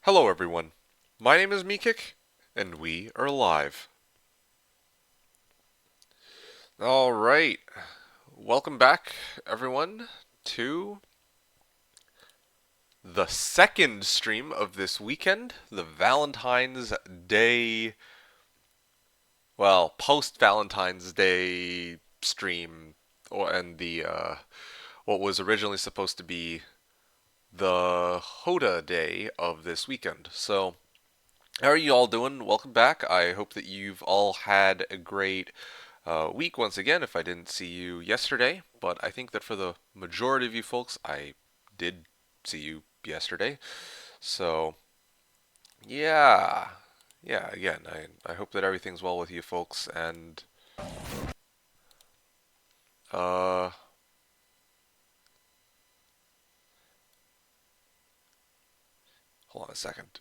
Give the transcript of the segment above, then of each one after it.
Hello everyone, my name is Meekik, and we are live. Alright, welcome back everyone to the second stream of this weekend, the Valentine's Day, well, post-Valentine's Day stream, and the, what was originally supposed to be the HotA Day of this weekend. So, how are you all doing? Welcome back. I hope that you've all had a great week once again. If I didn't see you yesterday, but I think that for the majority of you folks, I did see you yesterday. So, yeah. Yeah, again, I hope that everything's well with you folks. And, uh, hold on a second.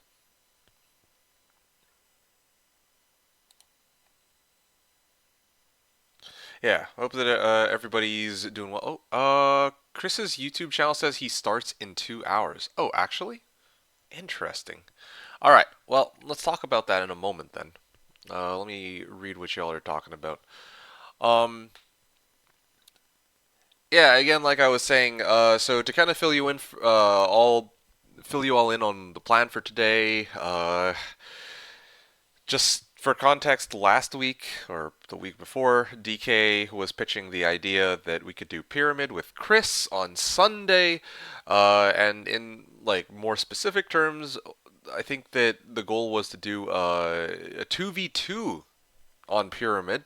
Yeah, hope that everybody's doing well. Oh, Chris's YouTube channel says he starts in 2 hours. Oh, actually? Interesting. All right. Well, let's talk about that in a moment then. Let me read what y'all are talking about. Um, yeah, again, like I was saying, so to kind of fill you all in on the plan for today. Just for context, last week or the week before, DK was pitching the idea that we could do Pyramid with Chris on Sunday, and in like more specific terms, I think that the goal was to do a 2v2 on Pyramid.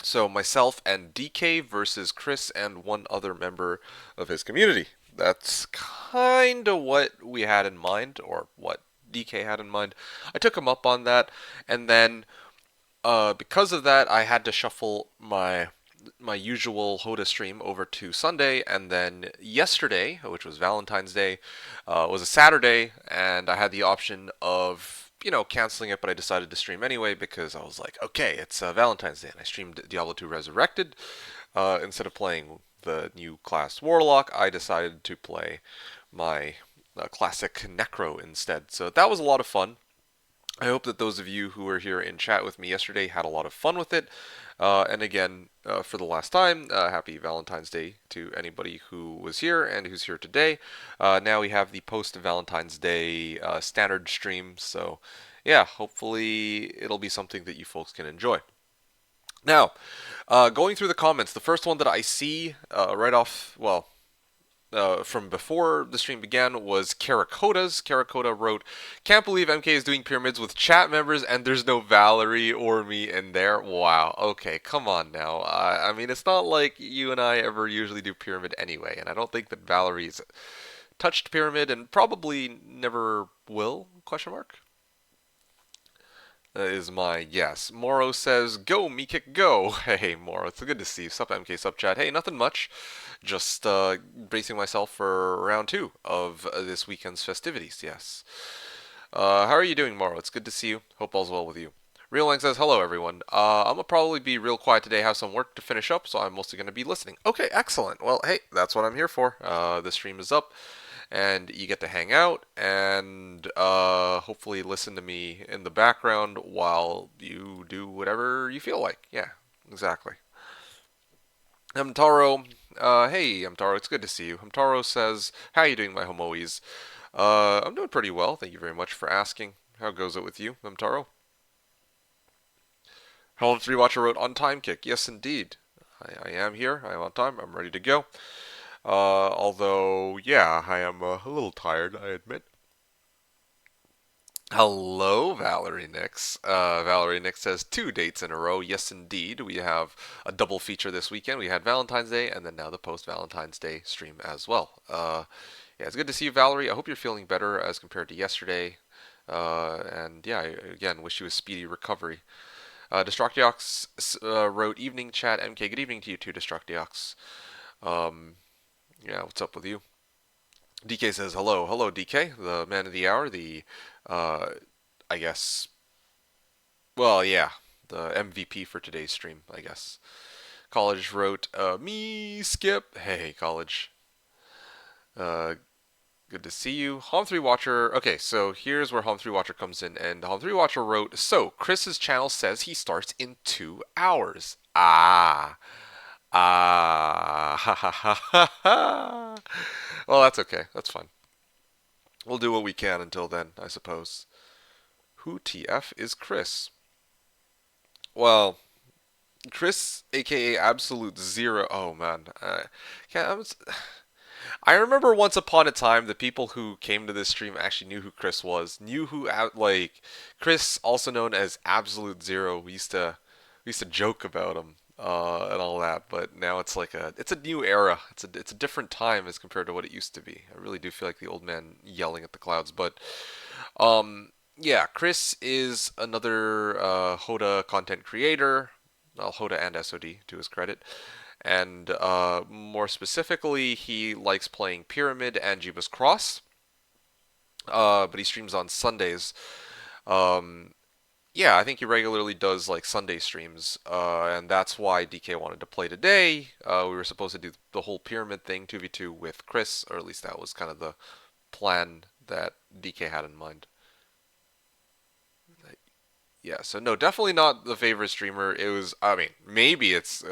So myself and DK versus Chris and one other member of his community. That's kind of what we had in mind, or what DK had in mind. I took him up on that, and then because of that, I had to shuffle my usual HotA stream over to Sunday, and then yesterday, which was Valentine's Day, was a Saturday, and I had the option of canceling it, but I decided to stream anyway because I was like, okay, it's Valentine's Day, and I streamed Diablo 2 Resurrected instead of playing the new class Warlock. I decided to play my classic Necro instead, so that was a lot of fun. I hope that those of you who were here in chat with me yesterday had a lot of fun with it. And again, for the last time, happy Valentine's Day to anybody who was here and who's here today. Now we have the post Valentine's Day standard stream. So, yeah, hopefully it'll be something that you folks can enjoy. Now, going through the comments, the first one that I see right off, well, from before the stream began was Caracota's. Caracota wrote, "Can't believe MK is doing pyramids with chat members and there's no Valerie or me in there." Wow. Okay, come on now. I mean, it's not like you and I ever usually do pyramid anyway, and I don't think that Valerie's touched pyramid and probably never will? Question mark. Is my guess. Moro says, "Go, Meekik, go." Hey, Moro, it's good to see you. Sup, MK, sup, chat. Hey, nothing much. Just bracing myself for round two of this weekend's festivities, yes. How are you doing, Moro? It's good to see you. Hope all's well with you. Real Lang says, "Hello, everyone. I'm gonna probably be real quiet today, have some work to finish up, so I'm mostly gonna be listening." Okay, excellent. Well, hey, that's what I'm here for. The stream is up, and you get to hang out and hopefully listen to me in the background while you do whatever you feel like. Yeah, exactly. Hamtaro, hey Hamtaro, it's good to see you. Hamtaro says, "How are you doing, my homoes?" I'm doing pretty well. Thank you very much for asking. How goes it with you, Hamtaro? Helms Rewatcher wrote, "On time kick." Yes, indeed. I am here. I am on time. I'm ready to go. Although, yeah, I am a little tired, I admit. Hello, Valerie Nix. Valerie Nix says 2 dates in a row. Yes, indeed. We have a double feature this weekend. We had Valentine's Day and then now the post Valentine's Day stream as well. Yeah, it's good to see you, Valerie. I hope you're feeling better as compared to yesterday. And yeah, again, wish you a speedy recovery. Destructiox wrote, "Evening chat, MK. Good evening to you too, Destructiox." Um, yeah, what's up with you? DK says, "Hello. Hello, DK, the man of the hour, the uh, I guess, well, yeah, the MVP for today's stream, I guess." College wrote, "Me, Skip." Hey, College. Uh, Good to see you. Hom3 Watcher. Okay, so here's where Hom3 Watcher comes in. And Hom3 Watcher wrote, so, Chris's channel says he starts in 2 hours. Ah. Ah. Ha ha ha ha ha. Well, that's okay. That's fine. We'll do what we can until then, I suppose. Who TF is Chris? Well, Chris, aka Absolute Zero. Oh man, I remember once upon a time the people who came to this stream actually knew who Chris was, knew who like Chris, also known as Absolute Zero. We used to joke about him and all that, but now it's a new era. It's a different time as compared to what it used to be. I really do feel like the old man yelling at the clouds, but yeah, Chris is another HotA content creator. Well, HotA and SOD to his credit. And more specifically, he likes playing Pyramid and Jeebus Cross, but he streams on Sundays. Um, yeah, I think he regularly does like Sunday streams, and that's why DK wanted to play today. We were supposed to do the whole Pyramid thing 2v2 with Chris, or at least that was kind of the plan that DK had in mind. Yeah, so no, definitely not the favorite streamer. It was, I mean, maybe it's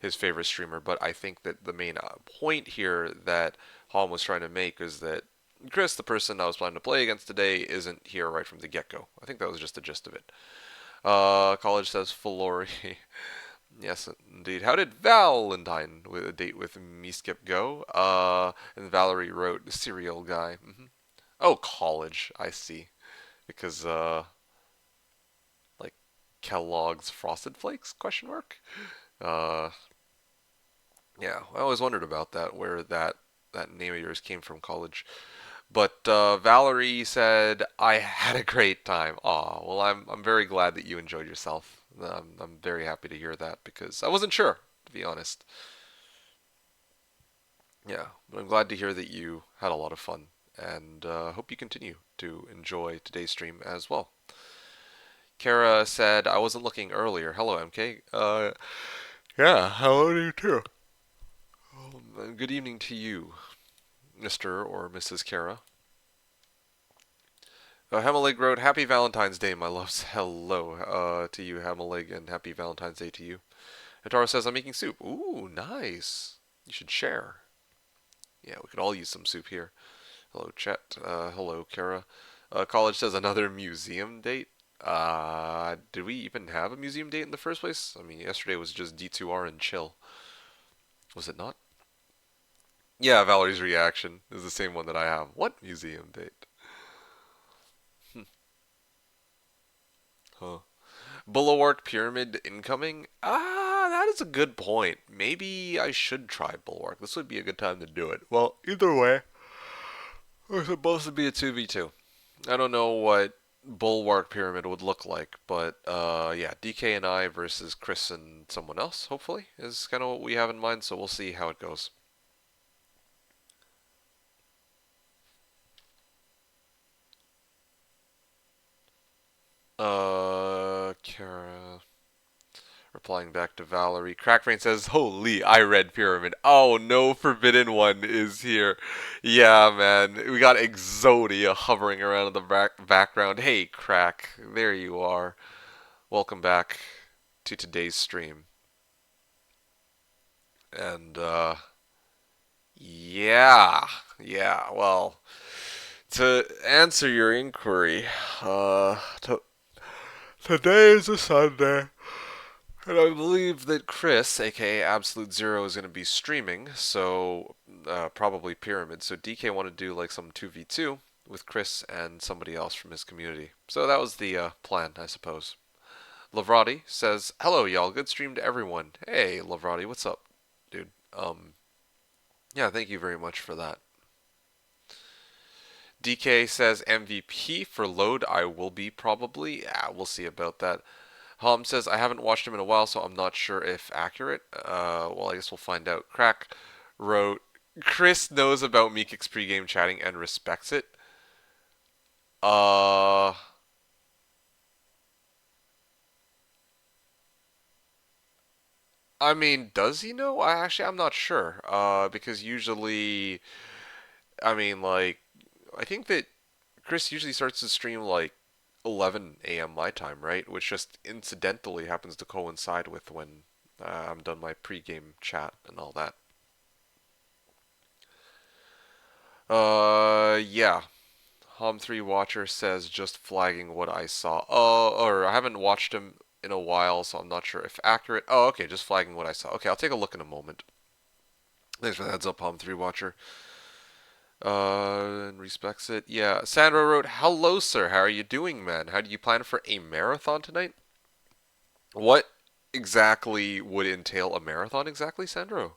his favorite streamer, but I think that the main point here that Holm was trying to make is that Chris, the person I was planning to play against today, isn't here right from the get-go. I think that was just the gist of it. College says Filori. Yes, indeed. How did Valentine with a date with me skip go? And Valerie wrote serial guy. Oh, college. I see. Because like Kellogg's Frosted Flakes? Question mark. Uh, yeah, I always wondered about that, where that name of yours came from, college. But Valerie said I had a great time. Aw, well, I'm very glad that you enjoyed yourself. I'm very happy to hear that because I wasn't sure, to be honest. Yeah, but I'm glad to hear that you had a lot of fun, and hope you continue to enjoy today's stream as well. Kara said I wasn't looking earlier. Hello, MK. Yeah, hello to you too. Good evening to you, Mr. or Mrs. Kara. Hemalig wrote, Happy Valentine's Day, my loves. Hello to you, Hemalig, and Happy Valentine's Day to you. Hataro says, I'm making soup. Ooh, nice. You should share. Yeah, we could all use some soup here. Hello, Chet. Hello, Kara. College says, another museum date. Did we even have a museum date in the first place? I mean, yesterday was just D2R and chill. Was it not? Yeah, Valerie's reaction is the same one that I have. What museum date? Huh. Bulwark Pyramid incoming? That is a good point. Maybe I should try Bulwark. This would be a good time to do it. Well, either way, we're supposed to be a 2v2. I don't know what Bulwark Pyramid would look like, but yeah, DK and I versus Chris and someone else, hopefully, is kind of what we have in mind, so we'll see how it goes. Kara. Replying back to Valerie. Crackbrain says, Holy, I read Pyramid. Oh, no Forbidden One is here. Yeah, man. We got Exodia hovering around in the background. Hey, Crack. There you are. Welcome back to today's stream. And, yeah. Yeah, well, to answer your inquiry, today is a Sunday. And I believe that Chris, aka Absolute Zero, is going to be streaming, so probably Pyramid. So DK wanted to do like some 2v2 with Chris and somebody else from his community. So that was the plan, I suppose. Lavrati says, Hello, y'all. Good stream to everyone. Hey, Lavrati, what's up, dude? Yeah, thank you very much for that. DK says MVP for load. I will be probably. Yeah, we'll see about that. Hom says, I haven't watched him in a while, so I'm not sure if accurate. Well, I guess we'll find out. Crack wrote, Chris knows about Meekik's pregame chatting and respects it. Uh, I mean, does he know? I'm not sure. Because usually I mean, like, I think that Chris usually starts to stream like 11 a.m. my time, right? Which just incidentally happens to coincide with when I'm done my pre-game chat and all that. Yeah. Hom3 Watcher says just flagging what I saw. Oh, or I haven't watched him in a while, so I'm not sure if accurate. Oh, okay, just flagging what I saw. Okay, I'll take a look in a moment. Thanks for the heads up, Hom3 Watcher. And respects it. Yeah, Sandra wrote, "Hello, sir. How are you doing, man? How do you plan for a marathon tonight? What exactly would entail a marathon exactly, Sandro?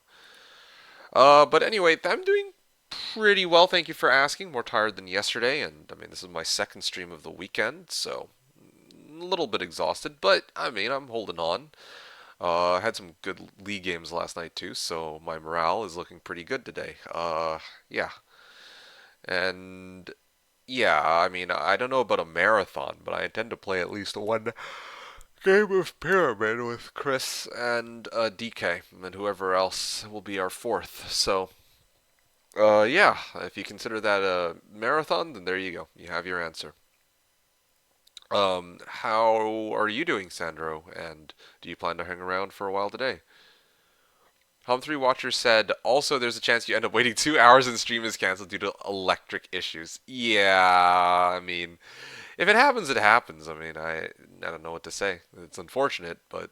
But anyway, I'm doing pretty well. Thank you for asking. More tired than yesterday, and I mean this is my second stream of the weekend, so a little bit exhausted. But I mean I'm holding on. I had some good league games last night too, so my morale is looking pretty good today. Yeah, and yeah, I mean I don't know about a marathon, but I intend to play at least one game of Pyramid with Chris and DK, and whoever else will be our fourth. So, yeah, if you consider that a marathon, then there you go. You have your answer. How are you doing, Sandro? And do you plan to hang around for a while today? Hum3 Watcher said, also there's a chance you end up waiting 2 hours and stream is canceled due to electric issues. Yeah, I mean, if it happens, it happens. I mean, I don't know what to say. It's unfortunate, but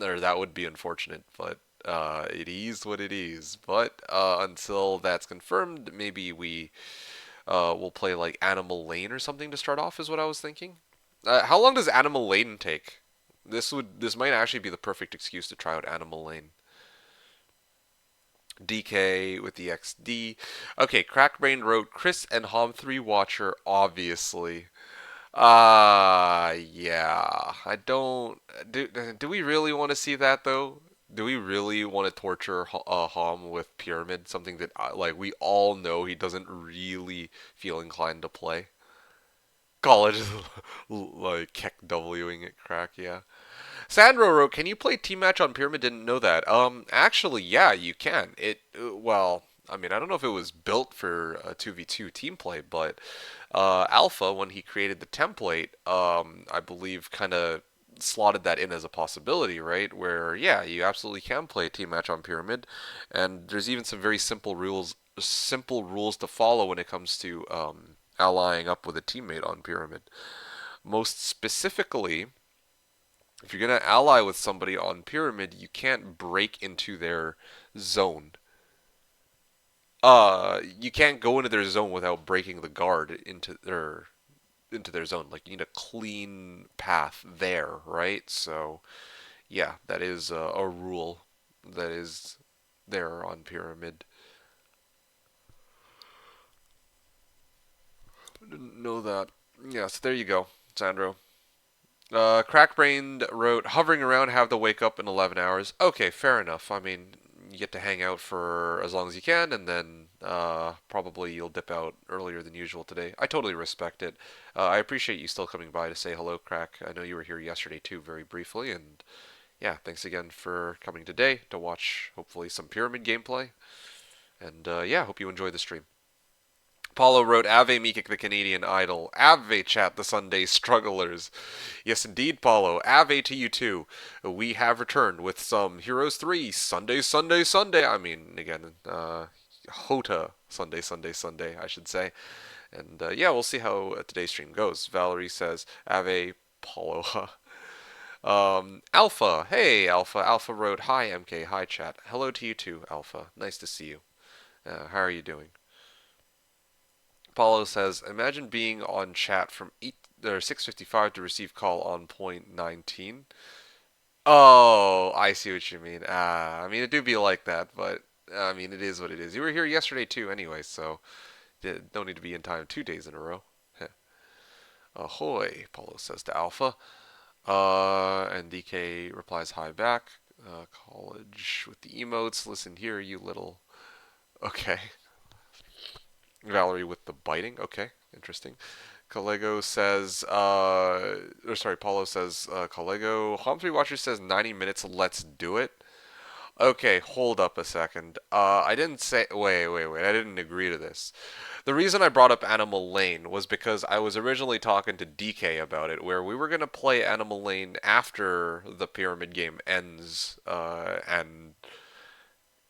or that would be unfortunate, but it is what it is. But until that's confirmed, maybe we will play like Animal Lane or something to start off. Is what I was thinking. How long does Animal Lane take? This might actually be the perfect excuse to try out Animal Lane. DK with the XD. Okay, Crackbrain wrote Chris and Hom3 Watcher, obviously. Yeah. I don't. Do we really want to see that though? Do we really want to torture Hom with Pyramid? Something that like we all know he doesn't really feel inclined to play. College, like Keck Wing it crack, yeah. Sandro wrote, "Can you play team match on Pyramid? Didn't know that. Actually, yeah, you can. Well, I mean, I don't know if it was built for 2v2 team play, but Alpha, when he created the template, I believe, kind of slotted that in as a possibility, right? Where yeah, you absolutely can play a team match on Pyramid, and there's even some very simple rules to follow when it comes to allying up with a teammate on Pyramid. Most specifically, if you're going to ally with somebody on Pyramid, you can't break into their zone. You can't go into their zone without breaking the guard into their zone. Like you need a clean path there, right? So yeah, that is a rule that is there on Pyramid. Didn't know that. Yeah, so there you go, Sandro. Crackbrained wrote, hovering around, have to wake up in 11 hours. Okay, fair enough. I mean, you get to hang out for as long as you can, and then probably you'll dip out earlier than usual today. I totally respect it. I appreciate you still coming by to say hello, Crack. I know you were here yesterday too, very briefly, and yeah, thanks again for coming today to watch hopefully some Pyramid gameplay. And yeah, hope you enjoy the stream. Paulo wrote, Ave Meekick the Canadian Idol. Ave chat the Sunday strugglers. Yes, indeed, Paulo. Ave to you too. We have returned with some Heroes 3 Sunday, Sunday, Sunday. I mean, again, HotA Sunday, Sunday, Sunday, I should say. And yeah, we'll see how today's stream goes. Valerie says, Ave Paulo. Alpha. Hey, Alpha. Alpha wrote, Hi, MK. Hi, chat. Hello to you too, Alpha. Nice to see you. How are you doing? Paulo says, imagine being on chat from 6:55 to receive call on point 19. Oh, I see what you mean. I mean, it do be like that, but I mean, it is what it is. You were here yesterday too, anyway, so don't need to be in time 2 days in a row. Ahoy, Paulo says to Alpha. And DK replies hi back. College with the emotes. Listen here, you little. Okay. Valerie with the biting. Okay, interesting. Collego says, or sorry, Paulo says, Collego. Hom3 Watcher says 90 minutes, let's do it. Okay, hold up a second. I didn't say. Wait. I didn't agree to this. The reason I brought up Animal Lane was because I was originally talking to DK about it, where we were going to play Animal Lane after the Pyramid game ends. And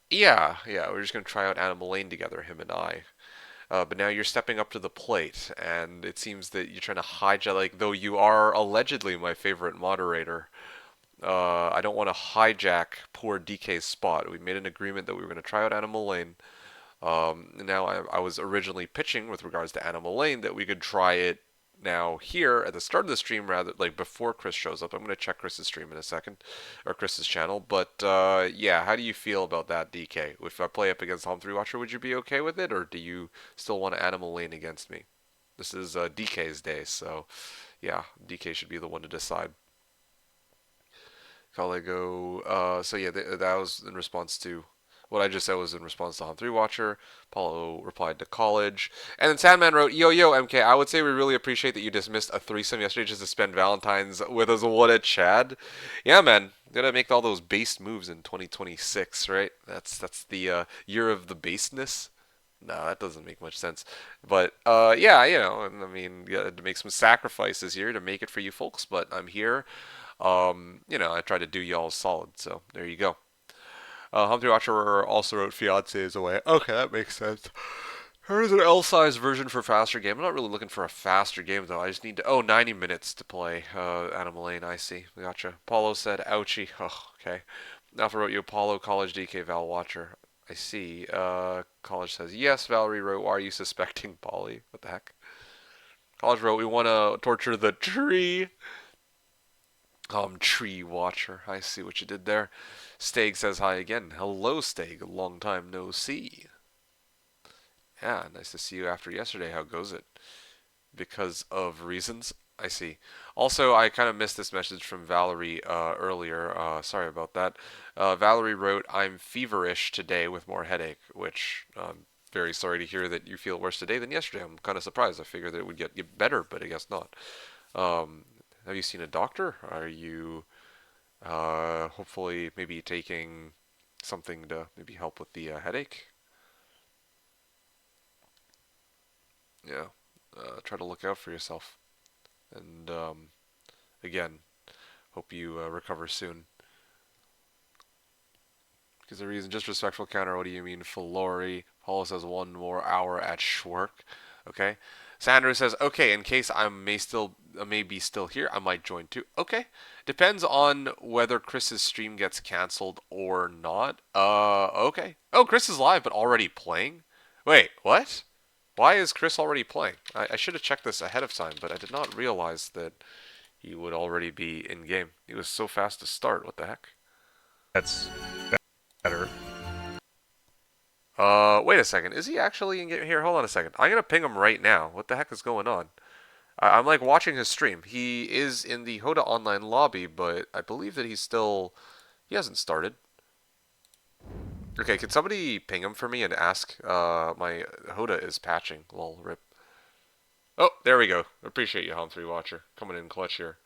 yeah, we're just going to try out Animal Lane together, him and I. But now you're stepping up to the plate, and it seems that you're trying to hijack, like, though you are allegedly my favorite moderator. I don't want to hijack poor DK's spot. We made an agreement that we were going to try out Animal Lane. Now I was originally pitching with regards to Animal Lane that we could try it now here at the start of the stream, rather like before Chris shows up. I'm going to check Chris's stream in a second, or Chris's channel. But yeah, how do you feel about that, DK? If I play up against Home 3 Watcher, would you be okay with it, or do you still want Animal Lane against me? This is DK's day, so yeah, DK should be the one to decide. Collego. So yeah, that was in response to what I just said was in response to Home 3 Watcher. Paulo replied to college. And then Sandman wrote, yo, MK, I would say we really appreciate that you dismissed a threesome yesterday just to spend Valentine's with us. What a Chad. Yeah, man. Gotta make all those based moves in 2026, right? That's the year of the baseness. No, that doesn't make much sense. But yeah, I mean, you got to make some sacrifices here to make it for you folks. But I'm here. I try to do y'all solid. So there you go. Humphrey Watcher also wrote Fiance is away. Okay, that makes sense. Here's an L-size version for faster game. I'm not really looking for a faster game, though. I just need to... Oh, 90 minutes to play Animal Lane, I see. Gotcha. Paulo said, ouchie. Oh, okay. Alpha wrote you Apollo, College, DK, Val Watcher. I see. College says, yes. Valerie wrote, why are you suspecting Polly? What the heck? College wrote, we want to torture the tree. Tree Watcher. I see what you did there. Stag says hi again. Hello, Stag. Long time no see. Yeah, nice to see you after yesterday. How goes it? Because of reasons? I see. Also, I kind of missed this message from Valerie earlier. Sorry about that. Valerie wrote, I'm feverish today with more headache, which I'm very sorry to hear that you feel worse today than yesterday. I'm kind of surprised. I figured that it would get better, but I guess not. Have you seen a doctor? Are you hopefully maybe taking something to maybe help with the headache? Yeah. Try to look out for yourself. And again, hope you recover soon. Because the reason, just respectful counter, what do you mean, Filori? Paula says 1 more hour at Schwark. Okay. Sandra says, okay, in case I may be still here, I might join too. Okay. Depends on whether Chris's stream gets canceled or not. Okay. Oh, Chris is live, but already playing? Wait, what? Why is Chris already playing? I should have checked this ahead of time, but I did not realize that he would already be in game. He was so fast to start. What the heck? That's better. Wait a second. Is he actually in game? Here, hold on a second. I'm gonna ping him right now. What the heck is going on? I'm like watching his stream. He is in the HotA online lobby, but I believe that he hasn't started. Okay, can somebody ping him for me and ask? My HotA is patching. Lol, rip. Oh, there we go. Appreciate you, Hom3 Watcher. Coming in clutch here.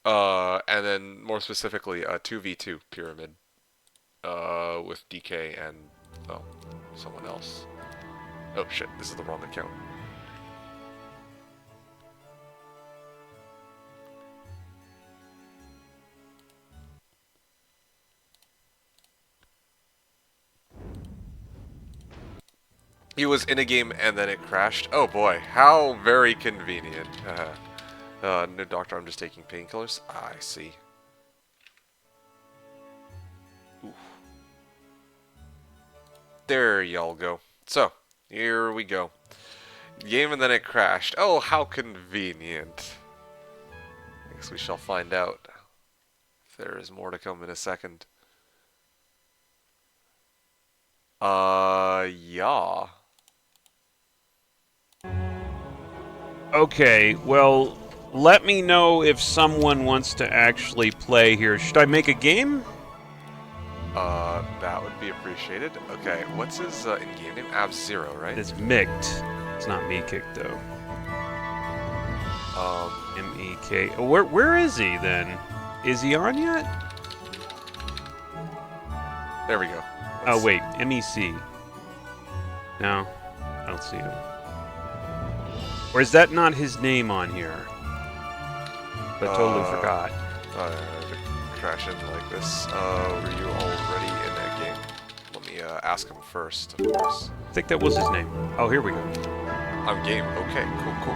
And then more specifically, 2v2 Pyramid. With DK and, oh, someone else. Oh shit, this is the wrong account. He was in a game and then it crashed. Oh boy, how very convenient. No doctor, I'm just taking painkillers. I see. Oof. There y'all go. So, here we go. Game and then it crashed. Oh, how convenient. I guess we shall find out. If there is more to come in a second. Yeah. Okay, well, let me know if someone wants to actually play here. Should I make a game? That would be appreciated. Okay, what's his in-game name? Av0, right? It's Micked. It's not me kicked though. M-E-K. Where is he then? Is he on yet? There we go. Oh, Let's wait. MEC. No, I don't see him. Or is that not his name on here? But totally forgot. To crash in like this. Were you already in that game? Let me ask him first, of course. I think that was his name. Oh, here we go. I'm game. Okay, cool.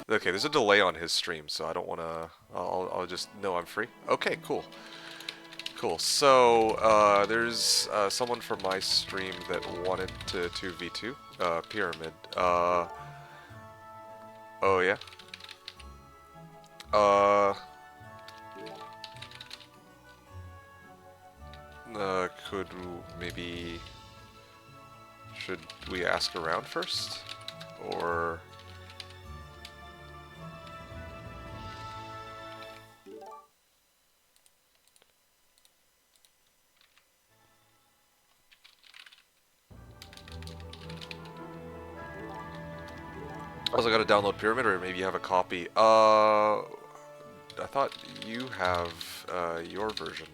Okay, there's a delay on his stream, so I don't want to... I'll just... No, I'm free. Okay, cool. Cool. So, there's someone from my stream that wanted to 2v2. Pyramid. Oh, yeah? Could maybe... Should we ask around first? Or... Also gotta download Pyramid, or maybe you have a copy. I thought you have your version.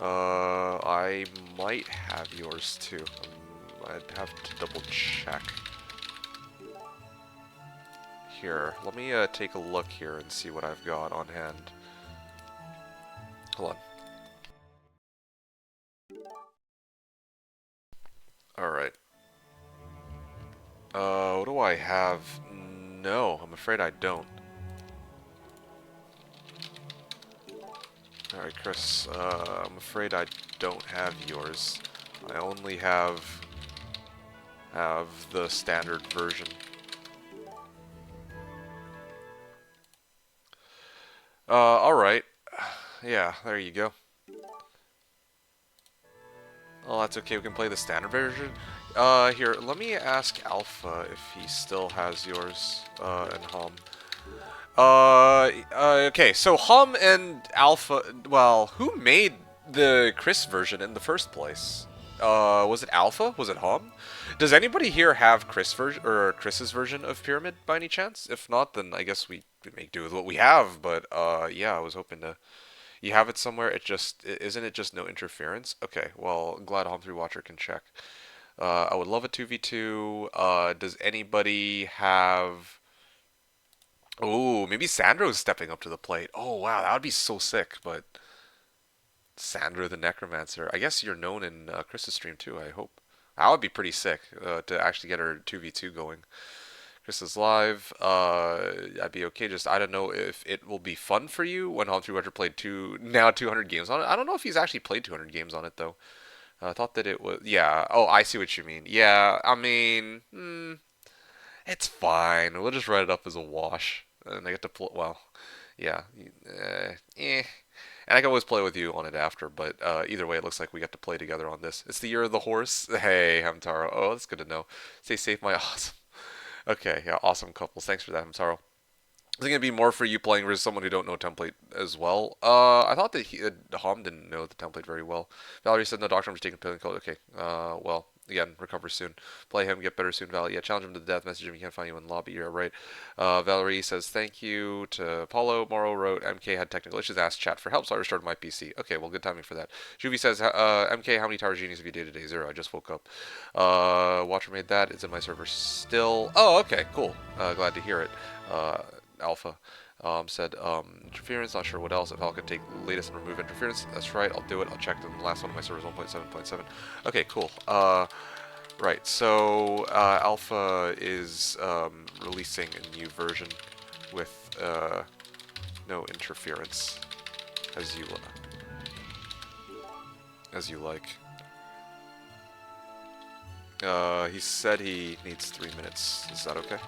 I might have yours too. I'd have to double check. Here, let me take a look here and see what I've got on hand. Hold on. Alright. What do I have? No, I'm afraid I don't. Alright, Chris, I'm afraid I don't have yours. I only have the standard version. Alright. Yeah, there you go. Oh, that's okay, we can play the standard version. Here, let me ask Alpha if he still has yours, and Hom. Okay, so Hom and Alpha, well, who made the Chris version in the first place? Was it Alpha? Was it Hom? Does anybody here have Chris's version of Pyramid by any chance? If not, then I guess we make do with what we have, but, yeah, I was hoping to... You have it somewhere, isn't it just no interference? Okay, well, glad Hom3 Watcher can check. I would love a 2v2. Does anybody have... Oh, maybe Sandro's stepping up to the plate. Oh, wow, that would be so sick, but... Sandro the Necromancer. I guess you're known in Chris's stream too, I hope. That would be pretty sick, to actually get our 2v2 going. Chris is live. I'd be okay. Just I don't know if it will be fun for you when Hom3 Watcher played 200 games on it. I don't know if he's actually played 200 games on it though. I thought that it was... Yeah. Oh, I see what you mean. Yeah, I mean... it's fine. We'll just write it up as a wash. And I get to play... Well, yeah. And I can always play with you on it after, but either way, it looks like we get to play together on this. It's the year of the horse. Hey, Hamtaro. Oh, that's good to know. Stay safe, my awesome. Okay, yeah, awesome couples. Thanks for that, Hamtaro. Is it going to be more for you playing versus someone who don't know template as well? I thought that Hom didn't know the template very well. Valerie said, no, doctor, I'm just taking pill and cold. Okay, well, again, recover soon. Play him, get better soon, Valerie. Yeah, challenge him to the death, message him, he can't find you in the lobby. You're right. Valerie says, thank you to Paulo. Morrow wrote, MK had technical issues, asked chat for help, so I restarted my PC. Okay, well, good timing for that. Juvie says, MK, how many Tower Genies have you dated today? 0, I just woke up. Watcher made that, it's in my server still. Oh, okay, cool. Glad to hear it. Alpha said interference, not sure what else. If I can take latest and remove interference, that's right, I'll do it. I'll check the last one of my servers 1.7.7. Okay, cool. Right, so Alpha is releasing a new version with no interference, as you like. He said he needs 3 minutes. Is that okay?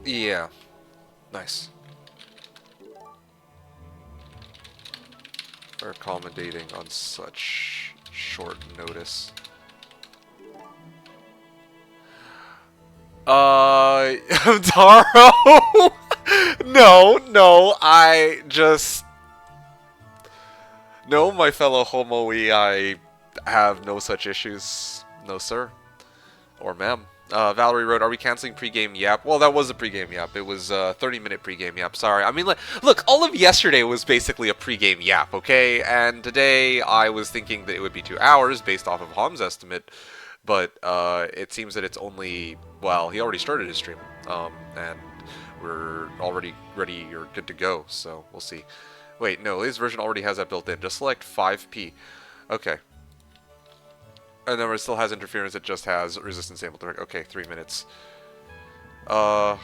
Yeah. Nice. For accommodating on such short notice. Taro? No, I just... No, my fellow homo-y, I have no such issues. No, sir. Or ma'am. Valerie wrote, "Are we canceling pregame yap?" Well, that was a pregame yap. It was a 30-minute pregame yap. Sorry. I mean, like, look, all of yesterday was basically a pregame yap, okay? And today I was thinking that it would be 2 hours based off of Hom's estimate, but it seems that it's only, well, he already started his stream, and we're already ready or good to go. So we'll see. Wait, no, his version already has that built in. Just select 5p. Okay. And then it still has interference, it just has resistance able direct. Okay, 3 minutes. Not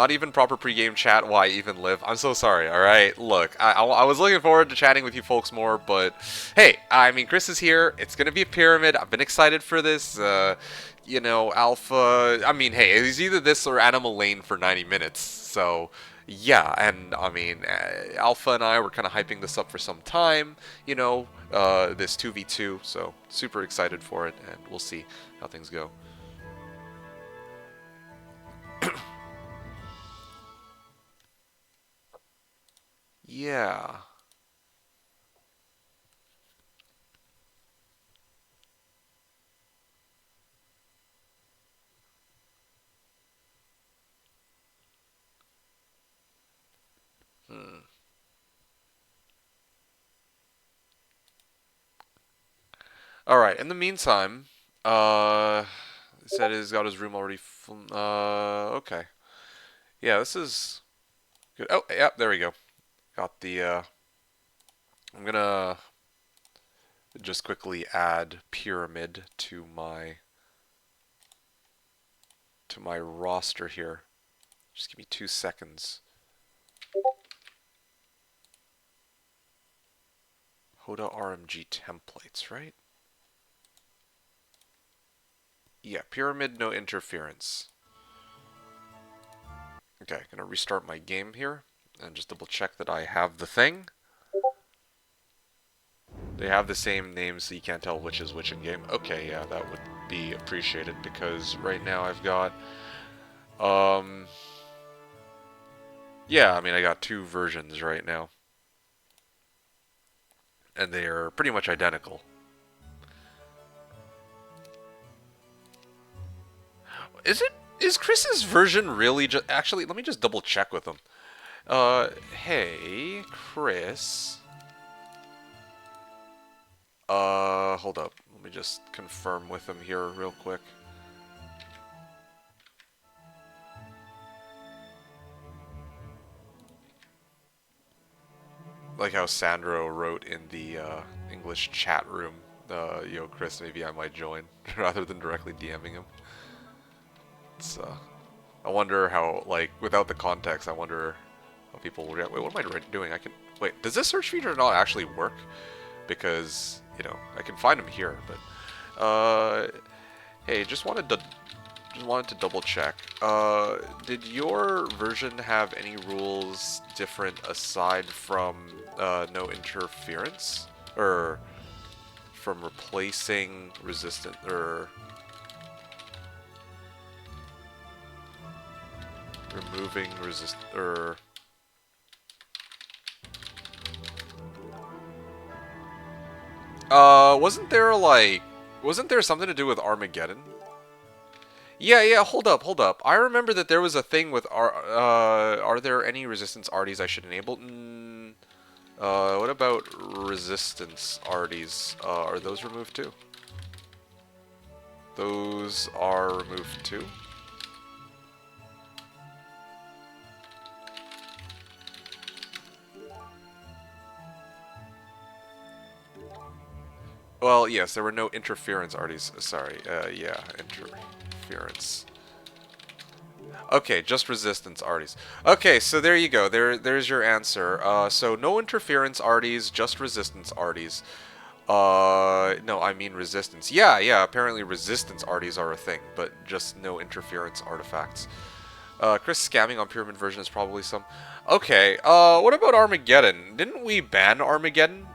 even proper pregame chat, why even live? I'm so sorry, alright? Look, I was looking forward to chatting with you folks more, but hey, I mean, Chris is here, it's gonna be a pyramid, I've been excited for this, you know, Alpha, I mean, hey, it's either this or Animal Lane for 90 minutes, so yeah, and I mean, Alpha and I were kind of hyping this up for some time, you know, this 2v2, so super excited for it, and we'll see how things go. Yeah. Hmm. Alright, in the meantime, he said he's got his room already full. Okay. Yeah, this is good. Oh, yeah, there we go. Got the, I'm gonna just quickly add Pyramid to my roster here. Just give me 2 seconds. HotA RMG templates, right? Yeah, Pyramid, no interference. Okay, gonna restart my game here and just double check that I have the thing. They have the same names, so you can't tell which is which in game. Okay, yeah, that would be appreciated because right now I've got, yeah, I mean I got 2 versions right now, and they are pretty much identical. Is Chris's version really just... Actually, let me just double check with him. Hey, Chris. Hold up. Let me just confirm with him here real quick. Like how Sandro wrote in the English chat room, yo, Chris, maybe I might join, rather than directly DMing him. It's, I wonder how, like, without the context, I wonder how people will react. Wait, what am I doing? I can... Wait, does this search feature not actually work? Because, you know, I can find him here, but... hey, just wanted to double check. Did your version have any rules different aside from no interference? Or from replacing resistant, or removing resist, or wasn't there something to do with Armageddon? Yeah, hold up. I remember that there was a thing with are there any resistance RDs I should enable? What about resistance RDs? Are those removed too? Those are removed too? Well, yes, there were no interference RDs. Sorry, yeah, interference. Okay, just resistance RDs. Okay, so there you go. There's your answer. So no interference RDs, just resistance RDs. No, I mean resistance. Yeah, apparently resistance RDs are a thing, but just no interference artifacts. Chris scamming on Pyramid version is probably some... Okay, what about Armageddon? Didn't we ban Armageddon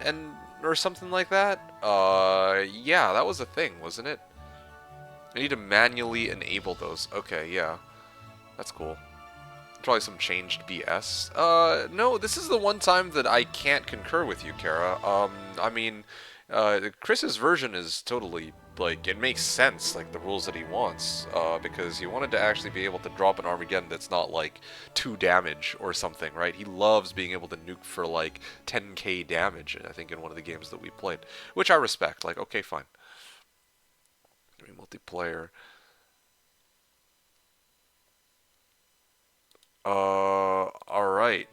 or something like that? Yeah, that was a thing, wasn't it? I need to manually enable those. Okay, yeah. That's cool. Probably some changed BS. No, this is the one time that I can't concur with you, Kara. I mean, Chris's version is totally like it makes sense, like the rules that he wants, because he wanted to actually be able to drop an Armageddon that's not like 2 damage or something, right? He loves being able to nuke for like 10k damage. I think in one of the games that we played, which I respect. Like, okay, fine. I mean, multiplayer. All right.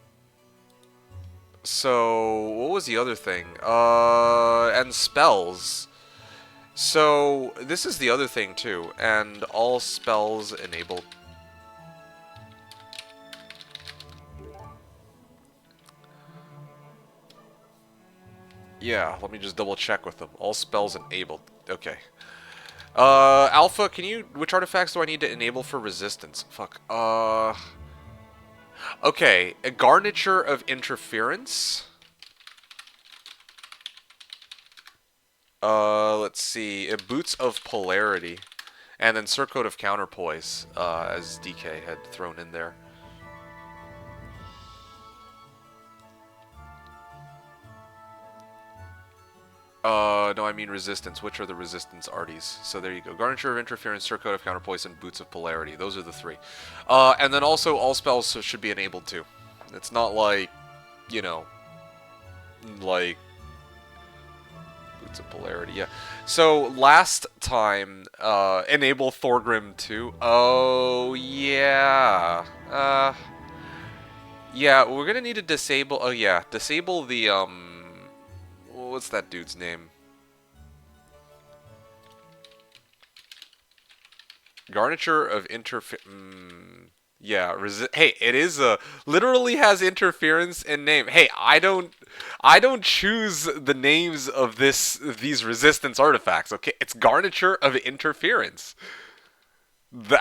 So what was the other thing? And spells. So this is the other thing too, and all spells enabled. Yeah, let me just double check with them. All spells enabled. Okay. Alpha, can you? Which artifacts do I need to enable for resistance? Fuck. Okay. A garniture of interference. Let's see. A boots of polarity, and then circuit of counterpoise. As DK had thrown in there. No, I mean resistance. Which are the resistance arties? So there you go. Garniture of Interference, Circuit of Counterpoise, and Boots of Polarity. Those are the three. And then also all spells should be enabled too. It's not like, you know, like Boots of Polarity. Yeah. So last time, enable Thorgrim too. Oh yeah. Yeah. We're gonna need to disable. Oh yeah, disable the What's that dude's name? Garniture of yeah, hey, it is literally has interference in name. Hey, I don't choose the names of these resistance artifacts. Okay, it's garniture of interference.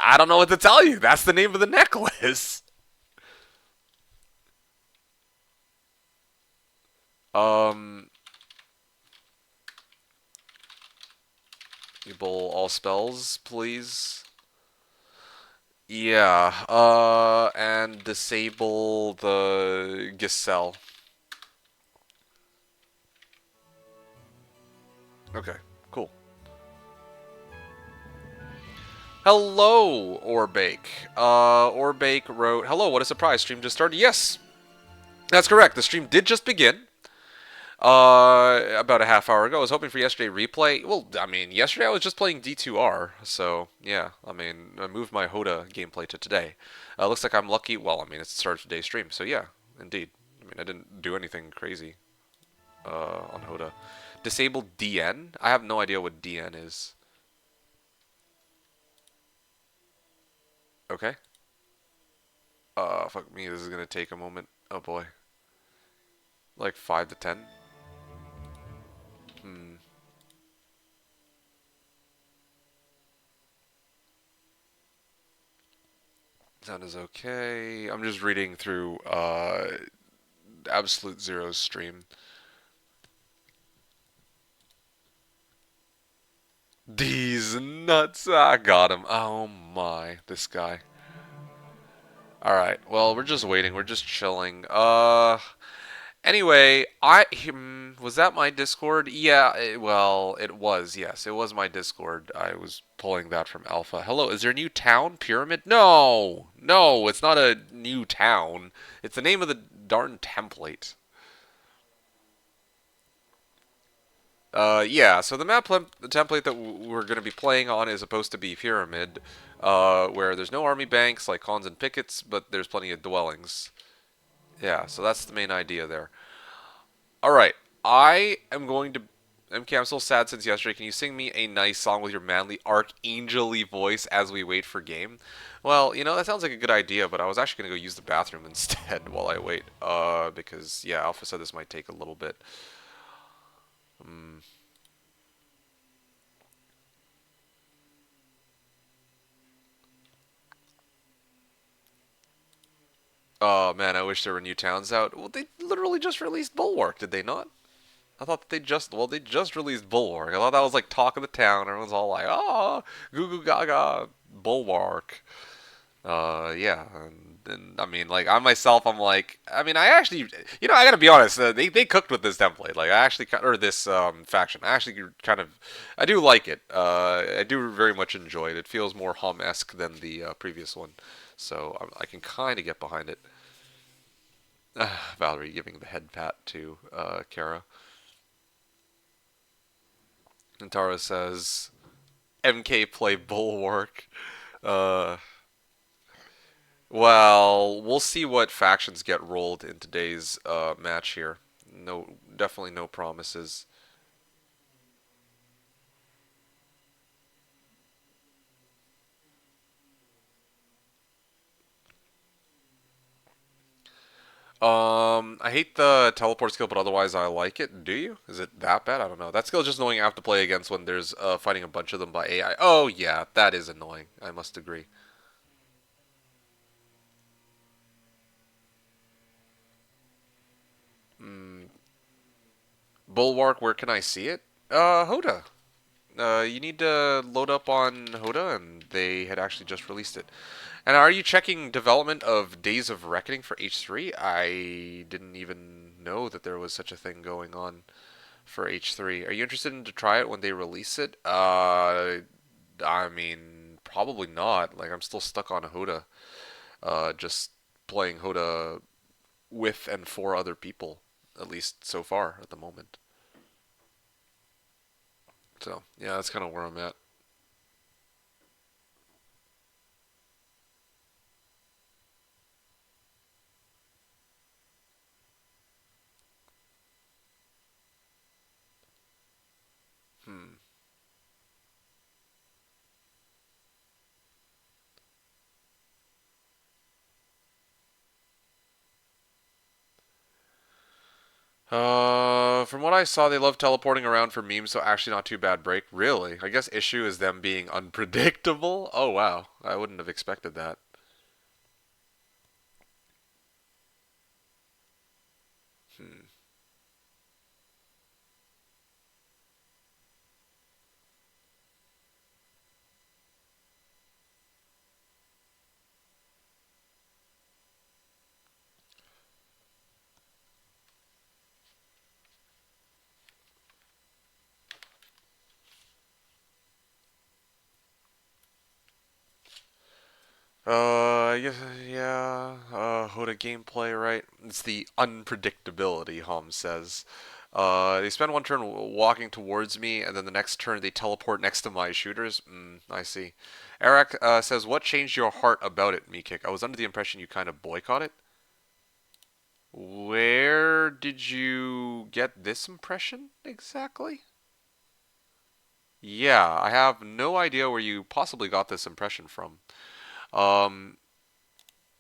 I don't know what to tell you. That's the name of the necklace. Um, enable all spells, please. Yeah, and disable the Giselle. Okay, cool. Hello, Orbake. Orbake wrote, "Hello, what a surprise! Stream just started." Yes, that's correct. The stream did just begin. About a half hour ago. I was hoping for yesterday replay. Well, I mean, yesterday I was just playing D2R, so yeah. I mean, I moved my HotA gameplay to today. Looks like I'm lucky. Well, I mean, it's the start of today's stream, so yeah, indeed. I mean, I didn't do anything crazy on HotA. Disable DN? I have no idea what DN is. Okay. Fuck me, this is gonna take a moment. Oh boy. Like 5 to 10? Hmm. Sound is okay. I'm just reading through Absolute Zero's stream. These nuts. I got him. Oh my, this guy. Alright, well, we're just waiting. We're just chilling. Anyway, was that my Discord? Yeah, well, it was, yes. It was my Discord. I was pulling that from Alpha. Hello, is there a new town? Pyramid? No! No, it's not a new town. It's the name of the darn template. Yeah, so the template that we're going to be playing on is supposed to be Pyramid, where there's no army banks like cons and pickets, but there's plenty of dwellings. Yeah, so that's the main idea there. Alright, I am going to... MK, I'm so sad since yesterday. Can you sing me a nice song with your manly, archangel-y voice as we wait for game? Well, you know, that sounds like a good idea, but I was actually going to go use the bathroom instead while I wait. Because, yeah, Alpha said this might take a little bit. Oh man, I wish there were new towns out. Well, they literally just released Bulwark, did they not? I thought they just released Bulwark. I thought that was like talk of the town. Everyone's all like, oh, goo goo gaga, Bulwark. Yeah. And I mean, like I myself, I'm like, I mean, I actually, I gotta be honest. They cooked with this template. Like I actually, or this faction. I actually kind of, I do like it. I do very much enjoy it. It feels more hum-esque than the previous one, so I can kind of get behind it. Valerie giving the head pat to Kara. And Tara says, "MK play Bulwark." Uh, Well, we'll see what factions get rolled in today's match here. No, definitely no promises. I hate the teleport skill, but otherwise I like it. Do you? Is it that bad? I don't know. That skill is just annoying I have to play against when there's fighting a bunch of them by AI. Oh yeah, that is annoying. I must agree. Mm, Bulwark, where can I see it? HotA. You need to load up on HotA, and they had actually just released it. And are you checking development of Days of Reckoning for H3? I didn't even know that there was such a thing going on for H3. Are you interested in to try it when they release it? I mean, probably not. Like, I'm still stuck on HotA, just playing HotA with and for other people, at least so far at the moment. So, yeah, that's kind of where I'm at. Hmm. From what I saw, they love teleporting around for memes, so actually not too bad break. Really? I guess issue is them being unpredictable. Oh wow, I wouldn't have expected that. Hmm. Yes, yeah. HotA gameplay, right? It's the unpredictability. Hom says. They spend one turn walking towards me, and then the next turn they teleport next to my shooters. I see. Eric says, "What changed your heart about it, Mekick? I was under the impression you kind of boycott it." Where did you get this impression exactly? Yeah, I have no idea where you possibly got this impression from. Um,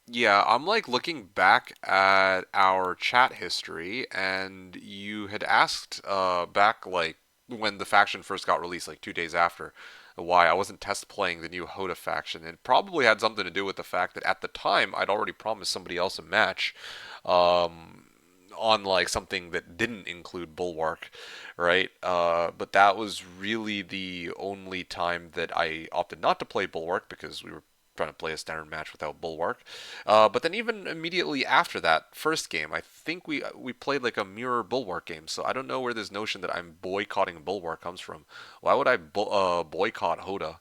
yeah, I'm like looking back at our chat history, and you had asked back like when the faction first got released, like 2 days after, why I wasn't test playing the new HotA faction. It probably had something to do with the fact that at the time I'd already promised somebody else a match, um, on like something that didn't include Bulwark, right? But that was really the only time that I opted not to play Bulwark because we were trying to play a standard match without Bulwark. But then even immediately after that first game, I think we played like a mirror Bulwark game. So I don't know where this notion that I'm boycotting Bulwark comes from. Why would I boycott HotA?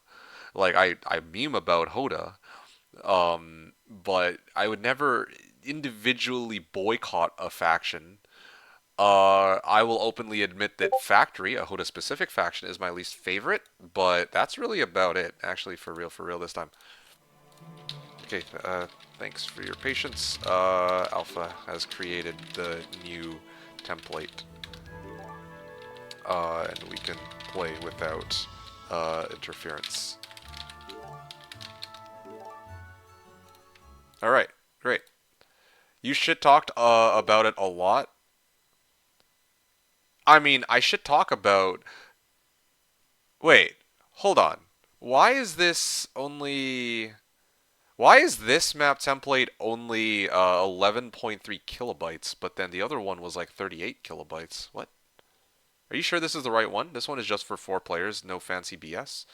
Like I meme about HotA, but I would never individually boycott a faction. I will openly admit that Factory, a HotA specific faction, is my least favorite, but that's really about it. Actually, for real this time. Okay, thanks for your patience. Alpha has created the new template, and we can play without interference. All right, great. You shit talked about it a lot. I mean, I should talk about. Wait, hold on. Why is this only? Why is this map template only 11.3 kilobytes, but then the other one was like 38 kilobytes? What? Are you sure this is the right one? This one is just for 4 players, no fancy BS.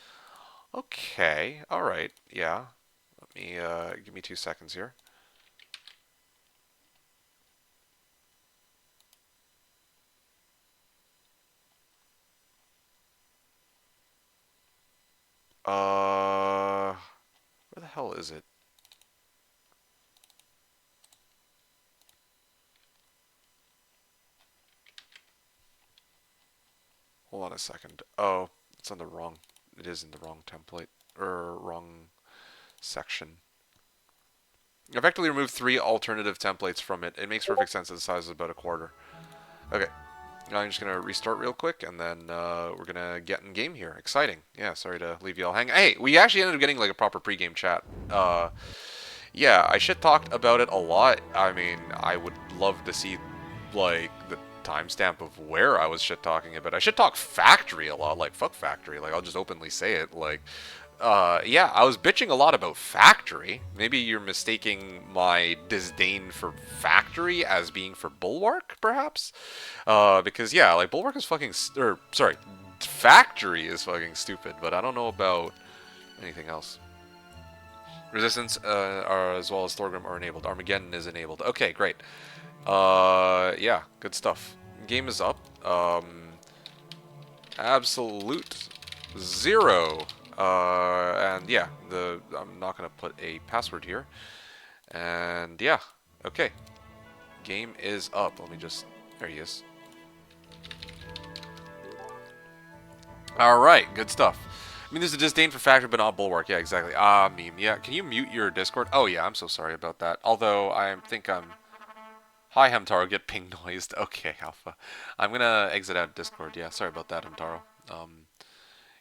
Okay, all right, yeah. Let me give me 2 seconds here. Where the hell is it? Hold on a second. Oh, it's on the wrong. It is in the wrong template or wrong section. I effectively removed 3 alternative templates from it. It makes perfect sense that the size is about a quarter. Okay, now I'm just gonna restart real quick, and then we're gonna get in game here. Exciting. Yeah, sorry to leave you all hanging. Hey, we actually ended up getting like a proper pregame chat. Yeah, I shit talked about it a lot. I mean, I would love to see like the timestamp of where I was shit talking about. I shit talk Factory a lot, like fuck Factory. Like I'll just openly say it. Like, yeah, I was bitching a lot about Factory. Maybe you're mistaking my disdain for Factory as being for Bulwark, perhaps. Because yeah, like Bulwark is fucking, or sorry, Factory is fucking stupid. But I don't know about anything else. Resistance, are, as well as Thorgrim are enabled. Armageddon is enabled. Okay, great. Yeah, good stuff. Game is up. Absolute zero. And yeah, I'm not gonna put a password here. And yeah, okay. Game is up. Let me just. There he is. All right, good stuff. I mean, there's a disdain for Factory, but not Bulwark. Yeah, exactly. Ah, meme. Yeah, can you mute your Discord? Oh yeah, I'm so sorry about that. Although I think I'm. Hi, Hamtaro. Get ping noised. Okay, Alpha. I'm gonna exit out of Discord. Yeah, sorry about that, Hamtaro.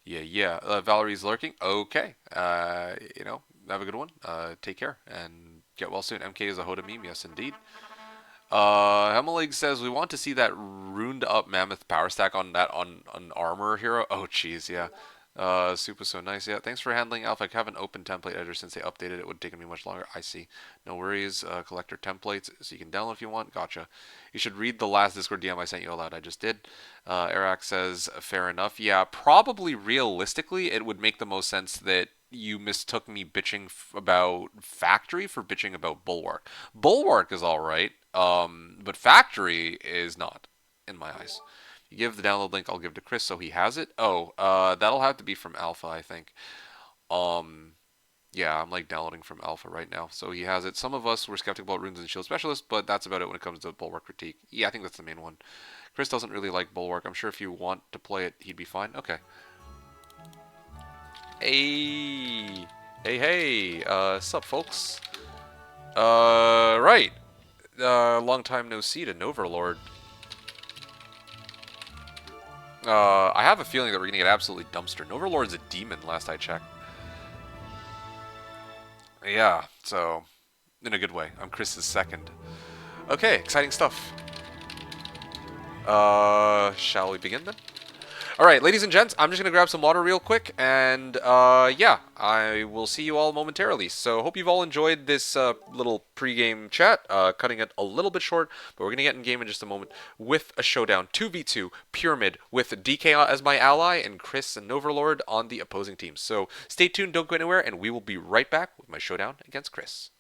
Yeah. Valerie's lurking. Okay. Have a good one. Take care and get well soon. MK is a HotA meme. Yes, indeed. Hemelig says we want to see that runed up mammoth power stack on that on armor hero. Oh, jeez, yeah. Super so nice. Yeah, thanks for handling Alpha. I haven't opened template editor since they updated it. It would have taken me much longer. I see. No worries. Collector templates, so you can download if you want. Gotcha. You should read the last Discord DM I sent you aloud. I just did. Eric says, fair enough. Yeah, probably realistically, it would make the most sense that you mistook me bitching about Factory for bitching about Bulwark. Bulwark is all right, but Factory is not, in my eyes. You give the download link, I'll give to Chris so he has it. Oh, that'll have to be from Alpha, I think. Um, yeah, I'm like downloading from Alpha right now, so he has it. Some of us were skeptical about Runes and Shield Specialist, but that's about it when it comes to Bulwark critique. Yeah, I think that's the main one. Chris doesn't really like Bulwark. I'm sure if you want to play it, he'd be fine. Okay. Hey, hey. Sup, folks? Right. Long time no see to Noverlord. I have a feeling that we're gonna get absolutely dumpstered. Overlord's a demon, last I checked. Yeah, so in a good way. I'm Chris's second. Okay, exciting stuff. Shall we begin then? All right, ladies and gents, I'm just gonna grab some water real quick, and yeah, I will see you all momentarily. So hope you've all enjoyed this little pre-game chat. Cutting it a little bit short, but we're gonna get in game in just a moment with a showdown, 2v2 Pyramid with DK as my ally and Chris and Overlord on the opposing team. So stay tuned, don't go anywhere, and we will be right back with my showdown against Chris.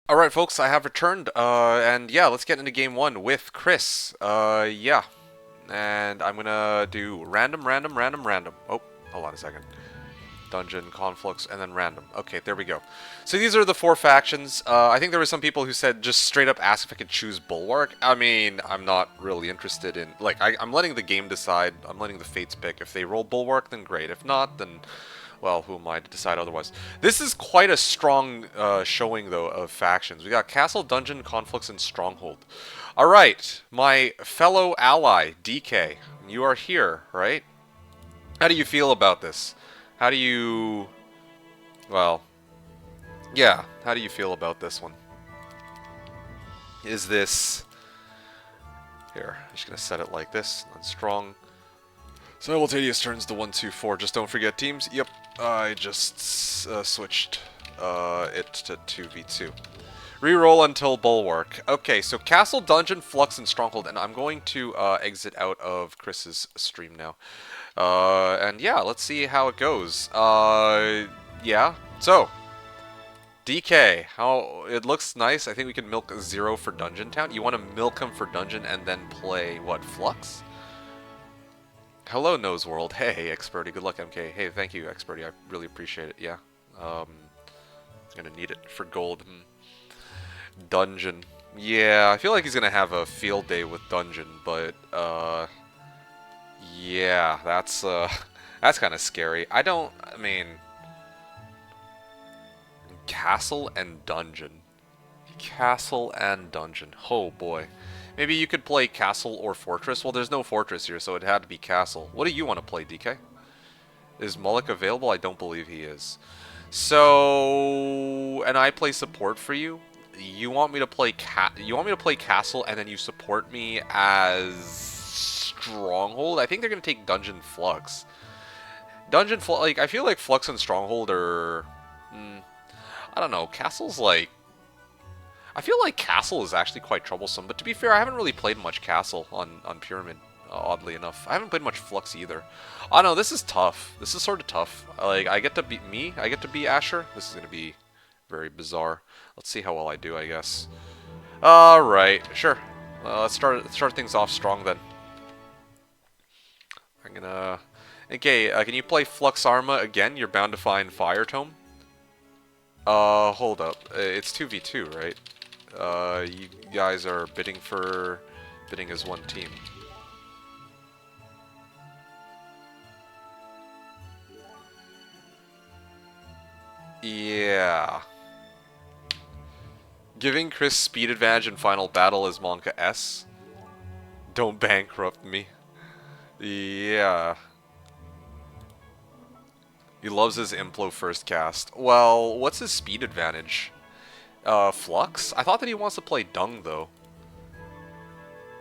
All right, folks, I have returned, and yeah, let's get into game one with Chris. Yeah, and I'm gonna do random, random, random, random. Oh, hold on a second. Dungeon, conflicts, and then random. Okay, there we go. So these are the four factions. I think there were some people who said just straight up ask if I could choose Bulwark. I mean, I'm not really interested in... Like, I'm letting the game decide. I'm letting the fates pick. If they roll Bulwark, then great. If not, then... Well, who am I to decide otherwise? This is quite a strong showing, though, of factions. We got Castle, Dungeon, Conflicts, and Stronghold. Alright, my fellow ally, DK. You are here, right? How do you feel about this? How do you... Well, yeah, how do you feel about this one? Is this... Here, I'm just going to set it like this. On strong. Simultaneous turns to 1, 2, 4. Just don't forget teams. Yep, I just switched it to 2v2. Reroll until Bulwark. Okay, so Castle, Dungeon, Flux, and Stronghold. And I'm going to exit out of Chris's stream now. And yeah, let's see how it goes. Yeah, so... DK, how it looks nice. I think we can milk 0 for Dungeon Town. You want to milk him for Dungeon and then play, what, Flux? Hello, TheKnownWorld. Hey, Experty. Good luck, MK. Hey, thank you, Experty. I really appreciate it. Yeah. Gonna need it for gold. Dungeon. Yeah, I feel like he's gonna have a field day with Dungeon, but, yeah, that's that's kind of scary. I mean... Castle and Dungeon. Castle and Dungeon. Oh boy. Maybe you could play Castle or Fortress. Well, there's no Fortress here, so it had to be Castle. What do you want to play, DK? Is Mullock available? I don't believe he is. So, and I play support for you. You want me to play Castle, and then you support me as Stronghold? I think they're gonna take Dungeon Flux. Like I feel like Flux and Stronghold are. I don't know. Castle's like... I feel like Castle is actually quite troublesome, but to be fair, I haven't really played much Castle on Pyramid, oddly enough. I haven't played much Flux either. Oh no, this is tough. This is sort of tough. Like, I get to beat me, I get to beat Asher. This is going to be very bizarre. Let's see how well I do, I guess. Alright, sure. Let's start things off strong then. I'm gonna... Okay, can you play Flux Arma again? You're bound to find Fire Tome. Hold up. It's 2v2, right? You guys are bidding as one team. Yeah. Giving Chris speed advantage in final battle is Monka S. Don't bankrupt me. Yeah. He loves his Implo first cast. Well, what's his speed advantage? Flux? I thought that he wants to play Dung, though.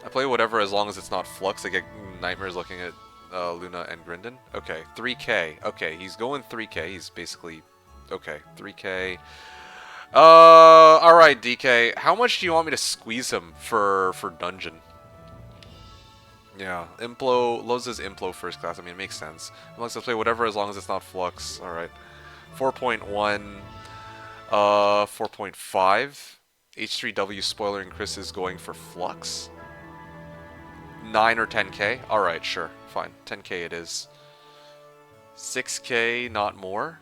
I play whatever as long as it's not Flux. I get nightmares looking at Luna and Grindon. Okay, 3k. Okay, he's going 3k. He's basically... Okay, 3k. Alright, DK. How much do you want me to squeeze him for Dungeon? Yeah, Implo, loves his Implo first class. I mean, it makes sense. He wants to play whatever as long as it's not Flux. Alright. 4.1, 4.5. H3W spoiler and Chris is going for Flux. 9 or 10k? Alright, sure. Fine. 10k it is. 6k, not more?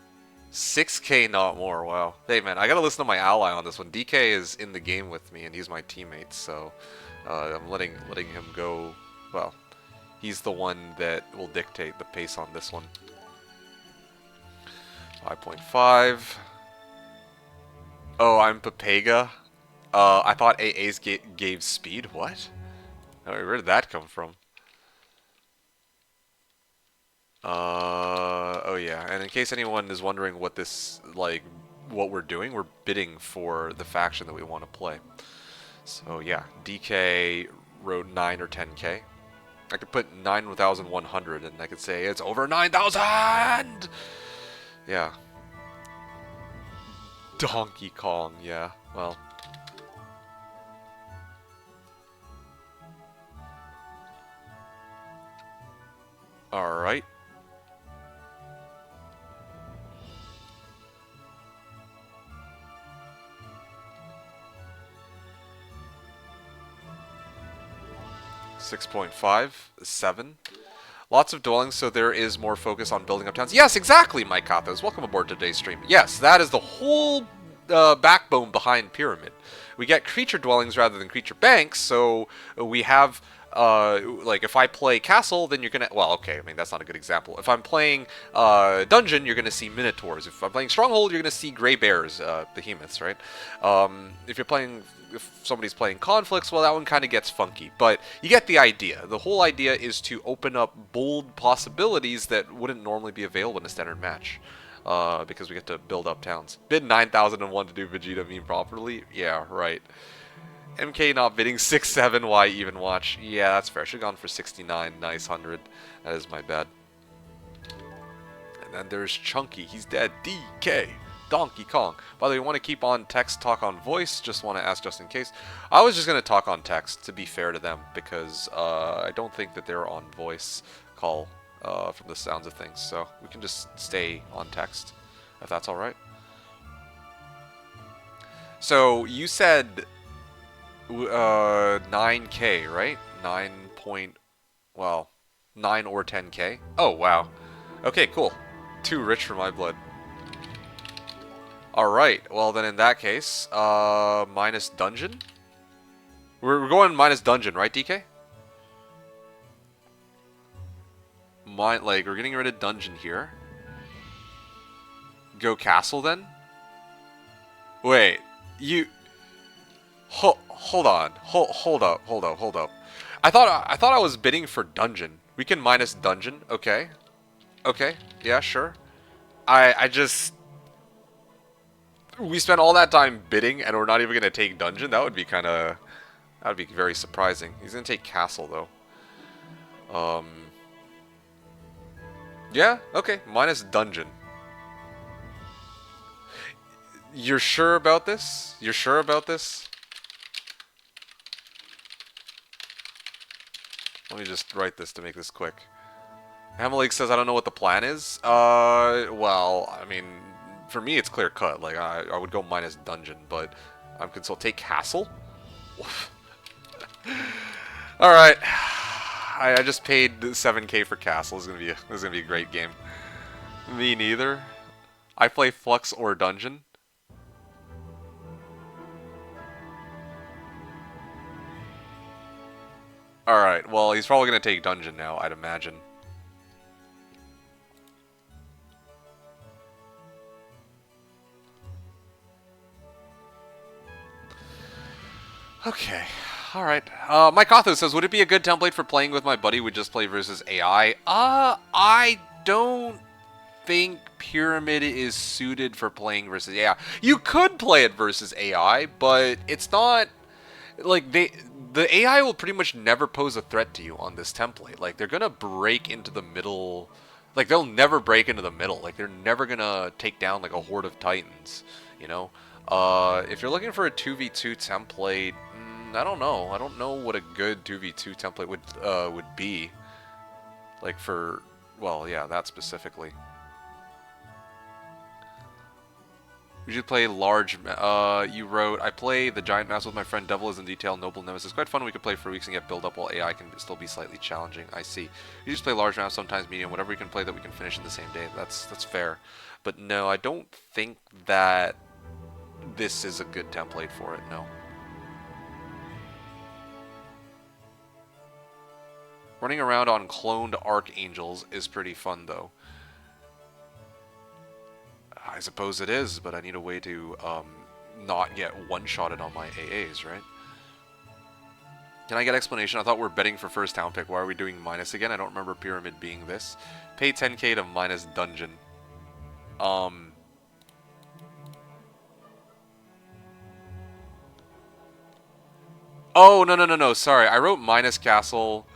6k, not more. Wow. Hey, man, I gotta listen to my ally on this one. DK is in the game with me, and he's my teammate, so I'm letting him go. Well, he's the one that will dictate the pace on this one. 5.5. Oh, I'm Pepega. I thought AA's gave speed. What? Where did that come from? Oh yeah, and in case anyone is wondering what this, like, what we're doing, we're bidding for the faction that we want to play. So yeah, DK wrote 9 or 10k. I could put 9,100 and I could say it's over 9,000! Yeah. Donkey Kong, yeah, well. Alright. 6.5, 7. Lots of dwellings, so there is more focus on building up towns. Yes, exactly, Mike Kathos. Welcome aboard today's stream. Yes, that is the whole backbone behind Pyramid. We get creature dwellings rather than creature banks, so we have like if I play castle, then you're gonna well, okay, I mean that's not a good example. If I'm playing dungeon, you're gonna see minotaurs. If I'm playing stronghold, you're gonna see gray bears, behemoths, right? If you're playing if somebody's playing conflicts, well, that one kind of gets funky. But you get the idea. The whole idea is to open up bold possibilities that wouldn't normally be available in a standard match. Because we get to build up towns. Bid 9,001 to do Vegeta meme properly? Yeah, right. MK not bidding 6-7, why even watch? Yeah, that's fair. Should've gone for 69, nice 100. That is my bad. And then there's Chunky, he's dead. DK, Donkey Kong. By the way, want to keep on text, talk on voice? Just want to ask just in case. I was just going to talk on text, to be fair to them, because I don't think that they're on voice call from the sounds of things. So we can just stay on text, if that's alright. So you said 9K, right? 9 point, well, 9 or 10K. Oh, wow. Okay, cool. Too rich for my blood. Alright, well then in that case, minus dungeon? We're going minus dungeon, right, DK? Like, we're getting rid of dungeon here. Go castle then? Wait, you... Hold on. Hold up. I thought I was bidding for dungeon. We can minus dungeon. Okay. Okay. Yeah, sure. I just... We spent all that time bidding and we're not even going to take dungeon? That would be kind of... That would be very surprising. He's going to take castle, though. Yeah, okay. Minus dungeon. You're sure about this? You're sure about this? Let me just write this to make this quick. Hamalik says, I don't know what the plan is. Well, I mean, for me it's clear cut. Like, I would go minus dungeon, but I'm consult. Take castle? Alright. I just paid 7K for castle. This is gonna be a great game. Me neither. I play Flux or dungeon. Alright, well, he's probably going to take dungeon now, I'd imagine. Okay, alright. Mike Otho says, would it be a good template for playing with my buddy we just play versus AI? I don't think Pyramid is suited for playing versus AI. You could play it versus AI, but it's not... Like, the AI will pretty much never pose a threat to you on this template. Like, they're gonna break into the middle. Like, they'll never break into the middle. Like, they're never gonna take down, like, a horde of titans, you know? If you're looking for a 2v2 template, I don't know. I don't know what a good 2v2 template would be. Like, for... Well, yeah, that specifically. We should play large. You wrote, I play the giant maps with my friend Devil is in Detail, Noble Nemesis. Quite fun. We could play for weeks and get build up while AI can still be slightly challenging. I see. You just play large maps, sometimes medium, whatever we can play that we can finish in the same day. That's fair. But no, I don't think that this is a good template for it. No. Running around on cloned archangels is pretty fun though. I suppose it is, but I need a way to not get one-shotted on my AAs, right? Can I get explanation? I thought we're betting for first town pick. Why are we doing minus again? I don't remember Pyramid being this. Pay 10k to minus dungeon. Oh, no. Sorry, I wrote minus castle.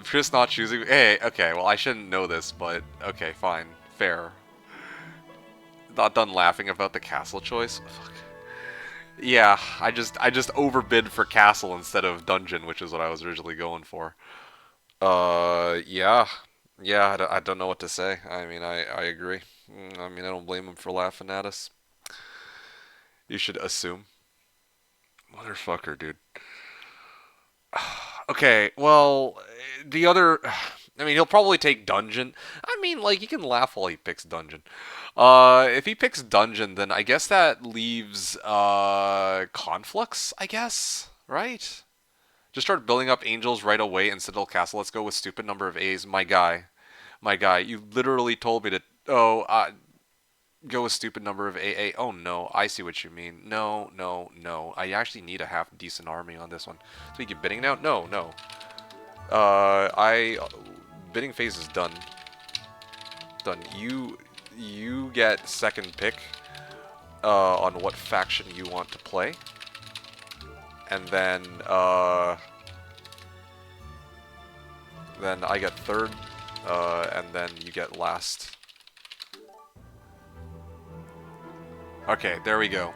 Chris not choosing. Hey, okay, well, I shouldn't know this, but okay, fine. Fair. Not done laughing about the castle choice. Fuck. Yeah, I just overbid for castle instead of dungeon, which is what I was originally going for. Yeah. Yeah, I don't know what to say. I mean, I agree. I mean, I don't blame him for laughing at us. You should assume. Motherfucker, dude. Okay, well, the other. I mean, he'll probably take Dungeon. I mean, like, he can laugh while he picks Dungeon. If he picks Dungeon, then I guess that leaves, Conflux, I guess? Right? Just start building up angels right away in Citadel Castle. Let's go with stupid number of A's. My guy. My guy. You literally told me to. Oh, go with stupid number of AA. Oh no, I see what you mean. No, no, no. I actually need a half decent army on this one. So we keep bidding now? No, no. Bidding phase is done. Done. You get second pick on what faction you want to play, and then I get third, and then you get last. Okay, there we go.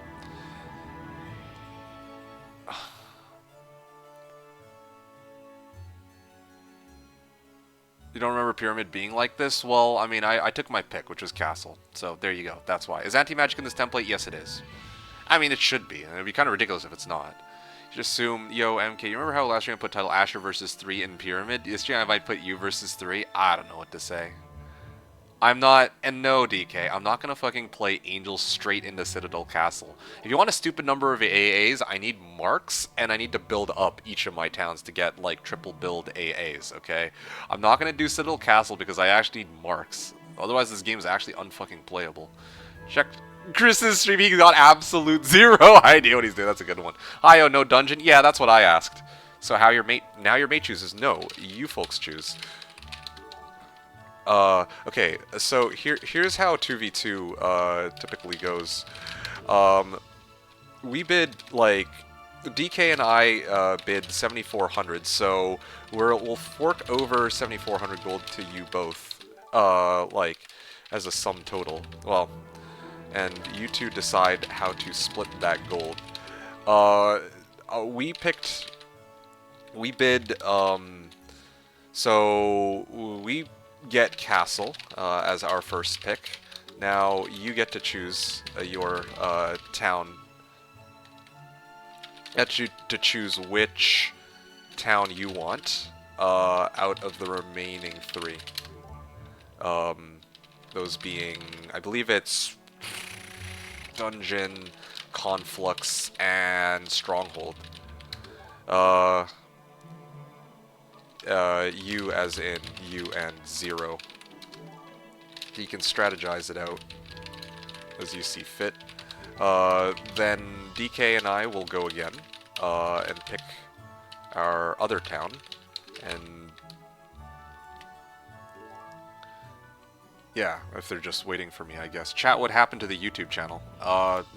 You don't remember Pyramid being like this? Well, I mean, I took my pick, which was Castle. So there you go. That's why. Is anti-magic in this template? Yes, it is. I mean, it should be. It'd be kind of ridiculous if it's not. You just assume, yo, MK, you remember how last year I put title Asher versus 3 in Pyramid? This year I might put you versus 3? I don't know what to say. I'm not, and no, DK, I'm not gonna fucking play Angels straight into Citadel Castle. If you want a stupid number of AAs, I need marks, and I need to build up each of my towns to get, like, triple build AAs, okay? I'm not gonna do Citadel Castle because I actually need marks. Otherwise, this game is actually unfucking playable. Check Chris's stream, he got absolute zero idea what he's doing. That's a good one. Hi, oh, no dungeon? Yeah, that's what I asked. So how your mate, now your mate chooses? No, you folks choose. Okay, so here's how 2v2 typically goes. We bid, like, DK and I bid 7,400, so we'll fork over 7,400 gold to you both, like, as a sum total. Well, and you two decide how to split that gold. We bid, so we get Castle as our first pick. Now you get to choose your town. Get you to choose which town you want out of the remaining 3. Those being, I believe it's Dungeon, Conflux, and Stronghold. You as in you and 0. You can strategize it out as you see fit. Then DK and I will go again and pick our other town. And yeah, if they're just waiting for me, I guess. Chat, what happened to the YouTube channel?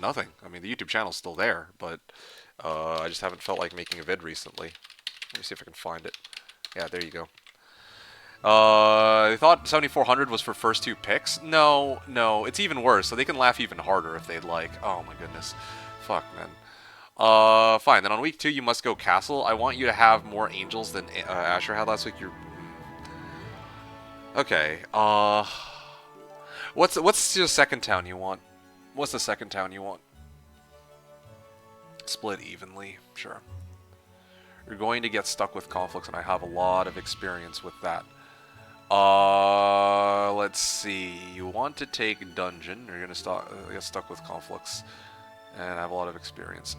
Nothing. I mean, the YouTube channel's still there, but I just haven't felt like making a vid recently. Let me see if I can find it. Yeah, there you go. They thought 7,400 was for first 2 picks? No, no, it's even worse, so they can laugh even harder if they'd like. Oh my goodness. Fuck, man. Fine, then on week 2 you must go Castle. I want you to have more angels than Asher had last week. You're... Okay, What's your second town you want? What's the second town you want? Split evenly, sure. You're going to get stuck with conflicts, and I have a lot of experience with that. Let's see. You want to take Dungeon. You're gonna get stuck with conflicts, and I have a lot of experience.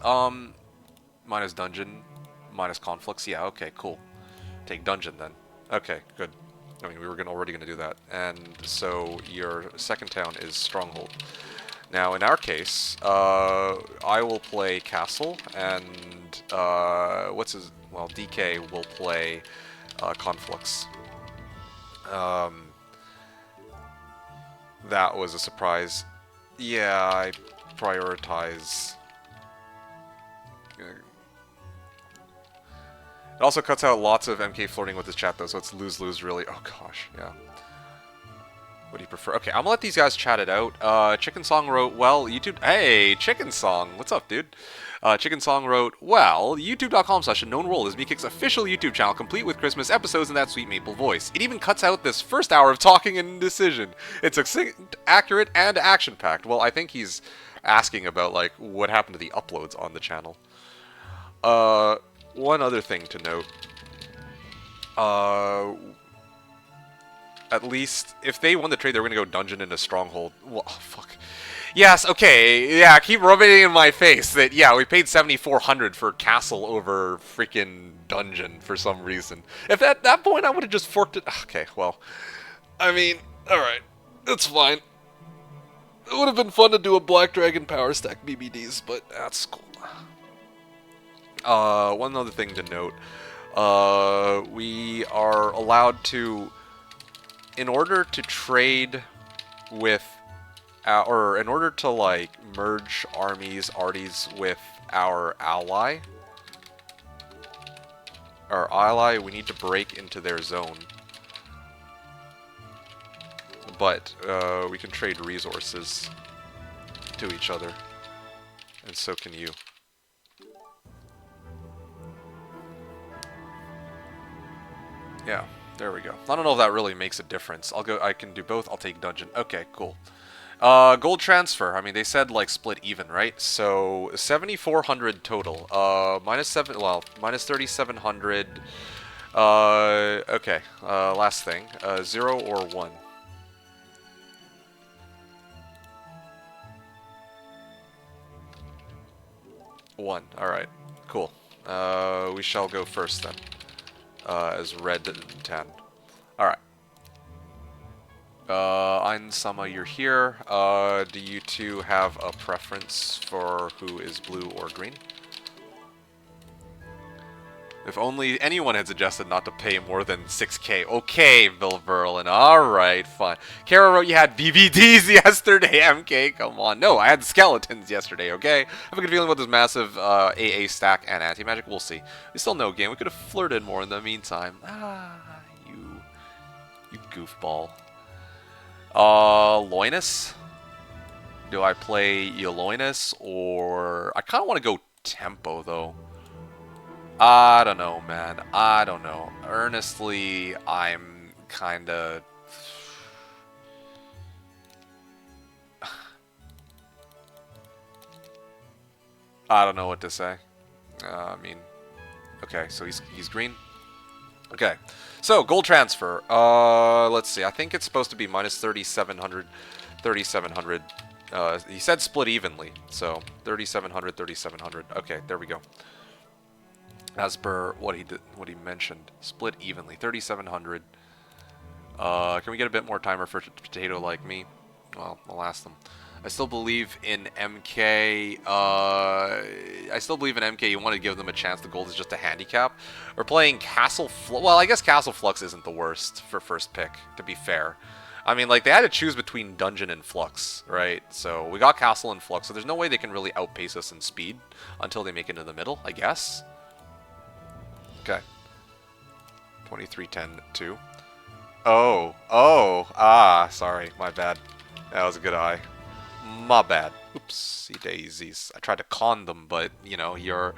Minus Dungeon, minus conflicts. Yeah, okay, cool. Take Dungeon then. Okay, good. I mean, we were already gonna do that, and so your second town is Stronghold. Now, in our case, I will play Castle, and DK will play Conflux. That was a surprise. Yeah, I prioritize. It also cuts out lots of MK flirting with his chat, though, so it's lose-lose, really. Oh, gosh, yeah. What do you prefer? Okay, I'm gonna let these guys chat it out. Chicken Song wrote, well, YouTube... Hey, Chicken Song! What's up, dude? Chicken Song wrote, well, youtube.com/TheKnownWorld is Meekic's official YouTube channel, complete with Christmas episodes in that sweet maple voice. It even cuts out this first hour of talking and indecision. It's succinct, accurate, and action-packed. Well, I think he's asking about, like, what happened to the uploads on the channel. One other thing to note. Uh, at least if they won the trade, they're gonna go dungeon into stronghold. Well, oh, fuck. Yes, okay, yeah. Keep rubbing it in my face that yeah, we paid 7,400 for castle over freaking dungeon for some reason. If at that point I would have just forked it. Okay, well, I mean, all right, it's fine. It would have been fun to do a Black Dragon Power Stack BBDs, but that's cool. One other thing to note. We are allowed to, in order to trade with, or in order to, like, merge armies with our ally, we need to break into their zone. But, we can trade resources to each other. And so can you. Yeah, there we go. I don't know if that really makes a difference. I can do both. I'll take dungeon. Okay, cool. Gold transfer. I mean, they said like split even, right? So 7,400 total. Minus 3,700. Okay. Last thing. 0 or 1. 1. All right. Cool. We shall go first then. As red and tan. Alright. Einsama, you're here. Do you two have a preference for who is blue or green? If only anyone had suggested not to pay more than 6k. Okay, Bill Verlin. Alright, fine. Kara wrote you had BBDs yesterday, MK. Come on. No, I had skeletons yesterday, okay? I have a good feeling about this massive AA stack and anti-magic. We'll see. We still know game. We could have flirted more in the meantime. Ah, you goofball. Loinus? Do I play Eloinus or... I kind of want to go Tempo, though. I don't know, man. I don't know. Earnestly, I'm kind of... I don't know what to say. I mean... Okay, so he's green. Okay. So, gold transfer. Let's see. I think it's supposed to be minus 3,700. 3,700. He said split evenly. So, 3,700, 3,700. Okay, there we go. As per what he mentioned, split evenly, 3,700. Can we get a bit more timer for potato like me? Well, I'll ask them. I still believe in MK. You want to give them a chance. The gold is just a handicap. We're playing Castle Flux. Well, I guess Castle Flux isn't the worst for first pick, to be fair. I mean, like, they had to choose between Dungeon and Flux, right? So we got Castle and Flux, so there's no way they can really outpace us in speed until they make it into the middle, I guess. Okay. 23-10-2. Sorry, my bad. That was a good eye. My bad. Oopsie daisies. I tried to con them, but, you know, y'all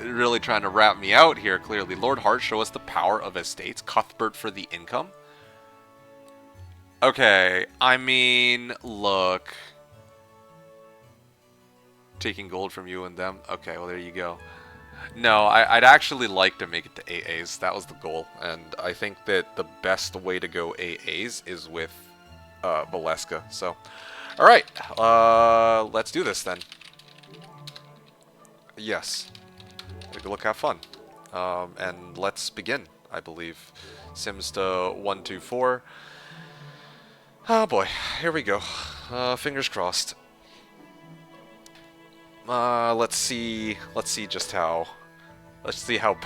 really trying to rat me out here, clearly. Lord Hart, show us the power of estates. Cuthbert for the income. Okay, I mean, look. Taking gold from you and them. Okay, well, there you go. No, I'd actually like to make it to AAs. That was the goal. And I think that the best way to go AAs is with Valeska. So, alright. Let's do this then. Yes. Take a look, have fun. And let's begin, I believe. Sims to 1, 2, 4. Oh boy, here we go. Fingers crossed. Let's see just how... Let's see how...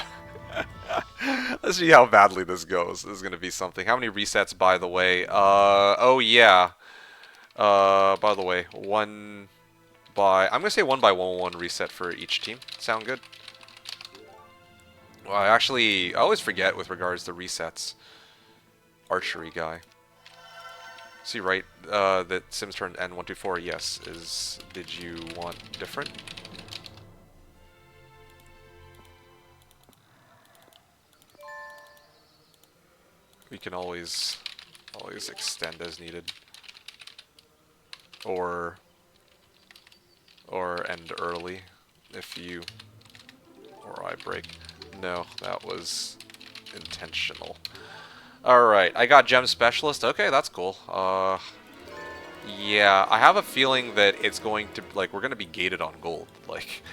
Let's see how badly this goes. This is gonna be something. How many resets, by the way? Oh yeah. By the way, I'm gonna say 1 by 1 reset for each team. Sound good? Well, I always forget with regards to resets. Archery guy. See, right, that Sims turned N124, yes. Did you want different? We can always extend as needed. Or end early if you, or I break. No, that was intentional. Alright, I got Gem Specialist. Okay, that's cool. Yeah, I have a feeling that it's going to, like, we're going to be gated on gold. Like,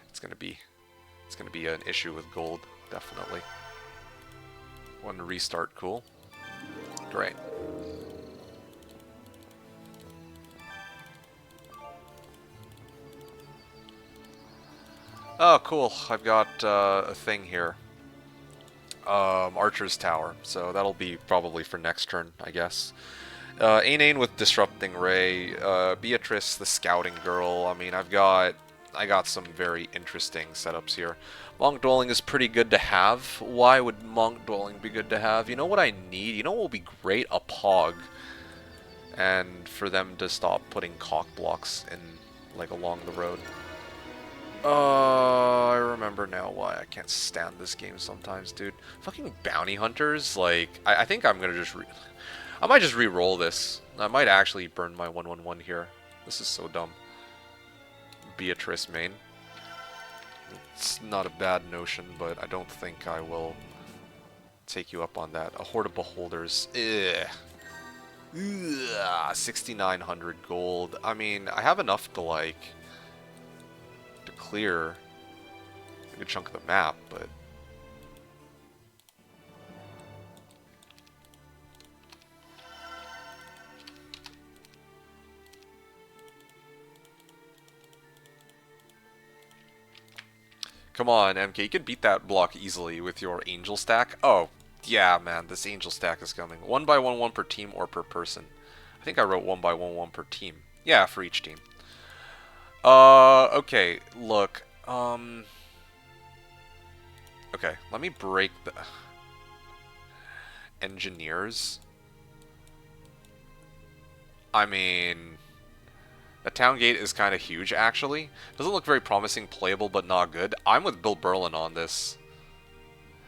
it's going to be, an issue with gold, definitely. One restart, cool. Great. Oh, cool. I've got a thing here. Archer's Tower. So that'll be probably for next turn, I guess. Aine with Disrupting Ray. Beatrice, the Scouting Girl. I mean, I got some very interesting setups here. Monk Dwelling is pretty good to have. Why would Monk Dwelling be good to have? You know what I need? You know what will be great? A Pog. And for them to stop putting cock blocks in, like, along the road. I remember now why I can't stand this game sometimes, dude. Fucking bounty hunters, like, I think I'm gonna just I might just re-roll this. I might actually burn my 1/1/1 here. This is so dumb. Beatrice main. It's not a bad notion, but I don't think I will take you up on that. A Horde of Beholders. Ugh. Ugh. 6,900 gold. I mean, I have enough to, like, to clear a good chunk of the map, but come on, MK, you can beat that block easily with your angel stack. Oh, yeah, man, this angel stack is coming. 1x1/1 per team or per person. I think I wrote 1x1/1 per team. Yeah, for each team. Okay, look, okay, let me break the engineers. I mean, the town gate is kind of huge, actually. Doesn't look very promising, playable, but not good. I'm with Bill Berlin on this.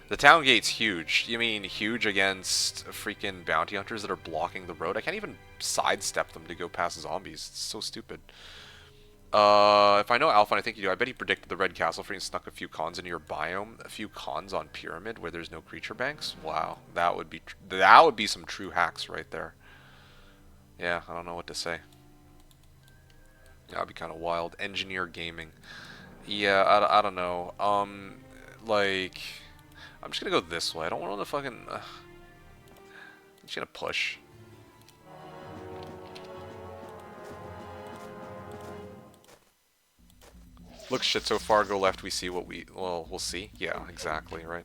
The town gate's huge. You mean huge against freaking bounty hunters that are blocking the road? I can't even sidestep them to go past zombies. It's so stupid. If I know Alpha, and I think you do, I bet he predicted the Red Castle for you and snuck a few cons into your biome. A few cons on Pyramid where there's no creature banks. Wow, that would be some true hacks right there. Yeah, I don't know what to say. Yeah, that'd be kind of wild. Engineer gaming. Yeah, I don't know. Like, I'm just gonna go this way. I don't want to fucking. I'm just gonna push. Looks shit so far. Go left. We see what we. Well, we'll see. Yeah, exactly. Right.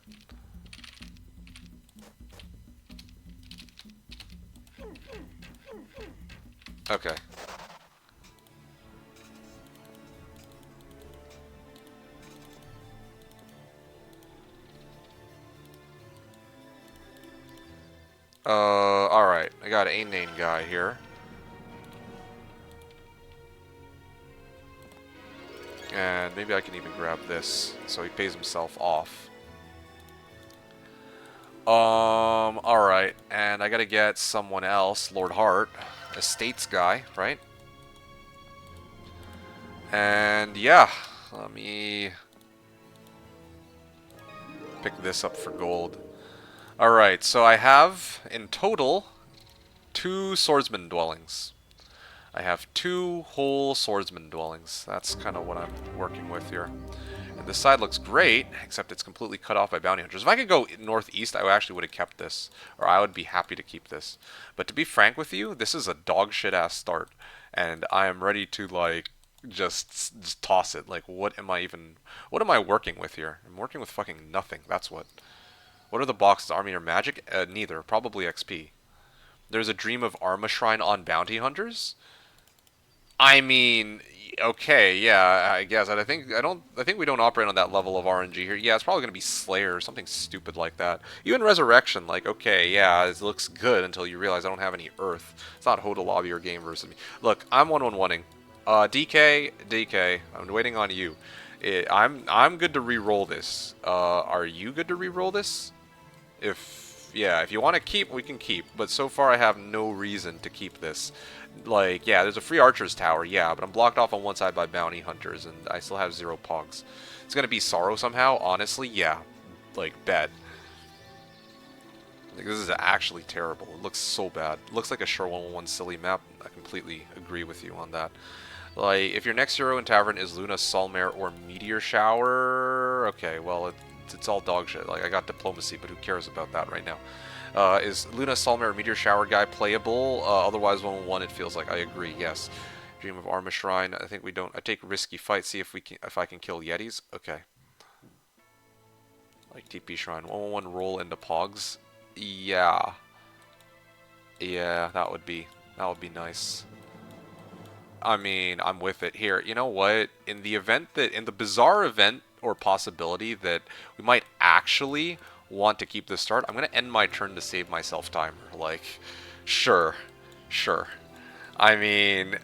Okay. Alright. I got a Nane guy here. And maybe I can even grab this, so he pays himself off. Alright. And I gotta get someone else, Lord Hart, Estates guy, right? And yeah, let me pick this up for gold. Alright, so I have, in total, 2 swordsman dwellings. I have 2 whole swordsman dwellings. That's kind of what I'm working with here. And this side looks great, except it's completely cut off by bounty hunters. If I could go northeast, I actually would have kept this. Or I would be happy to keep this. But to be frank with you, this is a dog shit ass start. And I am ready to, like, just toss it. Like, what am I working with here? I'm working with fucking nothing. That's what. What are the boxes? Army or magic? Neither. Probably XP. There's a Dream of Arma Shrine on bounty hunters? I mean, okay, yeah, I guess. I think we don't operate on that level of RNG here. Yeah, it's probably gonna be Slayer or something stupid like that. Even Resurrection, like, okay, yeah, it looks good until you realize I don't have any Earth. It's not HotA lobby or game versus me. Look, I'm 1-1-1ing. DK, I'm waiting on you. I'm good to re-roll this. Are you good to re-roll this? If you want to keep, we can keep. But so far, I have no reason to keep this. Like, yeah, there's a free Archer's Tower, yeah, but I'm blocked off on one side by bounty hunters, and I still have 0 pogs. It's gonna be Sorrow somehow, honestly, yeah. Like, bet. Like, this is actually terrible. It looks so bad. It looks like a Shore 111 silly map. I completely agree with you on that. Like, if your next hero in Tavern is Luna, Solmare, or Meteor Shower, okay, well, it's all dog shit. Like, I got Diplomacy, but who cares about that right now? Is Luna, Solmare, or Meteor Shower guy playable? Otherwise, 1-1, it feels like. I agree, yes. Dream of Arma Shrine, I think we don't. I take risky fight, see if I can kill Yetis. Okay. Like TP Shrine. 1-1 roll into Pogs. Yeah. Yeah, that would be nice. I mean, I'm with it here. You know what? In the bizarre event or possibility that we might actually want to keep this start, I'm gonna end my turn to save myself timer. Like, sure, sure. I mean,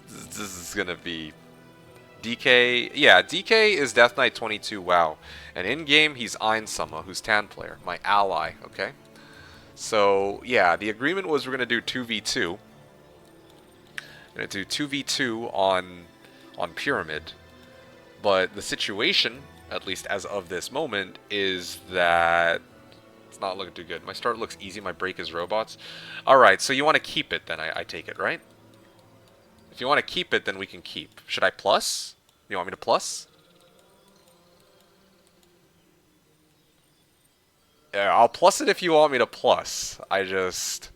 this is gonna be DK. Yeah, DK is Death Knight 22. Wow, and in game he's Ainsama, who's Tan player, my ally. Okay. So yeah, the agreement was we're gonna do 2v2. Gonna do 2v2 on Pyramid, but the situation, at least as of this moment, is that it's not looking too good. My start looks easy. My break is robots. All right, so you want to keep it then? I take it, right? If you want to keep it, then we can keep. Should I plus? You want me to plus? Yeah, I'll plus it if you want me to plus. I just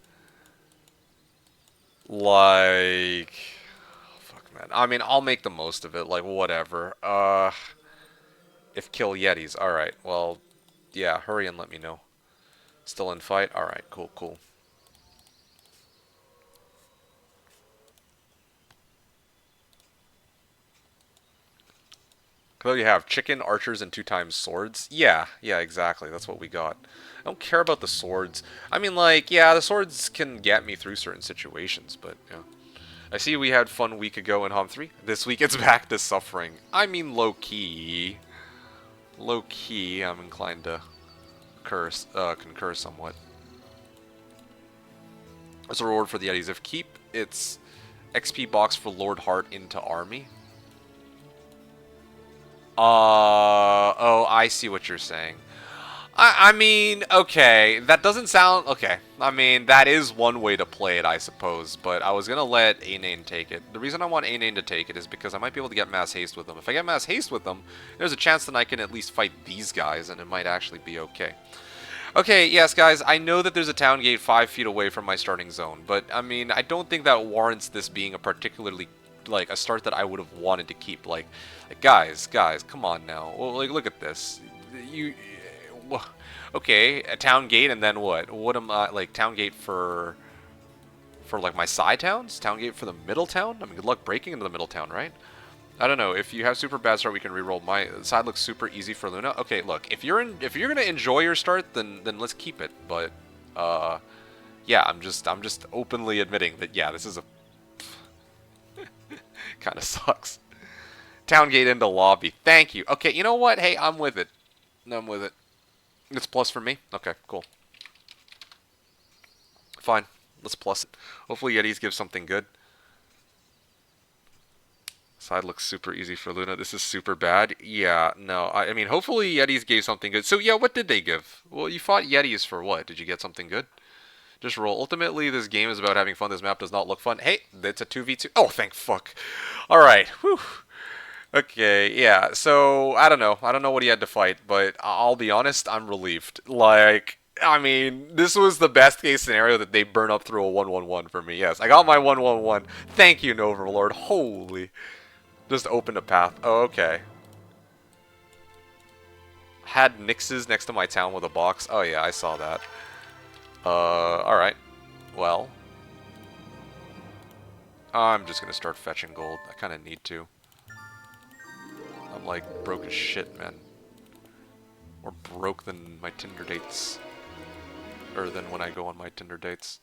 like. Fuck, man. I mean, I'll make the most of it. Like, whatever. If kill Yetis. Alright, well, yeah, hurry and let me know. Still in fight? Alright, cool, cool. What do you have? Chicken, archers, and 2 times swords? Yeah, exactly. That's what we got. I don't care about the swords. I mean, like, yeah, the swords can get me through certain situations, but, yeah. I see we had fun a week ago in HOM 3. This week it's back to suffering. I mean, low-key. Low-key, I'm inclined to concur somewhat. As a reward for the Yetis, if keep, it's XP box for Lord Heart into army. Oh, I see what you're saying. I mean, okay, that doesn't sound... Okay, I mean, that is one way to play it, I suppose, but I was going to let Anane take it. The reason I want Anane to take it is because I might be able to get Mass Haste with them. If I get Mass Haste with them, there's a chance that I can at least fight these guys, and it might actually be okay. Okay, yes, guys, I know that there's a town gate 5 feet away from my starting zone, but, I mean, I don't think that warrants this being a particularly, like, a start that I would have wanted to keep. Like guys, come on now. Well, like, look at this. Okay, a town gate, and then what? What am I, like, town gate for like, my side towns? Town gate for the middle town? I mean, good luck breaking into the middle town, right? I don't know. If you have super bad start, we can reroll. My side looks super easy for Luna. Okay, look, if you're gonna enjoy your start, then let's keep it. But yeah, I'm just openly admitting that yeah, this is a kind of sucks. Town gate into lobby. Thank you. Okay, you know what? Hey, I'm with it. I'm with it. It's plus for me. Okay, cool. Fine. Let's plus it. Hopefully Yetis give something good. Side looks super easy for Luna. This is super bad. Yeah, no. I mean, hopefully Yetis gave something good. So, yeah, what did they give? Well, you fought Yetis for what? Did you get something good? Just roll. Ultimately, this game is about having fun. This map does not look fun. Hey, it's a 2v2. Oh, thank fuck. Alright. Whew. Okay, yeah. So, I don't know. I don't know what he had to fight, but I'll be honest, I'm relieved. Like, I mean, this was the best case scenario that they burn up through a 1-1-1 for me. Yes, I got my 1-1-1. Thank you, Overlord. Holy. Just opened a path. Oh, okay. Had Nixes next to my town with a box. Oh, yeah, I saw that. Alright. Well. I'm just gonna start fetching gold. I kinda need to. I'm, like, broke as shit, man. More broke than my Tinder dates. Or than when I go on my Tinder dates.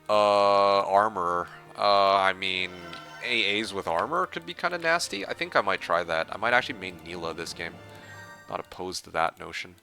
Armor. I mean... AAs with armor could be kind of nasty. I think I might try that. I might actually main Neela this game. Not opposed to that notion.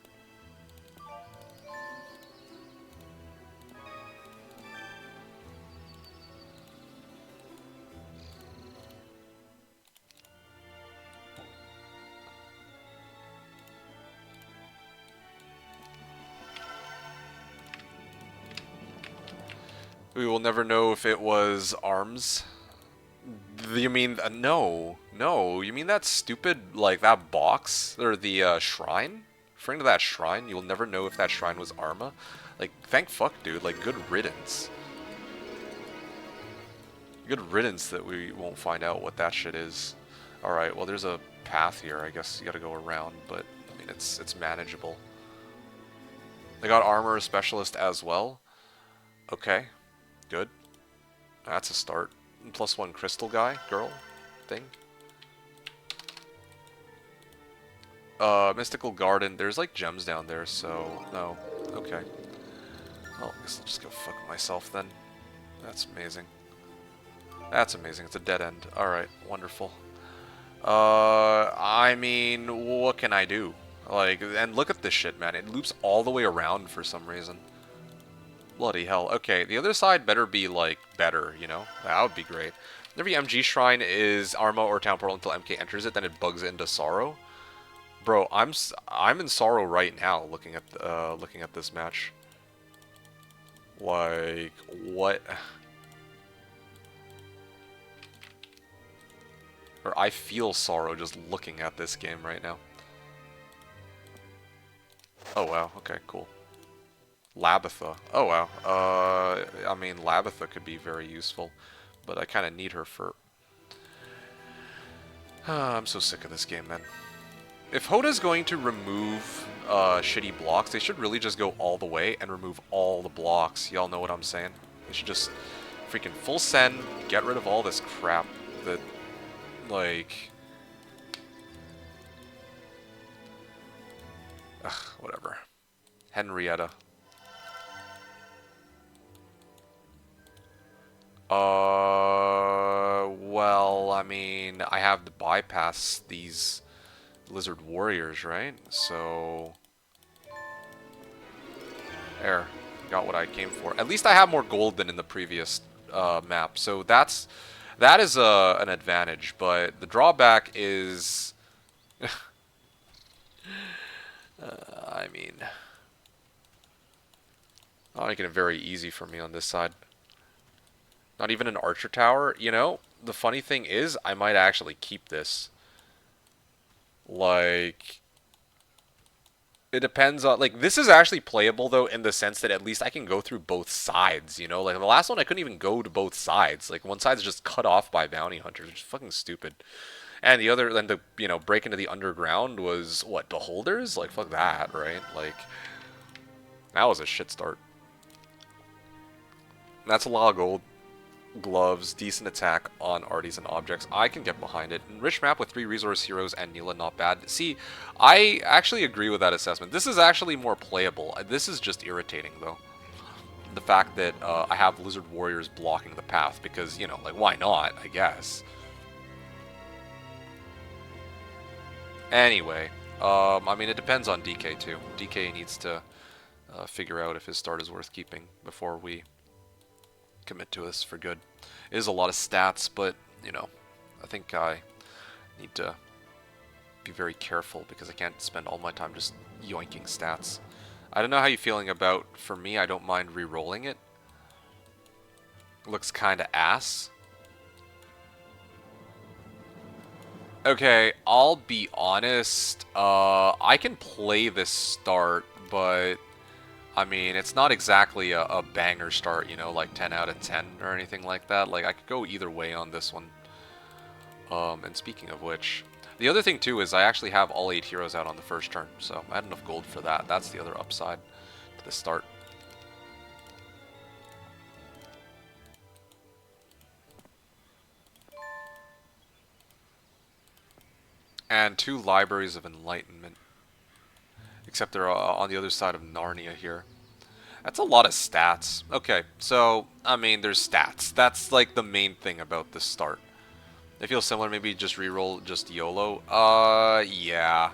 We will never know if it was arms. You mean no, no? You mean that stupid like that box or the shrine? Referring to that shrine, you'll never know if that shrine was Arma. Like, thank fuck, dude. Like, good riddance. Good riddance that we won't find out what that shit is. All right, well, there's a path here. I guess you got to go around, but I mean, it's manageable. They got armor specialist as well. Okay, good. That's a start. +1 crystal guy, girl, thing. Mystical Garden. There's like gems down there, so no. Okay. Well, I guess I'll just go fuck myself then. That's amazing. That's amazing. It's a dead end. Alright, wonderful. I mean, what can I do? Like, and look at this shit, man. It loops all the way around for some reason. Bloody hell. Okay, the other side better be, like, better, you know? That would be great. Every MG shrine is Arma or Town Portal until MK enters it, then it bugs into Sorrow. Bro, I'm in Sorrow right now looking at this match. Like, what? Or I feel sorrow just looking at this game right now. Oh wow, okay, cool. Labitha. Oh wow. I mean, Labitha could be very useful, but I kind of need her for... I'm so sick of this game, man. If HotA's going to remove shitty blocks, they should really just go all the way and remove all the blocks. Y'all know what I'm saying? They should just freaking full send, get rid of all this crap that, like... Ugh, whatever. Henrietta. Well, I mean, I have to bypass these lizard warriors, right? So... There. Got what I came for. At least I have more gold than in the previous map, so that is an advantage, but the drawback is... I mean... Not making it very easy for me on this side. Not even an archer tower. You know, the funny thing is, I might actually keep this. Like... It depends on, like, this is actually playable, though, in the sense that at least I can go through both sides, you know? Like, the last one, I couldn't even go to both sides. Like, one side's just cut off by bounty hunters, which is fucking stupid. And the other, then the, you know, break into the underground was, what, beholders? Like, fuck that, right? Like, that was a shit start. That's a lot of gold. Gloves, decent attack on artisan objects. I can get behind it. Rich map with 3 resource heroes and Neela, not bad. See, I actually agree with that assessment. This is actually more playable. This is just irritating, though. The fact that I have lizard warriors blocking the path, because, you know, like, why not, I guess. Anyway, I mean, it depends on DK, too. DK needs to figure out if his start is worth keeping before we commit to this for good. It is a lot of stats, but, you know, I think I need to be very careful because I can't spend all my time just yoinking stats. I don't know how you're feeling about, for me, I don't mind re-rolling it. Looks kind of ass. Okay, I'll be honest, I can play this start, but I mean, it's not exactly a banger start, you know, like 10 out of 10 or anything like that. Like, I could go either way on this one. And speaking of which, the other thing, too, is I actually have all 8 heroes out on the first turn, so I had enough gold for that. That's the other upside to the start. And 2 Libraries of Enlightenment. Except they're on the other side of Narnia here. That's a lot of stats. Okay, so, I mean, there's stats. That's, like, the main thing about this start. They feel similar, maybe just reroll just YOLO. Yeah.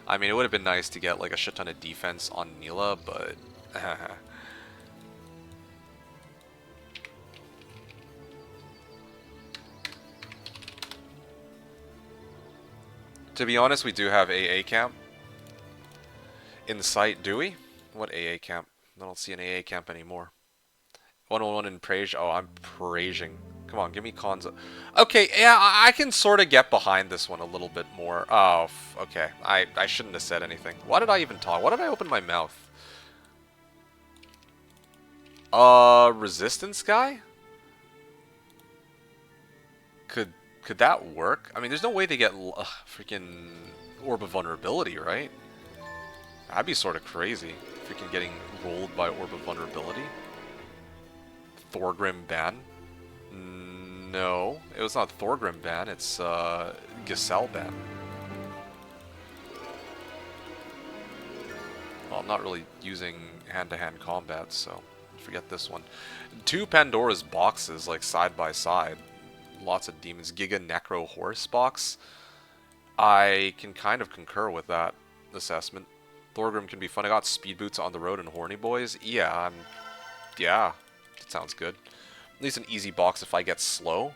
I mean, it would have been nice to get, like, a shit ton of defense on Neela, but... To be honest, we do have AA camp in sight, do we? What AA camp? I don't see an AA camp anymore. 111 in praise. Oh, I'm praising. Come on, give me cons. Okay, yeah, I can sort of get behind this one a little bit more. Oh, okay. I shouldn't have said anything. Why did I even talk? Why did I open my mouth? Resistance guy? Could could that work? I mean, there's no way they get freaking Orb of Vulnerability, right? That'd be sort of crazy. Freaking getting rolled by Orb of Vulnerability. Thorgrim ban? No, it was not Thorgrim ban. It's Giselle ban. Well, I'm not really using hand-to-hand combat, so forget this one. 2 Pandora's boxes, like side by side. Lots of demons. Giga Necro Horse box. I can kind of concur with that assessment. Thorgrim can be fun. I got Speed Boots on the road and Horny Boys. Yeah, yeah, that sounds good. At least an easy box if I get slow.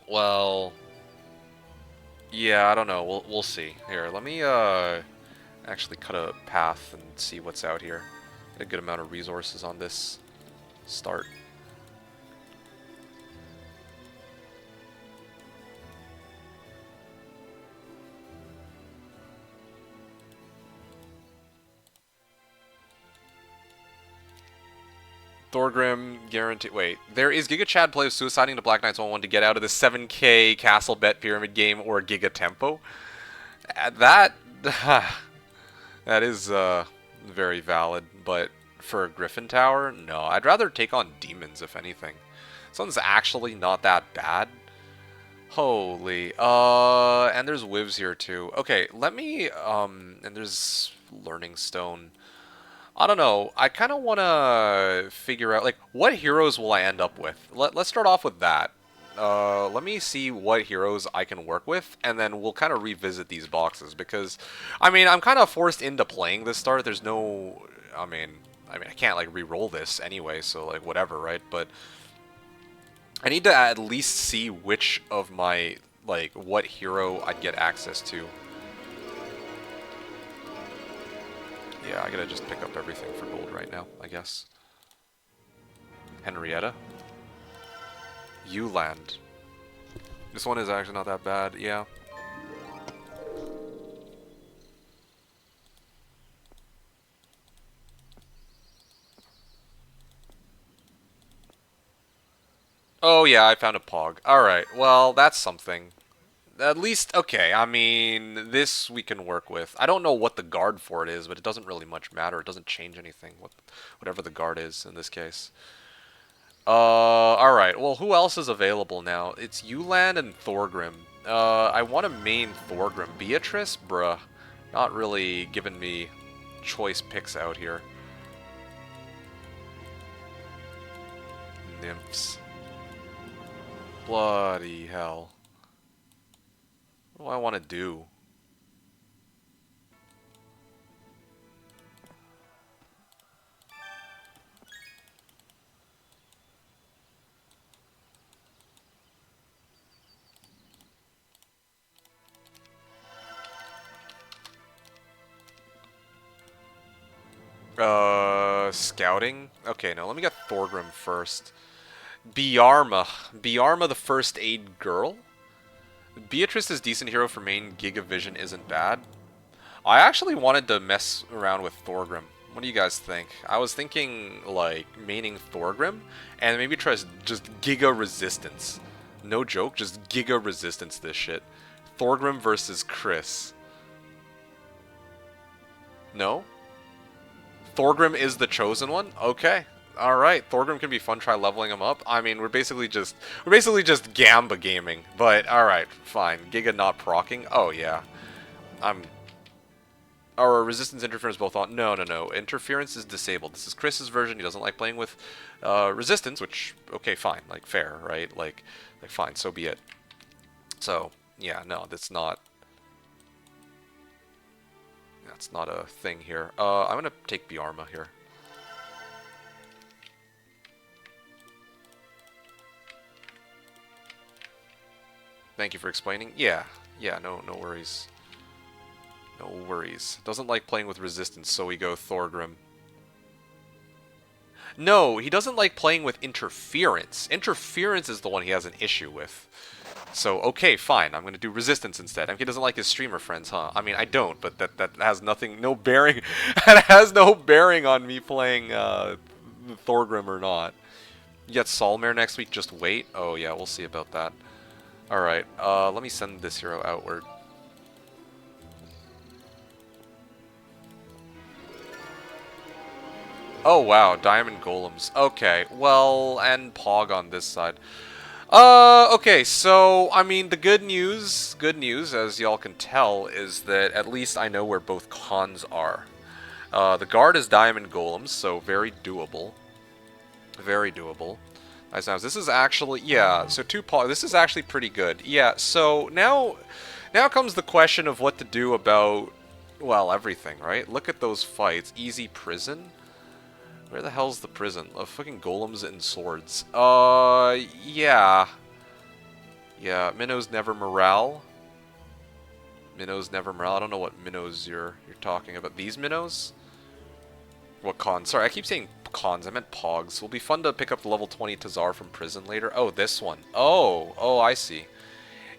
Well, yeah, I don't know. We'll see. Here, let me actually cut a path and see what's out here. Get a good amount of resources on this start. Thorgrim guarantee. Wait, there is Giga Chad play of suiciding to Black Knights 1-1 to get out of the 7K Castle Bet Pyramid game or Giga Tempo. That that is very valid, but for a Griffin Tower, no. I'd rather take on demons if anything. This one's actually not that bad. Holy, and there's Wivs here too. Okay, let me and there's Learning Stone. I don't know. I kind of want to figure out, like, what heroes will I end up with? Let's start off with that. Let me see what heroes I can work with, and then we'll kind of revisit these boxes, because, I mean, I'm kind of forced into playing this start. There's no, I can't, like, re-roll this anyway, so, like, whatever, right? But I need to at least see which of my, like, what hero I'd get access to. Yeah, I gotta just pick up everything for gold right now, I guess. Henrietta. Uland. This one is actually not that bad, yeah. Oh yeah, I found a Pog. Alright, well, that's something. At least, okay, I mean, this we can work with. I don't know what the guard for it is, but it doesn't really much matter. It doesn't change anything, whatever the guard is in this case. Alright, well, who else is available now? It's Uland and Thorgrim. I want to main Thorgrim. Beatrice? Bruh. Not really giving me choice picks out here. Nymphs. Bloody hell. What do I want to do? Scouting? Okay, no, let me get Thorgrim first. Biarma. Biarma the first aid girl? Beatrice is decent hero for main. Giga Vision isn't bad. I actually wanted to mess around with Thorgrim. What do you guys think? I was thinking, like, maining Thorgrim, and maybe try just Giga Resistance. No joke, just Giga Resistance this shit. Thorgrim versus Chris. No? Thorgrim is the chosen one? Okay. Alright, Thorgrim can be fun, try leveling him up. I mean, we're basically just Gamba gaming. But, alright, fine. Giga not proccing? Oh, yeah. Our resistance interference both on. No. Interference is disabled. This is Chris's version. He doesn't like playing with resistance, which, okay, fine. Like, fair, right? Like fine, so be it. So, yeah, no, that's not a thing here. I'm gonna take Biarma here. Thank you for explaining. Yeah, no worries. No worries. Doesn't like playing with resistance, so we go Thorgrim. No, he doesn't like playing with interference. Interference is the one he has an issue with. So, okay, fine. I'm going to do resistance instead. I mean, he doesn't like his streamer friends, huh? I mean, I don't, but that has nothing, no bearing. That has no bearing on me playing Thorgrim or not. You get Solmare next week, just wait? Oh, yeah, we'll see about that. Alright, let me send this hero outward. Oh, wow, Diamond Golems. Okay, well, and Pog on this side. Okay, so, I mean, the good news, as y'all can tell, is that at least I know where both cons are. The guard is Diamond Golems, so very doable. Very doable. Nice. Now, this is actually, yeah, so this is actually pretty good. Yeah, so now comes the question of what to do about, well, everything, right? Look at those fights. Easy prison? Where the hell's the prison? Fucking golems and swords. Yeah. Yeah, minnows never morale. Minnows never morale. I don't know what minnows you're talking about. These minnows? What cons? Sorry, I keep saying cons. I meant pogs. Will be fun to pick up the level 20 Tazar from prison later. Oh, this one. Oh, I see.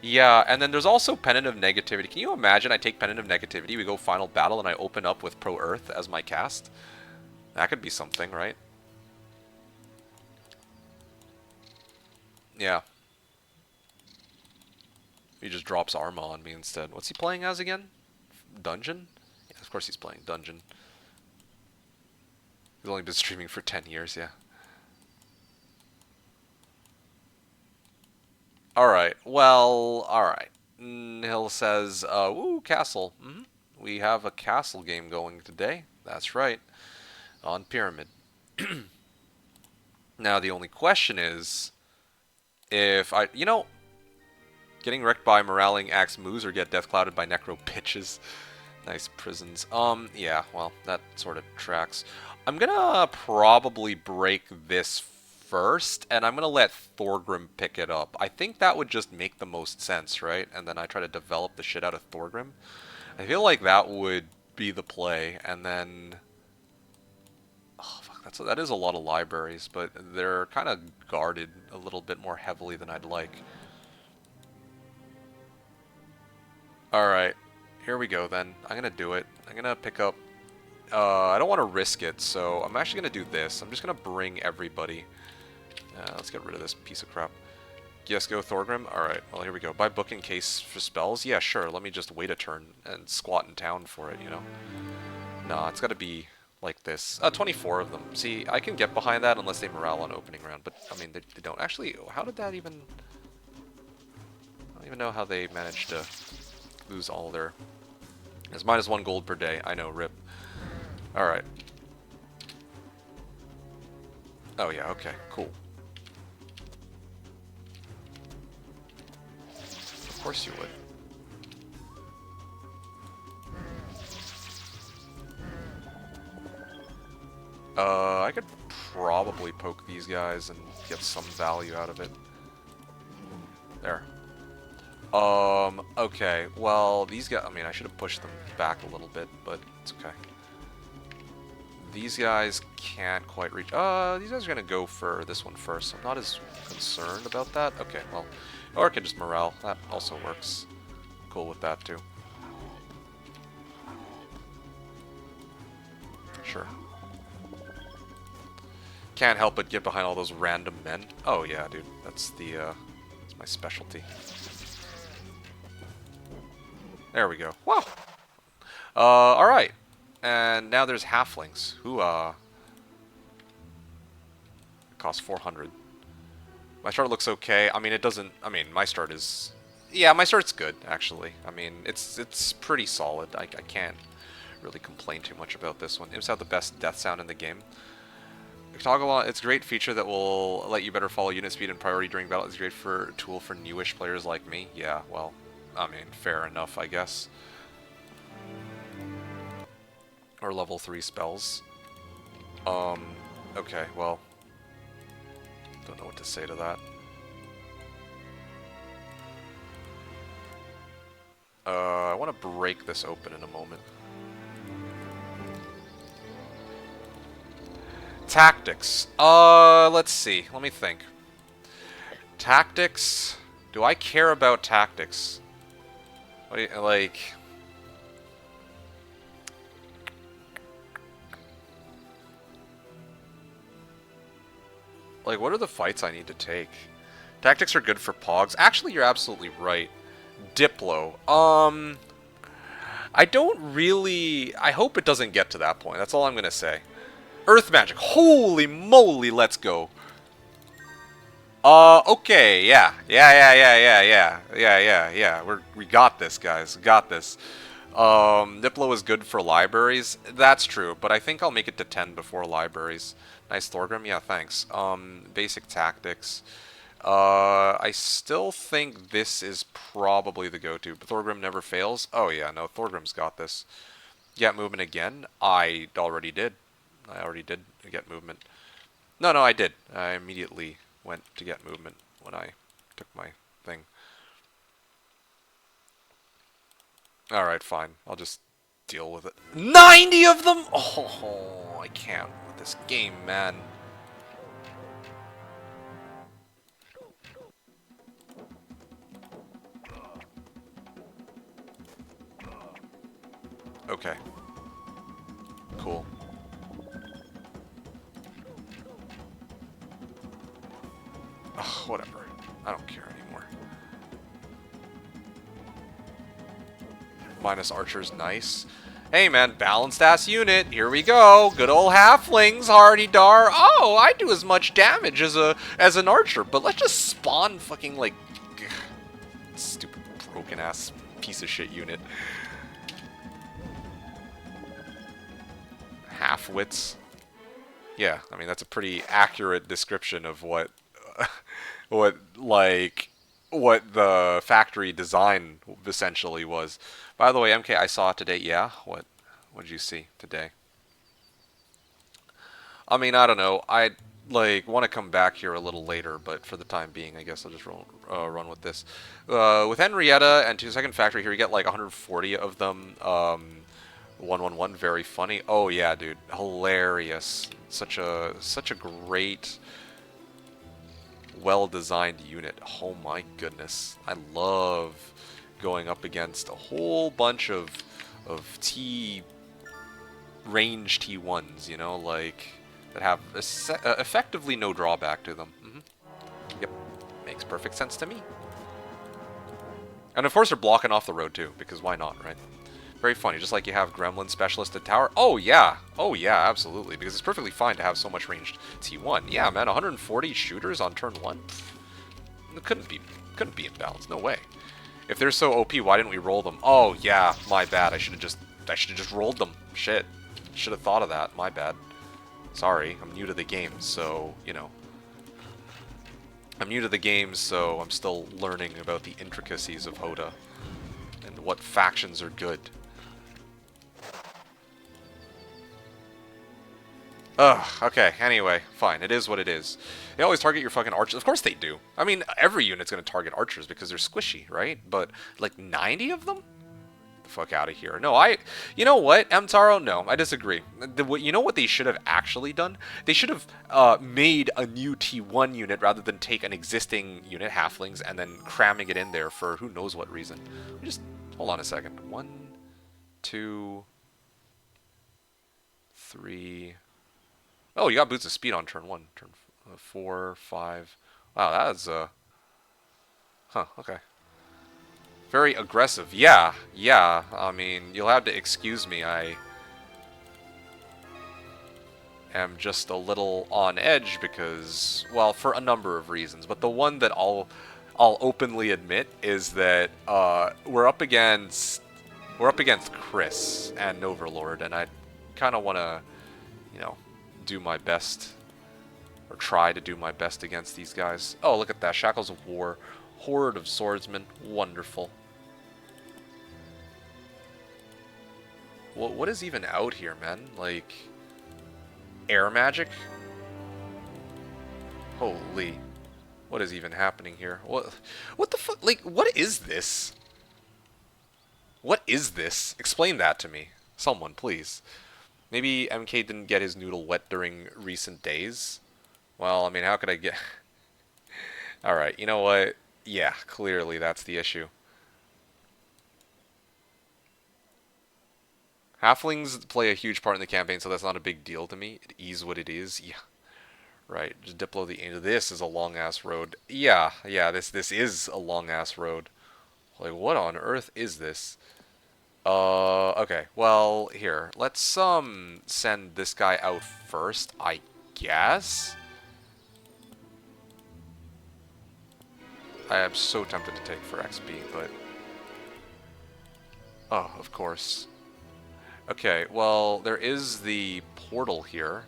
Yeah, and then there's also Pennant of Negativity. Can you imagine I take Pennant of Negativity, we go Final Battle, and I open up with Pro Earth as my cast? That could be something, right? Yeah. He just drops Arma on me instead. What's he playing as again? Dungeon? Yeah, of course he's playing Dungeon. He's only been streaming for 10 years, yeah. Alright, well, alright. Hill says, woo, castle. We have a castle game going today. That's right. On Pyramid. Now, the only question is, if I, getting wrecked by Moraling Axe moves or get death clouded by Necro pitches. Nice prisons. Yeah, well, that sort of tracks. I'm gonna probably break this first, and I'm gonna let Thorgrim pick it up. I think that would just make the most sense, right? And then I try to develop the shit out of Thorgrim. I feel like that would be the play, and then... Oh, fuck, that is a lot of libraries, but they're kind of guarded a little bit more heavily than I'd like. Alright, here we go then. I'm gonna do it. I'm gonna pick up... I don't want to risk it, so I'm actually gonna do this. I'm just gonna bring everybody. Let's get rid of this piece of crap. Yes, go Thorgrim? Alright, well here we go. Buy book in case for spells? Yeah, sure. Let me just wait a turn and squat in town for it, Nah, it's gotta be like this. 24 of them. See, I can get behind that unless they morale on opening round, but, I mean, they don't. Actually, how did that even... I don't even know how they managed to lose all their... It's -1 gold per day. I know, rip. Alright. Oh yeah, okay, cool. Of course you would. I could probably poke these guys and get some value out of it. There. Okay, well, these guys, I mean, I should have pushed them back a little bit, but it's okay. These guys can't quite reach, these guys are gonna go for this one first, so I'm not as concerned about that. Okay, well, or I can just morale, that also works. Cool with that, too. Sure. Can't help but get behind all those random men. Oh yeah, dude, that's that's my specialty. There we go. Wow. Alright. And now there's halflings, who, cost 400. My start looks okay. I mean, it doesn't, I mean, my start is, yeah, my start's good, actually. I mean, it's pretty solid. I can't really complain too much about this one. Imps have the best death sound in the game. Toggle on, it's a great feature that will let you better follow unit speed and priority during battle. It's a great tool for newish players like me. Yeah, well, I mean, fair enough, I guess. Or level 3 spells. Okay, well, don't know what to say to that. I want to break this open in a moment. Tactics. Let's see. Let me think. Tactics. Do I care about tactics? What do you, like, what are the fights I need to take? Tactics are good for Pogs. Actually, you're absolutely right. Diplo. I don't really... I hope it doesn't get to that point. That's all I'm going to say. Earth Magic. Holy moly, let's go. Okay, yeah. Yeah. We got this, guys. Got this. Diplo is good for libraries. That's true, but I think I'll make it to 10 before libraries. Nice Thorgrim. Yeah, thanks. Basic tactics. I still think this is probably the go-to. But Thorgrim never fails. Oh yeah, no, Thorgrim's got this. Get movement again. I already did get movement. No, I did. I immediately went to get movement when I took my thing. Alright, fine. I'll just deal with it. 90 of them?! Oh, I can't with this game, man. Okay. Cool. Ugh, whatever. I don't care anymore. Minus Archer's nice. Hey man, balanced ass unit. Here we go. Good old halflings, hardy dar. Oh, I do as much damage as an archer, but let's just spawn fucking like stupid broken ass piece of shit unit. Half-wits. Yeah, I mean that's a pretty accurate description of what what the factory design essentially was. By the way, MK, I saw today. Yeah, what did you see today? I mean, I don't know. I want to come back here a little later, but for the time being, I guess I'll just run with this. With Henrietta and 2-second factory here, you get like 140 of them. 111, very funny. Oh yeah, dude, hilarious. Such a great, well-designed unit. Oh my goodness, I love going up against a whole bunch of range T1s, you know, like that have effectively no drawback to them. Yep, makes perfect sense to me. And of course they're blocking off the road too, because why not, right? Very funny, just like you have Gremlin Specialist at Tower. Oh yeah, absolutely, because it's perfectly fine to have so much ranged T1. Yeah, man, 140 shooters on turn 1? It couldn't be imbalanced, no way. If they're so OP, why didn't we roll them? Oh yeah, my bad, I should have just rolled them. Shit, should have thought of that, my bad. Sorry, I'm new to the game, so, you know. I'm new to the game, so I'm still learning about the intricacies of HotA and what factions are good. Ugh, okay, anyway, fine. It is what it is. They always target your fucking archers. Of course they do. I mean, every unit's gonna target archers because they're squishy, right? But, like, 90 of them? The fuck out of here. No, you know what, Mtaro? No, I disagree. You know what they should have actually done? They should have made a new T1 unit rather than take an existing unit, halflings, and then cramming it in there for who knows what reason. Just, hold on a second. 1, 2, 3... Oh, you got boots of speed on turn 1. Turn 4, 5. Wow, that is, huh, okay. Very aggressive. Yeah. I mean, you'll have to excuse me. I am just a little on edge because, well, for a number of reasons. But the one that I'll openly admit is that we're up against Chris and Overlord, and I kind of want to, you know, do my best, or try to do my best against these guys. Oh, look at that. Shackles of War. Horde of Swordsmen. Wonderful. What is even out here, man? Like, air magic? Holy. What is even happening here? What the fuck? Like, what is this? What is this? Explain that to me. Someone, please. Maybe MK didn't get his noodle wet during recent days. Well, I mean, how could I get... Alright, you know what? Yeah, clearly that's the issue. Halflings play a huge part in the campaign, so that's not a big deal to me. It is what it is. Yeah, right. Just Diplo the angel. This is a long ass road. Yeah. This is a long ass road. Like, what on earth is this? Okay. Well, here. Let's send this guy out first, I guess. I am so tempted to take for XP, but oh, of course. Okay. Well, there is the portal here.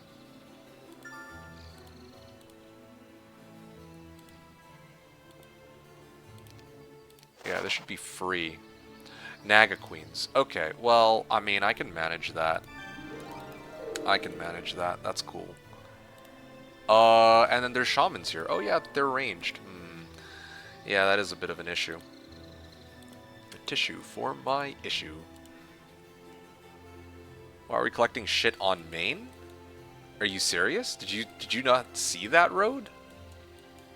Yeah, this should be free. Naga Queens. Okay, well, I mean, I can manage that. I can manage that. That's cool. And then there's shamans here. Oh yeah, they're ranged. Yeah, that is a bit of an issue. A tissue for my issue. Well, are we collecting shit on main? Are you serious? Did you not see that road?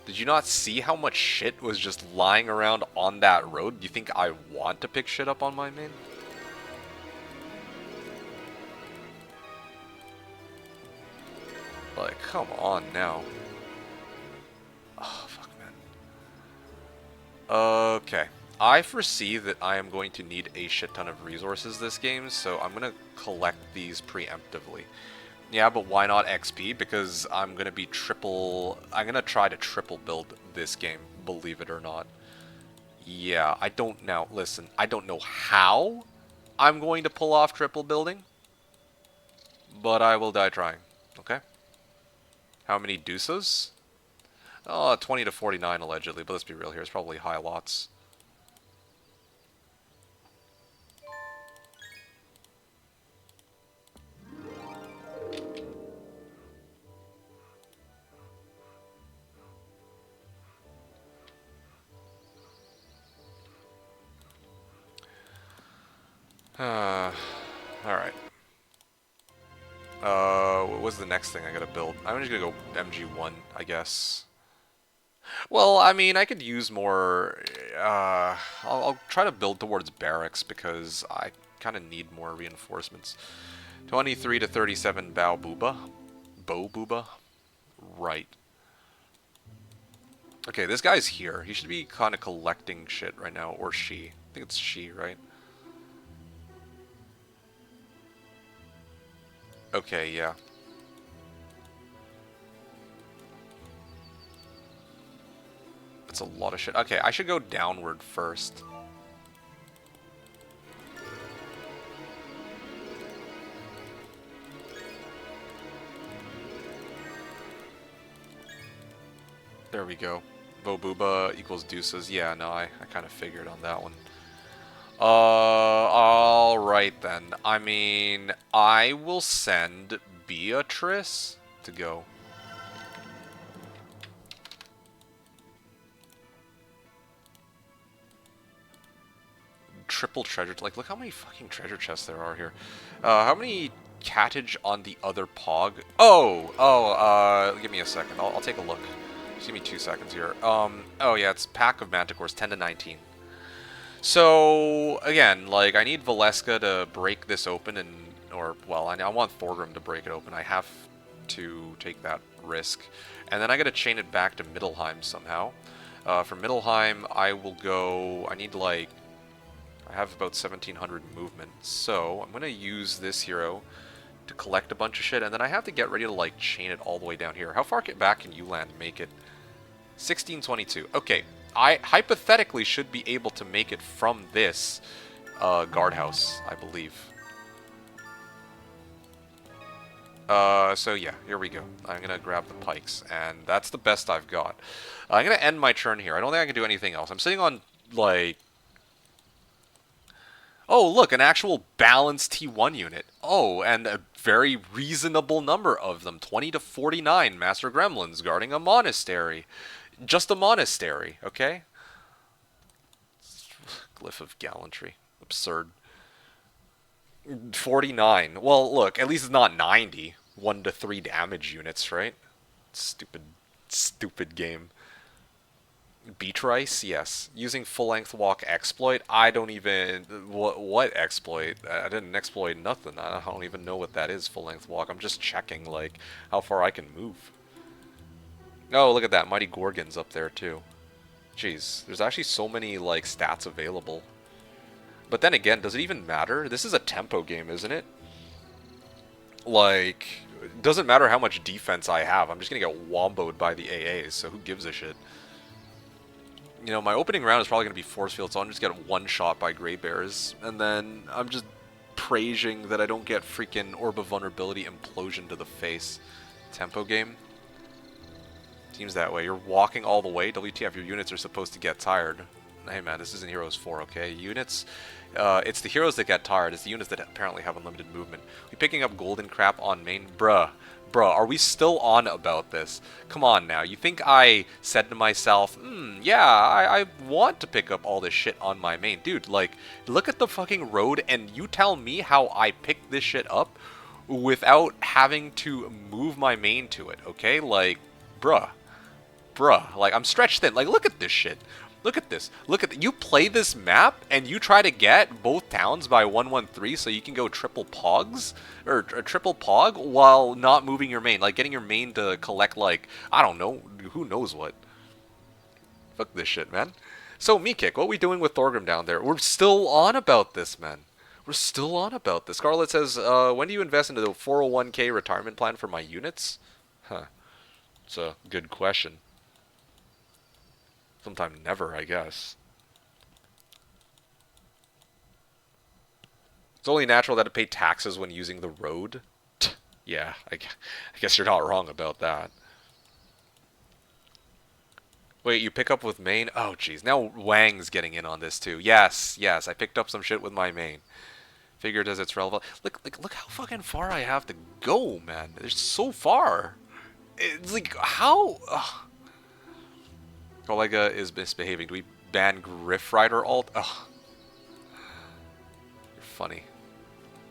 Did you not see how much shit was just lying around on that road? Do you think I want to pick shit up on my main? Like, come on now. Oh, fuck, man. Okay. I foresee that I am going to need a shit ton of resources this game, so I'm going to collect these preemptively. Yeah, but why not XP? Because I'm going to be I'm going to try to triple build this game, believe it or not. Yeah, listen, I don't know how I'm going to pull off triple building, but I will die trying, okay? How many deuces? Oh, 20 to 49 allegedly, but let's be real here, it's probably high lots. Alright. What was the next thing I gotta build? I'm just gonna go MG1, I guess. Well, I mean, I could use more... I'll try to build towards barracks because I kind of need more reinforcements. 23 to 37 Bao Booba. Bo Booba? Right. Okay, this guy's here. He should be kind of collecting shit right now, or she. I think it's she, right? Okay, yeah. That's a lot of shit. Okay, I should go downward first. There we go. Bobuba equals deuces. Yeah, no, I kind of figured on that one. Alright then. I mean, I will send Beatrice to go. Triple treasure. Like, look how many fucking treasure chests there are here. How many cattage on the other pog? Give me a second. I'll take a look. Just give me 2 seconds here. Oh yeah, it's pack of manticores, 10 to 19. So, again, like, I need Valeska to break this open well, I want Thorgrim to break it open. I have to take that risk. And then I gotta chain it back to Middelheim somehow. For Middelheim, I need, like, I have about 1,700 movement. So, I'm gonna use this hero to collect a bunch of shit, and then I have to get ready to, like, chain it all the way down here. How far back can you land make it? 1622. Okay, I hypothetically should be able to make it from this guardhouse, I believe. So yeah, here we go. I'm gonna grab the pikes, and that's the best I've got. I'm gonna end my turn here. I don't think I can do anything else. I'm sitting on, like... Oh, look, an actual balanced T1 unit. Oh, and a very reasonable number of them. 20 to 49 Master Gremlins guarding a monastery. Just a monastery, okay? Glyph of gallantry. Absurd. 49. Well, look, at least it's not 90. 1 to 3 damage units, right? Stupid, stupid game. Beach Rice, yes. Using full length walk exploit, I don't even. What exploit? I didn't exploit nothing. I don't even know what that is, full length walk. I'm just checking, like, how far I can move. Oh, look at that. Mighty Gorgon's up there, too. Jeez, there's actually so many, like, stats available. But then again, does it even matter? This is a tempo game, isn't it? Like, it doesn't matter how much defense I have. I'm just gonna get womboed by the AAs, so who gives a shit? You know, my opening round is probably gonna be force field, so I'm just get one shot by Grey Bears, and then I'm just praising that I don't get freaking Orb of Vulnerability implosion to the face. Tempo game. Seems that way. You're walking all the way. WTF, your units are supposed to get tired. Hey man, this isn't Heroes 4, okay? Units, it's the heroes that get tired. It's the units that apparently have unlimited movement. We picking up golden crap on main? Bruh, are we still on about this? Come on now. You think I said to myself, yeah, I want to pick up all this shit on my main. Dude, like, look at the fucking road and you tell me how I picked this shit up without having to move my main to it, okay? Like, bruh, like, I'm stretched thin. Like, look at this shit. Look at this. Look at you play this map and you try to get both towns by 113 so you can go triple pogs or a triple pog while not moving your main, like getting your main to collect, like, I don't know, who knows what. Fuck this shit, man. So Mikik, what are we doing with Thorgrim down there? We're still on about this, man. We're still on about this. Scarlet says, when do you invest into the 401k retirement plan for my units? Huh. It's a good question. Sometime never, I guess. It's only natural that to pay taxes when using the road. Yeah, I guess you're not wrong about that. Wait, you pick up with main? Oh, jeez. Now Wang's getting in on this, too. Yes, I picked up some shit with my main. Figured as it's relevant. Look how fucking far I have to go, man. There's so far. It's like, how... Ugh. Kollega is misbehaving. Do we ban Griff Rider alt? Ugh. You're funny.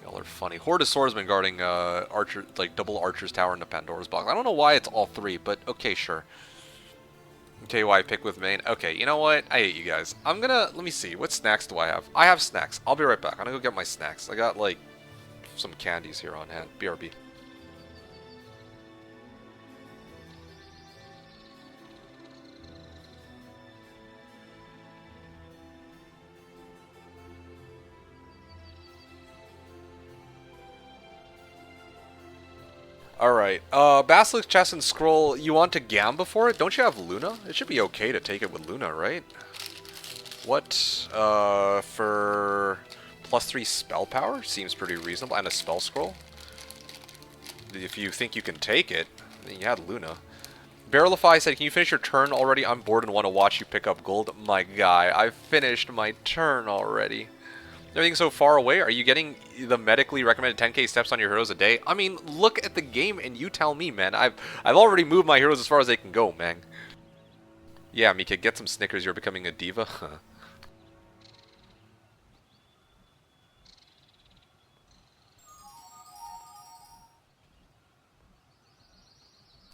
Y'all are funny. Horde of Swordsmen guarding Archer, like double Archer's Tower in the Pandora's Box. I don't know why it's all three, but okay, sure. I'll tell you why I pick with main. Okay, you know what? I hate you guys. I'm gonna, let me see. What snacks do I have? I have snacks. I'll be right back. I'm gonna go get my snacks. I got like some candies here on hand. BRB. Alright, Basilisk Chest and Scroll, you want to Gamba for it? Don't you have Luna? It should be okay to take it with Luna, right? What, for +3 spell power? Seems pretty reasonable, and a spell scroll. If you think you can take it, then you had Luna. Barrelify said, can you finish your turn already? I'm bored and want to watch you pick up gold. My guy, I've finished my turn already. Everything so far away? Are you getting the medically recommended 10k steps on your heroes a day? I mean, look at the game and you tell me, man. I've already moved my heroes as far as they can go, man. Yeah, Mika, get some Snickers. You're becoming a diva.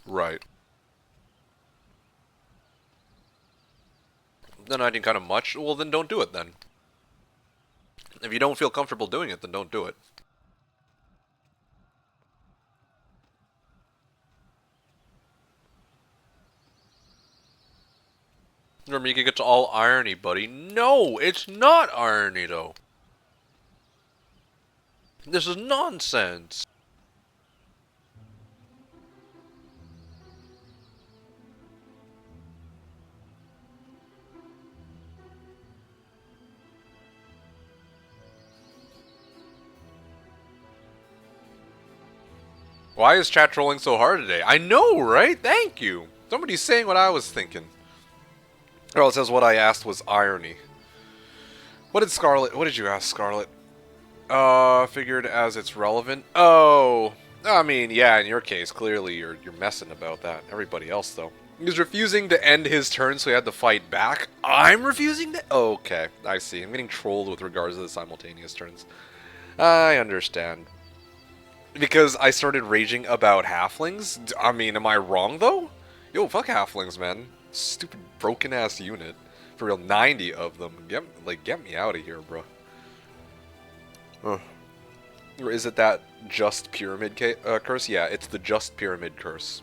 Right. Then I didn't kind of much. Well, then don't do it then. If you don't feel comfortable doing it, then don't do it. Or Mika gets all irony, buddy. No, it's not irony, though. This is nonsense. Why is chat trolling so hard today? I know, right? Thank you. Somebody's saying what I was thinking. Girl, it says what I asked was irony. What did you ask, Scarlet? Figured as it's relevant. Oh, I mean, yeah, in your case, clearly you're messing about that. Everybody else, though. He's refusing to end his turn, so he had to fight back. I'm refusing to... Oh, okay, I see. I'm getting trolled with regards to the simultaneous turns. I understand. Because I started raging about halflings? I mean, am I wrong, though? Yo, fuck halflings, man. Stupid broken-ass unit. For real, 90 of them. Get me out of here, bro. Ugh. Or is it that just pyramid curse? Yeah, it's the just pyramid curse.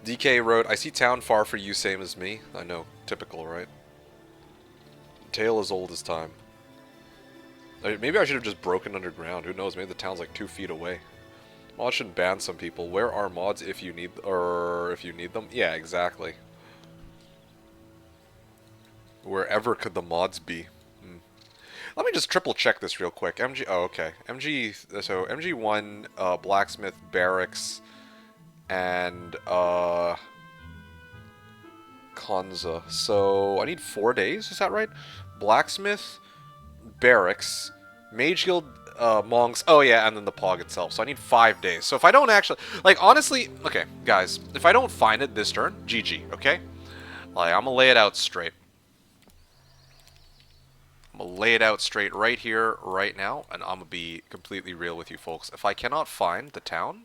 DK wrote, I see town far for you, same as me. I know, typical, right? Tale as old as time. Maybe I should have just broken underground. Who knows? Maybe the town's like 2 feet away. Mods should ban some people. Where are mods if you need, or if you need them? Yeah, exactly. Wherever could the mods be? Let me just triple check this real quick. MG. Oh, okay. MG. So MG1, blacksmith, barracks, and Kanza. So I need 4 days. Is that right? Blacksmith, barracks, mage guild, monks. Oh yeah, and then the pog itself. So I need 5 days. So if I don't actually, like, honestly, okay, guys, if I don't find it this turn, GG. Okay, like I'm gonna lay it out straight. I'm gonna lay it out straight right here, right now, and I'm gonna be completely real with you folks. If I cannot find the town,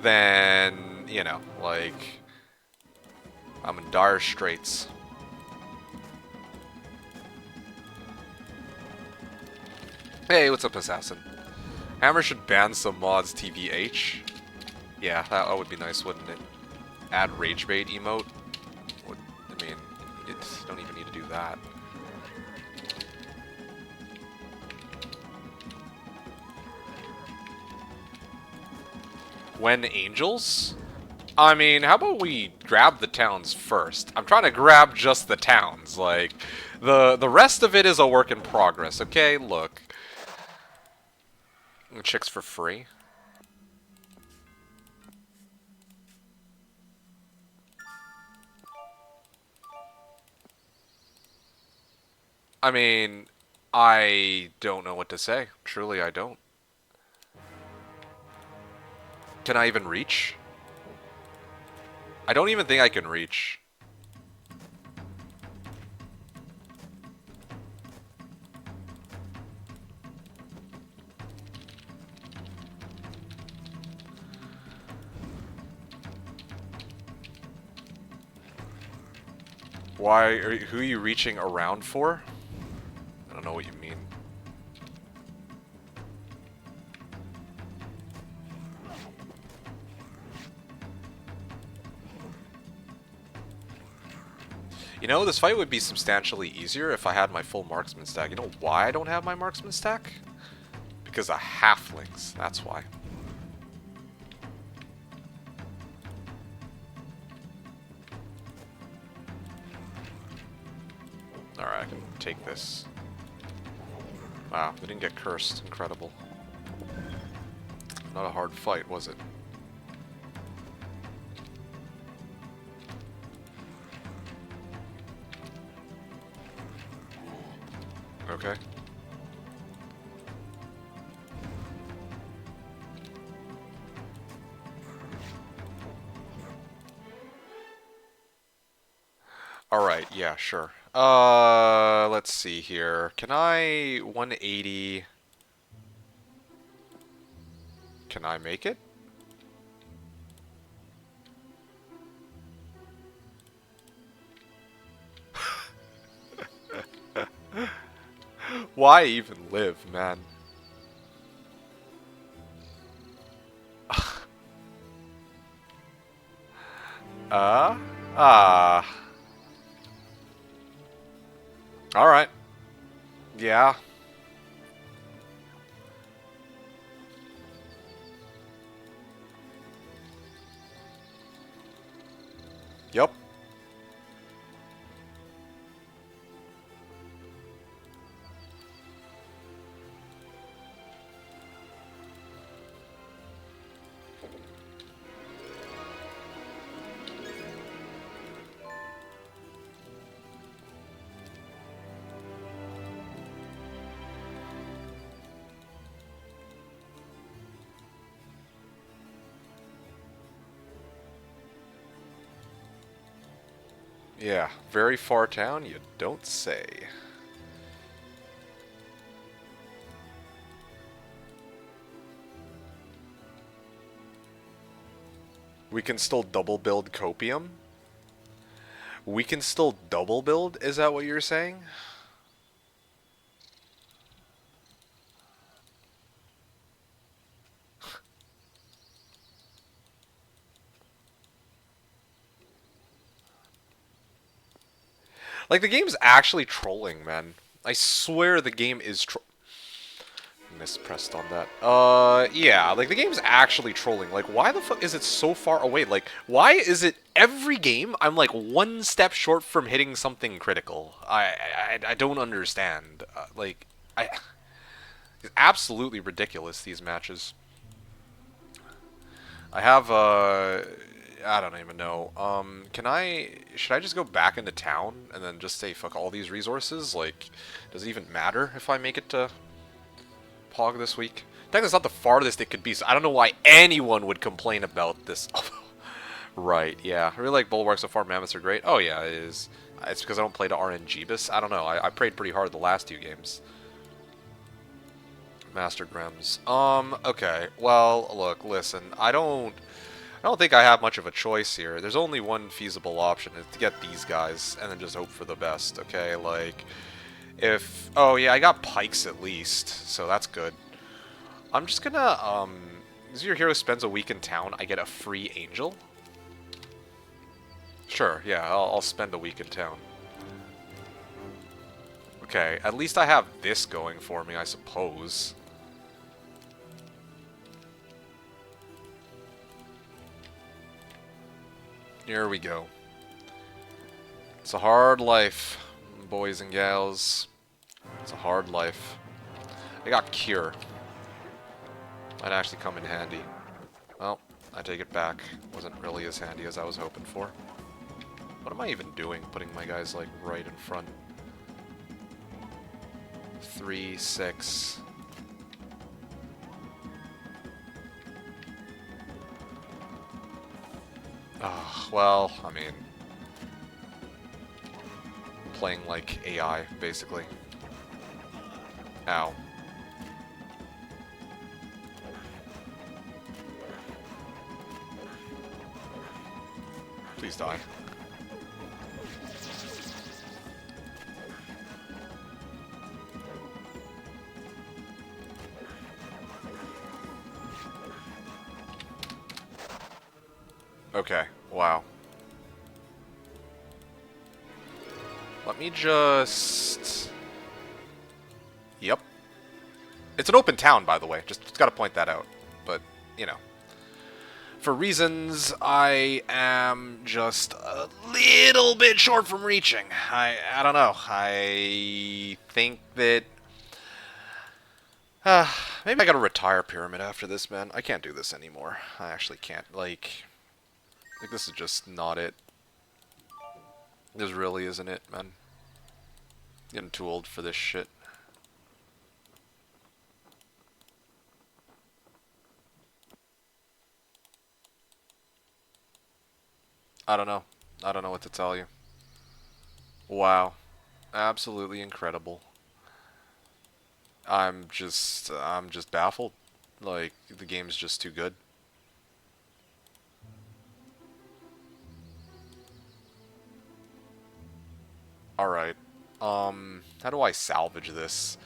then you know, like, I'm in dire straits. Hey, what's up, Assassin? Hammer should ban some mods, TVH. Yeah, that would be nice, wouldn't it? Add rage bait emote. I mean, you don't even need to do that. When angels? I mean, how about we grab the towns first? I'm trying to grab just the towns. Like, the rest of it is a work in progress, okay? Look. Chicks for free. I mean, I don't know what to say. Truly, I don't. Can I even reach? I don't even think I can reach. Who are you reaching around for? I don't know what you mean. You know, this fight would be substantially easier if I had my full marksman stack. You know why I don't have my marksman stack? Because of halflings, that's why. Alright, I can take this. Wow, they didn't get cursed. Incredible. Not a hard fight, was it? Okay. Alright, yeah, sure. Let's see here. Can I 180... Can I make it? Why even live, man? Ah. Alright. Yeah. Yup. Yeah, very far town, you don't say. We can still double build copium. We can still double build. Is that what you're saying? Like, the game's actually trolling, man. I swear the game is mispressed on that. Yeah, like, the game's actually trolling. Like, why the fuck is it so far away? Like, why is it every game I'm, like, one step short from hitting something critical? I don't understand. It's absolutely ridiculous, these matches. I have, I don't even know. Should I just go back into town and then just say fuck all these resources? Like, does it even matter if I make it to Pog this week? I think that's not the farthest it could be, so I don't know why anyone would complain about this. Right, yeah. I really like Bulwarks so far. Mammoths are great. Oh yeah, it is. It's because I don't play to RNGbus. I don't know. I prayed pretty hard the last 2 games. Master Grems. Okay. Well, look, listen. I don't think I have much of a choice here. There's only one feasible option, is to get these guys and then just hope for the best, okay? Like, oh yeah, I got pikes at least, so that's good. I'm just gonna, as your hero spends a week in town, I get a free angel? Sure, yeah, I'll spend a week in town. Okay, at least I have this going for me, I suppose. Here we go. It's a hard life, boys and gals. It's a hard life. I got Cure. Might actually come in handy. Well, I take it back. Wasn't really as handy as I was hoping for. What am I even doing, putting my guys, like, right in front? 3, 6... well, I mean, playing like AI, basically. Ow. Please die. Okay, wow. Let me just... Yep. It's an open town, by the way. Just gotta point that out. But, you know. For reasons I am just a little bit short from reaching. I don't know. I think that... maybe I gotta retire Pyramid after this, man. I can't do this anymore. I actually can't. Like, this is just not it. This really isn't it, man. Getting too old for this shit. I don't know. I don't know what to tell you. Wow. Absolutely incredible. I'm just baffled. Like, the game's just too good. Alright. How do I salvage this?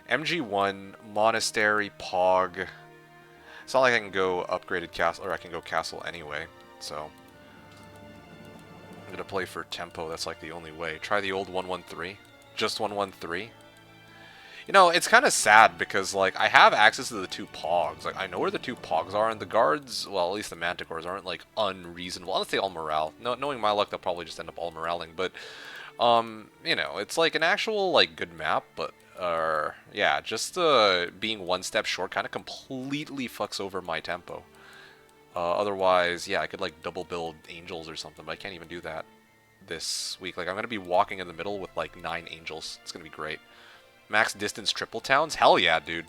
MG1, Monastery, Pog. It's not like I can go upgraded castle, or I can go castle anyway, so... I'm gonna play for tempo, that's like the only way. Try the old 113. Just 113. You know, it's kind of sad because, like, I have access to the 2 Pogs. Like, I know where the 2 Pogs are, and the guards, well, at least the Manticores, aren't, like, unreasonable. Unless they all morale. No, knowing my luck, they'll probably just end up all moraling, but... you know, it's like an actual, like, good map, but, yeah, just, being one step short kind of completely fucks over my tempo. Otherwise, yeah, I could, like, double build angels or something, but I can't even do that this week. Like, I'm gonna be walking in the middle with, like, 9 angels. It's gonna be great. Max distance triple towns? Hell yeah, dude.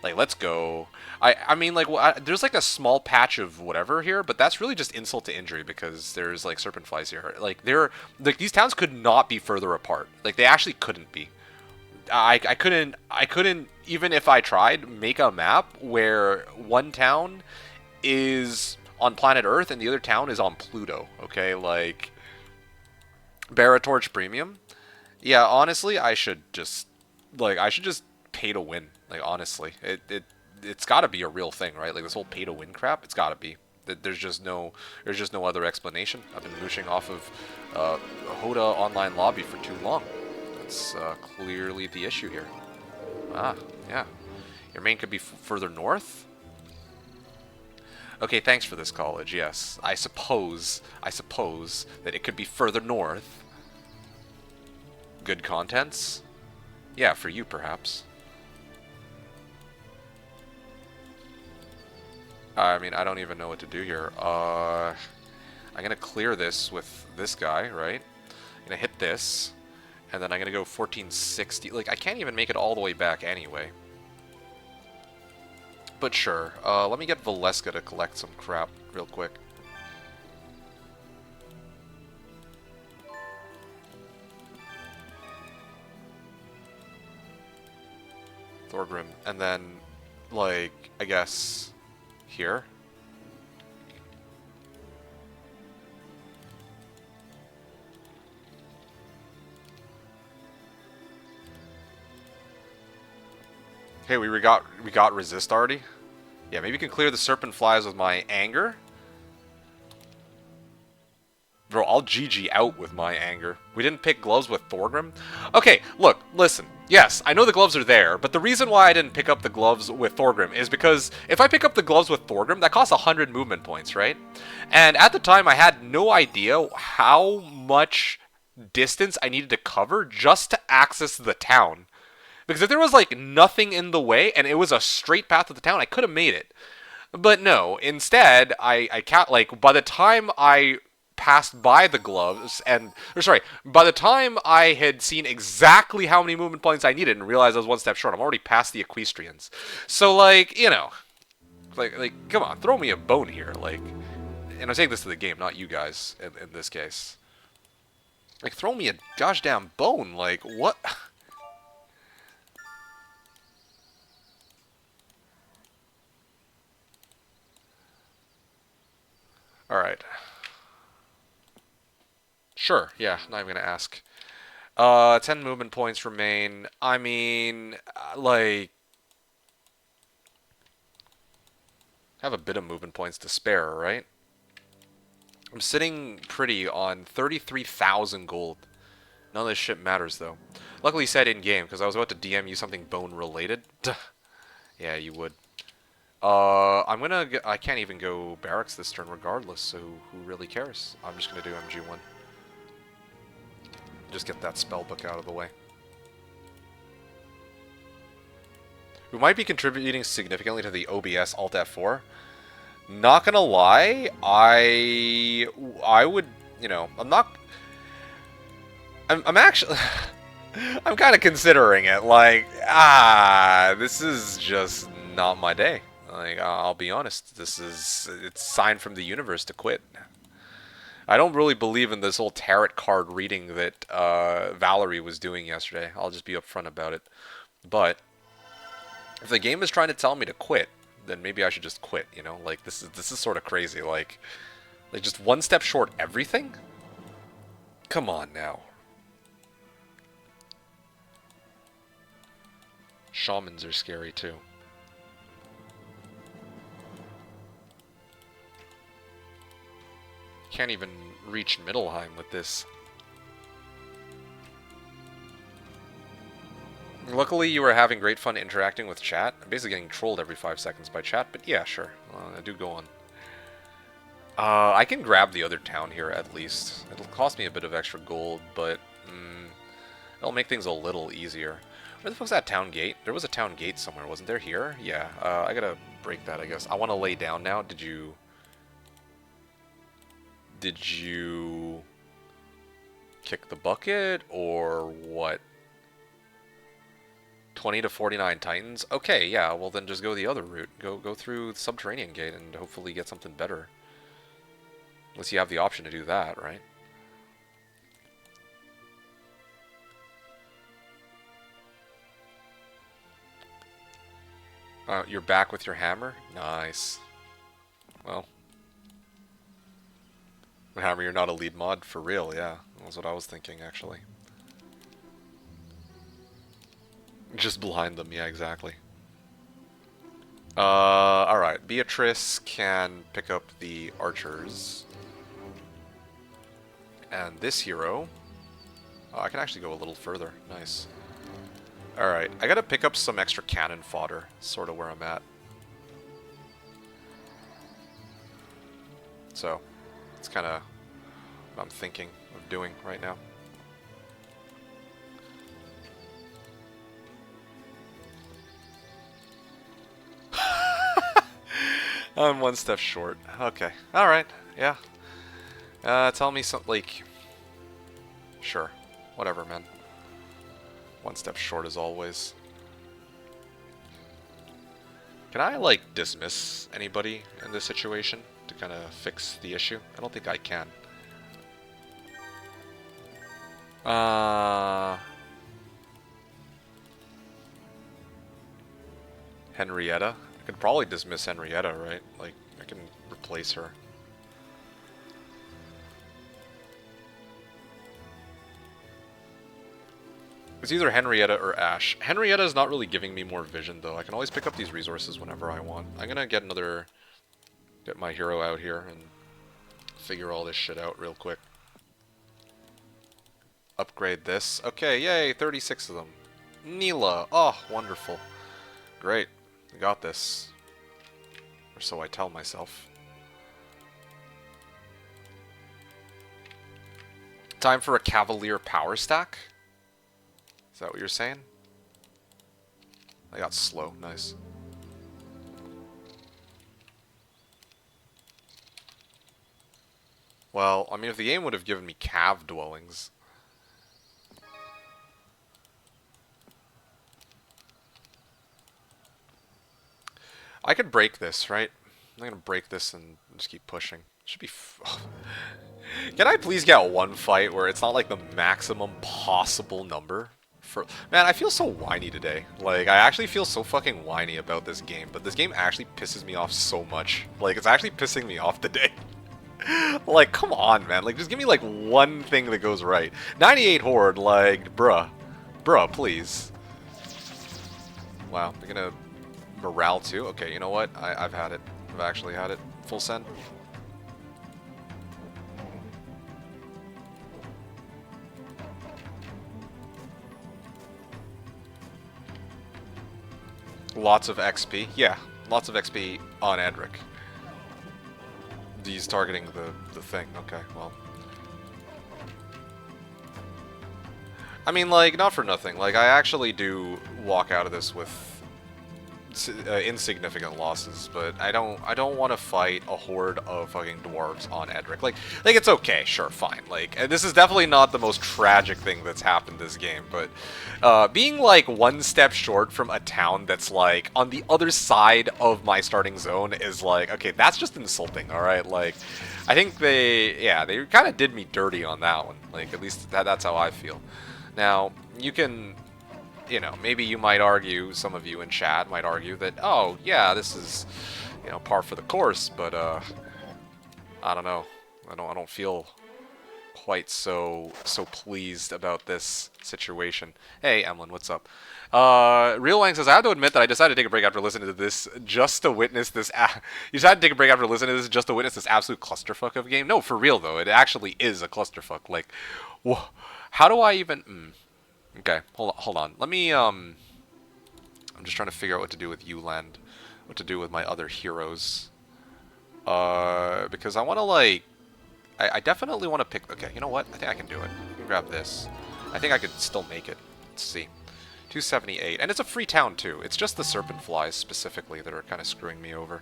Like, let's go. I mean, like, there's, like, a small patch of whatever here, but that's really just insult to injury because there's, like, serpent flies here. Like, these towns could not be further apart. Like, they actually couldn't be. I couldn't, even if I tried, make a map where one town is on planet Earth, and the other town is on Pluto. Okay, like Baratorch Premium. Yeah, honestly, I should just pay to win. Like honestly, it's got to be a real thing, right? Like this whole pay to win crap. It's got to be. There's just no other explanation. I've been mooshing off of HotA online lobby for too long. That's clearly the issue here. Ah, yeah. Your main could be further north. Okay, thanks for this college. Yes, I suppose that it could be further north. Good contents. Yeah, for you perhaps. I mean, I don't even know what to do here. I'm gonna clear this with this guy, right? I'm gonna hit this, and then I'm gonna go 1460. Like, I can't even make it all the way back anyway. But sure. Let me get Valeska to collect some crap real quick. Thorgrim, and then, like, I guess here. Okay, we got resist already. Yeah, maybe we can clear the serpent flies with my anger. Bro, I'll GG out with my anger. We didn't pick gloves with Thorgrim? Okay, look, listen. Yes, I know the gloves are there, but the reason why I didn't pick up the gloves with Thorgrim is because if I pick up the gloves with Thorgrim, that costs 100 movement points, right? And at the time, I had no idea how much distance I needed to cover just to access the town. Because if there was, like, nothing in the way and it was a straight path to the town, I could have made it. But no, instead, I can't, like, by the time I passed by the gloves by the time I had seen exactly how many movement points I needed and realized I was one step short, I'm already past the equestrians. So, like, you know, like, come on, throw me a bone here, like, and I'm saying this to the game, not you guys, in this case. Like, throw me a gosh damn bone, like, what? Alright. Sure, yeah, not even gonna ask. 10 movement points remain. I mean, like, have a bit of movement points to spare, right? I'm sitting pretty on 33,000 gold. None of this shit matters, though. Luckily said in-game, because I was about to DM you something bone-related. Yeah, you would. I can't even go barracks this turn regardless, so who really cares? I'm just gonna do MG1. Just get that spell book out of the way. We might be contributing significantly to the OBS Alt F4. Not gonna lie, I would, you know, I'm actually, I'm kind of considering it, like, this is just not my day. Like, I'll be honest, it's a sign from the universe to quit. I don't really believe in this whole tarot card reading that Valerie was doing yesterday. I'll just be upfront about it. But if the game is trying to tell me to quit, then maybe I should just quit, you know? Like, this is sort of crazy. Like just one step short everything? Come on now. Shamans are scary too. Can't even reach Middelheim with this. Luckily, you were having great fun interacting with chat. I'm basically getting trolled every 5 seconds by chat, but yeah, sure. I do go on. I can grab the other town here, at least. It'll cost me a bit of extra gold, but it'll make things a little easier. Where the fuck's that town gate? There was a town gate somewhere, wasn't there? Here? Yeah, I gotta break that, I guess. I want to lay down now. Did you kick the bucket, or what? 20 to 49 Titans? Okay, yeah, well then just go the other route. Go through the Subterranean Gate and hopefully get something better. Unless you have the option to do that, right? You're back with your hammer? Nice. Well, Hammer, you're not a lead mod for real, yeah. That's what I was thinking, actually. Just blind them, yeah, exactly. Alright. Beatrice can pick up the archers. And this hero... Oh, I can actually go a little further. Nice. Alright, I gotta pick up some extra cannon fodder. Sort of where I'm at. So, it's kind of what I'm thinking of doing right now. I'm one step short. Okay. Alright. Yeah. Tell me something like... Sure. Whatever, man. One step short as always. Can I, like, dismiss anybody in this situation to kind of fix the issue? I don't think I can. Henrietta? I could probably dismiss Henrietta, right? Like, I can replace her. It's either Henrietta or Ash. Henrietta is not really giving me more vision, though. I can always pick up these resources whenever I want. I'm gonna get my hero out here and figure all this shit out real quick. Upgrade this. Okay, yay, 36 of them. Neela. Oh, wonderful. Great. We got this. Or so I tell myself. Time for a Cavalier power stack? Is that what you're saying? I got slow. Nice. Well, I mean, if the game would have given me cave dwellings... I could break this, right? I'm gonna break this and just keep pushing. Should be... Can I please get one fight where it's not like the maximum possible number? Man, I feel so whiny today. Like, I actually feel so fucking whiny about this game, but this game actually pisses me off so much. Like, it's actually pissing me off today. Like, come on, man. Like, just give me, like, one thing that goes right. 98 Horde, like, bruh. Bruh, please. Wow, they're gonna... Morale too? Okay, you know what? I've had it. I've actually had it. Full send. Lots of XP. Yeah, lots of XP on Edric. He's targeting the thing. Okay, well. I mean, like, not for nothing. Like, I actually do walk out of this with insignificant losses, but I don't want to fight a horde of fucking dwarves on Edric. Like it's okay, sure, fine. Like, and this is definitely not the most tragic thing that's happened this game, but being like one step short from a town that's like on the other side of my starting zone is like, okay, that's just insulting. All right, like, I think they kind of did me dirty on that one. Like, at least that's how I feel. Now you can. You know, maybe you might argue, some of you in chat might argue that, oh, yeah, this is, you know, par for the course, but, I don't know. I don't feel quite so pleased about this situation. Hey, Emlyn, what's up? Real Wang says, I have to admit that I decided to take a break after listening to this just to witness this. You decided to take a break after listening to this just to witness this absolute clusterfuck of a game? No, for real, though. It actually is a clusterfuck. Like, how do I even... Okay, hold on. Let me, I'm just trying to figure out what to do with Uland. What to do with my other heroes. Because I want to, like... I definitely want to pick... Okay, you know what? I think I can do it. I can grab this. I think I could still make it. Let's see. 278. And it's a free town, too. It's just the Serpent Flies, specifically, that are kind of screwing me over.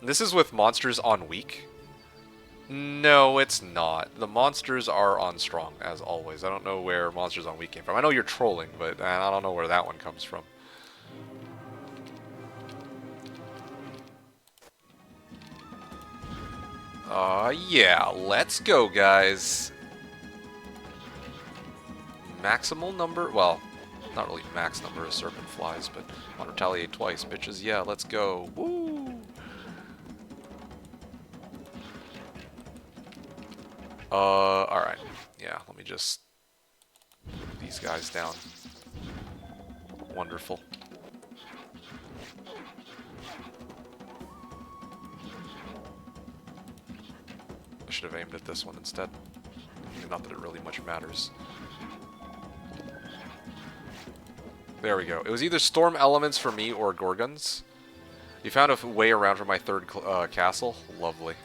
This is with monsters on weak. No, it's not. The monsters are on strong, as always. I don't know where monsters on weak came from. I know you're trolling, but I don't know where that one comes from. Yeah, let's go, guys. Maximal number? Well, not really max number of serpent flies, but want to retaliate twice, bitches. Yeah, let's go. Woo! Alright. Yeah, let me just move these guys down. Wonderful. I should have aimed at this one instead. Not that it really much matters. There we go. It was either storm elements for me or gorgons. You found a way around from my third castle? Lovely.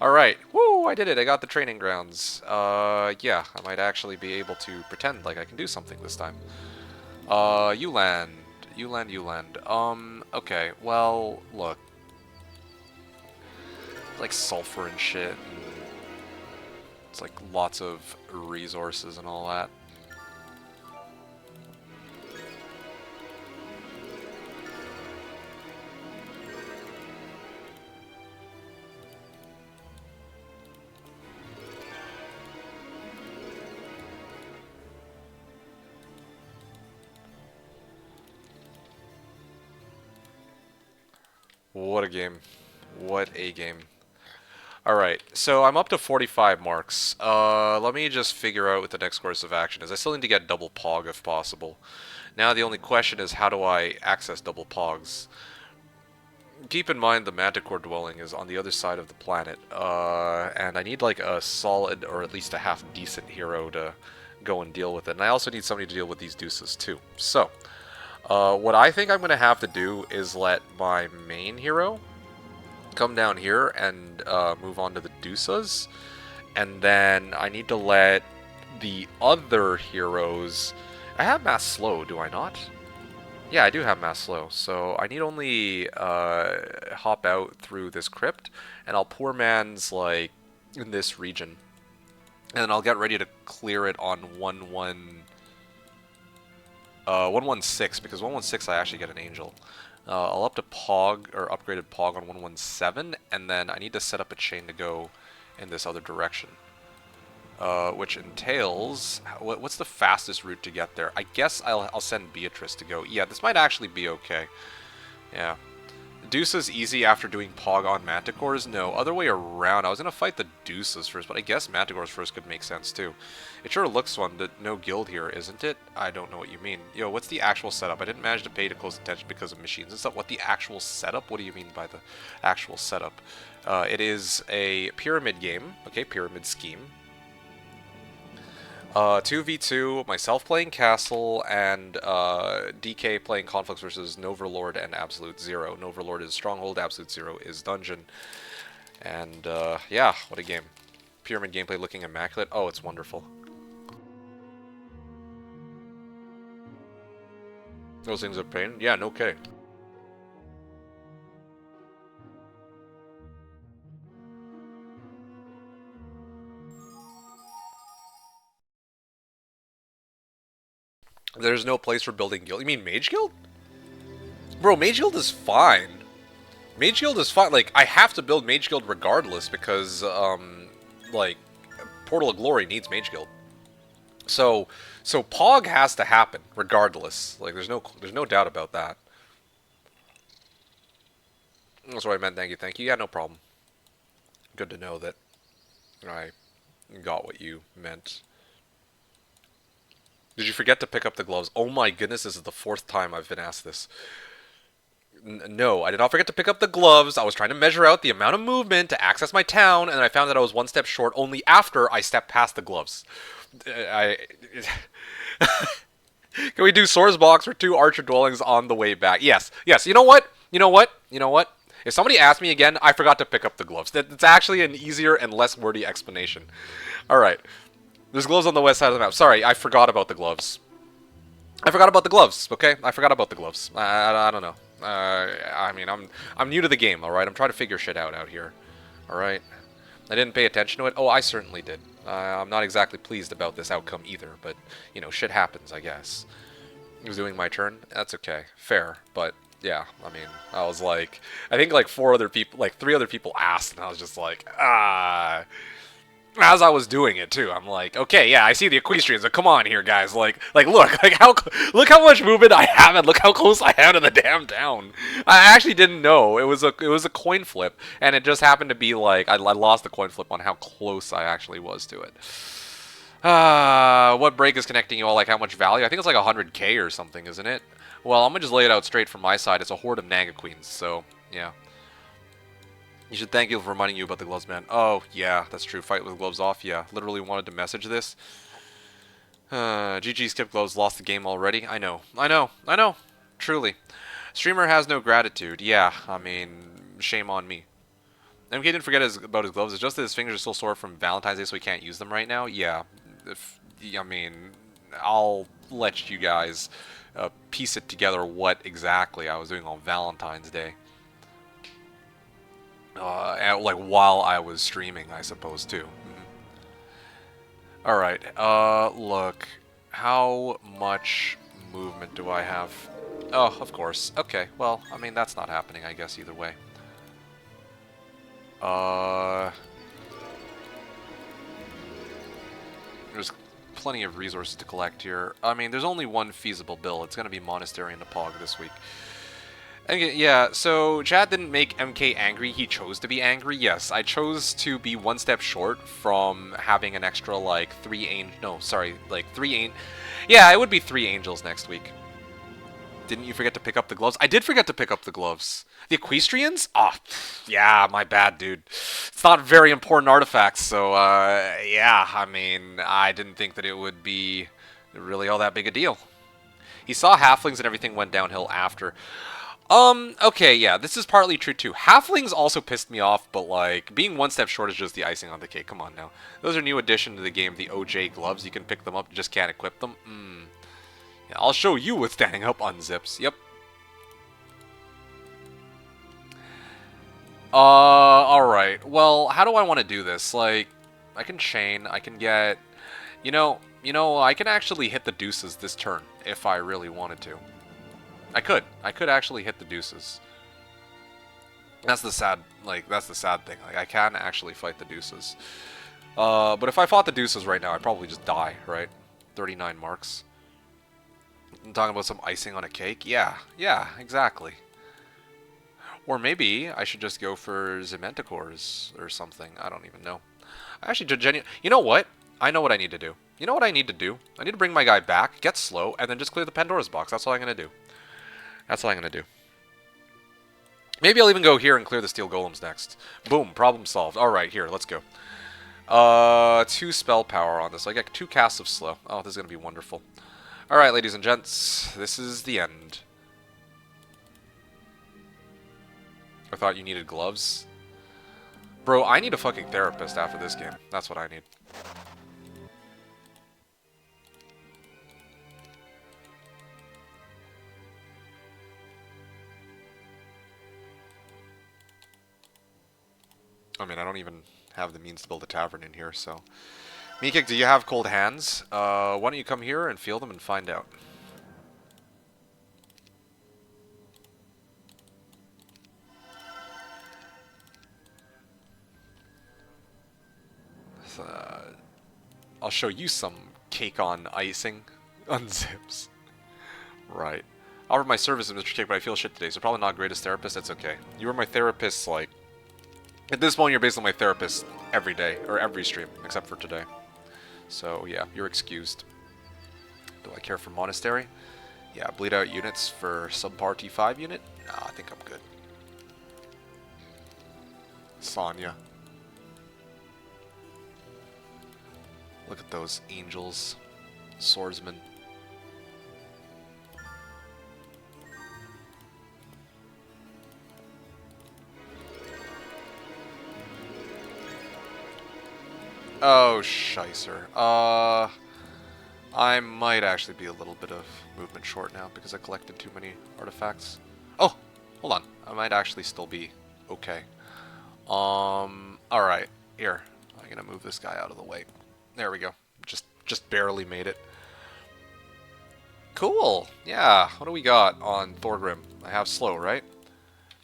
Alright. Woo! I did it. I got the training grounds. Yeah. I might actually be able to pretend like I can do something this time. You land. You land, you land. Okay. Well, look. Like sulfur and shit. And it's like lots of resources and all that. What a game. What a game. Alright, so I'm up to 45 marks. Let me just figure out what the next course of action is. I still need to get double pog if possible. Now the only question is, how do I access double pogs? Keep in mind the Manticore dwelling is on the other side of the planet, and I need like a solid, or at least a half-decent hero to go and deal with it. And I also need somebody to deal with these deuces too. So, what I think I'm going to have to do is let my main hero come down here and move on to the deuces, and then I need to let the other heroes... I have mass slow, do I not? Yeah, I do have mass slow, so I need only hop out through this crypt, and I'll poor man's like in this region, and I'll get ready to clear it on 116, because 116 I actually get an angel. I'll up to Pog, or upgraded Pog on 117, and then I need to set up a chain to go in this other direction. Which entails, what's the fastest route to get there? I guess I'll send Beatrice to go. Yeah, this might actually be okay. Yeah. Deuces easy after doing Pog on Manticores? No, other way around. I was going to fight the Deuces first, but I guess Manticores first could make sense too. It sure looks fun, that no guild here, isn't it? I don't know what you mean. Yo, what's the actual setup? I didn't manage to pay close attention because of machines and stuff. What the actual setup? What do you mean by the actual setup? It is a pyramid game. Okay, pyramid scheme. 2v2, myself playing Castle, and DK playing Conflicts versus Noverlord and Absolute Zero. Noverlord is Stronghold, Absolute Zero is Dungeon. And, yeah, what a game. Pyramid gameplay looking immaculate. Oh, it's wonderful. Those things are pain? Yeah, no kidding. There's no place for building guild. You mean Mage Guild? Bro, Mage Guild is fine. Mage Guild is fine. Like, I have to build Mage Guild regardless because, like, Portal of Glory needs Mage Guild. So Pog has to happen regardless. Like, there's no doubt about that. That's what I meant. Thank you. Yeah, no problem. Good to know that I got what you meant. Did you forget to pick up the gloves? Oh my goodness, this is the 4th time I've been asked this. No, I did not forget to pick up the gloves. I was trying to measure out the amount of movement to access my town, and I found that I was 1 step short only after I stepped past the gloves. Can we do Source Box or 2 Archer Dwellings on the way back? Yes. You know what? If somebody asks me again, I forgot to pick up the gloves. That's actually an easier and less wordy explanation. Alright. There's gloves on the west side of the map. Sorry, I forgot about the gloves. Okay? I forgot about the gloves. I don't know. I mean, I'm new to the game, alright? I'm trying to figure shit out here. Alright? I didn't pay attention to it. Oh, I certainly did. I'm not exactly pleased about this outcome either, but, you know, shit happens, I guess. I was doing my turn. That's okay. Fair. But, yeah, I mean, I was like... I think, like, 3 other people asked, and I was just like, ah... as I was doing it too, I'm like, okay, yeah, I see the equestrians, but come on here, guys, look, look how much movement I have, and look how close I am to the damn town. I actually didn't know it was a coin flip, and it just happened to be like I lost the coin flip on how close I actually was to it. What break is connecting you all? Like how much value? I think it's like 100k or something, isn't it? Well, I'm gonna just lay it out straight from my side. It's a horde of Naga Queens, so yeah. You should thank you for reminding you about the gloves, man. Oh, yeah, that's true. Fight with gloves off, yeah. Literally wanted to message this. GG skip gloves, lost the game already. I know, I know, I know. Truly. Streamer has no gratitude. Yeah, I mean, shame on me. MK didn't forget about his gloves. It's just that his fingers are still sore from Valentine's Day, so he can't use them right now. Yeah, I mean, I'll let you guys piece it together what exactly I was doing on Valentine's Day. Like while I was streaming, I suppose too. All right. Look, how much movement do I have? Oh, of course. Okay. Well, I mean that's not happening, I guess either way. There's plenty of resources to collect here. I mean, there's only one feasible build. It's gonna be Monastery and Nepog this week. Okay, yeah, so Chad didn't make MK angry, he chose to be angry. Yes, I chose to be one step short from having an extra, like, 3 angels. No, sorry, like, 3 angels. Yeah, it would be 3 angels next week. Didn't you forget to pick up the gloves? I did forget to pick up the gloves. The equestrians? Oh, yeah, my bad, dude. It's not very important artifacts, so, yeah, I mean, I didn't think that it would be really all that big a deal. He saw halflings and everything went downhill after. Okay, yeah, this is partly true too. Halflings also pissed me off, but like, being one step short is just the icing on the cake. Come on now. Those are new addition to the game, the OJ gloves. You can pick them up, you just can't equip them. Yeah, I'll show you what standing up unzips. Yep. Alright. Well, how do I want to do this? Like, I can chain, I can get... You know, I can actually hit the deuces this turn, if I really wanted to. I could actually hit the deuces. That's the sad thing. Like, I can actually fight the deuces. But if I fought the deuces right now, I'd probably just die, right? 39 marks. I'm talking about some icing on a cake? Yeah, exactly. Or maybe I should just go for Zementicores or something. I don't even know. I actually you know what? I know what I need to do. You know what I need to do? I need to bring my guy back, get slow, and then just clear the Pandora's box. That's all I'm going to do. That's all I'm going to do. Maybe I'll even go here and clear the steel golems next. Boom, problem solved. Alright, here, let's go. 2 spell power on this. I get 2 casts of slow. Oh, this is going to be wonderful. Alright, ladies and gents, this is the end. I thought you needed gloves. Bro, I need a fucking therapist after this game. That's what I need. I mean, I don't even have the means to build a tavern in here, so... Meekik, do you have cold hands? Why don't you come here and feel them and find out. I'll show you some cake on icing. Unzips. Right. I offered my services, Mr. Cake, but I feel shit today, so probably not greatest therapist. That's okay. You were my therapist, like... At this point, you're basically my therapist every day, or every stream, except for today. So, yeah, you're excused. Do I care for Monastery? Yeah, bleed out units for subpar T5 unit? Nah, I think I'm good. Sonya. Look at those angels. Swordsmen. Oh, shicer. I might actually be a little bit of movement short now because I collected too many artifacts. Oh, hold on. I might actually still be okay. Alright. Here. I'm gonna move this guy out of the way. There we go. Just barely made it. Cool. Yeah. What do we got on Thorgrim? I have slow, right?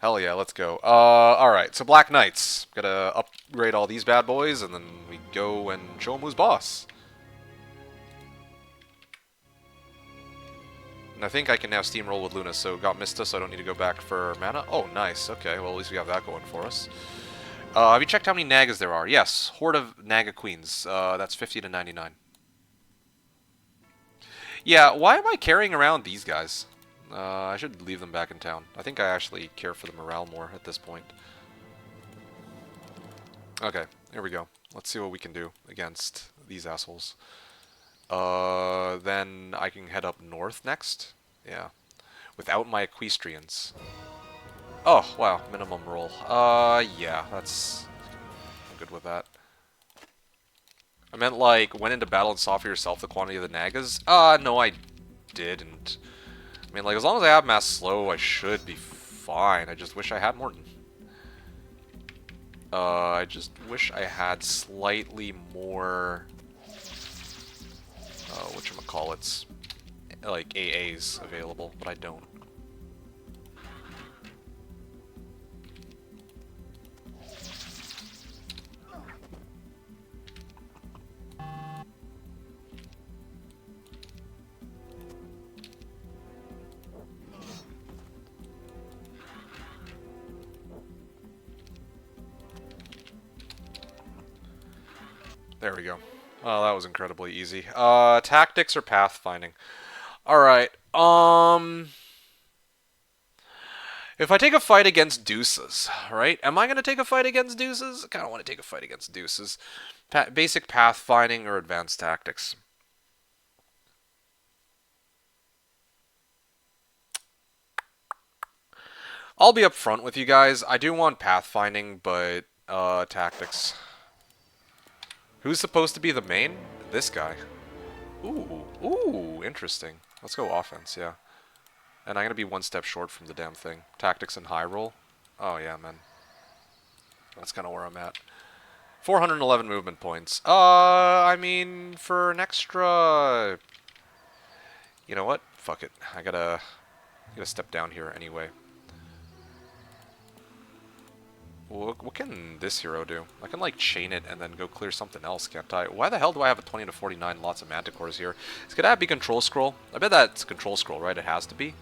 Hell yeah, let's go. Alright, so Black Knights. Gotta upgrade all these bad boys, and then we go and show him who's boss. And I think I can now steamroll with Luna, so got Mista, so I don't need to go back for mana. Oh, nice. Okay, well, at least we have that going for us. Have you checked how many Nagas there are? Yes, Horde of Naga Queens. That's 50 to 99. Yeah, why am I carrying around these guys? I should leave them back in town. I think I actually care for the morale more at this point. Okay, here we go. Let's see what we can do against these assholes. Then I can head up north next. Yeah. Without my equestrians. Oh, wow. Minimum roll. Yeah. I'm good with that. I meant, like, went into battle and saw for yourself the quantity of the Nagas? No, I didn't. I mean, like, as long as I have mass slow, I should be fine. I just wish I had more. I just wish I had slightly more... whatchamacallits, like AAs available, but I don't. There we go. Oh, that was incredibly easy. Tactics or pathfinding? Alright, if I take a fight against Deuces, right? Am I going to take a fight against Deuces? I kind of want to take a fight against Deuces. Basic pathfinding or advanced tactics? I'll be upfront with you guys. I do want pathfinding, but, tactics. Who's supposed to be the main? This guy. Ooh, interesting. Let's go offense, yeah. And I'm gonna be one step short from the damn thing. Tactics and high roll. Oh yeah, man. That's kind of where I'm at. 411 movement points. I mean, for an extra... You know what? Fuck it. I gotta step down here anyway. What can this hero do? I can, like, chain it and then go clear something else, can't I? Why the hell do I have a 20 to 49 lots of Manticores here? It's gonna be Control Scroll. I bet that's Control Scroll, right? It has to be.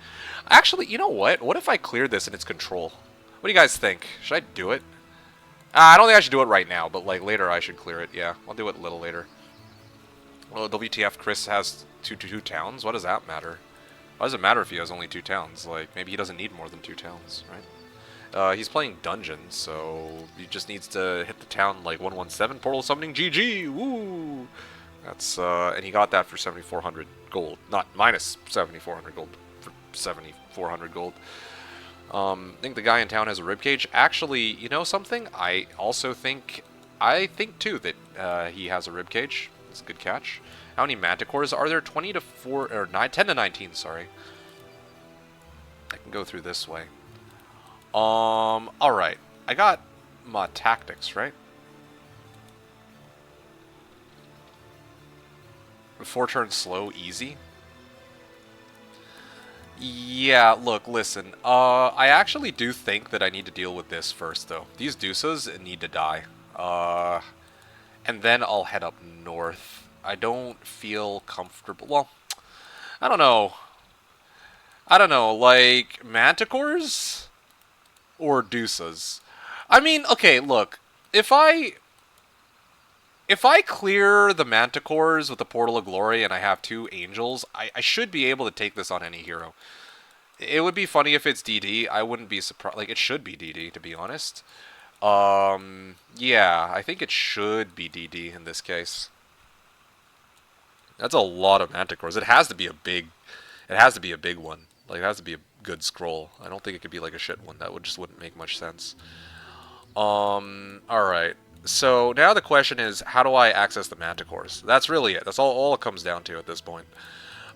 Actually, you know what? What if I clear this and it's Control? What do you guys think? Should I do it? I don't think I should do it right now, but, like, later I should clear it. Yeah, I'll do it a little later. Well, WTF, Chris has two towns? What does that matter? Why does it matter if he has only 2 towns? Like, maybe he doesn't need more than 2 towns, right? He's playing Dungeon, so he just needs to hit the town like 117, portal summoning, GG, woo! That's, and he got that for 7,400 gold. Not minus 7,400 gold, for 7,400 gold. I think the guy in town has a ribcage. Actually, you know something? I think too that he has a ribcage. That's a good catch. How many Manticores are there? 20 to 4, or 10 to 19, sorry. I can go through this way. Alright. I got my tactics, right? 4 turns slow, easy. Yeah, look, listen. I actually do think that I need to deal with this first, though. These Deuces need to die. And then I'll head up north. I don't feel comfortable. Well, I don't know. Like, Manticores? Or Deuces. I mean, okay, look. If I clear the Manticores with the Portal of Glory and I have 2 Angels, I should be able to take this on any hero. It would be funny if it's DD. I wouldn't be surprised. Like, it should be DD, to be honest. Yeah, I think it should be DD in this case. That's a lot of Manticores. It has to be a big one. Like, it has to be a good scroll. I don't think it could be like a shit one. That wouldn't make much sense. Alright. So now the question is, how do I access the Manticores? That's really it. That's all it comes down to at this point.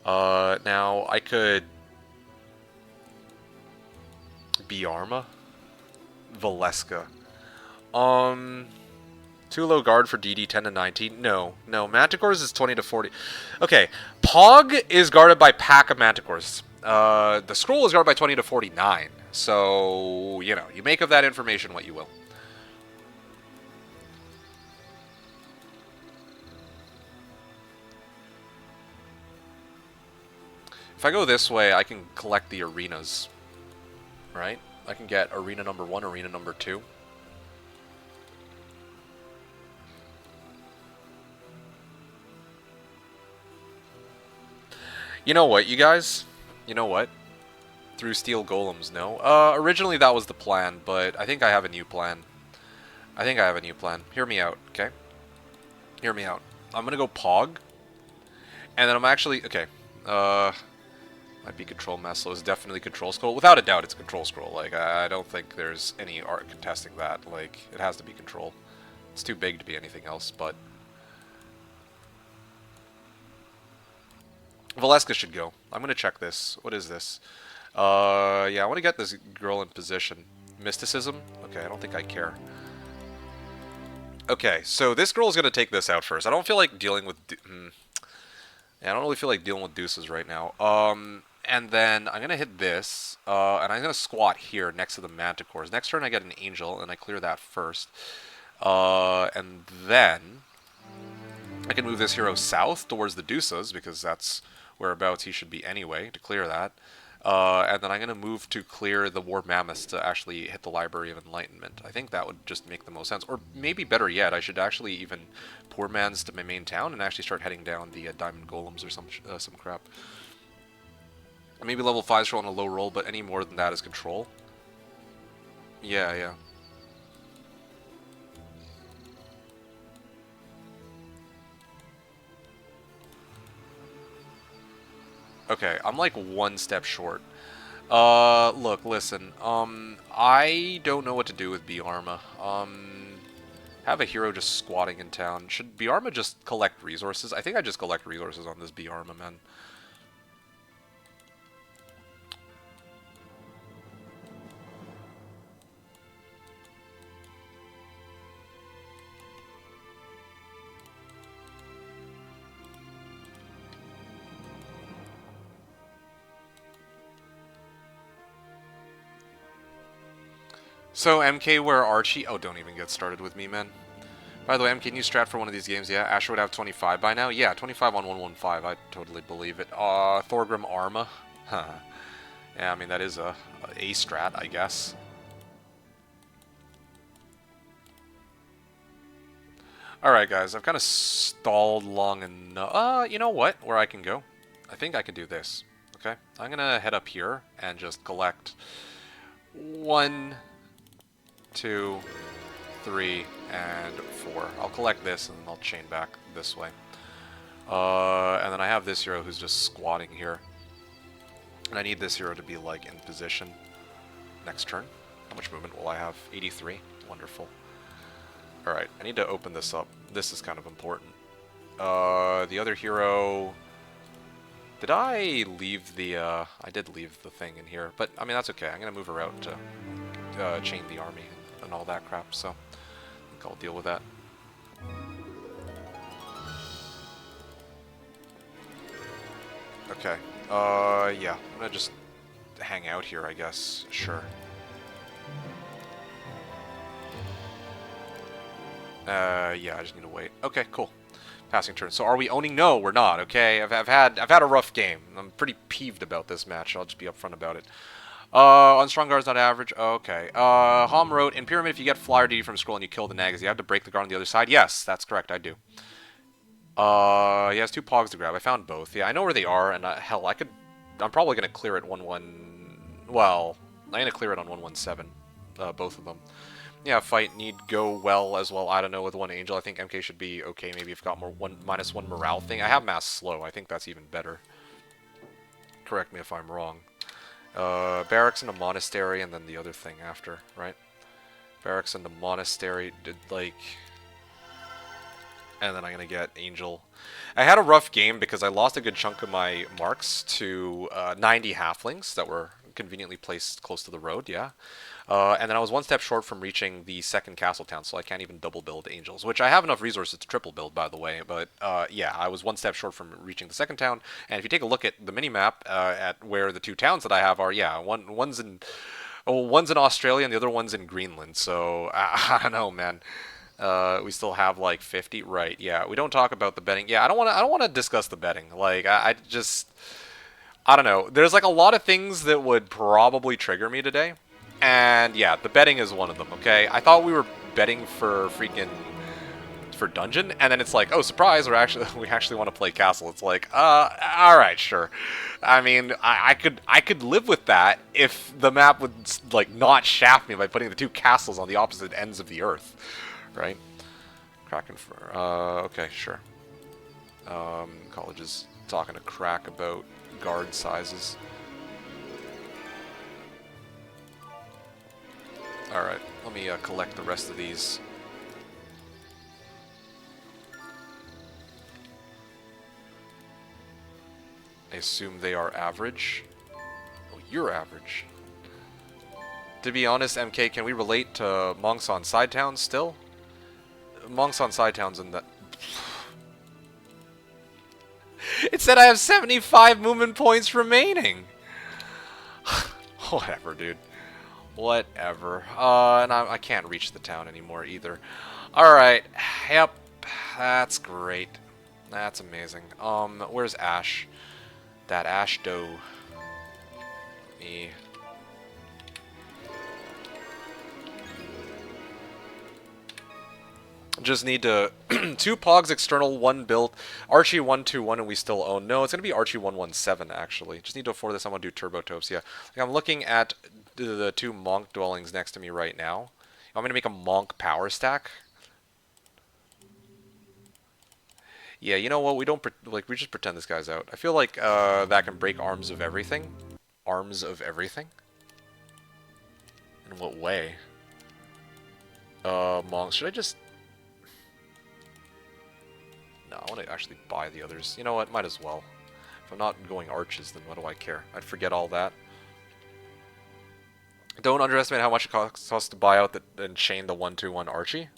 Now I could Biarma, Valeska. Too low guard for DD 10 to 19. No, Manticores is 20 to 40. Okay, Pog is guarded by pack of Manticores. The scroll is guarded by 20 to 49. So, you know, you make of that information what you will. If I go this way, I can collect the arenas, right? I can get arena number 1, arena number 2. You know what, you guys? You know what? Through steel golems, no. Originally that was the plan, but I think I have a new plan. I think I have a new plan. Hear me out, okay? Hear me out. I'm gonna go Pog, and then I'm actually okay. Might be control mass, so it's definitely control scroll. Without a doubt, it's control scroll. Like I don't think there's any art contesting that. Like it has to be control. It's too big to be anything else, but Valeska should go. I'm gonna check this. What is this? Yeah, I want to get this girl in position. Mysticism? Okay, I don't think I care. Okay, so this girl's gonna take this out first. I don't feel like dealing with... Yeah, I don't really feel like dealing with deuces right now. And then I'm gonna hit this, and I'm gonna squat here next to the manticores. Next turn I get an angel, and I clear that first. And then I can move this hero south towards the deuces, because that's whereabouts he should be anyway, to clear that. And then I'm going to move to clear the War Mammoths to actually hit the Library of Enlightenment. I think that would just make the most sense. Or maybe better yet, I should actually even Poor Man's to my main town and actually start heading down the Diamond Golems or some crap. Maybe level 5's showing a low roll, but any more than that is control. Yeah, yeah. Okay, I'm like one step short. Look, listen, I don't know what to do with Biarma. Have a hero just squatting in town. Should Biarma just collect resources? I think I just collect resources on this Biarma, man. So, MK, where Archie? Oh, don't even get started with me, man. By the way, MK, can you strat for one of these games? Yeah, Asher would have 25 by now. Yeah, 25 on 115. I totally believe it. Thorgrim Arma. Huh. Yeah, I mean, that is a strat, I guess. Alright, guys, I've kind of stalled long enough. You know what? Where I can go? I think I can do this. Okay? I'm gonna head up here and just collect 1, 2, 3, and 4. I'll collect this and I'll chain back this way. And then I have this hero who's just squatting here. And I need this hero to be, like, in position next turn. How much movement will I have? 83. Wonderful. Alright, I need to open this up. This is kind of important. The other hero... Did I leave the, I did leave the thing in here, but, I mean, that's okay. I'm gonna move her out to chain the army and all that crap, so I think I'll deal with that. Okay, yeah, I'm gonna just hang out here, I guess. Sure. Yeah, I just need to wait. Okay, cool. Passing turn. So are we owning? No, we're not. Okay, I've had a rough game. I'm pretty peeved about this match. I'll just be upfront about it. On strong guards, not average. Okay. Hom wrote, in Pyramid, if you get flyer duty from scroll and you kill the nags, you have to break the guard on the other side. Yes, that's correct. I do. He has 2 pogs to grab. I found both. Yeah, I know where they are, and hell, I'm probably gonna clear it 1-1. Well, I'm gonna clear it on 117. Both of them. Yeah, fight need go well as well. I don't know with 1 angel. I think MK should be okay. Maybe if got more -1 morale thing. I have mass slow. I think that's even better. Correct me if I'm wrong. Barracks in a monastery and then the other thing after, right? Barracks in the monastery did like... And then I'm gonna get angel. I had a rough game because I lost a good chunk of my marks to 90 halflings that were conveniently placed close to the road, yeah. And then I was one step short from reaching the second castle town, so I can't even double build angels, which I have enough resources to triple build, by the way. But yeah, I was one step short from reaching the second town. And if you take a look at the mini map at where the two towns that I have are, yeah, one's in Australia and the other one's in Greenland. So I don't know, man. We still have like 50, right? Yeah, we don't talk about the betting. Yeah, I don't want to discuss the betting. Like I just I don't know. There's like a lot of things that would probably trigger me today. And yeah, the betting is one of them, okay? I thought we were betting for freaking for dungeon, and then it's like, oh surprise, we actually want to play castle. It's like, alright, sure. I mean, I could live with that if the map would like not shaft me by putting the two castles on the opposite ends of the earth. Right? Kraken for okay, sure. College is talking to Crack about guard sizes. Alright, let me collect the rest of these. I assume they are average. Oh, you're average. To be honest, MK, can we relate to monks on side towns still? Monks on side towns in the... It said I have 75 movement points remaining! Whatever, dude. Whatever. And I can't reach the town anymore either. Alright. Yep. That's great. That's amazing. Where's Ash? That Ash dough. Me. Just need to... 2 Pogs external, 1 built. Archie 121 and we still own. No, it's going to be Archie 117 actually. Just need to afford this. I'm going to do Turbo Topes. Yeah. Like, I'm looking at the 2 Monk dwellings next to me right now. I'm going to make a Monk power stack. Yeah, you know what? We don't... we just pretend this guy's out. I feel like that can break arms of everything. Arms of everything? In what way? Monks. Should I just... No, I want to actually buy the others. You know what? Might as well. If I'm not going arches, then what do I care? I'd forget all that. Don't underestimate how much it costs to buy out and chain the 1-2-1 Archie.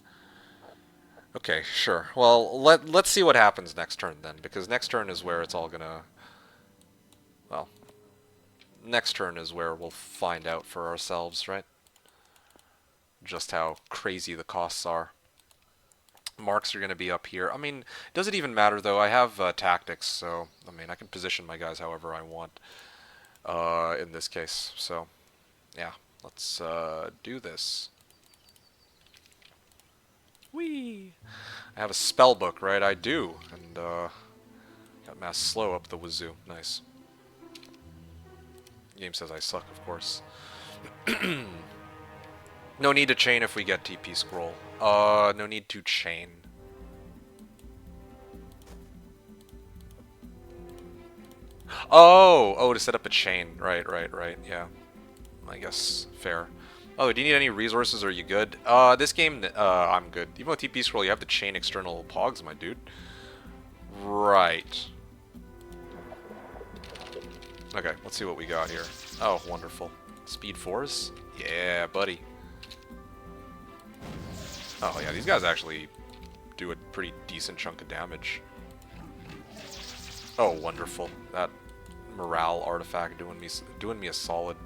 Okay, sure. Well, let's see what happens next turn then, because next turn is where it's all gonna... Well, next turn is where we'll find out for ourselves, right? Just how crazy the costs are. Marks are going to be up here. I mean, does it even matter, though? I have tactics, so, I mean, I can position my guys however I want in this case. So, yeah, let's do this. Whee! I have a spell book, right? I do. And, got mass slow up the wazoo. Nice. Game says I suck, of course. No need to chain if we get TP scroll. No need to chain. Oh, to set up a chain. Right, yeah. I guess fair. Oh, do you need any resources or are you good? This game, I'm good. Even with TP scroll, you have to chain external pogs, my dude. Right. Okay, let's see what we got here. Oh, wonderful. Speed 4s? Yeah, buddy. Oh yeah, these guys actually do a pretty decent chunk of damage. Oh, wonderful. That morale artifact doing me a solid.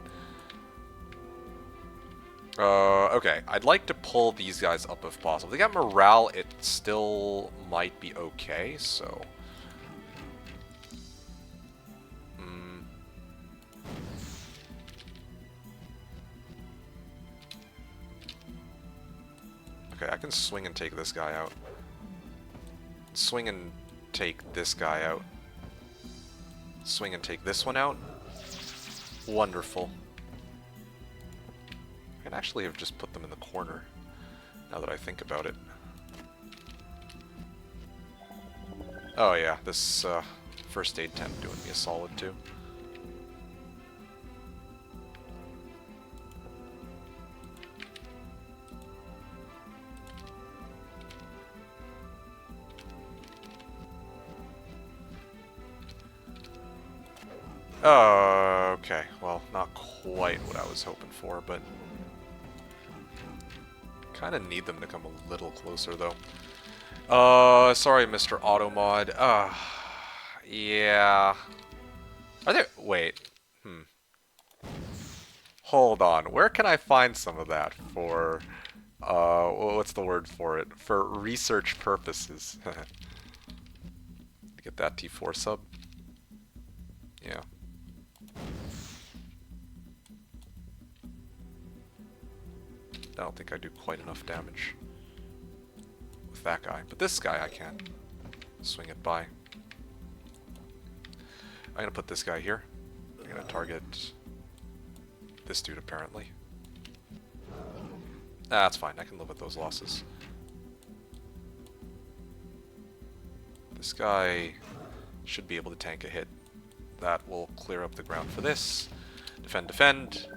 Okay, I'd like to pull these guys up if possible. If they got morale, it still might be okay, so... Okay, I can swing and take this guy out. Swing and take this guy out. Swing and take this one out. Wonderful. I can actually have just put them in the corner, now that I think about it. Oh yeah, this first aid tent doing me a solid too. Okay, well, not quite what I was hoping for, but kind of need them to come a little closer, though. Sorry, Mr. Automod. Yeah. Are there... Wait. Hold on. Where can I find some of that for... what's the word for it? For research purposes. Get that T4 sub. Yeah. I don't think I do quite enough damage with that guy. But this guy I can. Swing it by. I'm gonna put this guy here. I'm gonna target this dude, apparently. That's fine. I can live with those losses. This guy should be able to tank a hit. That will clear up the ground for this. Defend, defend.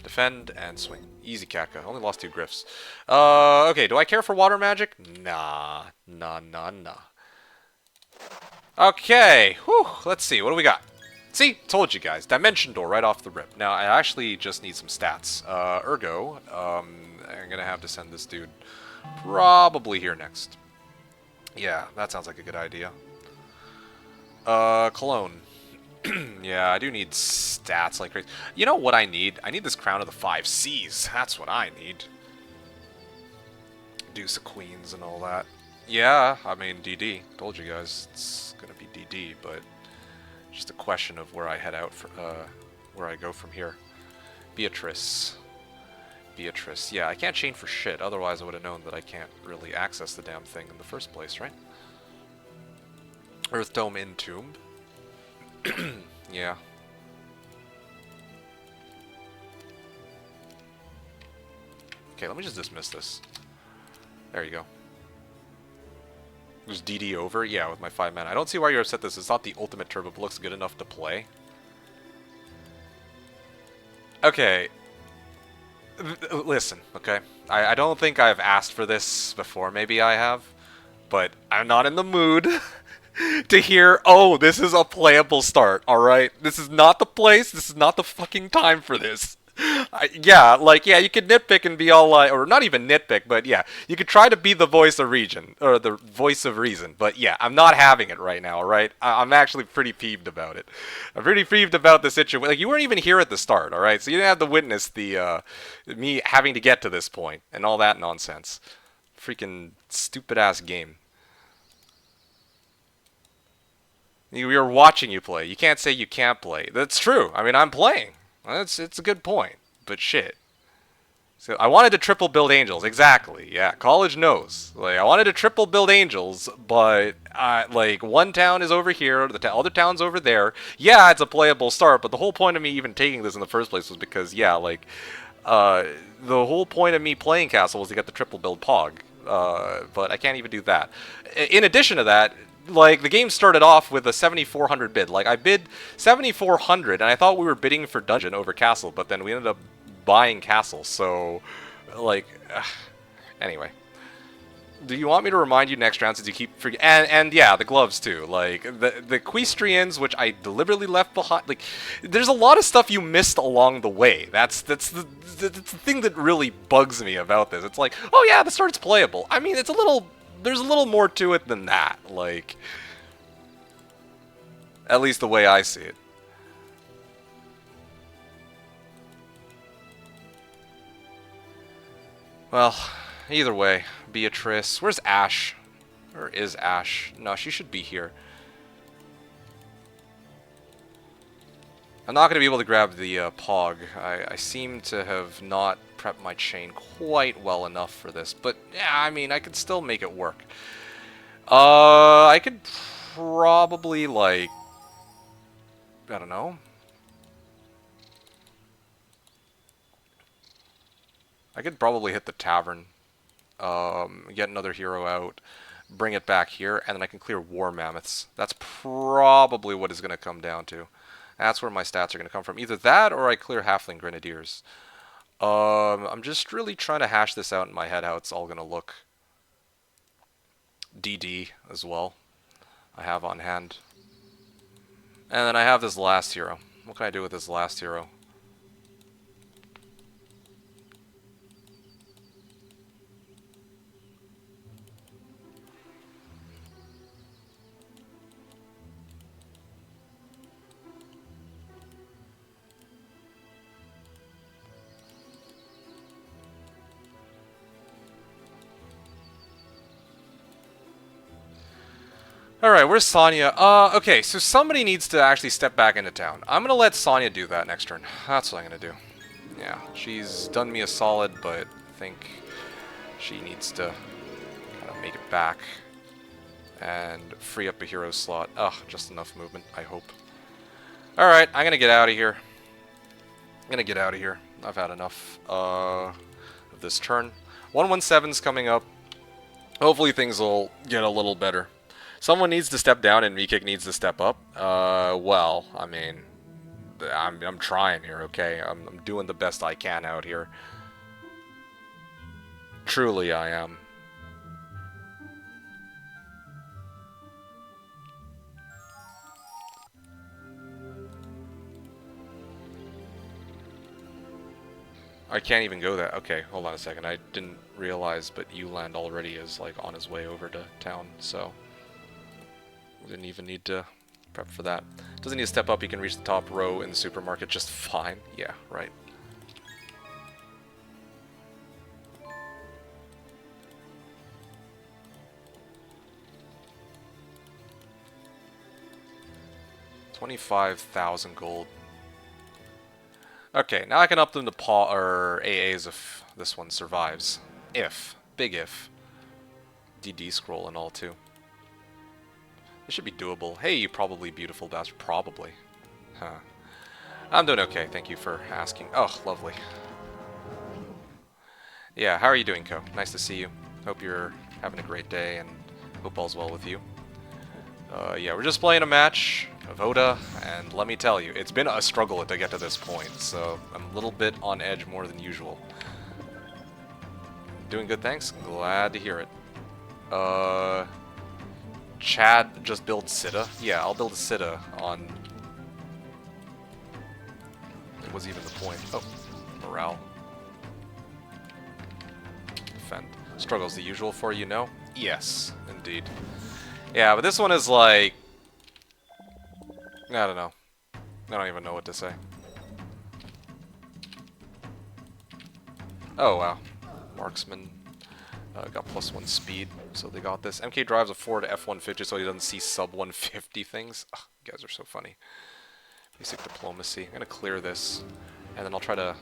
Defend, and swing. Easy Kaka. Only lost 2 Griffs. Okay, do I care for water magic? Nah. Nah, nah, nah. Okay, whew, let's see, what do we got? See, told you guys, Dimension Door right off the rip. Now, I actually just need some stats. Ergo, I'm gonna have to send this dude probably here next. Yeah, that sounds like a good idea. Cologne. Yeah, I do need stats like crazy. You know what I need? I need this Crown of the 5 Seas. That's what I need. Deuce of Queens and all that. Yeah, I mean, DD. Told you guys, it's gonna be DD, but just a question of where I head out for, where I go from here. Beatrice. Beatrice. Yeah, I can't chain for shit, otherwise I would have known that I can't really access the damn thing in the first place, right? Earth Dome in Tomb. Yeah. Okay, let me just dismiss this. There you go. Just DD over? Yeah, with my 5 mana. I don't see why you're upset this. It's not the ultimate turbo, but looks good enough to play. Okay. Listen, okay? I don't think I've asked for this before. Maybe I have. But I'm not in the mood to hear, oh, this is a playable start, alright? This is not the place. This is not the fucking time for this. Yeah, like, yeah, you could nitpick and be all like, or not even nitpick, but yeah, you could try to be the voice of reason, or the voice of reason, but yeah, I'm not having it right now, alright? I'm actually pretty peeved about it. I'm pretty peeved about the situation. Like, you weren't even here at the start, alright? So you didn't have to witness the, me having to get to this point, and all that nonsense. Freaking stupid-ass game. We were watching you play. You can't say you can't play. That's true. I mean, I'm playing. It's a good point. But shit. So I wanted to triple build Angels. Exactly. Yeah, college knows. Like, I wanted to triple build Angels, but like, one town is over here, the other town's over there. Yeah, it's a playable start, but the whole point of me even taking this in the first place was because, yeah, like, the whole point of me playing Castle was to get the triple build Pog. But I can't even do that. In addition to that, like, the game started off with a 7,400 bid. Like, I bid 7,400, and I thought we were bidding for Dungeon over Castle, but then we ended up buying Castle, so, like, anyway. Do you want me to remind you next round since you keep forgetting? And yeah, the gloves, too. Like, the Equestrians, which I deliberately left behind, like, there's a lot of stuff you missed along the way. That's the thing that really bugs me about this. It's like, oh yeah, the start's playable. I mean, it's a little... There's a little more to it than that, like, at least the way I see it. Well, either way, Beatrice. Where's Ash? Where is Ash? No, she should be here. I'm not going to be able to grab the Pog. I seem to have not prepped my chain quite well enough for this. But, yeah, I mean, I could still make it work. I could probably, like... I don't know. I could probably hit the tavern. Get another hero out. Bring it back here. And then I can clear War Mammoths. That's probably what it's going to come down to. That's where my stats are going to come from. Either that or I clear Halfling Grenadiers. I'm just really trying to hash this out in my head how it's all going to look. DD as well. I have on hand. And then I have this last hero. What can I do with this last hero? Alright, where's Sonya? Okay, so somebody needs to actually step back into town. I'm gonna let Sonya do that next turn. That's what I'm gonna do. Yeah, she's done me a solid, but I think she needs to kind of make it back and free up a hero slot. Ugh, just enough movement, I hope. Alright, I'm gonna get out of here. I'm gonna get out of here. I've had enough of this turn. 117's coming up. Hopefully things will get a little better. Someone needs to step down and Mikik needs to step up. Well, I mean, I'm trying here, okay? I'm doing the best I can out here. Truly, I am. I can't even go that. Okay, hold on a second. I didn't realize, but Uland already is, like, on his way over to town, so... Didn't even need to prep for that. Doesn't need to step up, he can reach the top row in the supermarket just fine. Yeah, right. $25,000 gold. Okay, now I can up them to paw or AAs if this one survives. If. Big if. DD scroll and all too. This should be doable. Hey, you probably beautiful bastard. Probably. Huh. I'm doing okay. Thank you for asking. Oh, lovely. Yeah, how are you doing, Ko? Nice to see you. Hope you're having a great day and hope all's well with you. Yeah, we're just playing a match of HotA, and let me tell you, it's been a struggle to get to this point, so I'm a little bit on edge more than usual. Doing good, thanks. Glad to hear it. Chad just build Sita? Yeah, I'll build a Sita on... It was even the point. Oh, morale. Defend. Struggle's the usual for you, no? Yes, indeed. Yeah, but this one is like... I don't know. I don't even know what to say. Oh, wow. Marksman. Got +1 speed, so they got this. MK drives a Ford F-150 so he doesn't see sub-150 things. Ugh, you guys are so funny. Basic diplomacy. I'm gonna clear this, and then I'll try to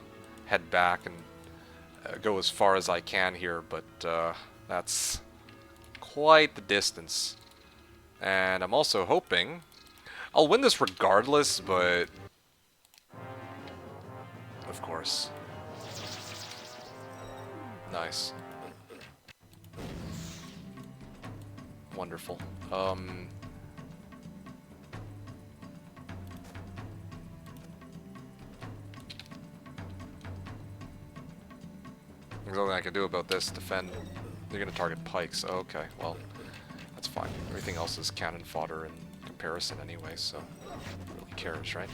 head back and go as far as I can here, but that's quite the distance. And I'm also hoping... I'll win this regardless, but... Of course. Nice. Wonderful. There's nothing I can do about this. Defend. They're gonna target pikes. Okay, well, that's fine. Everything else is cannon fodder in comparison anyway, so who really cares, right?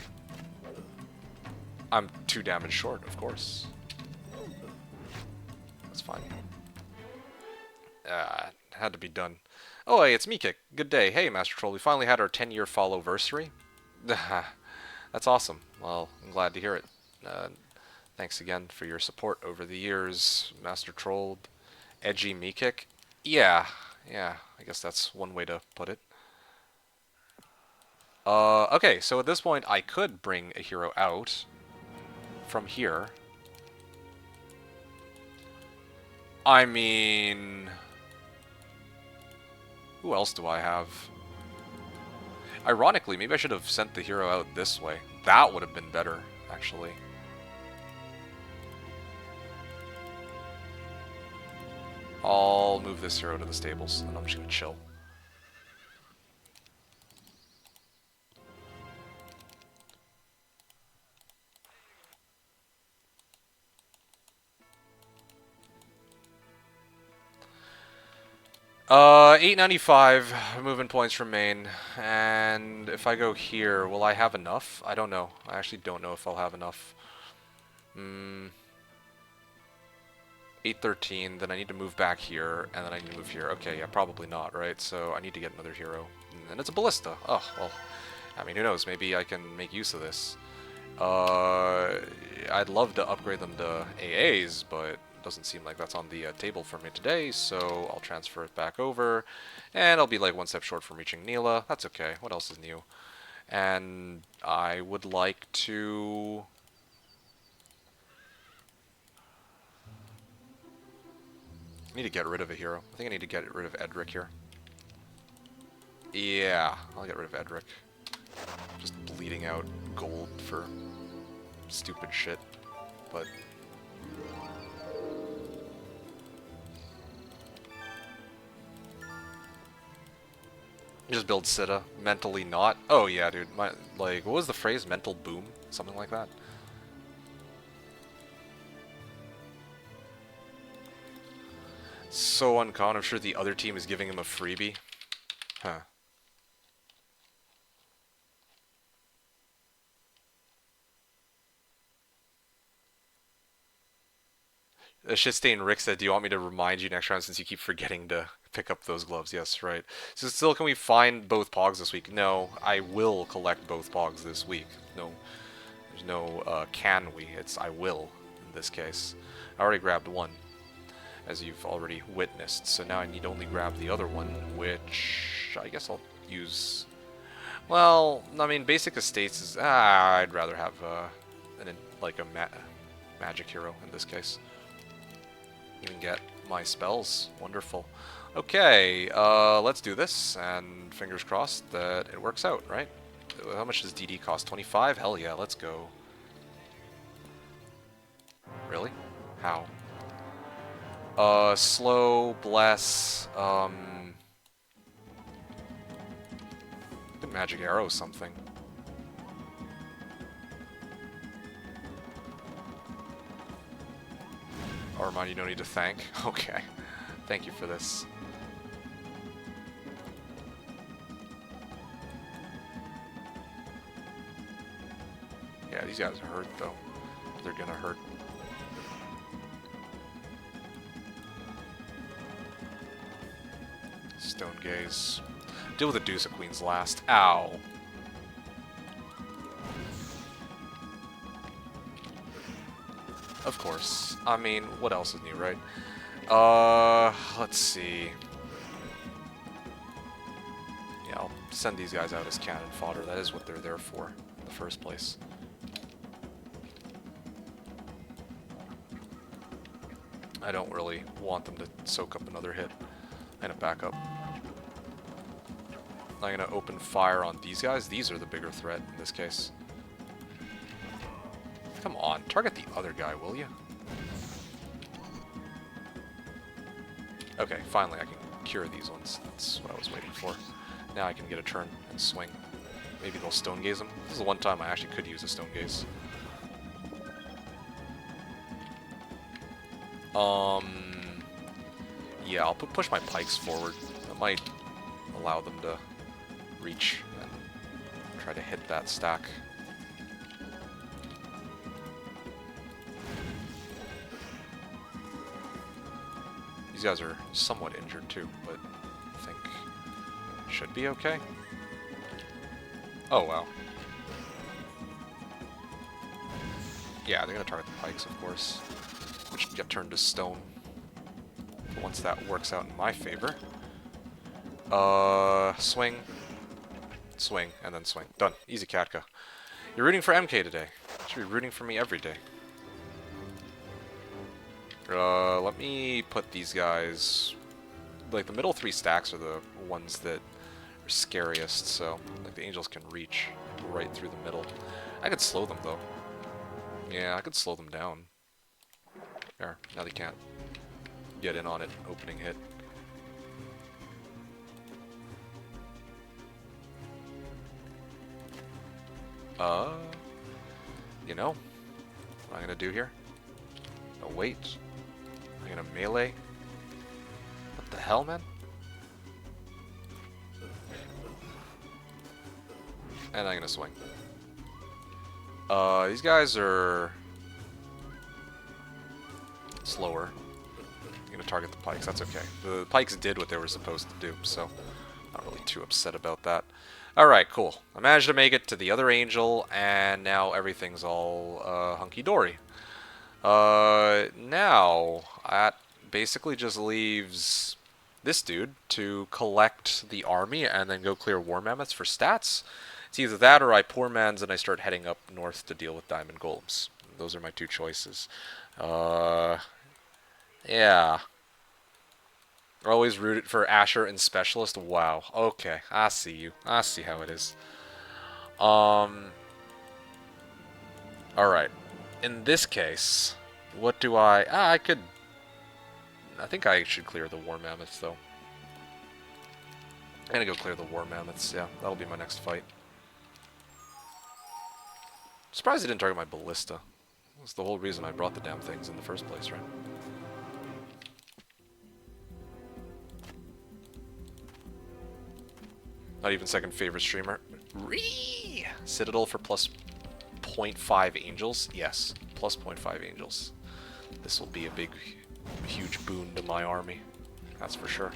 I'm 2 damage short, of course. That's fine. Had to be done. Oh, hey, it's Mikik. Good day. Hey, Master Troll, we finally had our 10-year follow-versary. That's awesome. Well, I'm glad to hear it. Thanks again for your support over the years, Master Troll. Edgy Mikik. Yeah, I guess that's one way to put it. Okay, so at this point, I could bring a hero out from here. I mean... Who else do I have? Ironically, maybe I should have sent the hero out this way. That would have been better, actually. I'll move this hero to the stables, and I'm just gonna chill. 895 movement points remain, and if I go here, will I have enough? I don't know. I actually don't know if I'll have enough. 813, then I need to move back here, and then I need to move here. Okay, yeah, probably not, right? So I need to get another hero. And it's a ballista. Oh, well, I mean, who knows? Maybe I can make use of this. I'd love to upgrade them to AAs, but it doesn't seem like that's on the table for me today, so I'll transfer it back over, and I'll be like one step short from reaching Neela. That's okay. What else is new? And I would like to... I need to get rid of a hero. I think I need to get rid of Edric here. Yeah, I'll get rid of Edric. Just bleeding out gold for stupid shit, but... Just build Sita. Mentally not. Oh yeah, dude. Like, what was the phrase? Mental boom? Something like that? So uncommon. I'm sure the other team is giving him a freebie. Huh. Shitstain Rick said, do you want me to remind you next round since you keep forgetting to pick up those gloves? Yes, right. So still, can we find both Pogs this week? No, I will collect both Pogs this week. No, there's no can we. It's I will in this case. I already grabbed one, as you've already witnessed. So now I need only grab the other one, which I guess I'll use... Well, I mean, Basic Estates is... I'd rather have like a magic hero in this case. Even get my spells. Wonderful. Okay, let's do this, and fingers crossed that it works out, right? How much does DD cost? 25? Hell yeah, let's go. Really? How? Slow, bless, magic arrow something. Armand, you don't need to thank. Okay. Thank you for this. Yeah, these guys hurt, though. They're gonna hurt. Stone Gaze. Deal with the Deuce of Queens last. Ow. Of course. I mean, what else is new, right? Let's see. Yeah, I'll send these guys out as cannon fodder. That is what they're there for in the first place. I don't really want them to soak up another hit and a backup. I'm gonna open fire on these guys. These are the bigger threat in this case. Come on, target the other guy, will you? Okay, finally I can cure these ones. That's what I was waiting for. Now I can get a turn and swing. Maybe they'll Stone Gaze them. This is the one time I actually could use a Stone Gaze. Yeah, I'll push my pikes forward. That might allow them to reach and try to hit that stack. These guys are somewhat injured too, but I think should be okay. Oh wow. Yeah, they're gonna target the pikes, of course, which get turned to stone. Once that works out in my favor. Swing. Swing, and then swing. Done. Easy, Katka. You're rooting for MK today. You should be rooting for me every day. Let me put these guys... Like, the middle three stacks are the ones that are scariest, so... Like, the angels can reach right through the middle. I could slow them, though. Yeah, I could slow them down. There. Now they can't get in on it. Opening hit. You know what I'm gonna do here? Oh, wait. I'm gonna melee. What the hell, man? And I'm gonna swing. These guys are slower. I'm gonna target the pikes. That's okay. The pikes did what they were supposed to do, so not really too upset about that. Alright, cool. I managed to make it to the other angel, and now everything's all hunky-dory. Now, that basically just leaves this dude to collect the army and then go clear war mammoths for stats. It's either that or I poor man's and I start heading up north to deal with diamond golems. Those are my two choices. Yeah. Always rooted for Asher and Specialist. Wow. Okay, I see you. I see how it is. Alright. In this case, what do I... I could... I think I should clear the War Mammoths, though. I'm gonna go clear the War Mammoths. Yeah, that'll be my next fight. Surprised I didn't target my Ballista. That's the whole reason I brought the damn things in the first place, right? Not even second favorite streamer. Ree! Citadel for plus 0.5 angels? Yes, plus 0.5 angels. This will be a big, huge boon to my army. That's for sure.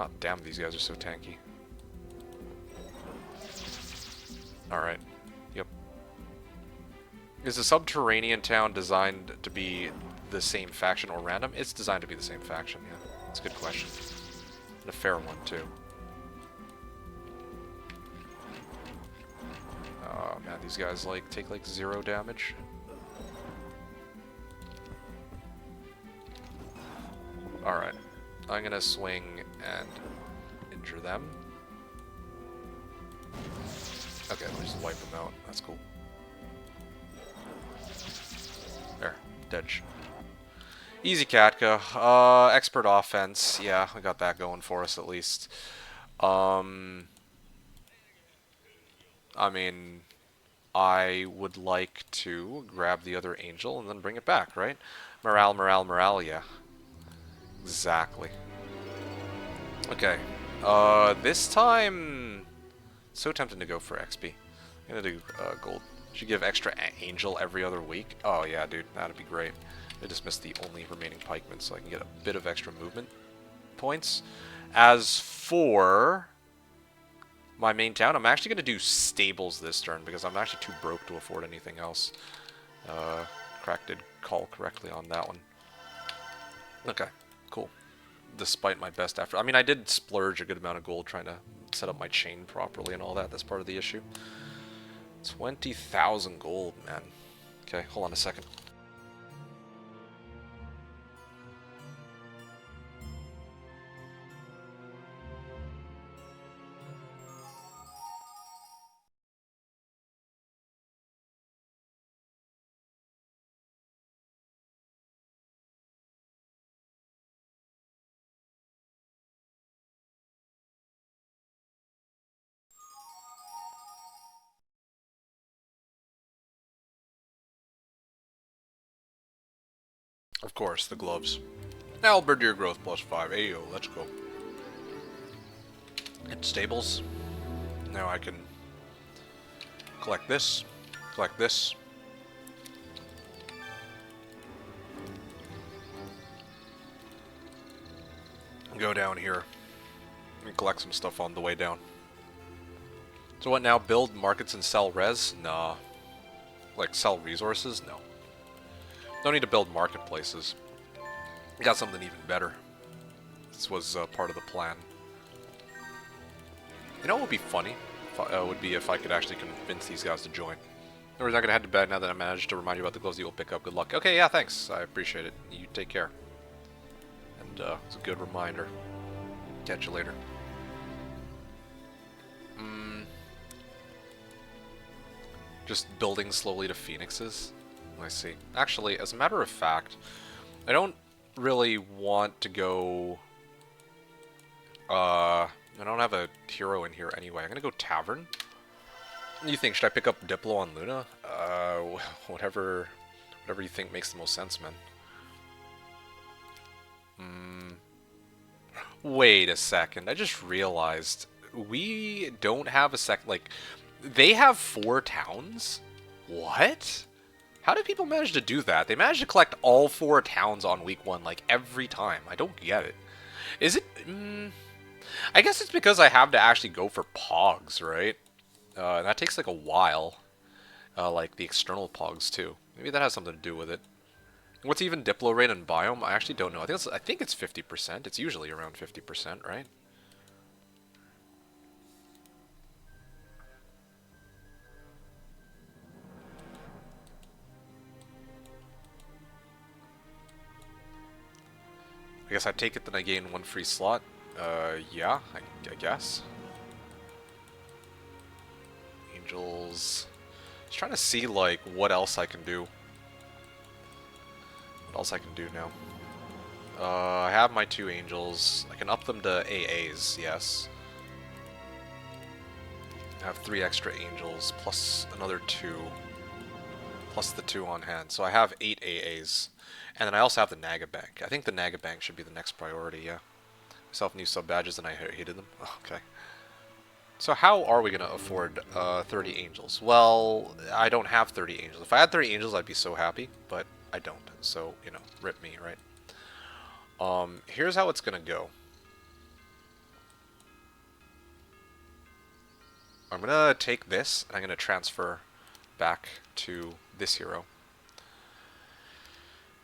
Oh, damn, these guys are so tanky. Alright. Yep. Is a subterranean town designed to be the same faction or random? It's designed to be the same faction, yeah. That's a good question. And a fair one, too. Oh man, these guys take like 0 damage. Alright. I'm gonna swing and injure them. Okay, let me just wipe them out. That's cool. There. Dead. Easy Katka. Expert offense. Yeah, we got that going for us at least. I mean, I would like to grab the other angel and then bring it back, right? Morale, morale, morale, yeah. Exactly. Okay. This time... So tempted to go for XP. I'm gonna do gold. Should give extra angel every other week. Oh yeah, dude, that'd be great. I just missed the only remaining pikeman, so I can get a bit of extra movement points. As for my main town, I'm actually going to do stables this turn because I'm actually too broke to afford anything else. Crack did call correctly on that one. Okay, cool. Despite my best effort. I mean, I did splurge a good amount of gold trying to set up my chain properly and all that. That's part of the issue. 20,000 gold, man. Okay, hold on a second. Of course, the gloves. Halberdier growth plus 5. Ayo, let's go. Hit stables. Now I can collect this, go down here and collect some stuff on the way down. So what now? Build markets and sell res? Nah. Like sell resources? No. Don't need to build marketplaces. Got something even better. This was part of the plan. You know what would be funny? Would be if I could actually convince these guys to join. Or is not gonna head to bed now that I managed to remind you about the gloves that you'll pick up. Good luck. Okay, yeah, thanks. I appreciate it. You take care. And it's a good reminder. Catch you later. Just building slowly to phoenixes. I see. Actually, as a matter of fact, I don't really want to go... I don't have a hero in here anyway. I'm gonna go Tavern. What do you think? Should I pick up Diplo on Luna? Whatever you think makes the most sense, man. Wait a second. I just realized we don't have a like, They have 4 towns? What? How did people manage to do that? They managed to collect all 4 towns on week 1, like, every time. I don't get it. Is it... I guess it's because I have to actually go for pogs, right? And that takes, like, a while. Like, the external pogs, too. Maybe that has something to do with it. What's even Diplo rate and biome? I actually don't know. I think it's 50%. It's usually around 50%, right? I guess I take it that I gain 1 free slot. Yeah, I guess. Angels. Just trying to see, like, what else I can do. What else I can do now? I have my 2 angels. I can up them to AAs, yes. I have 3 extra angels, plus another 2. Plus the 2 on hand. So I have 8 AAs. And then I also have the Naga Bank. I think the Naga Bank should be the next priority, yeah. Myself new sub badges and I hated them. Oh, okay. So how are we going to afford 30 angels? Well, I don't have 30 angels. If I had 30 angels, I'd be so happy, but I don't. So, you know, rip me, right? Here's how it's going to go. I'm going to take this, and I'm going to transfer back to this hero.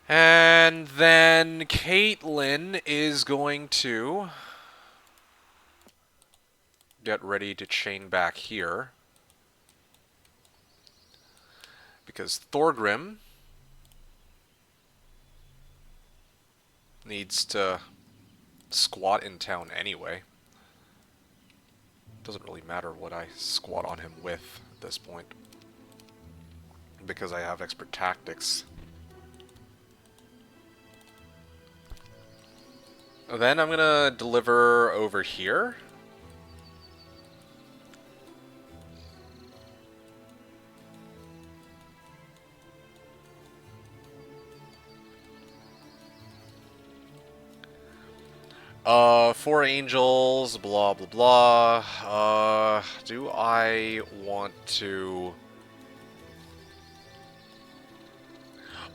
And then Caitlyn is going to get ready to chain back here. Because Thorgrim needs to squat in town anyway. Doesn't really matter what I squat on him with at this point. Because I have expert tactics. Then I'm gonna deliver over here. Four angels, blah blah blah. Do I want to...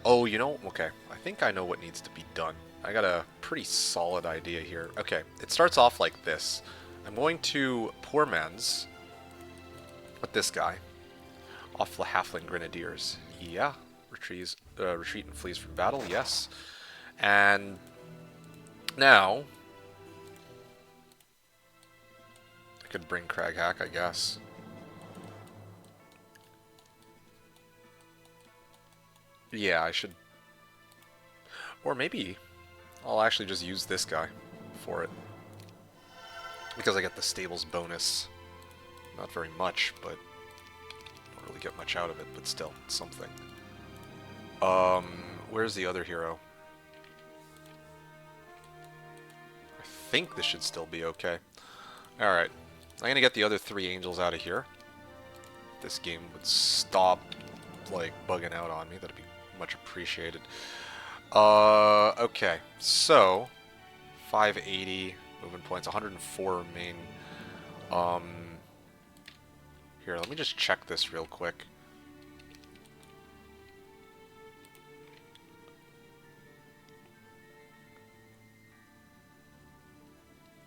Oh, you know, okay. I think I know what needs to be done. I got a pretty solid idea here. Okay, it starts off like this. I'm going to Poor Man's with this guy. Off the Halfling Grenadiers. Yeah. Retreat and flees from battle, yes. And now I could bring Craghack, I guess. Yeah, I should... Or maybe I'll actually just use this guy for it. Because I get the stables bonus. Not very much, but don't really get much out of it, but still, it's something. Where's the other hero? I think this should still be okay. Alright. I'm gonna get the other 3 angels out of here. This game would stop, like, bugging out on me. That'd be much appreciated. Okay. So, 580 movement points, 104 remain. Here, let me just check this real quick.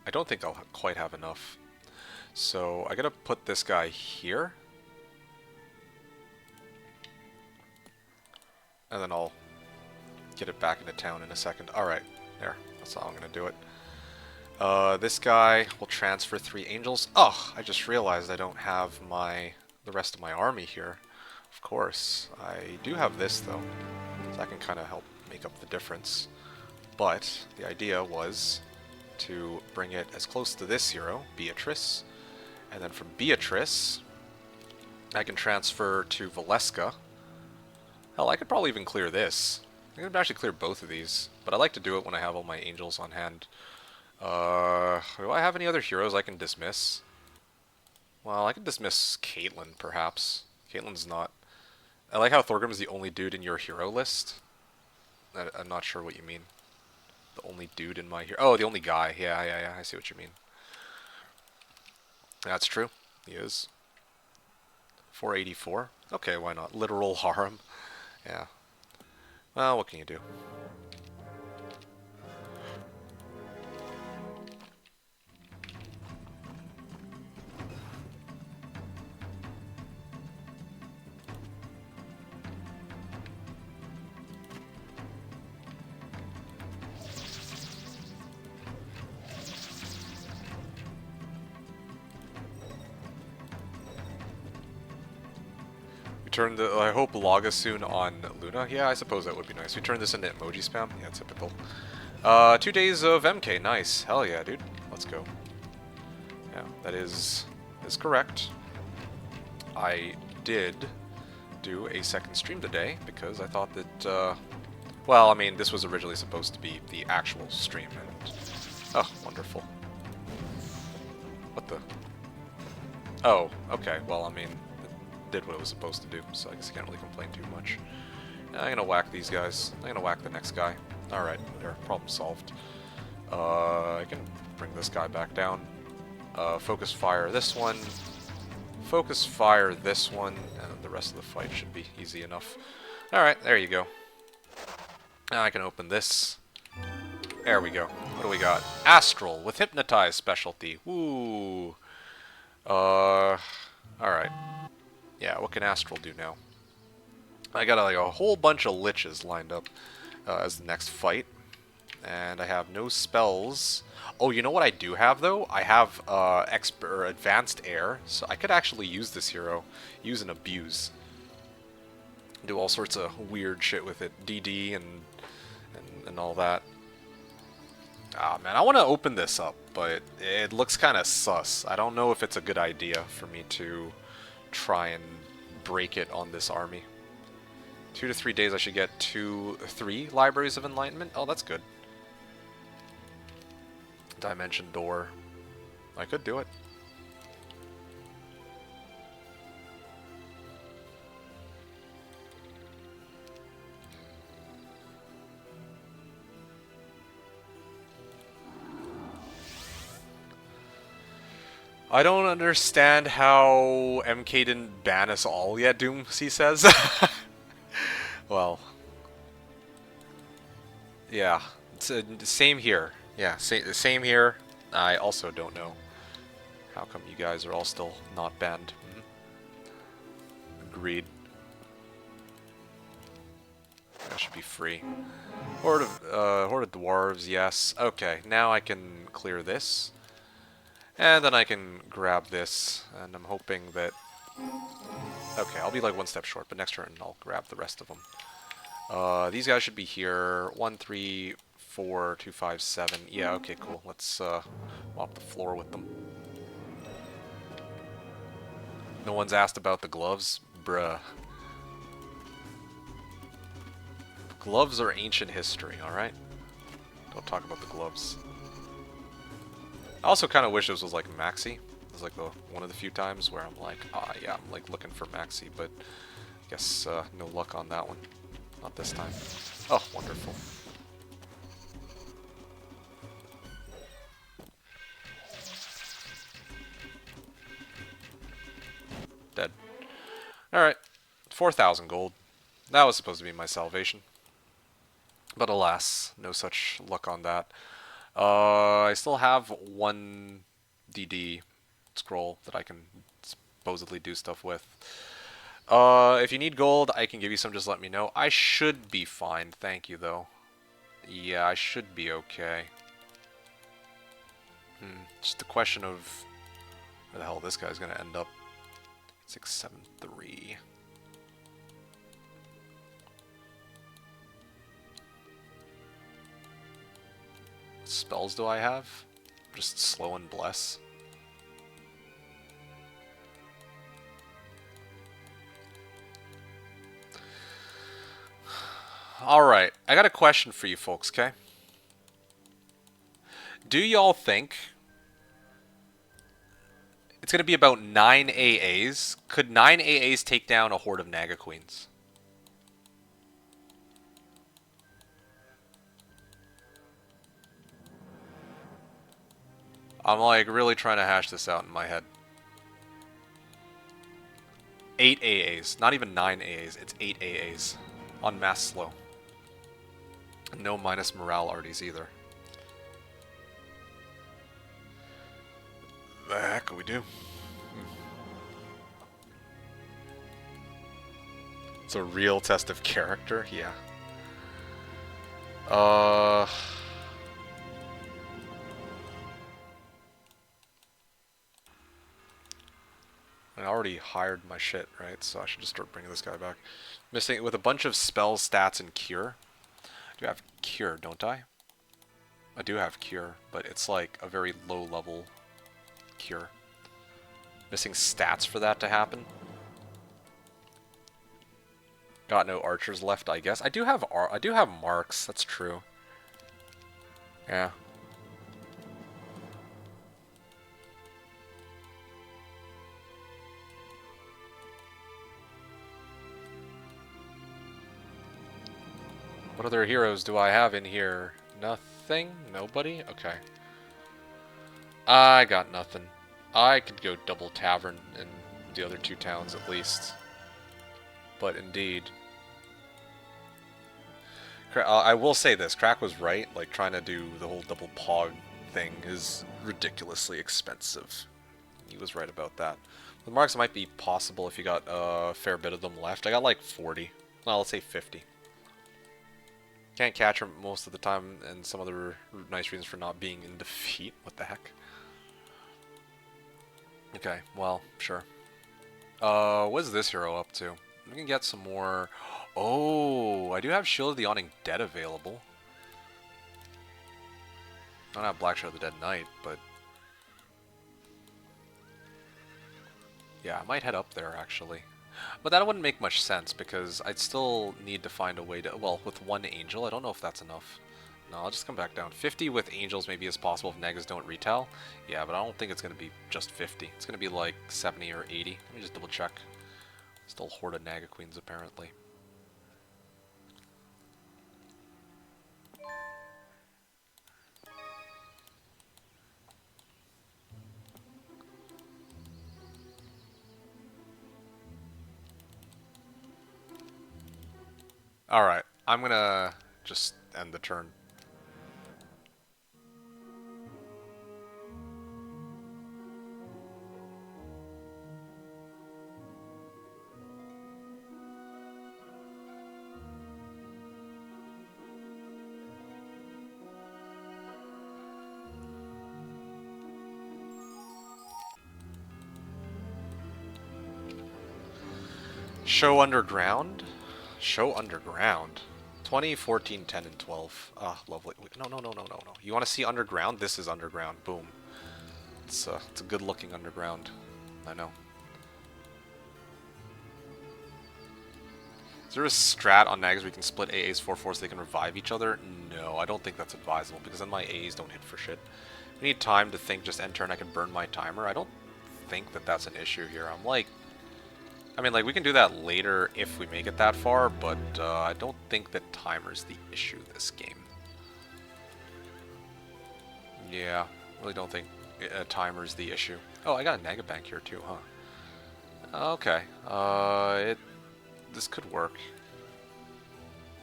I don't think I'll quite have enough. So, I gotta put this guy here. And then I'll get it back into town in a second. Alright, there. That's how I'm gonna do it. This guy will transfer 3 angels. Oh, I just realized I don't have the rest of my army here. Of course. I do have this, though. So that can kind of help make up the difference. But the idea was to bring it as close to this hero, Beatrice. And then from Beatrice, I can transfer to Valeska. Hell, I could probably even clear this. I could actually clear both of these. But I like to do it when I have all my angels on hand. Do I have any other heroes I can dismiss? Well, I can dismiss Caitlyn, perhaps. Caitlyn's not... I like how Thorgrim is the only dude in your hero list. I'm not sure what you mean. The only dude in my hero... Oh, the only guy. Yeah, I see what you mean. That's true. He is. 484. Okay, why not? Literal harem. Yeah. Well, what can you do? We turned the. I hope Laga soon on Luna. Yeah, I suppose that would be nice. We turned this into emoji spam. Yeah, typical. 2 days of MK. Nice. Hell yeah, dude. Let's go. Yeah, that is correct. I did do a second stream today because I thought that. Well, I mean, this was originally supposed to be the actual stream, and oh, wonderful. What the? Oh, okay. Well, I mean, it did what it was supposed to do, so I guess I can't really complain too much. I'm gonna whack these guys. I'm gonna whack the next guy. Alright, there. Problem solved. I can bring this guy back down. Focus fire this one. Focus fire this one, and the rest of the fight should be easy enough. Alright, there you go. Now I can open this. There we go. What do we got? Astral with Hypnotize specialty. Woo! Alright. Yeah, what can Astral do now? I got like a whole bunch of liches lined up as the next fight. And I have no spells. Oh, you know what I do have, though? I have Advanced Air, so I could actually use this hero. Use and abuse. Do all sorts of weird shit with it. DD and all that. Ah, man, I want to open this up, but it looks kind of sus. I don't know if it's a good idea for me to try and break it on this army. 2 to 3 days I should get 3 Libraries of Enlightenment. Oh, that's good. Dimension Door. I could do it. I don't understand how MK didn't ban us all yet, Dooms, he says. Well. Yeah. It's same here. Yeah, same here. I also don't know. How come you guys are all still not banned? Agreed. That should be free. Horde of Dwarves, yes. Okay, now I can clear this. And then I can grab this, and I'm hoping that... Okay, I'll be like one step short, but next turn I'll grab the rest of them. These guys should be here. 1, 3, 4, 2, 5, 7. Yeah, okay, cool. Let's mop the floor with them. No one's asked about the gloves? Bruh. Gloves are ancient history, alright? Don't talk about the gloves. I also kind of wish this was like Maxi. It was like one of the few times where I'm like, ah, yeah, I'm like looking for Maxi, but I guess no luck on that one. Not this time. Oh, wonderful. Dead. Alright. 4,000 gold. That was supposed to be my salvation. But alas, no such luck on that. I still have 1 DD scroll that I can supposedly do stuff with. If you need gold, I can give you some, just let me know. I should be fine, thank you though. Yeah, I should be okay. Just a question of where the hell this guy's gonna end up. 673. What spells do I have? Just slow and bless. Alright, I got a question for you folks, okay? Do y'all think it's going to be about 9 AAs? Could 9 AAs take down a horde of Naga Queens? I'm like really trying to hash this out in my head. 8 AAs. Not even 9 AAs. It's 8 AAs. On mass slow. No minus morale arties either. The heck can we do? It's a real test of character? Yeah. I already hired my shit, right? So I should just start bringing this guy back. Missing with a bunch of spells, stats, and cure. I do have cure, don't I? I do have cure, but it's like a very low level cure. Missing stats for that to happen. Got no archers left, I guess. I do have marks. That's true. Yeah. What other heroes do I have in here? Nothing? Nobody? Okay. I got nothing. I could go double tavern in the other 2 towns at least. But indeed. I will say this, Crack was right, like trying to do the whole double pog thing is ridiculously expensive. He was right about that. The marks might be possible if you got a fair bit of them left. I got like 40. Well, let's say 50. Can't catch her most of the time, and some other nice reasons for not being in defeat. What the heck? Okay, well, sure. What is this hero up to? We can get some more... Oh, I do have Shield of the Awning Dead available. I don't have Black Shadow of the Dead Knight, but... Yeah, I might head up there, actually. But that wouldn't make much sense, because I'd still need to find a way to... Well, with 1 angel, I don't know if that's enough. No, I'll just come back down. 50 with angels maybe is possible if negas don't retell. Yeah, but I don't think it's going to be just 50. It's going to be like 70 or 80. Let me just double check. Still HotA Naga Queens, apparently. Alright, I'm going to just end the turn. Show Underground? Show Underground. 20, 14, 10, and 12. Ah, lovely. No, no, no, no, no, no. You want to see Underground? This is Underground. Boom. It's a good looking Underground. I know. Is there a strat on Nagas where we can split AAs 4-4 so they can revive each other? No, I don't think that's advisable because then my AAs don't hit for shit. We need time to think, just end turn, I can burn my timer. I don't think that that's an issue here. I'm like... I mean, like, we can do that later if we make it that far, but I don't think that timer's the issue this game. Yeah, really don't think timer's the issue. Oh, I got a Naga Bank here too, huh? Okay, this could work.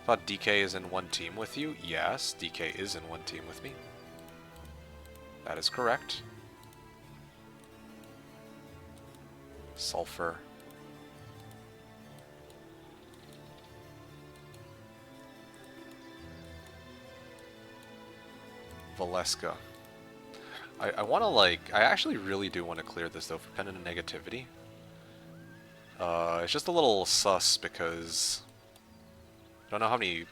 Thought DK is in 1 team with you. Yes, DK is in 1 team with me. That is correct. Sulfur. Valeska. I want to, like... I actually really do want to clear this, though, for Pendant and Negativity. It's just a little sus, because... I don't know how many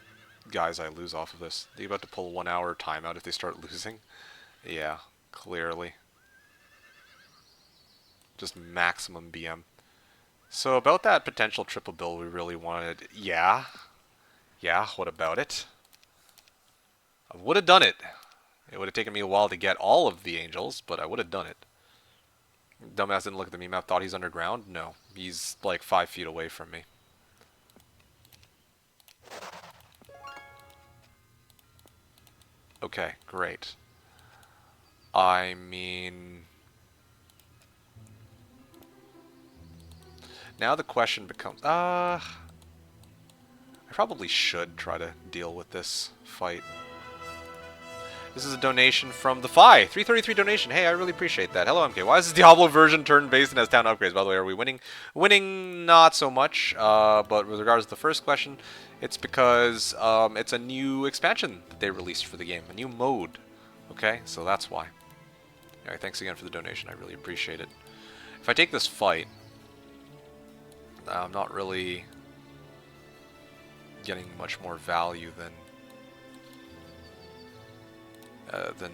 guys I lose off of this. They're about to pull a 1 hour timeout if they start losing. Yeah, clearly. Just maximum BM. So about that potential triple bill we really wanted... Yeah. Yeah, what about it? I would have done it. It would have taken me a while to get all of the angels, but I would have done it. Dumbass didn't look at the meme map, thought he's underground? No, he's like 5 feet away from me. Okay, great. I mean... Now the question becomes, I probably should try to deal with this fight. This is a donation from the Fi. 333 donation. Hey, I really appreciate that. Hello, MK. Why is this Diablo version turn-based and has town upgrades? By the way, are we winning? Winning, not so much. But with regards to the first question, it's because it's a new expansion that they released for the game. A new mode. Okay, so that's why. Alright, thanks again for the donation. I really appreciate it. If I take this fight, I'm not really getting much more value than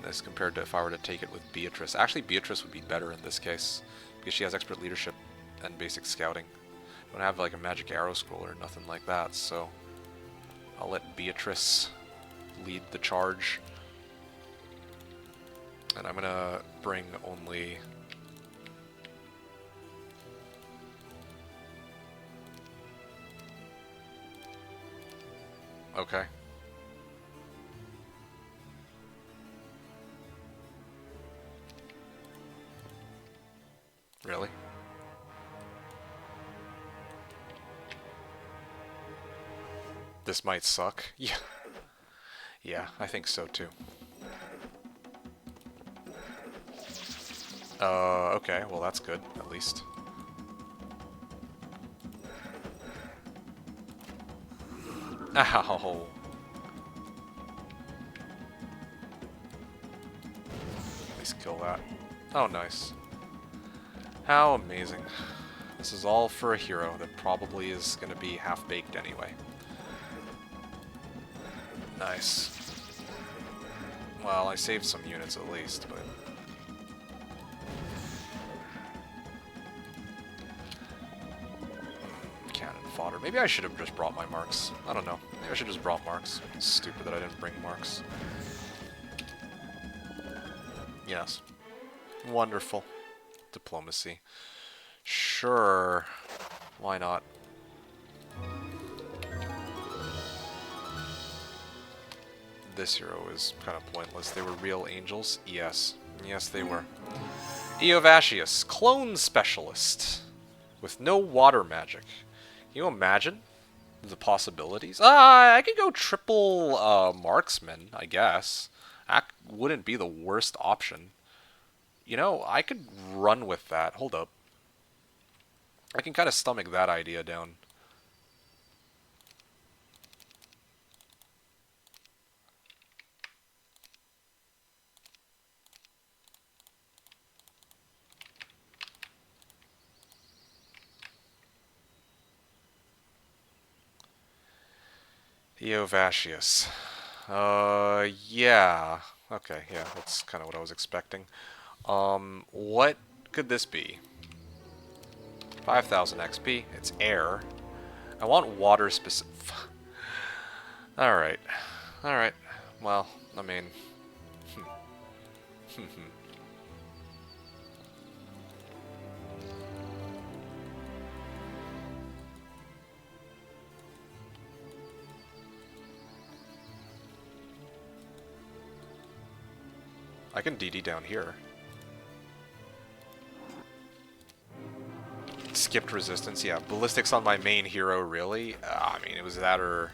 this compared to if I were to take it with Beatrice. Actually, Beatrice would be better in this case because she has expert leadership and basic scouting. I don't have like a magic arrow scroll or nothing like that, so I'll let Beatrice lead the charge. And I'm gonna bring only... Okay. Really? This might suck. Yeah. Yeah, I think so too. Okay, well that's good, at least. Ow. At least kill that. Oh, nice. How amazing. This is all for a hero that probably is going to be half-baked anyway. Nice. Well, I saved some units at least, but... Cannon fodder. Maybe I should have just brought my marks. I don't know. Maybe I should have just brought marks. It's stupid that I didn't bring marks. Yes. Wonderful. Diplomacy. Sure. Why not? This hero is kind of pointless. They were real angels? Yes. Yes, they were. Eovashius, clone specialist. With no water magic. Can you imagine the possibilities? I could go triple marksman, I guess. That wouldn't be the worst option. You know, I could run with that. Hold up. I can kind of stomach that idea down. Eovashius. Yeah. Okay, yeah, that's kind of what I was expecting. What could this be? 5,000 XP. It's air. I want water specific. Alright. Alright. Well, I mean... I can DD down here. Skipped resistance, yeah. Ballistics on my main hero, really? I mean, it was that or...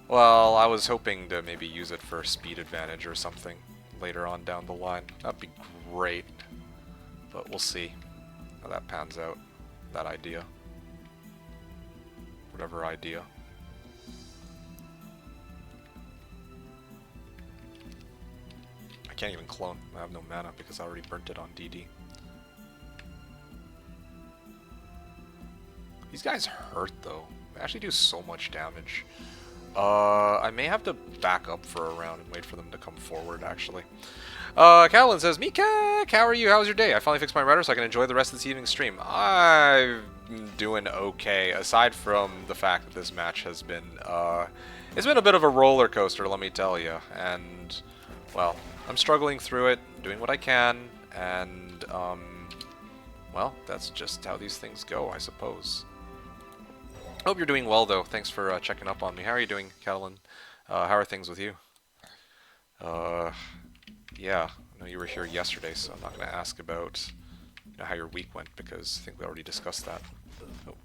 Well, I was hoping to maybe use it for speed advantage or something later on down the line. That'd be great. But we'll see how that pans out. That idea. Whatever idea. I can't even clone. I have no mana because I already burnt it on DD. These guys hurt though. They actually do so much damage. I may have to back up for a round and wait for them to come forward, actually. Callan says, Mika, how are you? How was your day? I finally fixed my router so I can enjoy the rest of this evening's stream. I'm doing okay, aside from the fact that this match has been, it's been a bit of a roller coaster, let me tell you. And, well, I'm struggling through it, doing what I can, and, well, that's just how these things go, I suppose. Hope you're doing well, though. Thanks for checking up on me. How are you doing, Callan? How are things with you? Yeah, I know you were here yesterday, so I'm not going to ask about you know, how your week went, because I think we already discussed that. Oh.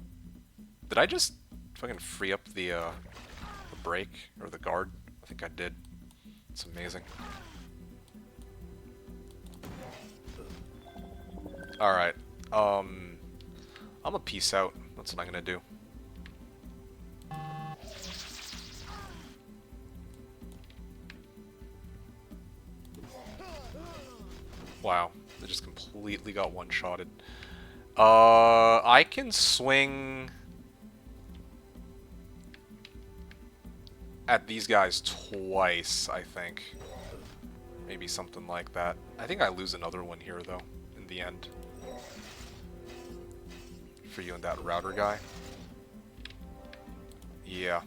Did I just fucking free up the break or the guard? I think I did. It's amazing. All right. I'm gonna peace out. That's what I'm gonna do. Wow, they just completely got one-shotted. I can swing at these guys twice, I think. Maybe something like that. I think I lose another one here, though, in the end. For you and that router guy. Yeah.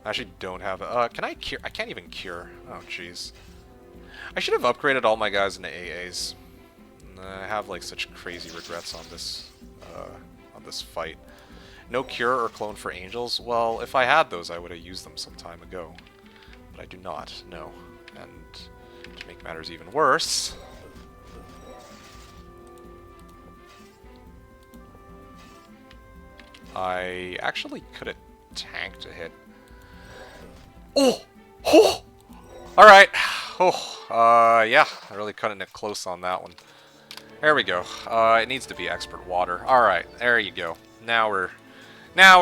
I actually don't have can I cure? I can't even cure. Oh, jeez. I should have upgraded all my guys into AAs. I have like such crazy regrets on this fight. No cure or clone for angels? Well, if I had those, I would have used them some time ago. But I do not, no. And to make matters even worse... I actually could have tanked a hit. Oh! Oh! Alright. Oh, yeah. I really cutting it close on that one. There we go. It needs to be expert water. Alright, there you go. Now we're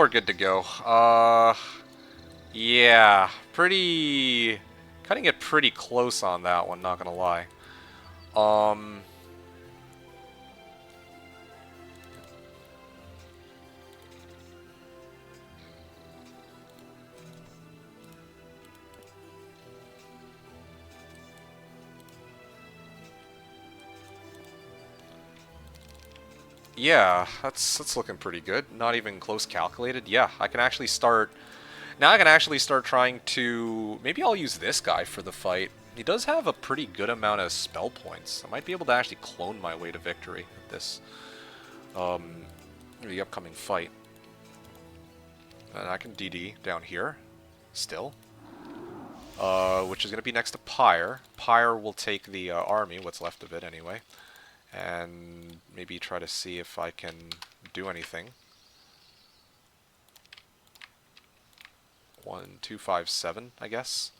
good to go. Yeah. Cutting it pretty close on that one, not gonna lie. Yeah, that's looking pretty good. Not even close calculated. Yeah, I can actually start... Now I can actually start trying to... Maybe I'll use this guy for the fight. He does have a pretty good amount of spell points. I might be able to actually clone my way to victory at this... the upcoming fight. And I can DD down here. Still. Which is going to be next to Pyre. Pyre will take the army, what's left of it anyway. And maybe try to see if I can do anything. 1, 2, 5, 7, I guess,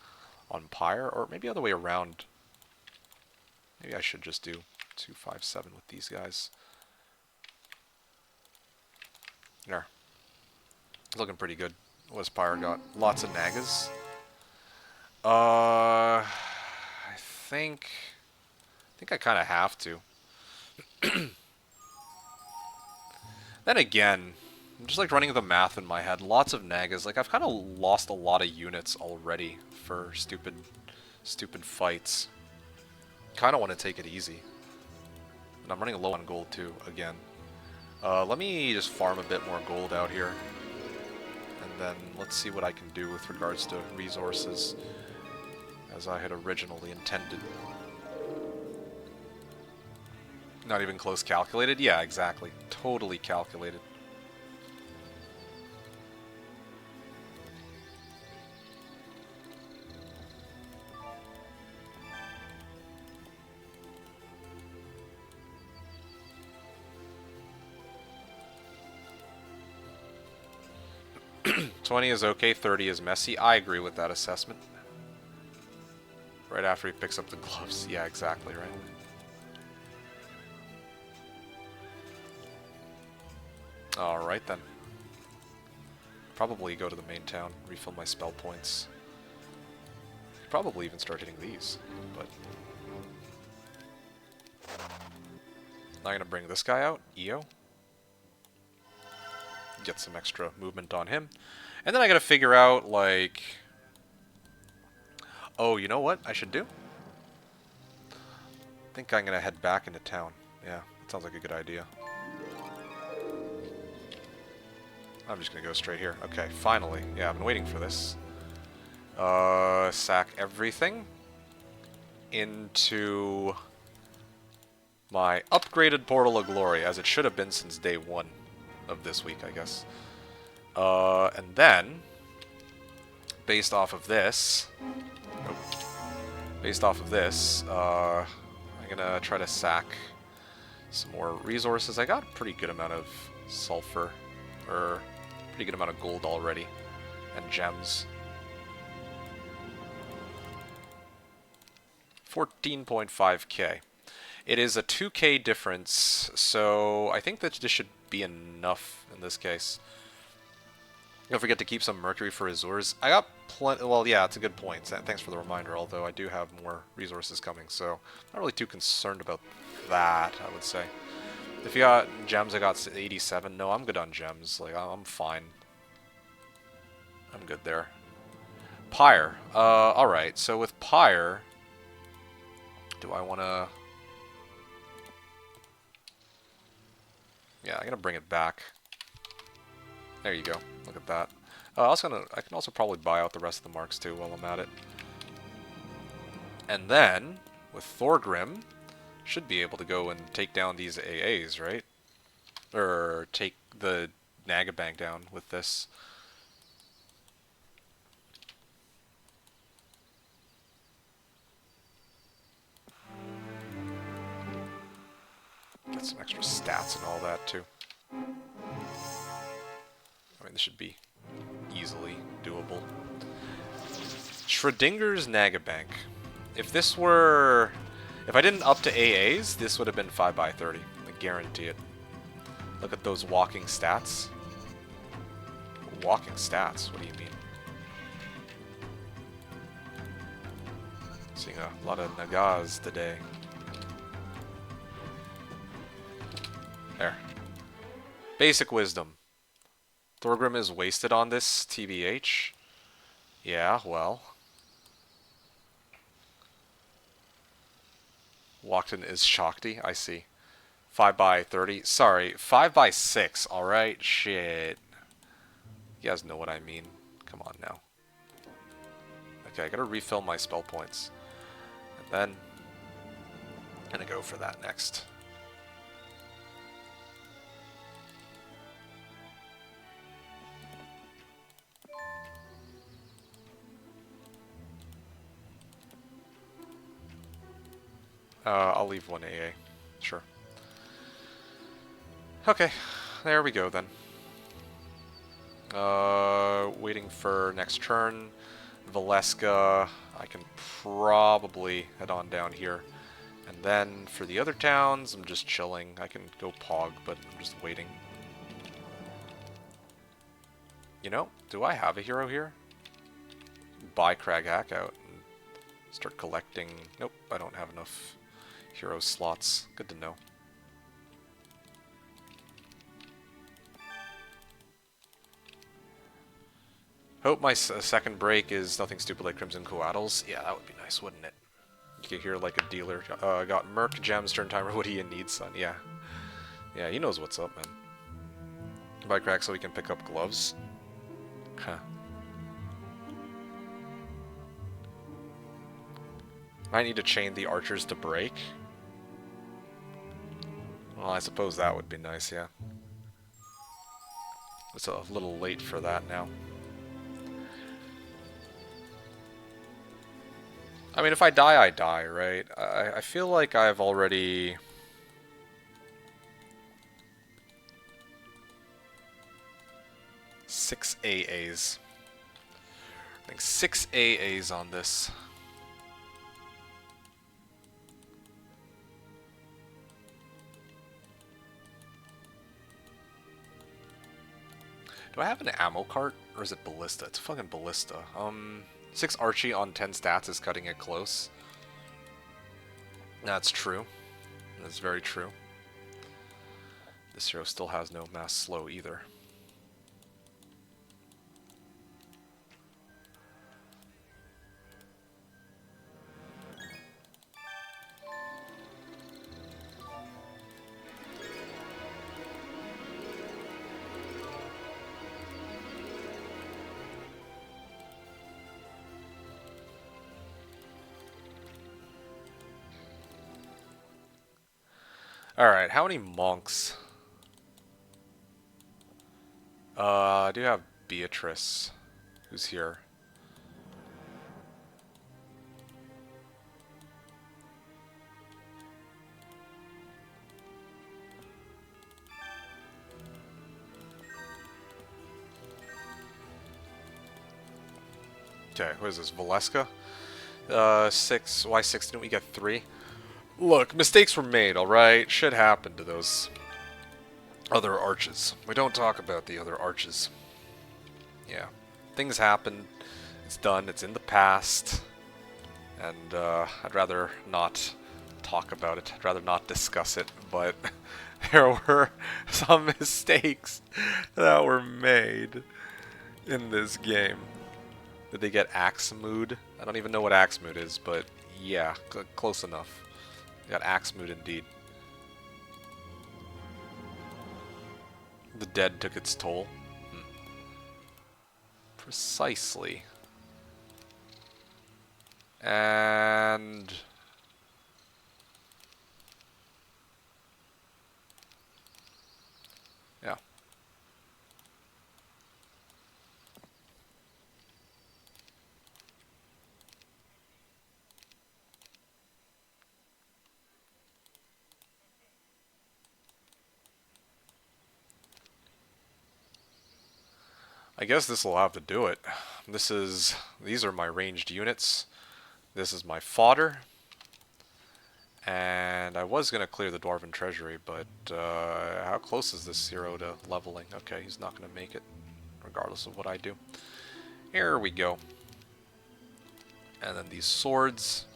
on Pyre, or maybe other way around. Maybe I should just do 2, 5, 7 with these guys. There. Looking pretty good. What's Pyre got? Lots of Nagas. I think I kind of have to. Then again, I'm just like running the math in my head. Lots of Nagas. Like, I've kind of lost a lot of units already for stupid fights. Kind of want to take it easy. And I'm running low on gold too, again. Let me just farm a bit more gold out here. And then let's see what I can do with regards to resources as I had originally intended. Not even close calculated? Yeah, exactly. Totally calculated. $20 is okay, 30 is messy. I agree with that assessment. Right after he picks up the gloves. Yeah, exactly, right? Alright then. Probably go to the main town, refill my spell points. Probably even start hitting these, but... I'm gonna bring this guy out, EO. Get some extra movement on him. And then I gotta figure out, like... Oh, you know what I should do? I think I'm gonna head back into town. Yeah, that sounds like a good idea. I'm just gonna go straight here. Okay, finally. Yeah, I've been waiting for this. Sack everything into my upgraded Portal of Glory, as it should have been since day 1 of this week, I guess. And then, based off of this, I'm I'm gonna try to sack some more resources. I got a pretty good amount of sulfur, or pretty good amount of gold already, and gems. 14.5k. It is a 2k difference, so I think that this should be enough in this case. Don't forget to keep some mercury for Azores. I got plenty. Well, yeah, it's a good point. Thanks for the reminder, although I do have more resources coming, so not really too concerned about that, I would say. If you got gems, I got 87. No, I'm good on gems. Like, I'm fine. I'm good there. Pyre. Alright, so with Pyre, do I want to... Yeah, I'm going to bring it back. There you go. Look at that. I can also probably buy out the rest of the marks too while I'm at it. And then, with Thorgrim, should be able to go and take down these AAs, right? Or take the Nagabank down with this. Get some extra stats and all that too. I mean, this should be easily doable. Schrodinger's Nagabank. If this were... If I didn't up to AAs, this would have been 5x30. I guarantee it. Look at those walking stats. Walking stats? What do you mean? Seeing a lot of Nagas today. There. Basic wisdom. Thorgrim is wasted on this, TBH. Yeah, well. Walked is Shakti, I see. 5x30. Sorry, 5x6, alright? Shit. You guys know what I mean. Come on now. Okay, I gotta refill my spell points. And then, I'm gonna go for that next. I'll leave one AA. Sure. Okay, there we go then. Waiting for next turn. Valeska, I can probably head on down here. And then for the other towns, I'm just chilling. I can go Pog, but I'm just waiting. You know, do I have a hero here? Buy Crag Hack out and start collecting. Nope, I don't have enough hero slots. Good to know. Hope my second break is nothing stupid like Crimson Coatls. Yeah, that would be nice, wouldn't it? You could hear like a dealer. Got Merc, Gems, Turn Timer. What do you need, son? Yeah. Yeah, he knows what's up, man. Buy Crack so we can pick up gloves. Huh. Might need to chain the archers to break. Well, I suppose that would be nice, yeah. It's a little late for that now. I mean, if I die, I die, right? I feel like I've already... Six AAs. I think 6 AAs on this. Do I have an ammo cart? Or is it Ballista? It's fucking Ballista. 6 Archie on 10 stats is cutting it close. That's true. That's very true. This hero still has no mass slow either. Alright, how many monks? I do have Beatrice, who's here. Okay, what is this? Valeska? 6. Why 6? Didn't we get 3? Look, mistakes were made, alright? Shit happened to those other arches. We don't talk about the other arches. Yeah. Things happen. It's done. It's in the past. And I'd rather not talk about it. I'd rather not discuss it. But there were some mistakes that were made in this game. Did they get axe mood? I don't even know what axe mood is, but yeah, close enough. They got axe mood indeed. The dead took its toll. Precisely. And yeah. I guess this will have to do it. These are my ranged units. This is my fodder. And I was going to clear the Dwarven Treasury, but how close is this hero to leveling? Okay, he's not going to make it, regardless of what I do. Here we go. And then these swords,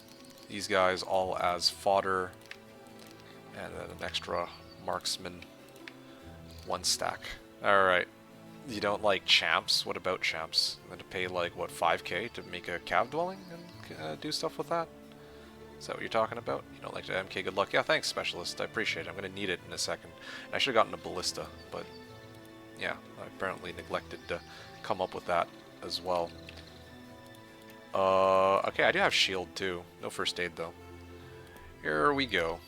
these guys all as fodder, and then an extra marksman, 1 stack. Alright. You don't like champs? What about champs? I'm going to pay like, what, 5k to make a cave dwelling and do stuff with that? Is that what you're talking about? You don't like to MK? Good luck. Yeah, thanks, Specialist. I appreciate it. I'm going to need it in a second. And I should have gotten a ballista, but yeah, I apparently neglected to come up with that as well. Okay, I do have shield too. No first aid though. Here we go.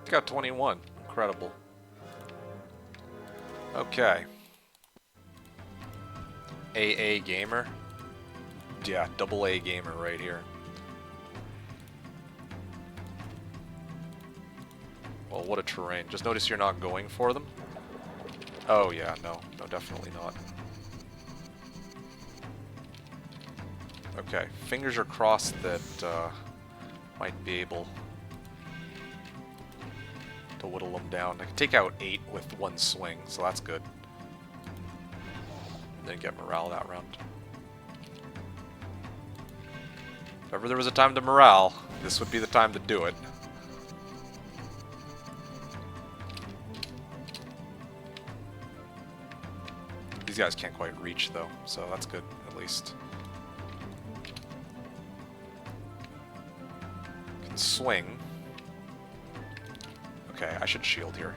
Got 21. Incredible. Okay. AA gamer. Yeah, double A gamer right here. Well, what a terrain. Just notice you're not going for them. Oh yeah, no, definitely not. Okay, fingers are crossed that might be able to whittle them down. I can take out 8 with 1 swing, so that's good. And then get morale that round. If ever there was a time to morale, this would be the time to do it. These guys can't quite reach though, so that's good, at least. Can swing. Okay, I should shield here.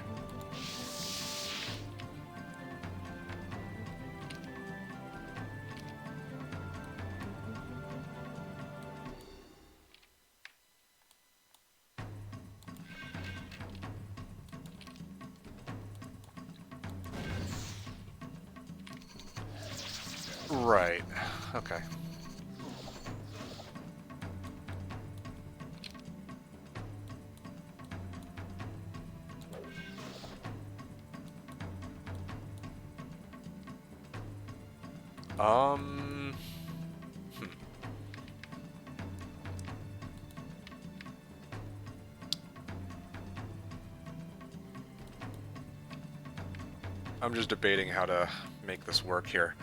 Right. Okay. Hmm. I'm just debating how to make this work here.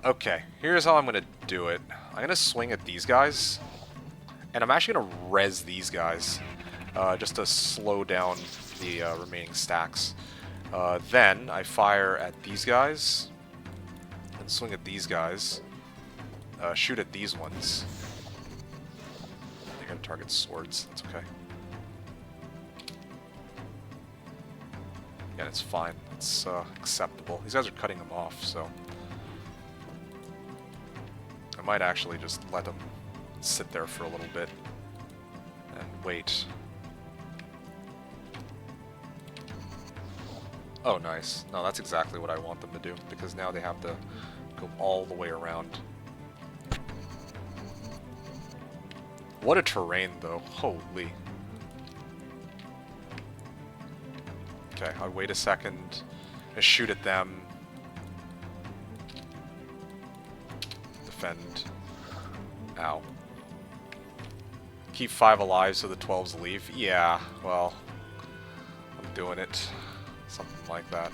Okay. Here's how I'm gonna do it. I'm gonna swing at these guys, and I'm actually gonna res these guys, just to slow down the remaining stacks. Then I fire at these guys, and swing at these guys, shoot at these ones. They're gonna target swords, that's okay. Yeah, it's fine, it's acceptable. These guys are cutting them off, so I might actually just let them sit there for a little bit and wait. Oh, nice. No, that's exactly what I want them to do, because now they have to go all the way around. What a terrain, though. Holy. Okay, I'll wait a second, and shoot at them. defend. Ow. Keep 5 alive so the 12s leave. Yeah, well, I'm doing it. Something like that.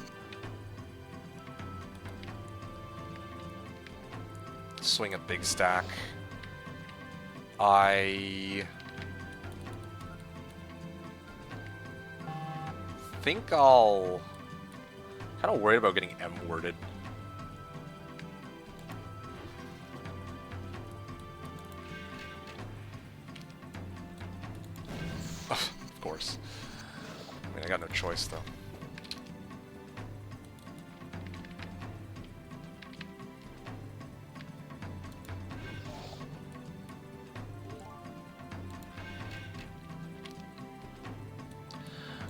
Swing a big stack. I think I'll... kind of worried about getting M-worded. Of course. I mean, I got no choice, though.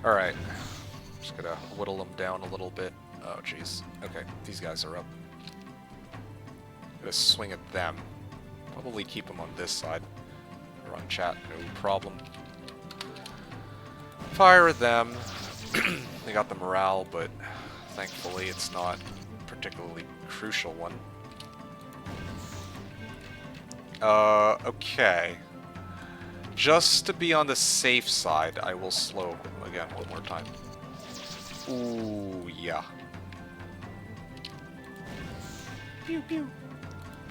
Alright. Just gonna whittle them down a little bit. Oh, jeez. Okay, these guys are up. Gonna swing at them. Probably keep them on this side. Run chat, no problem. Fire at them. They got the morale, but thankfully it's not a particularly crucial one. Okay. Just to be on the safe side, I will slow again one more time. Ooh, yeah. Pew pew.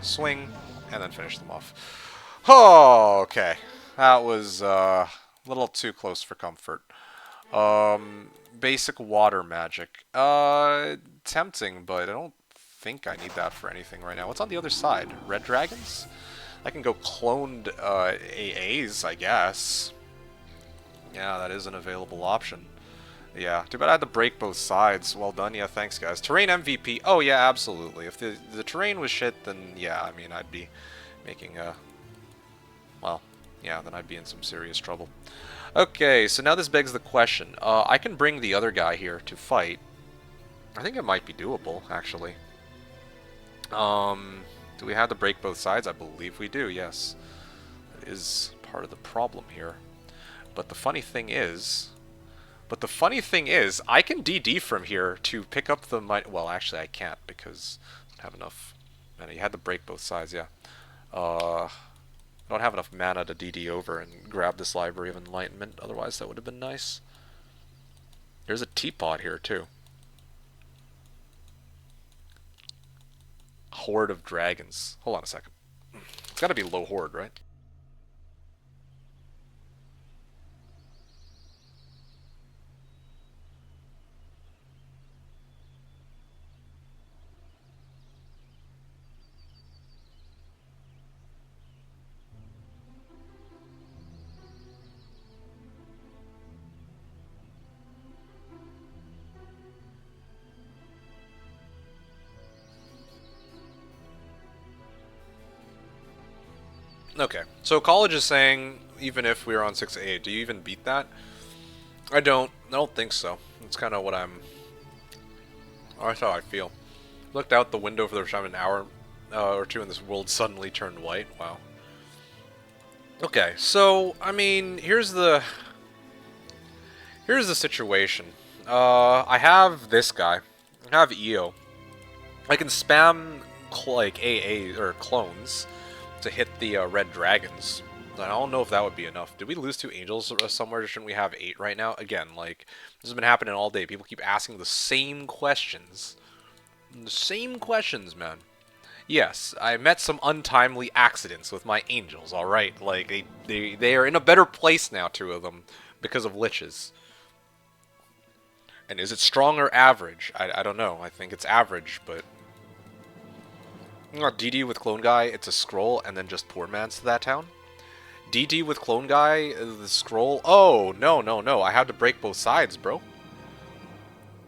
Swing, and then finish them off. Oh, okay. That was a little too close for comfort. Basic water magic. Tempting, but I don't think I need that for anything right now. What's on the other side? Red dragons? I can go cloned AAs, I guess. Yeah, that is an available option. Yeah, too bad I had to break both sides. Well done, yeah, thanks guys. Terrain MVP, oh yeah, absolutely. If the terrain was shit, then yeah, I mean, I'd be making a... well, yeah, then I'd be in some serious trouble. Okay, so now this begs the question. I can bring the other guy here to fight. I think it might be doable, actually. Do we have to break both sides? I believe we do, yes. That is part of the problem here. But the funny thing is... I can DD from here to pick up the... well, actually, I can't because I don't have enough... Man, you had to break both sides, yeah. I don't have enough mana to DD over and grab this Library of Enlightenment. Otherwise, that would have been nice. There's a teapot here, too. Horde of dragons. Hold on a second. It's gotta be low horde, right? Okay, so college is saying, even if we were on 6A, do you even beat that? I don't think so. It's kind of what that's how I feel. Looked out the window for the first time in an hour or two and this world suddenly turned white. Wow. Okay, so, I mean, here's the situation. I have this guy. I have EO. I can spam, like, AA, or clones, to hit the red dragons. I don't know if that would be enough. Did we lose 2 angels somewhere? Shouldn't we have 8 right now? Again, like, this has been happening all day. People keep asking the same questions. The same questions, man. Yes, I met some untimely accidents with my angels, alright? Like, they are in a better place now, 2 of them, because of liches. And is it strong or average? I don't know. I think it's average, but... DD with Clone Guy, it's a scroll, and then just Poor Man's to that town. DD with Clone Guy, the scroll... Oh, no, no, no. I had to break both sides, bro.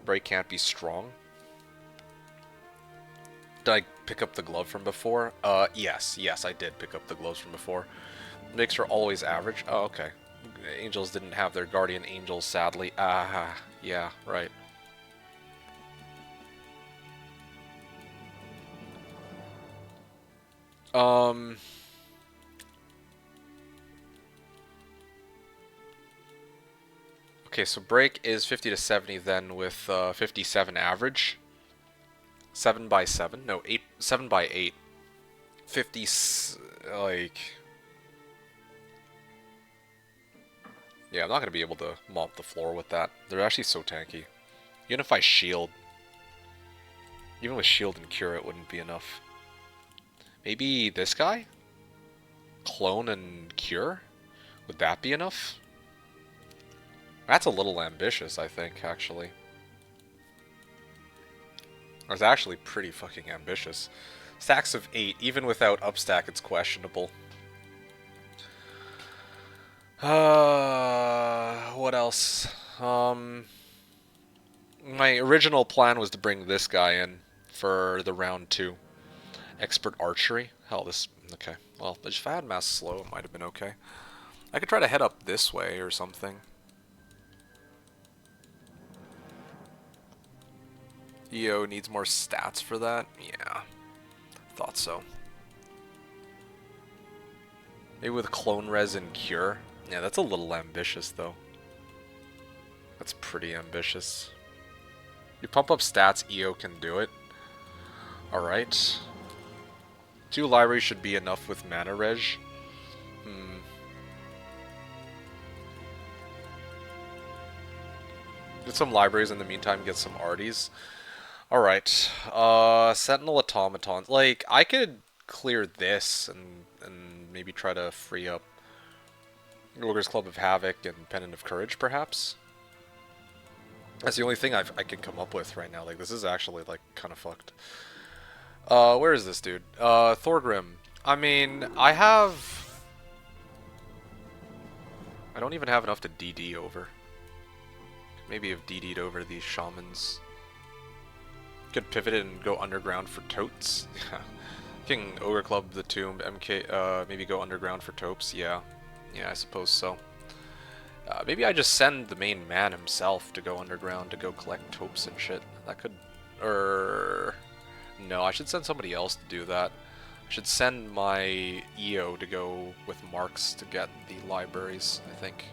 Break can't be strong. Did I pick up the glove from before? Yes, I did pick up the gloves from before. Makes her always average. Oh, okay. Angels didn't have their guardian angels, sadly. Yeah, right. Okay, so break is 50 to 70 then with 57 average. 7 by 7? No, 7 by 8. 50, like... Yeah, I'm not going to be able to mop the floor with that. They're actually so tanky. Even if I shield... Even with shield and cure, it wouldn't be enough. Maybe this guy? Clone and cure? Would that be enough? That's a little ambitious, I think, actually. That's actually pretty fucking ambitious. Stacks of 8, even without upstack, it's questionable. What else? My original plan was to bring this guy in for the round 2. Expert archery. Hell, this... Okay. Well, if I had mass slow, it might have been okay. I could try to head up this way or something. EO needs more stats for that? Yeah. Thought so. Maybe with clone res and cure? Yeah, that's a little ambitious, though. That's pretty ambitious. You pump up stats, EO can do it. Alright. 2 libraries should be enough with mana reg. Get some libraries in the meantime, get some arties. Alright. Sentinel Automatons. Like, I could clear this and maybe try to free up Ogre's Club of Havoc and Pendant of Courage, perhaps? That's the only thing I can come up with right now. Like, this is actually, like, kind of fucked. Where is this dude? Thorgrim. I mean, I don't even have enough to DD over. Maybe have DD'd over these shamans. Could pivot it and go underground for totes. Yeah. King Ogre Club, the Tomb, MK, maybe go underground for topes. Yeah. Yeah, I suppose so. Maybe I just send the main man himself to go underground to go collect topes and shit. That could... No, I should send somebody else to do that. I should send my EO to go with Marks to get the libraries, I think,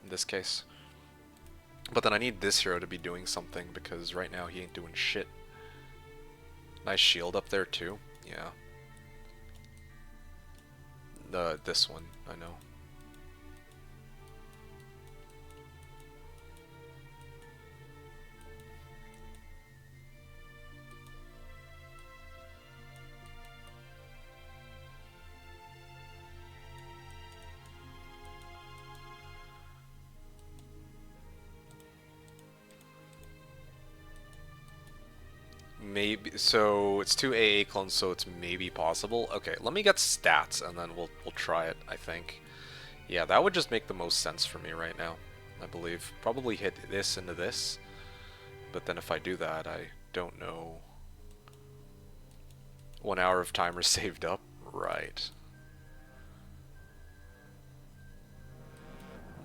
in this case. But then I need this hero to be doing something, because right now he ain't doing shit. Nice shield up there, too. Yeah. This one, I know. Maybe, so it's 2 AA clones, so it's maybe possible. Okay, let me get stats, and then we'll try it, I think. Yeah, that would just make the most sense for me right now, I believe. Probably hit this into this, but then if I do that, I don't know. 1 hour of timer saved up? Right.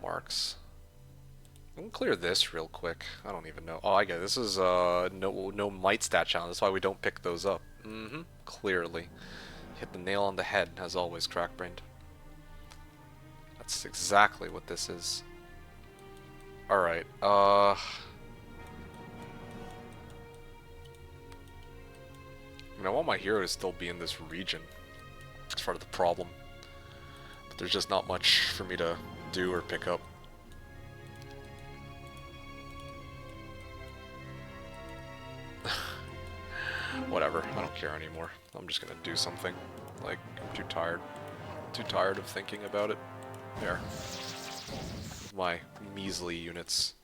Marks. I can clear this real quick. I don't even know. Oh, I get it. This is no might stat challenge. That's why we don't pick those up. Clearly. Hit the nail on the head, as always, Crackbrained. That's exactly what this is. Alright, I mean, I want my hero to still be in this region. It's part of the problem. But there's just not much for me to do or pick up. Whatever, I don't care anymore. I'm just gonna do something. Like, I'm too tired. Too tired of thinking about it. There. My measly units.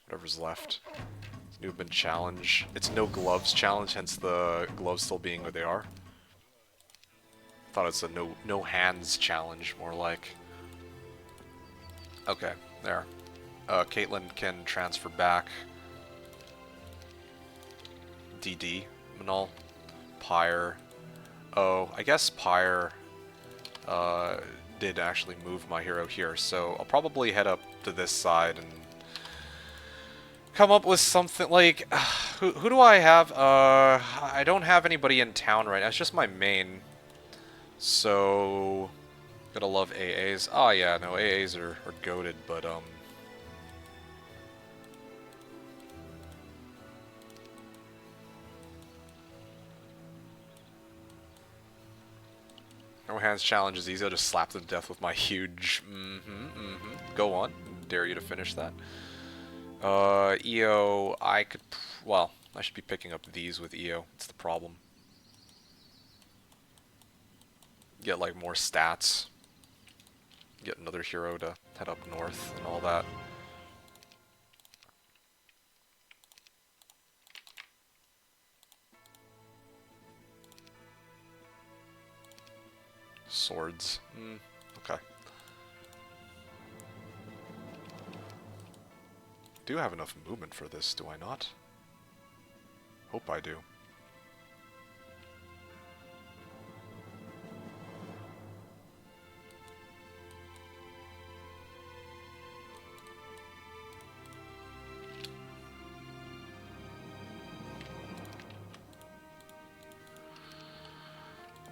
Whatever's left. Movement challenge. It's no gloves challenge, hence the gloves still being what they are. Thought it's a no hands challenge, more like. Okay, there. Caitlyn can transfer back. DD, Manal, Pyre. Oh, I guess Pyre did actually move my hero here, so I'll probably head up to this side and come up with something like... who do I have? I don't have anybody in town right now. It's just my main. So... Gotta love AAs. Oh yeah, no, AAs are goated, but No hands challenge is easy. I'll just slap them to death with my huge. Go on. Dare you to finish that. EO, I could. Well, I should be picking up these with EO. It's the problem. Get like more stats. Get another hero to head up north and all that. Swords. Okay. Do have enough movement for this, do I not? Hope I do.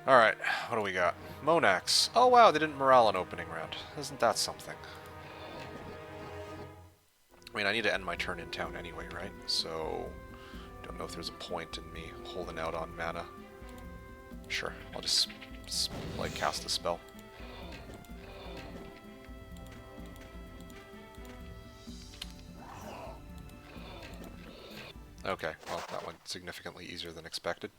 Alright, what do we got? Monax. Oh wow, they didn't morale on opening round. Isn't that something? I mean, I need to end my turn in town anyway, right? So, don't know if there's a point in me holding out on mana. Sure, I'll just like cast a spell. Okay, well, that went significantly easier than expected.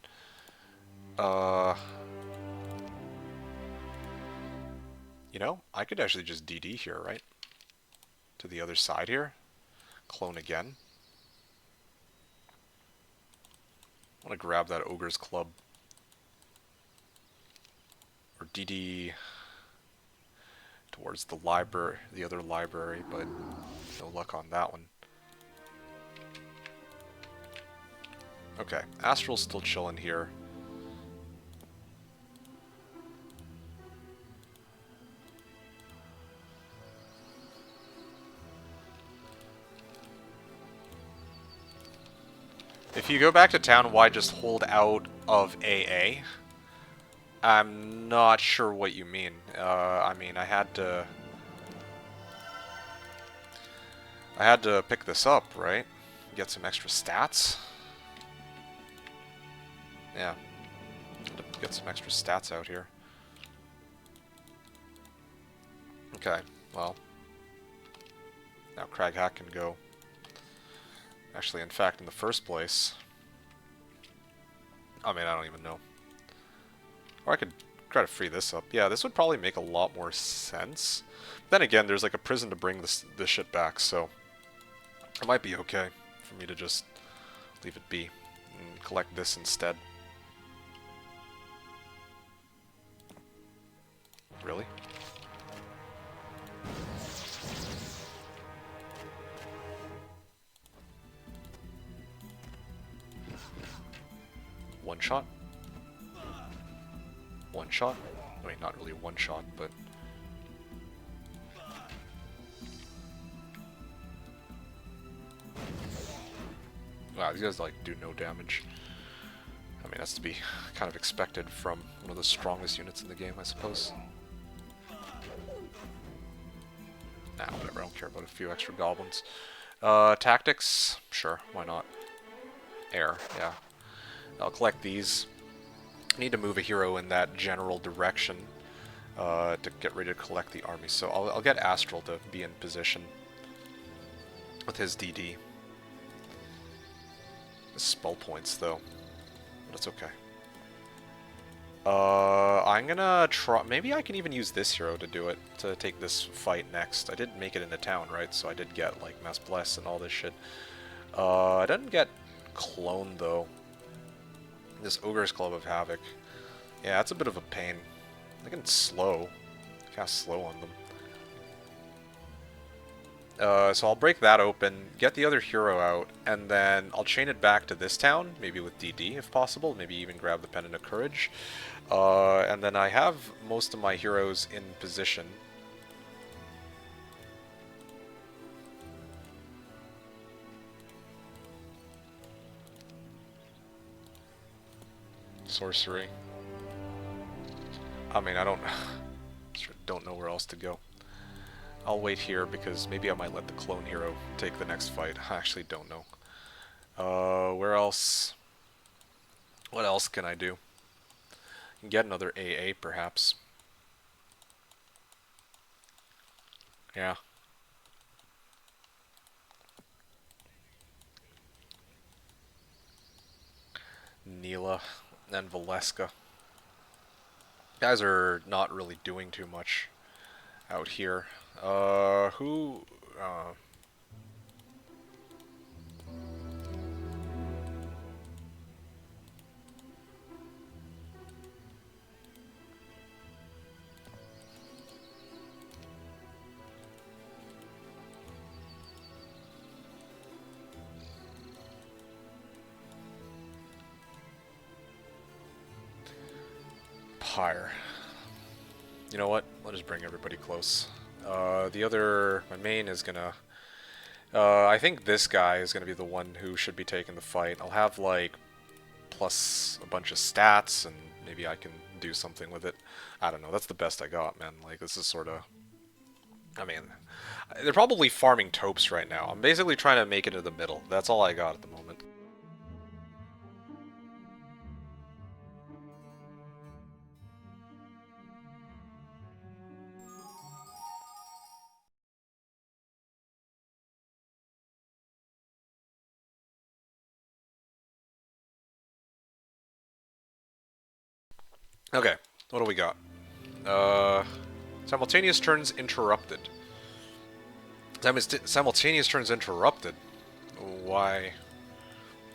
You know, I could actually just DD here, right? To the other side here. Clone again. I want to grab that Ogre's Club. Or DD towards the library, the other library, but no luck on that one. Okay, Astral's still chilling here. If you go back to town, why just hold out of AA? I'm not sure what you mean. I mean, I had to pick this up, right? Get some extra stats. Yeah, had to get some extra stats out here. Okay, well, now Craghat can go. Actually, in fact, in the first place, I mean, I don't even know. Or I could try to free this up. Yeah, this would probably make a lot more sense. Then again, there's like a prison to bring this shit back, so it might be okay for me to just leave it be and collect this instead. Really? One shot? One shot? I mean, not really one shot, but... Wow, these guys, like, do no damage. I mean, that's to be kind of expected from one of the strongest units in the game, I suppose. Nah, whatever, I don't care about a few extra goblins. Tactics? Sure, why not? Air, yeah. I'll collect these. I need to move a hero in that general direction to get ready to collect the army. So I'll get Astral to be in position with his DD. His spell points, though. But it's okay. I'm gonna try... Maybe I can even use this hero to do it, to take this fight next. I did make it into town, right? So I did get, like, Mass Bless and all this shit. I didn't get Clone, though. This Ogre's Club of Havoc. Yeah, that's a bit of a pain. I can slow. Cast slow on them. So I'll break that open, get the other hero out, and then I'll chain it back to this town, maybe with DD if possible, maybe even grab the Pendant of Courage. And then I have most of my heroes in position. Sorcery. I mean, I don't know where else to go. I'll wait here because maybe I might let the clone hero take the next fight. I actually don't know. Where else? What else can I do? Get another AA, perhaps. Yeah. Neela and Valeska. Guys are not really doing too much out here. Who? Pyre. You know what? I'll just bring everybody close. My main is gonna. I think this guy is gonna be the one who should be taking the fight. I'll have like plus a bunch of stats, and maybe I can do something with it. I don't know. That's the best I got, man. Like this is sort of. I mean, they're probably farming taupes right now. I'm basically trying to make it into the middle. That's all I got at the moment. Okay, what do we got? Simultaneous turns interrupted. Simultaneous turns interrupted? Why?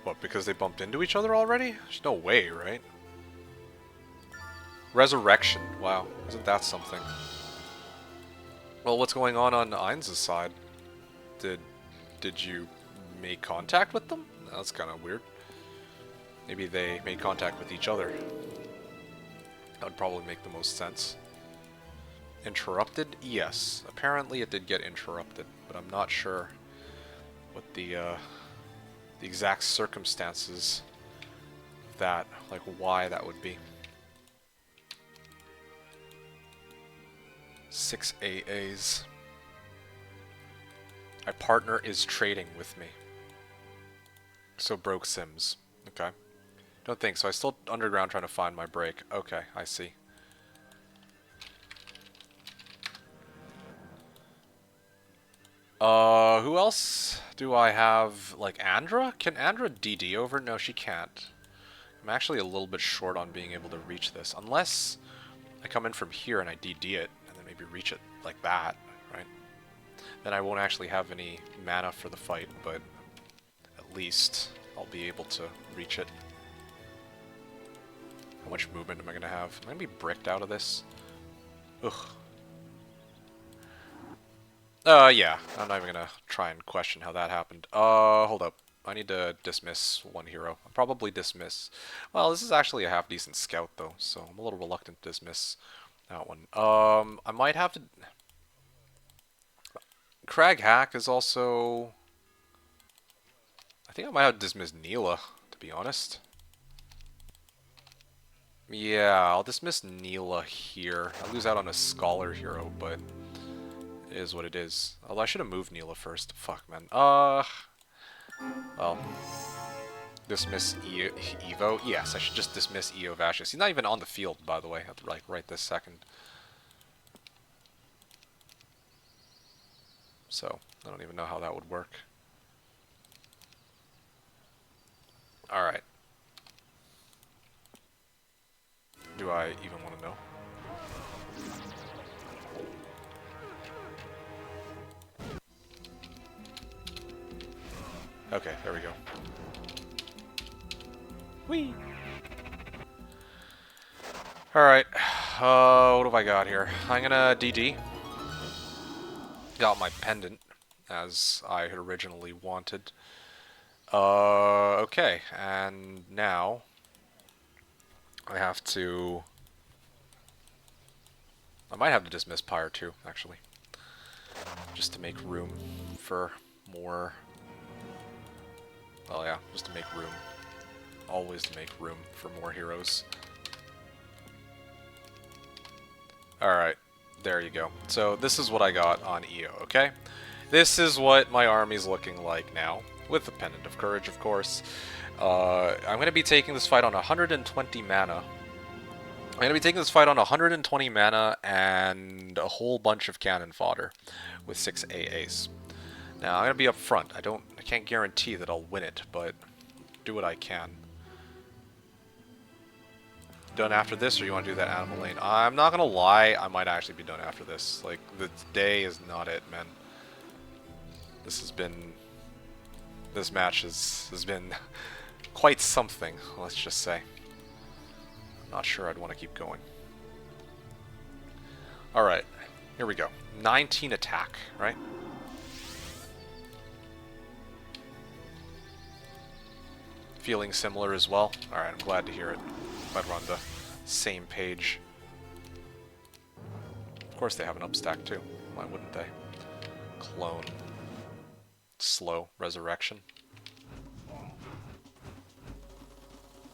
What, because they bumped into each other already? There's no way, right? Resurrection. Wow, isn't that something? Well, what's going on Ainz's side? Did you make contact with them? That's kind of weird. Maybe they made contact with each other. That would probably make the most sense. Interrupted? Yes. Apparently it did get interrupted, but I'm not sure what the exact circumstances of that, like why that would be. 6 AAs. My partner is trading with me. So broke Sims. Okay. Don't think so. I still underground trying to find my break. Okay, I see. Who else do I have? Like Andra? Can Andra DD over? No, she can't. I'm actually a little bit short on being able to reach this. Unless I come in from here and I DD it, and then maybe reach it like that, right? Then I won't actually have any mana for the fight, but at least I'll be able to reach it. How much movement am I going to have? Am I going to be bricked out of this? Ugh. Yeah. I'm not even going to try and question how that happened. Hold up. I need to dismiss one hero. I'll probably dismiss... Well, this is actually a half-decent scout, though, so I'm a little reluctant to dismiss that one. I might have to... Crag Hack is also... I think I might have to dismiss Neela, to be honest. Yeah, I'll dismiss Neela here. I lose out on a Scholar hero, but it is what it is. Although I should have moved Neela first. Fuck, man. Well, dismiss Evo. Yes, I should just dismiss Eo Vashis. He's not even on the field, by the way, like right this second. So, I don't even know how that would work. Alright. Do I even want to know? Okay, there we go. Whee! Alright, what have I got here? I'm gonna DD. Got my pendant, as I had originally wanted. Okay, and now I have to... I might have to dismiss Pyre too, actually. Just to make room for more... Well, yeah, just to make room. Always to make room for more heroes. Alright, there you go. So this is what I got on EO, okay? This is what my army's looking like now. With the Pendant of Courage, of course. I'm going to be taking this fight on 120 mana. I'm going to be taking this fight on 120 mana and a whole bunch of cannon fodder with 6 AAs. Now, I'm going to be up front. I can't guarantee that I'll win it, but do what I can. Done after this, or you want to do that animal lane? I'm not going to lie, I might actually be done after this. Like, the day is not it, man. This match has been quite something, let's just say. I'm not sure I'd want to keep going. Alright, here we go. 19 attack, right? Feeling similar as well? Alright, I'm glad to hear it. Glad we're on the same page. Of course they have an upstack too. Why wouldn't they? Clone. Slow. Resurrection.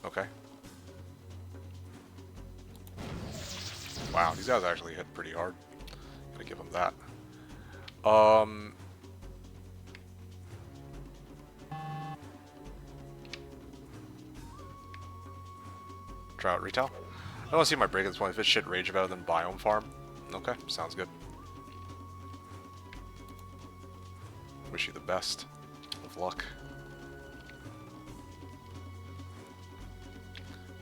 Okay. Wow, these guys actually hit pretty hard. Gotta give them that. Drought retail. I don't want to see my break at this point. If it's shit rage better than biome farm. Okay, sounds good. Wish you the best of luck.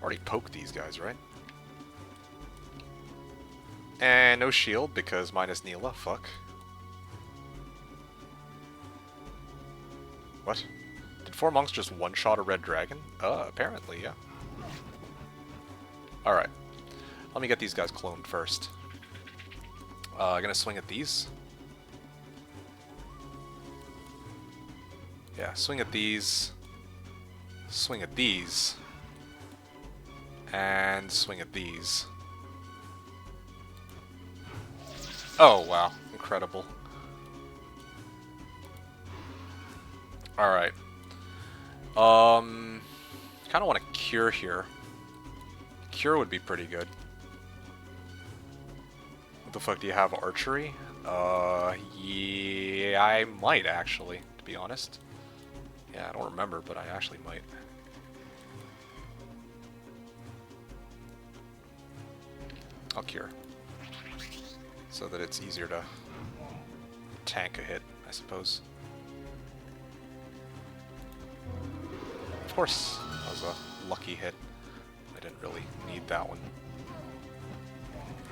Already poked these guys, right? And no shield because minus Neela. Fuck. What? Did 4 monks just one-shot a red dragon? Apparently, yeah. Alright. Let me get these guys cloned first. Gonna swing at these. Yeah, swing at these. Swing at these. And swing at these. Oh, wow. Incredible. Alright. Kinda want to cure here. Cure would be pretty good. What the fuck, do you have archery? Yeah, I might actually, to be honest. Yeah, I don't remember, but I actually might. I'll cure. So that it's easier to tank a hit, I suppose. Of course, that was a lucky hit. I didn't really need that one.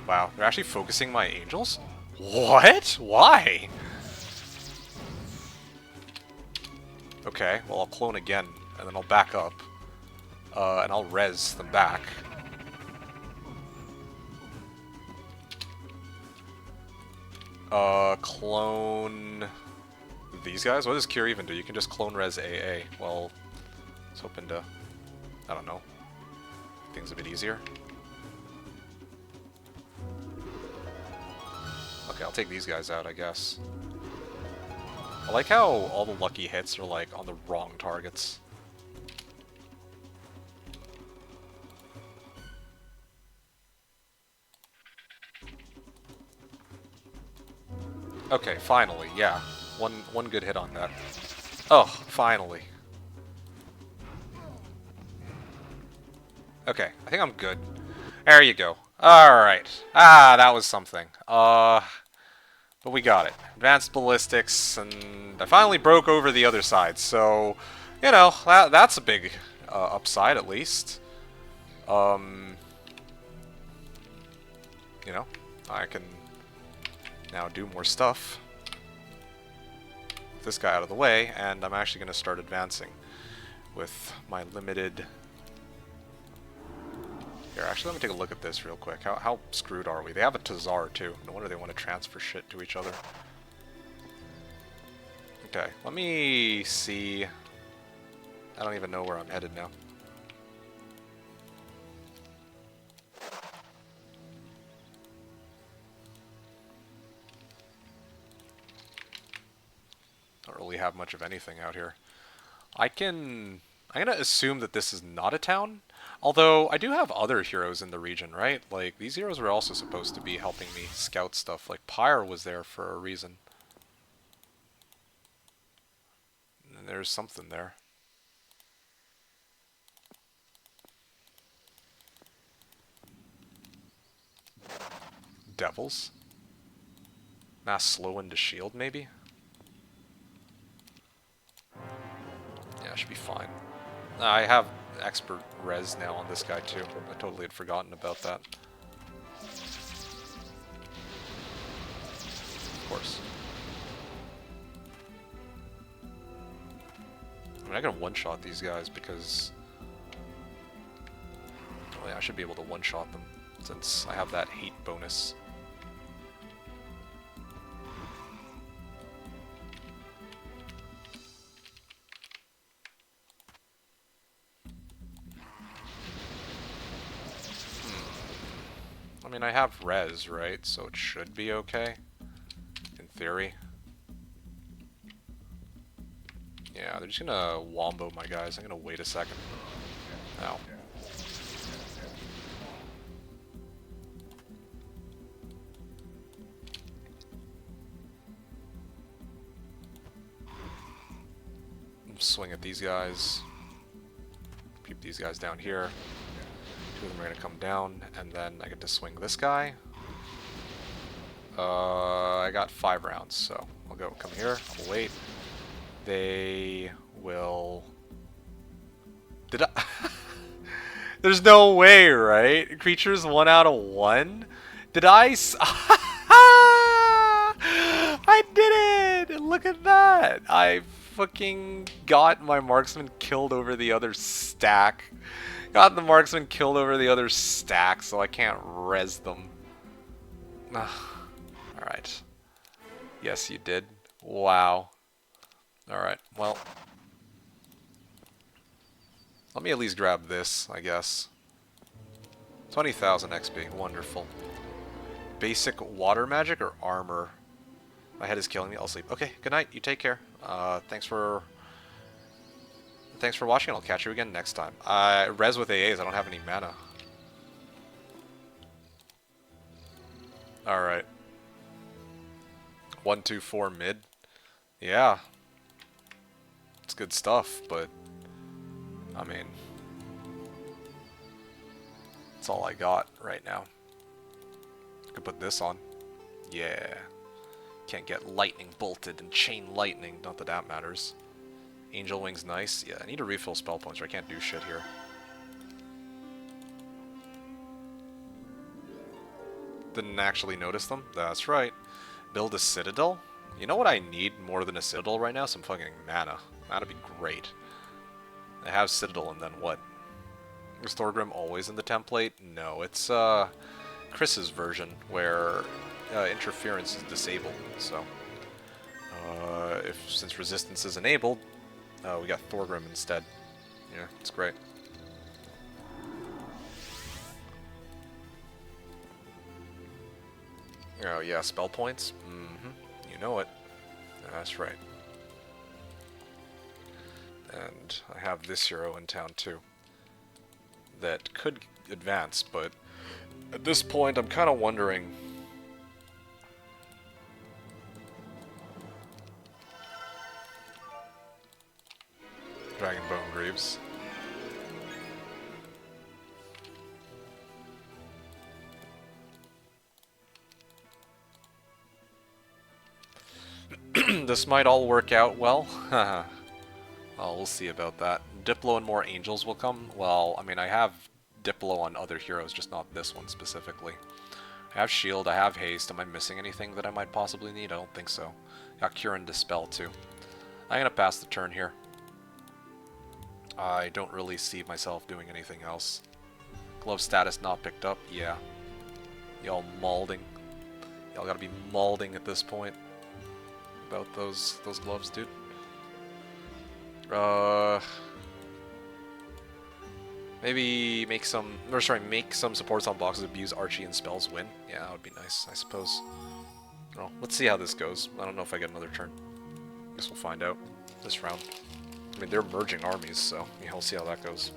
Wow, they're actually focusing my angels? What? Why? Okay, well I'll clone again, and then I'll back up. And I'll res them back. Clone these guys? What does Cure even do? You can just clone res AA. Well, I was hoping to, I don't know, things a bit easier. Okay, I'll take these guys out, I guess. I like how all the lucky hits are, like, on the wrong targets. Okay, finally, yeah. One good hit on that. Oh, finally. Okay, I think I'm good. There you go. Alright. Ah, that was something. But we got it. Advanced ballistics, and I finally broke over the other side, so, you know, that's a big upside, at least. You know, I can now do more stuff. This guy out of the way, and I'm actually going to start advancing with my limited... Here, actually, let me take a look at this real quick. How screwed are we? They have a Tazar, too. No wonder they want to transfer shit to each other. Okay, let me see... I don't even know where I'm headed now. Don't really have much of anything out here. I'm gonna assume that this is not a town. Although, I do have other heroes in the region, right? Like, these heroes were also supposed to be helping me scout stuff. Like, Pyre was there for a reason. And there's something there. devils. Mass slow into shield, maybe? Yeah, should be fine. I have expert res now on this guy too. I totally had forgotten about that. Of course. I mean, I can one-shot these guys because... Oh yeah, I should be able to one-shot them since I have that hate bonus. I mean, I have res, right? So it should be okay. In theory. Yeah, they're just gonna wombo my guys. I'm gonna wait a second. Ow. Swing at these guys. Keep these guys down here. Two of them are gonna come down, and then I get to swing this guy. I got 5 rounds, so I'll go come here. I'll wait. They will... Did I... There's no way, right? Creatures 1 out of 1? Did I... I did it! Look at that! I fucking got my marksman killed over the other stack. Got the marksman killed over the other stack, so I can't res them. Alright. Yes, you did. Wow. Alright, well. Let me at least grab this, I guess. 20,000 XP. Wonderful. Basic water magic or armor? My head is killing me. I'll sleep. Okay, good night. You take care. Thanks for watching. I'll catch you again next time. Res with AAs. I don't have any mana. Alright. 1, 2, 4 mid. Yeah. It's good stuff, but... I mean... That's all I got right now. Could put this on. Yeah. Can't get lightning bolted and chain lightning. Not that that matters. Angel Wing's nice. Yeah, I need to refill spell points or I can't do shit here. Didn't actually notice them? That's right. Build a citadel? You know what I need more than a citadel right now? Some fucking mana. That'd be great. I have citadel and then what? Is Thorgrim always in the template? No, it's Chris's version where interference is disabled. So since resistance is enabled, we got Thorgrim instead. Yeah, it's great. Oh yeah, spell points? Mm-hmm. You know it. That's right. And I have this hero in town too. That could advance, but at this point I'm kind of wondering... Dragonbone Greaves. This might all work out well. Oh, we'll see about that. Diplo and more angels will come. Well, I mean, I have Diplo on other heroes, just not this one specifically. I have shield, I have haste. Am I missing anything that I might possibly need? I don't think so. Got Cure and Dispel too. I'm gonna pass the turn here. I don't really see myself doing anything else. Glove status not picked up. Yeah. Y'all malding. Y'all gotta be malding at this point. About those gloves, dude. Maybe make some, make some supports on boxes, abuse Archie and spells win. Yeah, that would be nice, I suppose. Well, let's see how this goes. I don't know if I get another turn. Guess we'll find out this round. I mean, they're merging armies, so yeah, we'll see how that goes.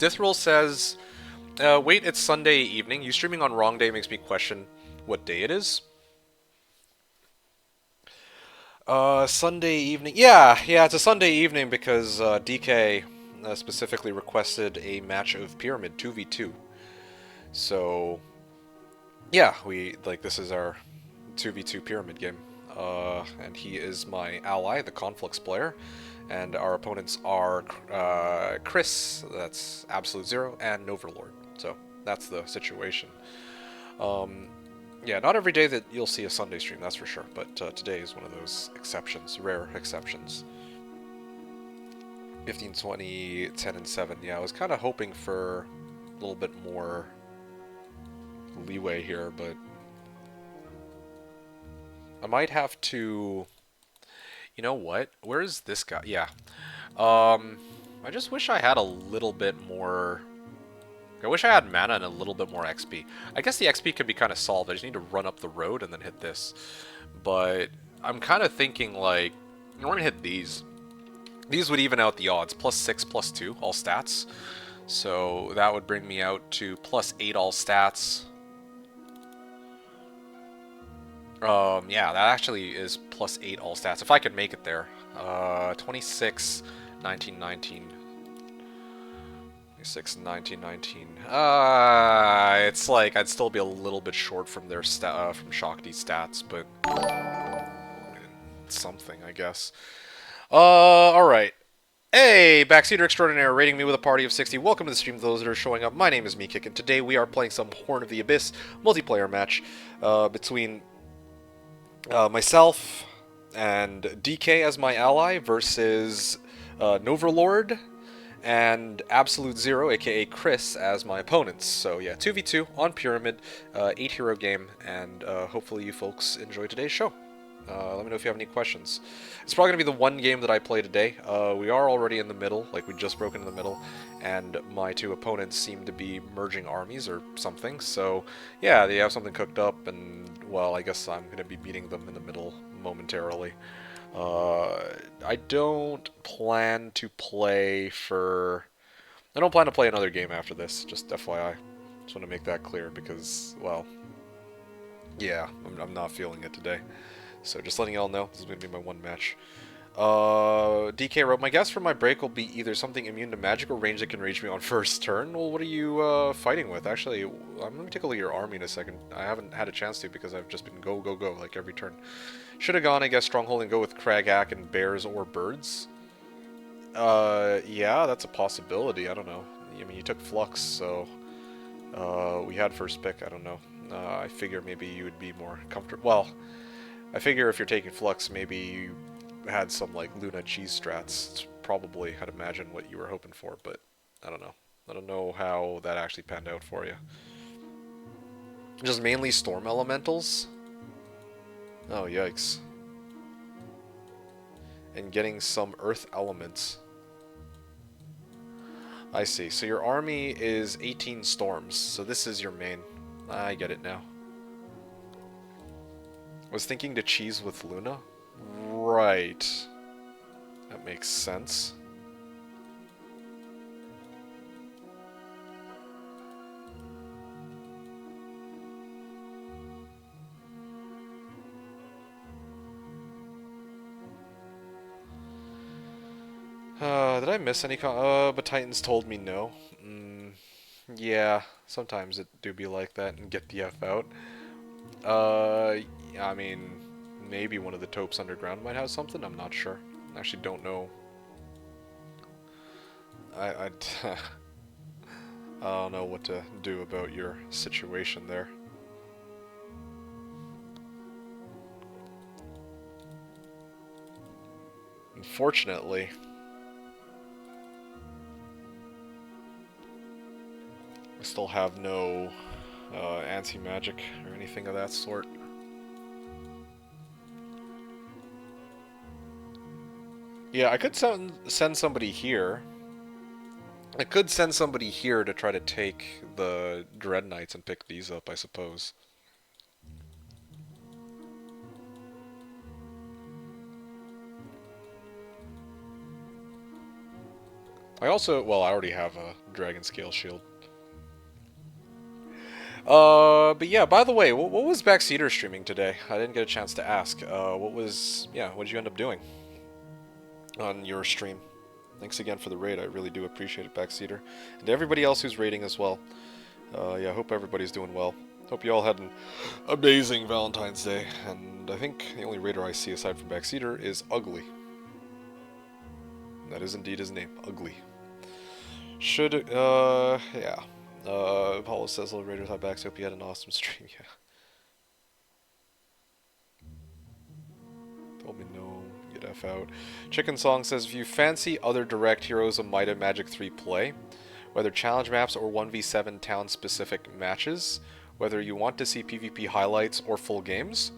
Dithril says, wait, it's Sunday evening. You streaming on wrong day makes me question what day it is. Sunday evening. Yeah, it's a Sunday evening because DK specifically requested a match of Pyramid 2v2. So, yeah, this is our 2v2 Pyramid game. And he is my ally, the Conflicts player. And our opponents are Chris, that's Absolute Zero, and Overlord. So, that's the situation. Yeah, not every day that you'll see a Sunday stream, that's for sure. But today is one of those exceptions, rare exceptions. 15, 20, 10, and 7. Yeah, I was kind of hoping for a little bit more leeway here, but I might have to... You know what? Where is this guy? Yeah. I just wish I had a little bit more... I wish I had mana and a little bit more XP. I guess the XP could be kind of solved. I just need to run up the road and then hit this. But I'm kind of thinking, like, we're going to hit these. These would even out the odds. +6, +2, all stats. So that would bring me out to +8 all stats. Yeah, that actually is +8 all stats. If I could make it there. 26, 19, 19. 26, 19, 19. It's like I'd still be a little bit short from their from Shakti's stats, but something, I guess. Alright. Hey, Backseater Extraordinaire, rating me with a party of 60. Welcome to the stream, those that are showing up. My name is Meekik, and today we are playing some Horn of the Abyss multiplayer match between myself and DK as my ally versus Noverlord and Absolute Zero, aka Chris, as my opponents. So yeah, 2v2 on Pyramid, 8-hero game, and hopefully you folks enjoy today's show. Let me know if you have any questions. It's probably going to be the one game that I play today. We are already in the middle, like we just broke into the middle, and my two opponents seem to be merging armies or something. So yeah, they have something cooked up, and well, I guess I'm going to be meeting them in the middle momentarily. I don't plan to play for... I don't plan to play another game after this, just FYI. Just want to make that clear because, well, yeah, I'm not feeling it today. So just letting y'all know, this is going to be my one match. DK wrote, my guess for my break will be either something immune to magic or range that can reach me on first turn. Well, what are you fighting with? Actually, I'm going to take a look at your army in a second. I haven't had a chance to because I've just been go, go, go, like every turn. Should have gone, I guess, Stronghold and go with Craghack and Bears or Birds. Yeah, that's a possibility. I don't know. I mean, you took Flux, so we had first pick. I don't know. I figure maybe you would be more comfortable. Well, I figure if you're taking Flux, maybe you had some, like, Luna cheese strats. It's probably, I'd imagine, what you were hoping for, but I don't know. I don't know how that actually panned out for you. Just mainly Storm Elementals? Oh, yikes. And getting some Earth Elements. I see. So your army is 18 Storms, so this is your main. I get it now. Was thinking to cheese with Luna? Right. That makes sense. Did I miss any but Titans told me no. Yeah, sometimes it do be like that and get the F out. I mean, maybe one of the Taupes underground might have something. I'm not sure. I actually don't know. I don't know what to do about your situation there. Unfortunately, I still have no anti-magic or anything of that sort. Yeah, I could send somebody here. I could send somebody here to try to take the Dread Knights and pick these up, I suppose. I also, well, I already have a dragon scale shield. But yeah, by the way, what was Backseater streaming today? I didn't get a chance to ask. What did you end up doing on your stream? Thanks again for the raid. I really do appreciate it, Backseater. And to everybody else who's raiding as well. Yeah, I hope everybody's doing well. Hope you all had an amazing Valentine's Day. And I think the only raider I see aside from Backseater is Ugly. That is indeed his name, Ugly. Yeah. Apollo says, hello, Raiders. Hi, Backs. Hope you had an awesome stream. Yeah. Told me no. Get F out. Chicken Song says, if you fancy other direct Heroes of Might and Magic 3 play, whether challenge maps or 1v7 town-specific matches, whether you want to see PvP highlights or full games,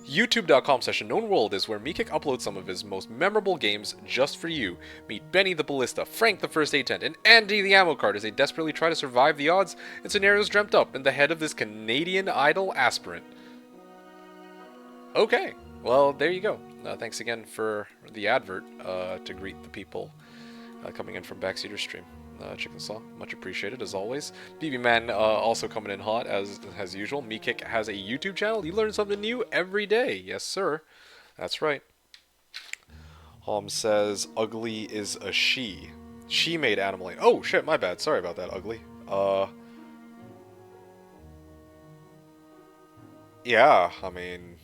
YouTube.com/TheKnownWorld is where Meekick uploads some of his most memorable games just for you. Meet Benny the Ballista, Frank the First Aid Tent, and Andy the Ammo Card as they desperately try to survive the odds and scenarios dreamt up in the head of this Canadian Idol aspirant. Okay, well, there you go. Thanks again for the advert to greet the people coming in from Backseater stream. Chicken Song, much appreciated as always. BB Man also coming in hot as usual. Meekick has a YouTube channel. You learn something new every day. Yes, sir. That's right. Says Ugly is a she. She made Animal Lane. Oh shit, my bad. Sorry about that, Ugly. Yeah, I mean,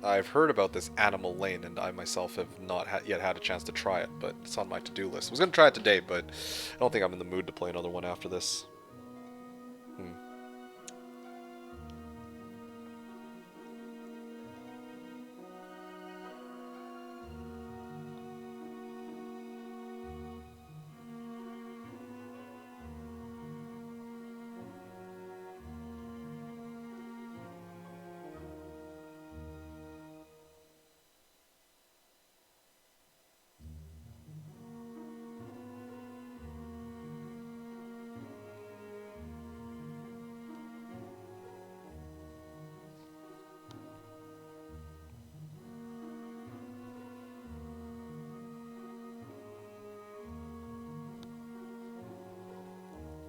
I've heard about this Animal Lane, and I myself have not yet had a chance to try it, but it's on my to-do list. I was going to try it today, but I don't think I'm in the mood to play another one after this.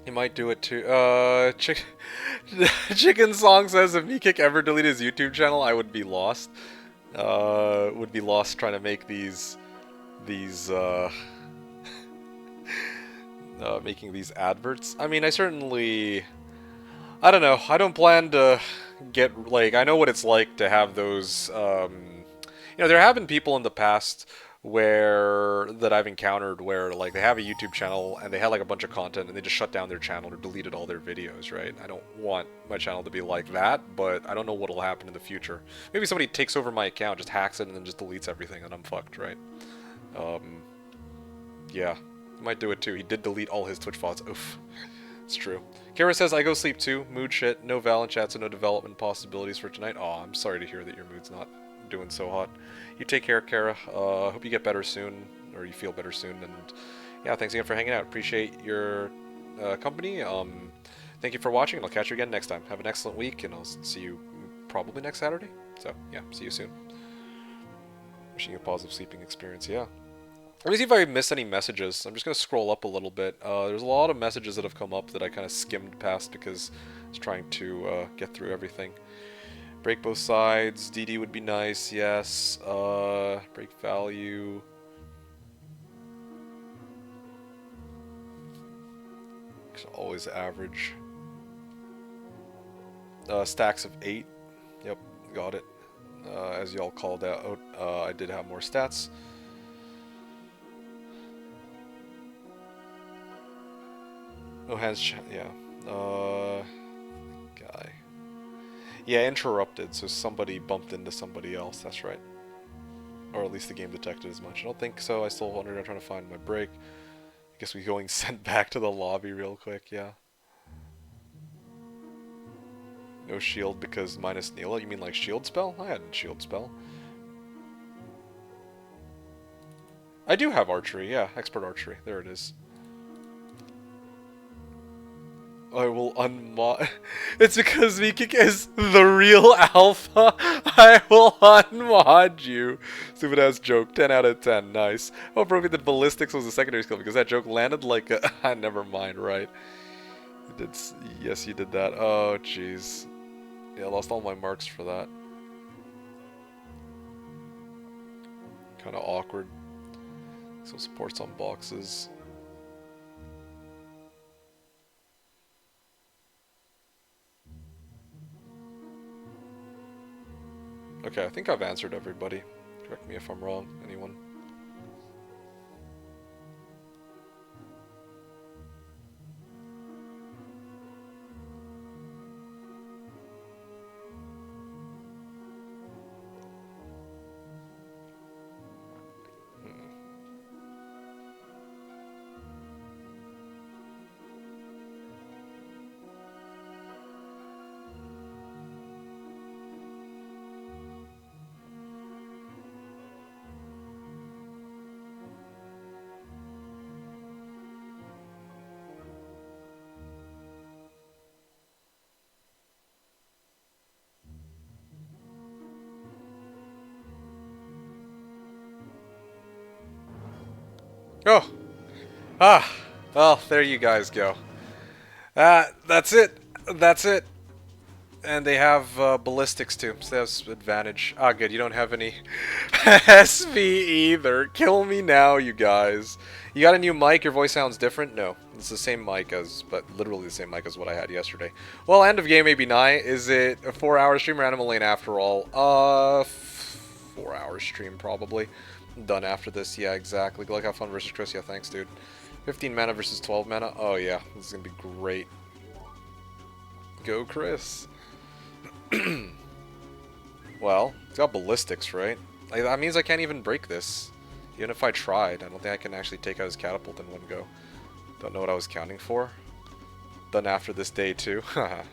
He might do it too. Chicken Song says if Meekick ever deleted his YouTube channel, I would be lost. Would be lost trying to make these making these adverts. I mean, I don't know. I don't plan to get, like, I know what it's like to have those, there have been people in the past that I've encountered where, like, they have a YouTube channel and they had, like, a bunch of content and they just shut down their channel or deleted all their videos, right? I don't want my channel to be like that, but I don't know what'll happen in the future. Maybe somebody takes over my account, just hacks it, and then just deletes everything, and I'm fucked, right? Yeah. He might do it too. He did delete all his Twitch VODs. Oof. It's true. Kara says, I go sleep too. Mood shit. No Val in chat, so no development possibilities for tonight. Aw, I'm sorry to hear that your mood's not doing so hot. You take care, Kara. Hope you get better soon, or you feel better soon. And yeah, thanks again for hanging out. Appreciate your company. Thank you for watching, and I'll catch you again next time. Have an excellent week, and I'll see you probably next Saturday. So yeah, see you soon. Wishing you a positive sleeping experience. Yeah. Let me see if I missed any messages. I'm just going to scroll up a little bit. There's a lot of messages that have come up that I kind of skimmed past because I was trying to get through everything. Break both sides. DD would be nice, yes. Break value. Always average. Stacks of 8. Yep, got it. As y'all called out, I did have more stats. No hands, yeah. Guy. Yeah, interrupted, so somebody bumped into somebody else, that's right. Or at least the game detected as much. I don't think so, I still wondered, I'm trying to find my break. I guess we're going sent back to the lobby real quick, yeah. No shield because minus Neela? You mean like shield spell? I had a shield spell. I do have archery, yeah, expert archery, there it is. I will unmod. It's because Mikik is the real alpha. I will unmod you. Stupid ass joke. 10 out of 10. Nice. Oh, broken that ballistics was a secondary skill because that joke landed like a. Never mind, right? It did. Yes, you did that. Oh, jeez. Yeah, I lost all my marks for that. Kind of awkward. Some supports on boxes. Okay, I think I've answered everybody. Correct me if I'm wrong. Anyone? Oh! Ah! Well, there you guys go. That's it. That's it. And they have ballistics too, so that's advantage. Ah, good. You don't have any SV either. Kill me now, you guys. You got a new mic? Your voice sounds different? No, it's the same mic as, but literally the same mic as what I had yesterday. Well, end of game AB9. Is it a 4-hour stream or Animal Lane after all? 4-hour stream probably. Done after this. Yeah, exactly. Good luck, have fun versus Chris. Yeah, thanks, dude. 15 mana versus 12 mana. Oh yeah, this is gonna be great. Go, Chris. Well, it's got ballistics, right? Like, that means I can't even break this. Even if I tried, I don't think I can actually take out his catapult in one go. Don't know what I was counting for. Done after this day, too. Yeah.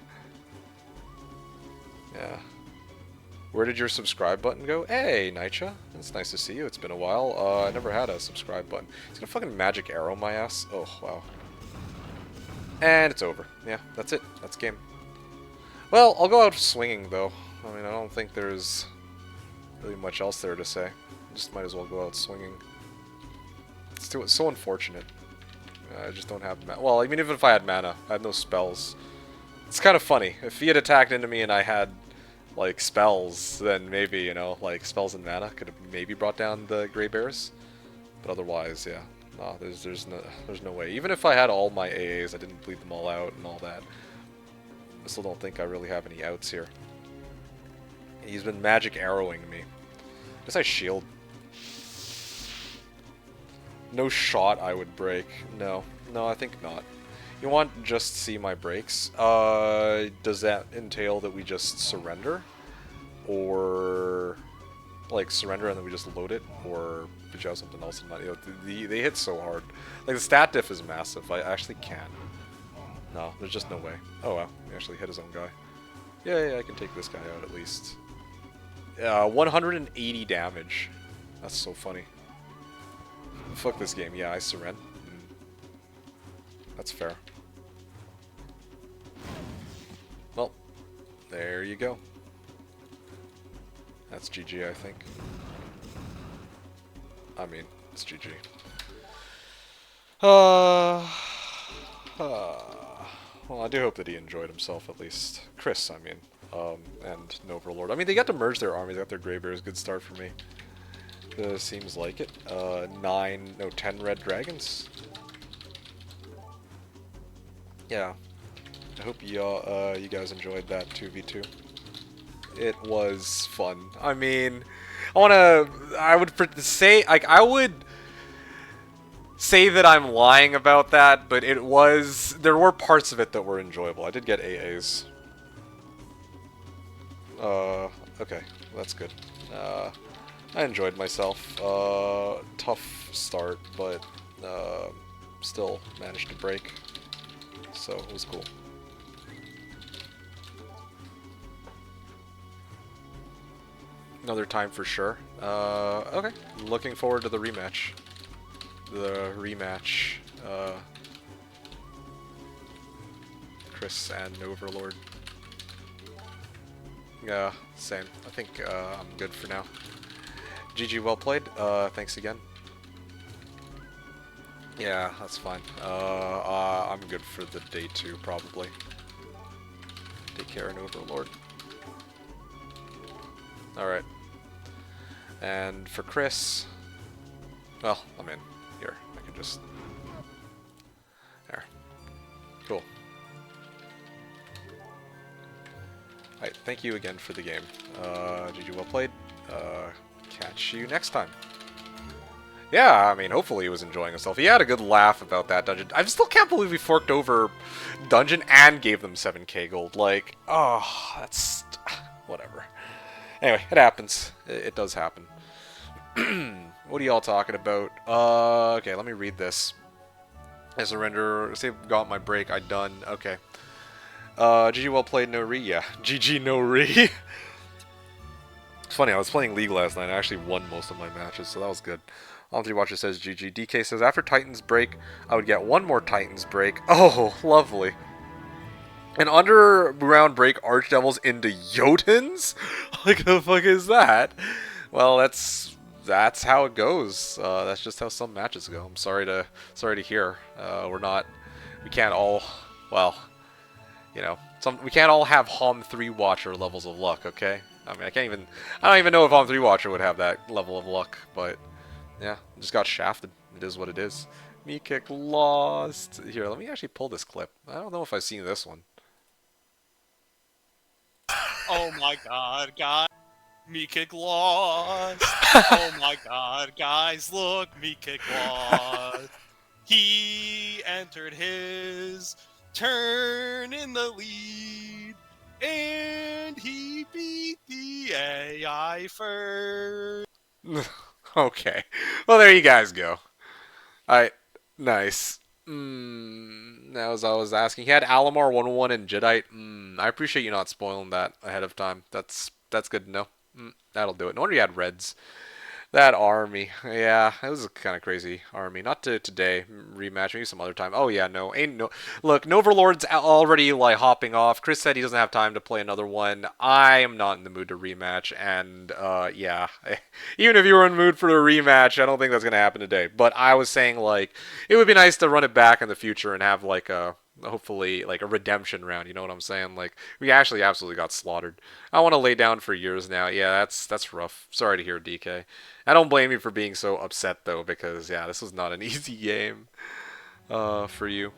Where did your subscribe button go? Hey, Nitcha. It's nice to see you. It's been a while. I never had a subscribe button. It's gonna fucking magic arrow my ass. Oh, wow. And it's over. Yeah, that's it. That's game. Well, I'll go out swinging, though. I mean, I don't think there's really much else there to say. Just might as well go out swinging. It's so unfortunate. I just don't have mana. Well, I mean, even if I had mana, I had no spells. It's kind of funny. If he had attacked into me and I had, like, spells, then maybe, you know, like, spells and mana could have maybe brought down the Grey Bears. But otherwise, yeah. No, there's no way. Even if I had all my AAs, I didn't bleed them all out and all that. I still don't think I really have any outs here. He's been magic arrowing me. Guess I shield. No shot I would break. No. No, I think not. You want just see my breaks? Does that entail that we just surrender? Or like surrender and then we just load it? Or did you have something else in mind? You know, they hit so hard. Like the stat diff is massive. I actually can't. No, there's just no way. Oh wow, he actually hit his own guy. Yeah, I can take this guy out at least. 180 damage. That's so funny. Fuck this game. Yeah, I surrender. That's fair. Well, there you go. That's GG, I think. I mean, it's GG. Well, I do hope that he enjoyed himself at least. Chris, I mean. And Noverlord. I mean, they got to merge their armies. They got their Grey Bears. Good start for me. Seems like it. 10 red dragons. Yeah. I hope you guys enjoyed that 2v2. It was fun. I mean, I would say that I'm lying about that, but there were parts of it that were enjoyable. I did get AAs. Okay, that's good. I enjoyed myself. Tough start, but still managed to break. So it was cool. Another time for sure. Okay. Looking forward to the rematch. Chris and Overlord. Yeah, same. I think I'm good for now. GG, well played. Thanks again. Yeah, that's fine. I'm good for the day 2, probably. Take care and Overlord. Alright. And for Chris... Well, I'm in. Here, I can just... There. Cool. Alright, thank you again for the game. GG, well played. Catch you next time. Yeah, I mean, hopefully he was enjoying himself. He had a good laugh about that dungeon. I still can't believe we forked over dungeon and gave them 7k gold. Like, oh, that's... whatever. Anyway, it happens. It does happen. What are y'all talking about? Okay, let me read this. I surrender. Say got my break. I done. Okay. GG well played, no re. Yeah. GG no re. It's funny, I was playing League last night. I actually won most of my matches, so that was good. On3 Watcher says GG. DK says, after Titans break, I would get one more Titans break. Oh, lovely. An underground break Archdevils into Jotuns? What the fuck is that? Well, that's how it goes. That's just how some matches go. I'm sorry to hear. We can't all, well, you know, we can't all have Hom 3 Watcher levels of luck, okay? I mean, I don't even know if Hom 3 Watcher would have that level of luck, but yeah, just got shafted. It is what it is. Me kick lost. Here, let me actually pull this clip. I don't know if I've seen this one. Oh my god, guys. Me kick lost. Oh my god, guys, look, me kick lost. He entered his turn in the lead, and he beat the AI first. Okay. Well, there you guys go. Alright. Nice. As I was asking, he had Alamar 101 and Jedi. I appreciate you not spoiling that ahead of time. That's good to know. That'll do it. No wonder you had Reds. That army. Yeah, it was a kind of crazy army. Not today. Rematch. Maybe some other time. Oh, yeah, no. Look, Noverlord's already, like, hopping off. Chris said he doesn't have time to play another one. I am not in the mood to rematch. And, yeah. Even if you were in the mood for a rematch, I don't think that's going to happen today. But I was saying, like, it would be nice to run it back in the future and have, like, hopefully, like, a redemption round, you know what I'm saying? Like, we actually absolutely got slaughtered. I want to lay down for years now. Yeah, that's rough. Sorry to hear, DK. I don't blame you for being so upset, though, because, yeah, this was not an easy game for you.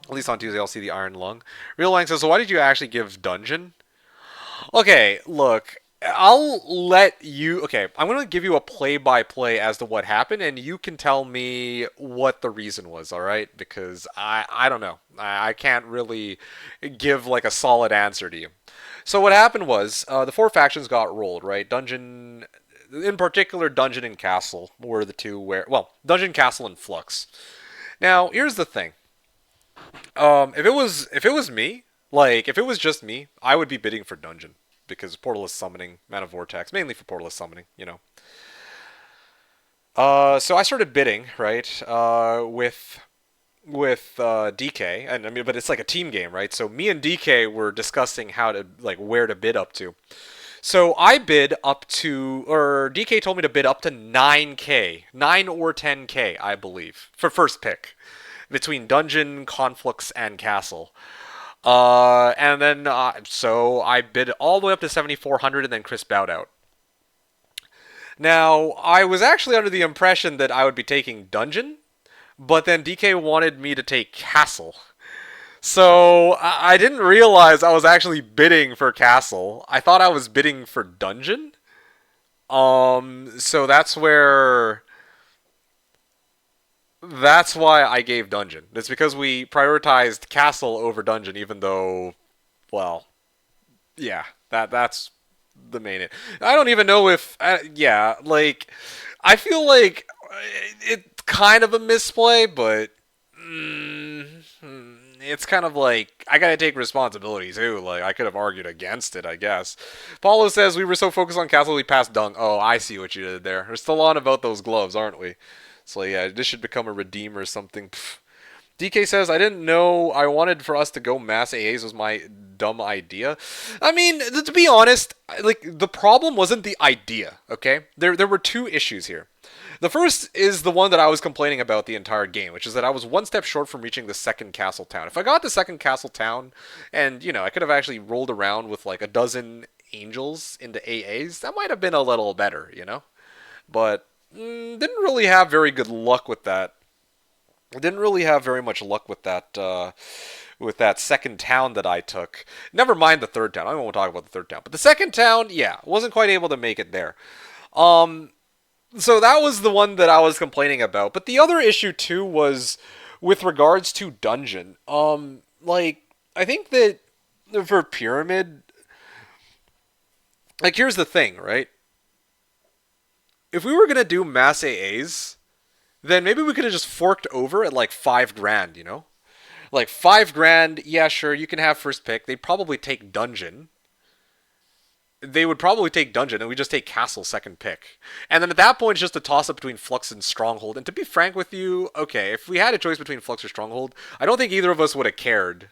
At least on Tuesday, I'll see the Iron Lung. Real Lang says, so why did you actually give Dungeon? Okay, look, I'll let you... Okay, I'm going to give you a play-by-play as to what happened, and you can tell me what the reason was, alright? Because I don't know. I can't really give, like, a solid answer to you. So what happened was, the 4 factions got rolled, right? Dungeon... In particular, Dungeon and Castle were the two where... Well, Dungeon, Castle, and Flux. Now, here's the thing. If it was me, like, if it was just me, I would be bidding for Dungeon. Because Portalist Summoning, Mana Vortex, mainly for Portalist Summoning, you know. So I started bidding, right, with DK, and I mean, but it's like a team game, right? So me and DK were discussing how to, like, where to bid up to. So I bid up to, or DK told me to bid up to 9k, 9 or 10k, I believe, for first pick, between Dungeon, Conflux, and Castle. And then, so I bid all the way up to 7,400, and then Chris bowed out. Now, I was actually under the impression that I would be taking Dungeon, but then DK wanted me to take Castle. So, I didn't realize I was actually bidding for Castle. I thought I was bidding for Dungeon. So that's where... That's why I gave Dungeon. It's because we prioritized Castle over Dungeon, even though... Well, yeah, that's the main... I don't even know if... yeah, like... I feel like it's kind of a misplay, but... it's kind of like, I gotta take responsibility too. Like, I could have argued against it, I guess. Paulo says, we were so focused on Castle we passed Dung. Oh, I see what you did there. We're still on about those gloves, aren't we? So yeah, this should become a redeem or something. Pfft. DK says, I didn't know I wanted for us to go mass AAs was my dumb idea. I mean, to be honest, like, the problem wasn't the idea, okay? There were two issues here. The first is the one that I was complaining about the entire game, which is that I was one step short from reaching the second castle town. If I got the second castle town, and, you know, I could have actually rolled around with, like, a dozen angels into AAs, that might have been a little better, you know? But, didn't really have very good luck with that. I didn't really have very much luck with that second town that I took. Never mind the third town. I don't want to talk about the third town, but the second town, yeah, wasn't quite able to make it there. Um, so that was the one that I was complaining about. But the other issue too was with regards to dungeon. Like, I think that for pyramid, like, here's the thing, right? If we were gonna do mass AAs, then maybe we could have just forked over at like 5 grand, you know? Like 5 grand, yeah, sure, you can have first pick. They'd probably take dungeon. They would probably take dungeon, and we just take castle second pick. And then at that point, it's just a toss up between flux and stronghold. And to be frank with you, okay, if we had a choice between flux or stronghold, I don't think either of us would have cared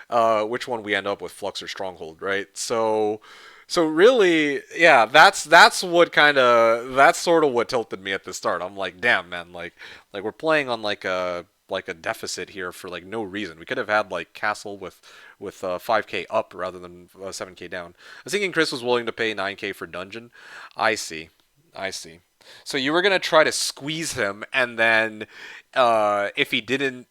which one we end up with, flux or stronghold, right? So really, yeah, that's sort of what tilted me at the start. I'm like, damn, man, like we're playing on like a deficit here for like no reason. We could have had like castle with 5k up rather than 7k down. I was thinking Chris was willing to pay 9k for dungeon. I see, I see. So you were gonna try to squeeze him, and then if he didn't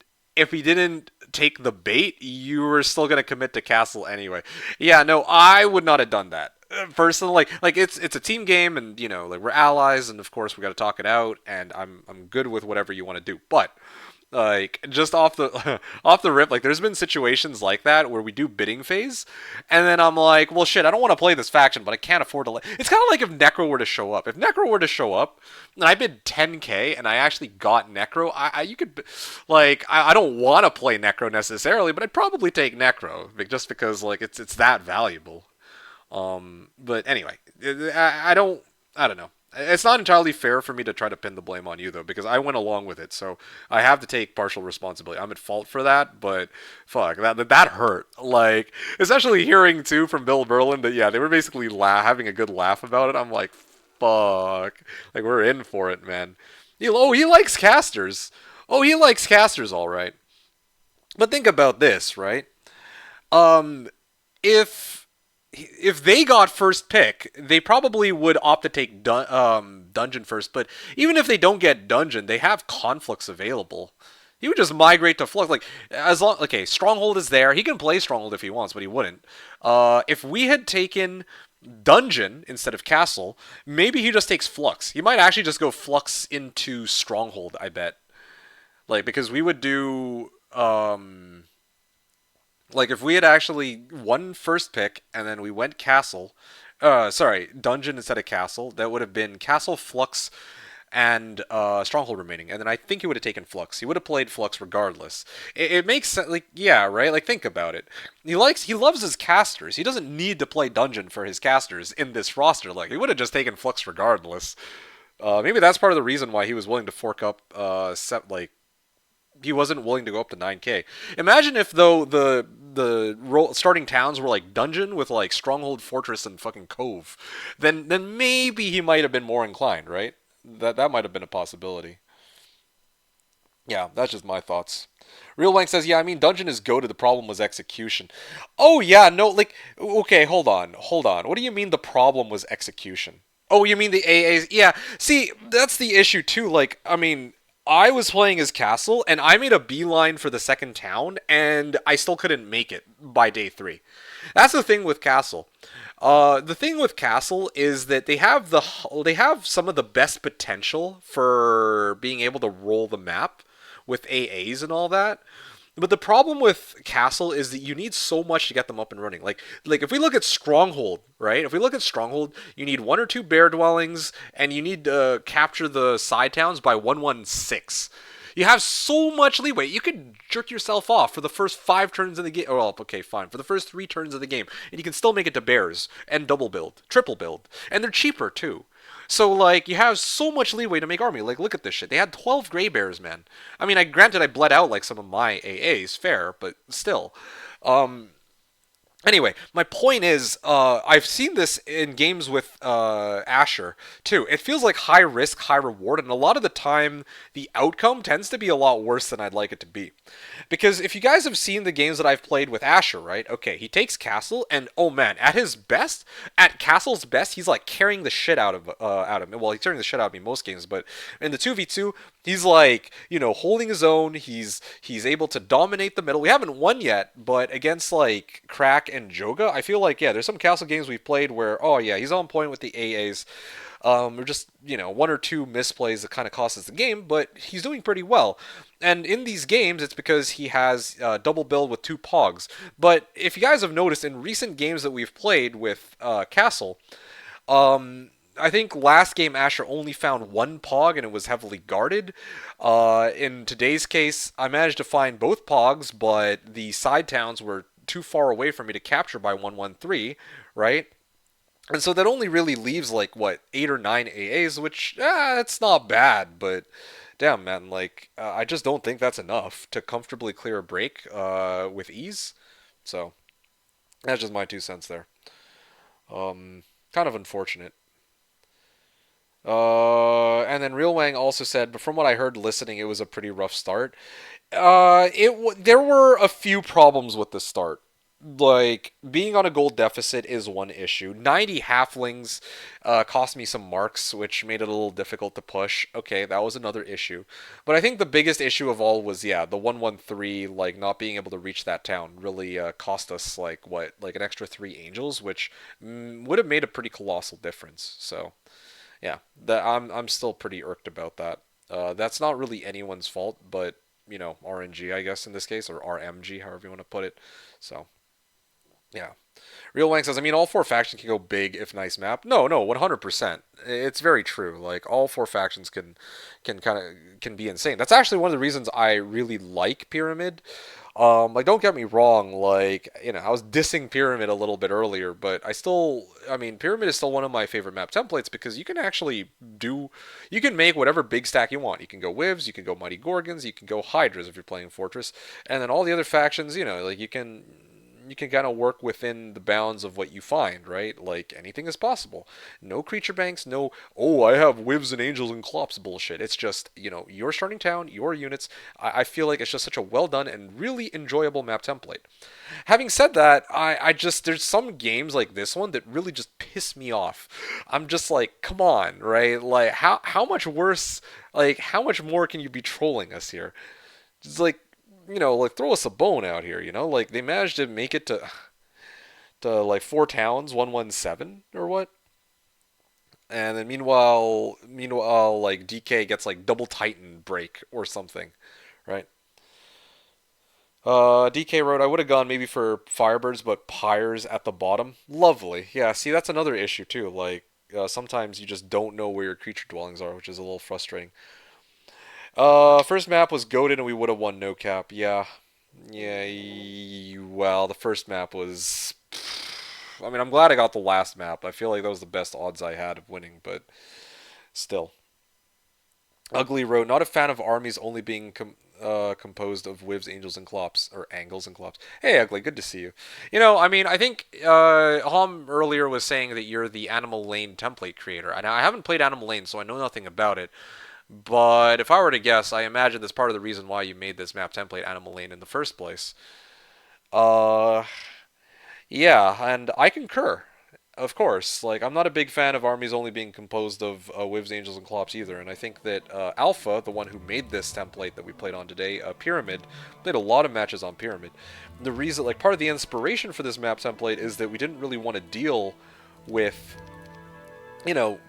take the bait, you were still gonna commit to castle anyway. Yeah, no, I would not have done that. Personally, like it's a team game, and you know, like we're allies, and of course we got to talk it out, and I'm good with whatever you want to do. But like, just off the off the rip, like there's been situations like that where we do bidding phase, and then I'm like, well, shit, I don't want to play this faction, but I can't afford to. It's kind of like if Necro were to show up. If Necro were to show up, and I bid 10k, and I actually got Necro, you could, like, I don't want to play Necro necessarily, but I'd probably take Necro just because like it's that valuable. But anyway, I don't know. It's not entirely fair for me to try to pin the blame on you though, because I went along with it, so I have to take partial responsibility. I'm at fault for that, but fuck, that hurt. Like, especially hearing too from Bill Berlin that yeah, they were basically having a good laugh about it. I'm like, fuck, like we're in for it, man. He likes casters. Oh, he likes casters, all right. But think about this, right? Um, if they got first pick, they probably would opt to take dungeon first. But even if they don't get dungeon, they have conflicts available. He would just migrate to flux. Like, as long, okay, stronghold is there. He can play stronghold if he wants, but he wouldn't. If we had taken dungeon instead of castle, maybe he just takes flux. He might actually just go flux into stronghold. I bet. Like, because we would do like if we had actually won first pick and then we went castle, sorry, dungeon instead of castle, that would have been castle, flux, and stronghold remaining. And then I think he would have taken flux. He would have played flux regardless. It makes sense. Like, yeah, right. Like, think about it. He loves his casters. He doesn't need to play dungeon for his casters in this roster. Like, he would have just taken flux regardless. Maybe that's part of the reason why he was willing to fork up like he wasn't willing to go up to 9k. Imagine if though the starting towns were like dungeon with like stronghold, fortress, and fucking cove, then maybe he might have been more inclined, right? That might have been a possibility. Yeah, that's just my thoughts. Real Wank says, yeah, I mean, dungeon is goated. The problem was execution. Oh yeah, no, like, okay, hold on. What do you mean the problem was execution? Oh, you mean the AAs? Yeah. See, that's the issue too. Like, I mean, I was playing as Castle, and I made a beeline for the second town, and I still couldn't make it by day 3. That's the thing with Castle. The thing with Castle is that they have some of the best potential for being able to roll the map with AAs and all that. But the problem with Castle is that you need so much to get them up and running. Like if we look at Stronghold, right? If we look at Stronghold, you need 1 or 2 bear dwellings, and you need to capture the side towns by 116. You have so much leeway. You could jerk yourself off for the first 5 turns of the game. Well, okay, fine. For the first 3 turns of the game, and you can still make it to bears and double build, triple build, and they're cheaper too. So like you have so much leeway to make army. Like look at this shit. They had 12 gray bears, man. I mean, granted I bled out like some of my AAs, fair, but still. Anyway, my point is, I've seen this in games with Asher too. It feels like high risk, high reward, and a lot of the time, the outcome tends to be a lot worse than I'd like it to be. Because if you guys have seen the games that I've played with Asher, right? Okay, he takes Castle, and oh man, at his best, at Castle's best, he's like carrying the shit out of me. Well, he's carrying the shit out of me most games, but in the 2v2, he's like, holding his own. He's able to dominate the middle. We haven't won yet, but against like Crack and Joga, I feel like, yeah, there's some Castle games we've played where, oh yeah, he's on point with the AAs. Or just, one or two misplays that kind of cost us the game, but he's doing pretty well. And in these games, it's because he has double build with 2 Pogs. But if you guys have noticed, in recent games that we've played with Castle, I think last game Asher only found 1 Pog and it was heavily guarded. In today's case, I managed to find both Pogs, but the side towns were too far away for me to capture by 113, right? And so that only really leaves like what 8 or 9 AAs, which it's not bad, but damn man, like I just don't think that's enough to comfortably clear a break with ease. So that's just my 2 cents there. Kind of unfortunate. And then Real Wang also said, but from what I heard listening, it was a pretty rough start. There were a few problems with the start. Like, being on a gold deficit is one issue. 90 halflings cost me some marks, which made it a little difficult to push. Okay, that was another issue. But I think the biggest issue of all was, yeah, the 113, like, not being able to reach that town really cost us, like, what, like an extra 3 angels, which would have made a pretty colossal difference. So, yeah, I'm still pretty irked about that. That's not really anyone's fault, but, RNG, I guess, in this case, or RMG, however you want to put it. So... yeah. Real Wang says, I mean, all 4 factions can go big if nice map. No, 100%. It's very true. Like, all 4 factions can be insane. That's actually one of the reasons I really like Pyramid. Like, don't get me wrong, like, I was dissing Pyramid a little bit earlier, but Pyramid is still one of my favorite map templates because you can actually you can make whatever big stack you want. You can go Wivs, you can go Mighty Gorgons, you can go Hydras if you're playing Fortress, and then all the other factions, like, you can kind of work within the bounds of what you find, right? Like, anything is possible. No creature banks, no, oh, I have Wivs and Angels and Clops bullshit. It's just, your starting town, your units. I feel like it's just such a well done and really enjoyable map template. Having said that, there's some games like this one that really just piss me off. I'm just like, come on, right? Like, how much worse, like, how much more can you be trolling us here? It's like, like throw us a bone out here, like they managed to make it to like 4 towns, 117 or what? And then meanwhile, like DK gets like double Titan break or something, right? DK wrote, I would have gone maybe for Firebirds, but Pyres at the bottom. Lovely. Yeah, see, that's another issue too. Like, sometimes you just don't know where your creature dwellings are, which is a little frustrating. First map was goated and we would have won no cap. Yeah. Well, the first map was... I mean, I'm glad I got the last map. I feel like that was the best odds I had of winning, but still. Ugly wrote, not a fan of armies only being composed of Wivs, Angels, and Clops, or Angles and Clops. Hey, Ugly, good to see you. I think Hom earlier was saying that you're the Animal Lane template creator. And I haven't played Animal Lane, so I know nothing about it. But if I were to guess, I imagine that's part of the reason why you made this map template Animal Lane in the first place. Yeah, and I concur. Of course, like, I'm not a big fan of armies only being composed of Wivs, Angels, and Clops either, and I think that Alpha, the one who made this template that we played on today, Pyramid, played a lot of matches on Pyramid. The reason, like, part of the inspiration for this map template is that we didn't really want to deal with...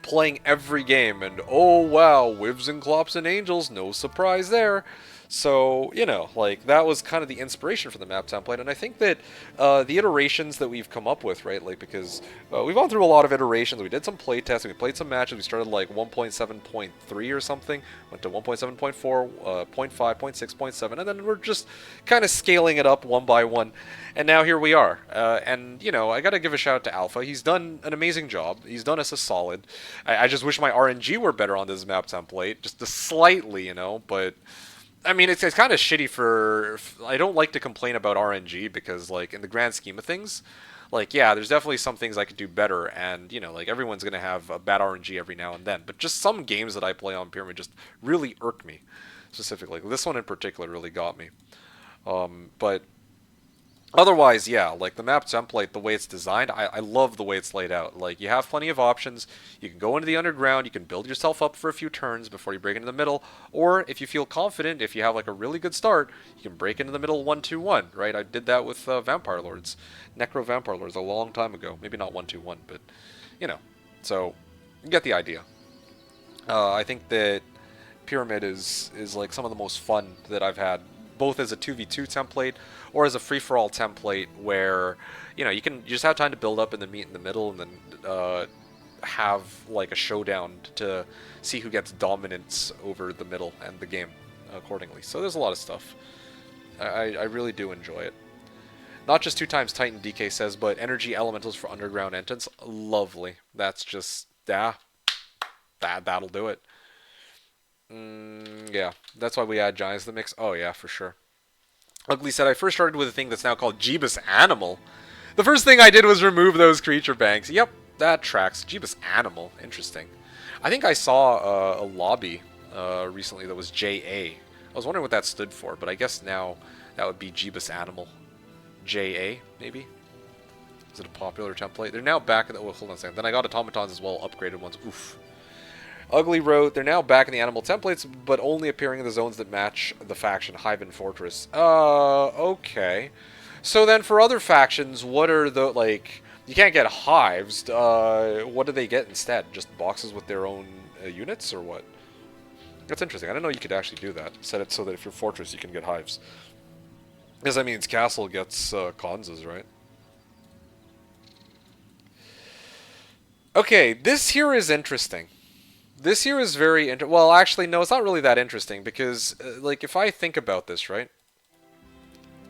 playing every game and, oh wow, Wivs and Clops and Angels, no surprise there. So, you know, like, that was kind of the inspiration for the map template, and I think that the iterations that we've come up with, right, like, because we've gone through a lot of iterations, we did some playtesting, we played some matches, we started, like, 1.7.3 or something, went to 1.7.4, 0.5, 0.6, 0.7, and then we're just kind of scaling it up one by one, and now here we are. And, you know, I gotta give a shout out to Alpha. He's done an amazing job. He's done us a solid. I just wish my RNG were better on this map template, just slightly, you know, but... I mean, it's kind of shitty for... I don't like to complain about RNG because, like, in the grand scheme of things, like, yeah, there's definitely some things I could do better, and, you know, like, everyone's going to have a bad RNG every now and then. But just some games that I play on Pyramid just really irk me, specifically. This one in particular really got me. But otherwise, yeah, like the map template, the way it's designed, I love the way it's laid out. Like, you have plenty of options. You can go into the underground, you can build yourself up for a few turns before you break into the middle, or if you feel confident, if you have like a really good start, you can break into the middle 1-2-1, right? I did that with Vampire Lords, Necro Vampire Lords a long time ago. Maybe not 1-2-1, but, you know. So, you get the idea. I think that Pyramid is like some of the most fun that I've had, both as a 2v2 template or as a free-for-all template where, you know, you just have time to build up and then meet in the middle and then have like a showdown to see who gets dominance over the middle and the game accordingly. So there's a lot of stuff. I really do enjoy it. Not just 2x Titan, DK says, but energy elementals for underground entrance. Lovely. That's just, yeah, that'll do it. Yeah, that's why we add giants to the mix. Oh yeah, for sure. Ugly said, I first started with a thing that's now called Jeebus Animal. The first thing I did was remove those creature banks. Yep, that tracks. Jeebus Animal. Interesting. I think I saw a lobby recently that was JA. I was wondering what that stood for, but I guess now that would be Jeebus Animal. JA, maybe? Is it a popular template? They're now back in the... Oh, hold on a second. Then I got automatons as well, upgraded ones. Oof. Ugly wrote, they're now back in the animal templates, but only appearing in the zones that match the faction Hive and Fortress. Okay. So then for other factions, what are the, like... You can't get hives. What do they get instead? Just boxes with their own units, or what? That's interesting. I didn't know you could actually do that. Set it so that if you're Fortress, you can get hives. Because that means Castle gets Kanzas, right? Okay, this here is interesting. This here is very well, actually, no, it's not really that interesting, because, like, if I think about this, right?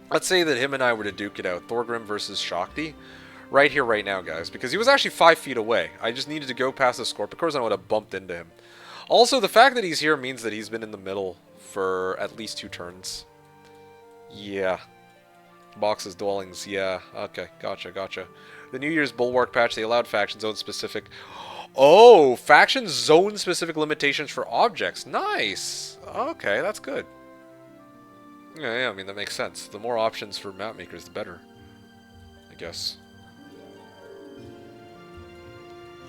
Let's say that him and I were to duke it out, Thorgrim versus Shakti, right here, right now, guys, because he was actually 5 feet away. I just needed to go past the Scorpicors and I would have bumped into him. Also, the fact that he's here means that he's been in the middle for at least 2 turns. Yeah. Boxes, dwellings, yeah. Okay, gotcha. The New Year's Bulwark patch, they allowed faction zone specific... Oh, faction zone specific limitations for objects. Nice. Okay, that's good. Yeah, I mean, that makes sense. The more options for map makers, the better, I guess.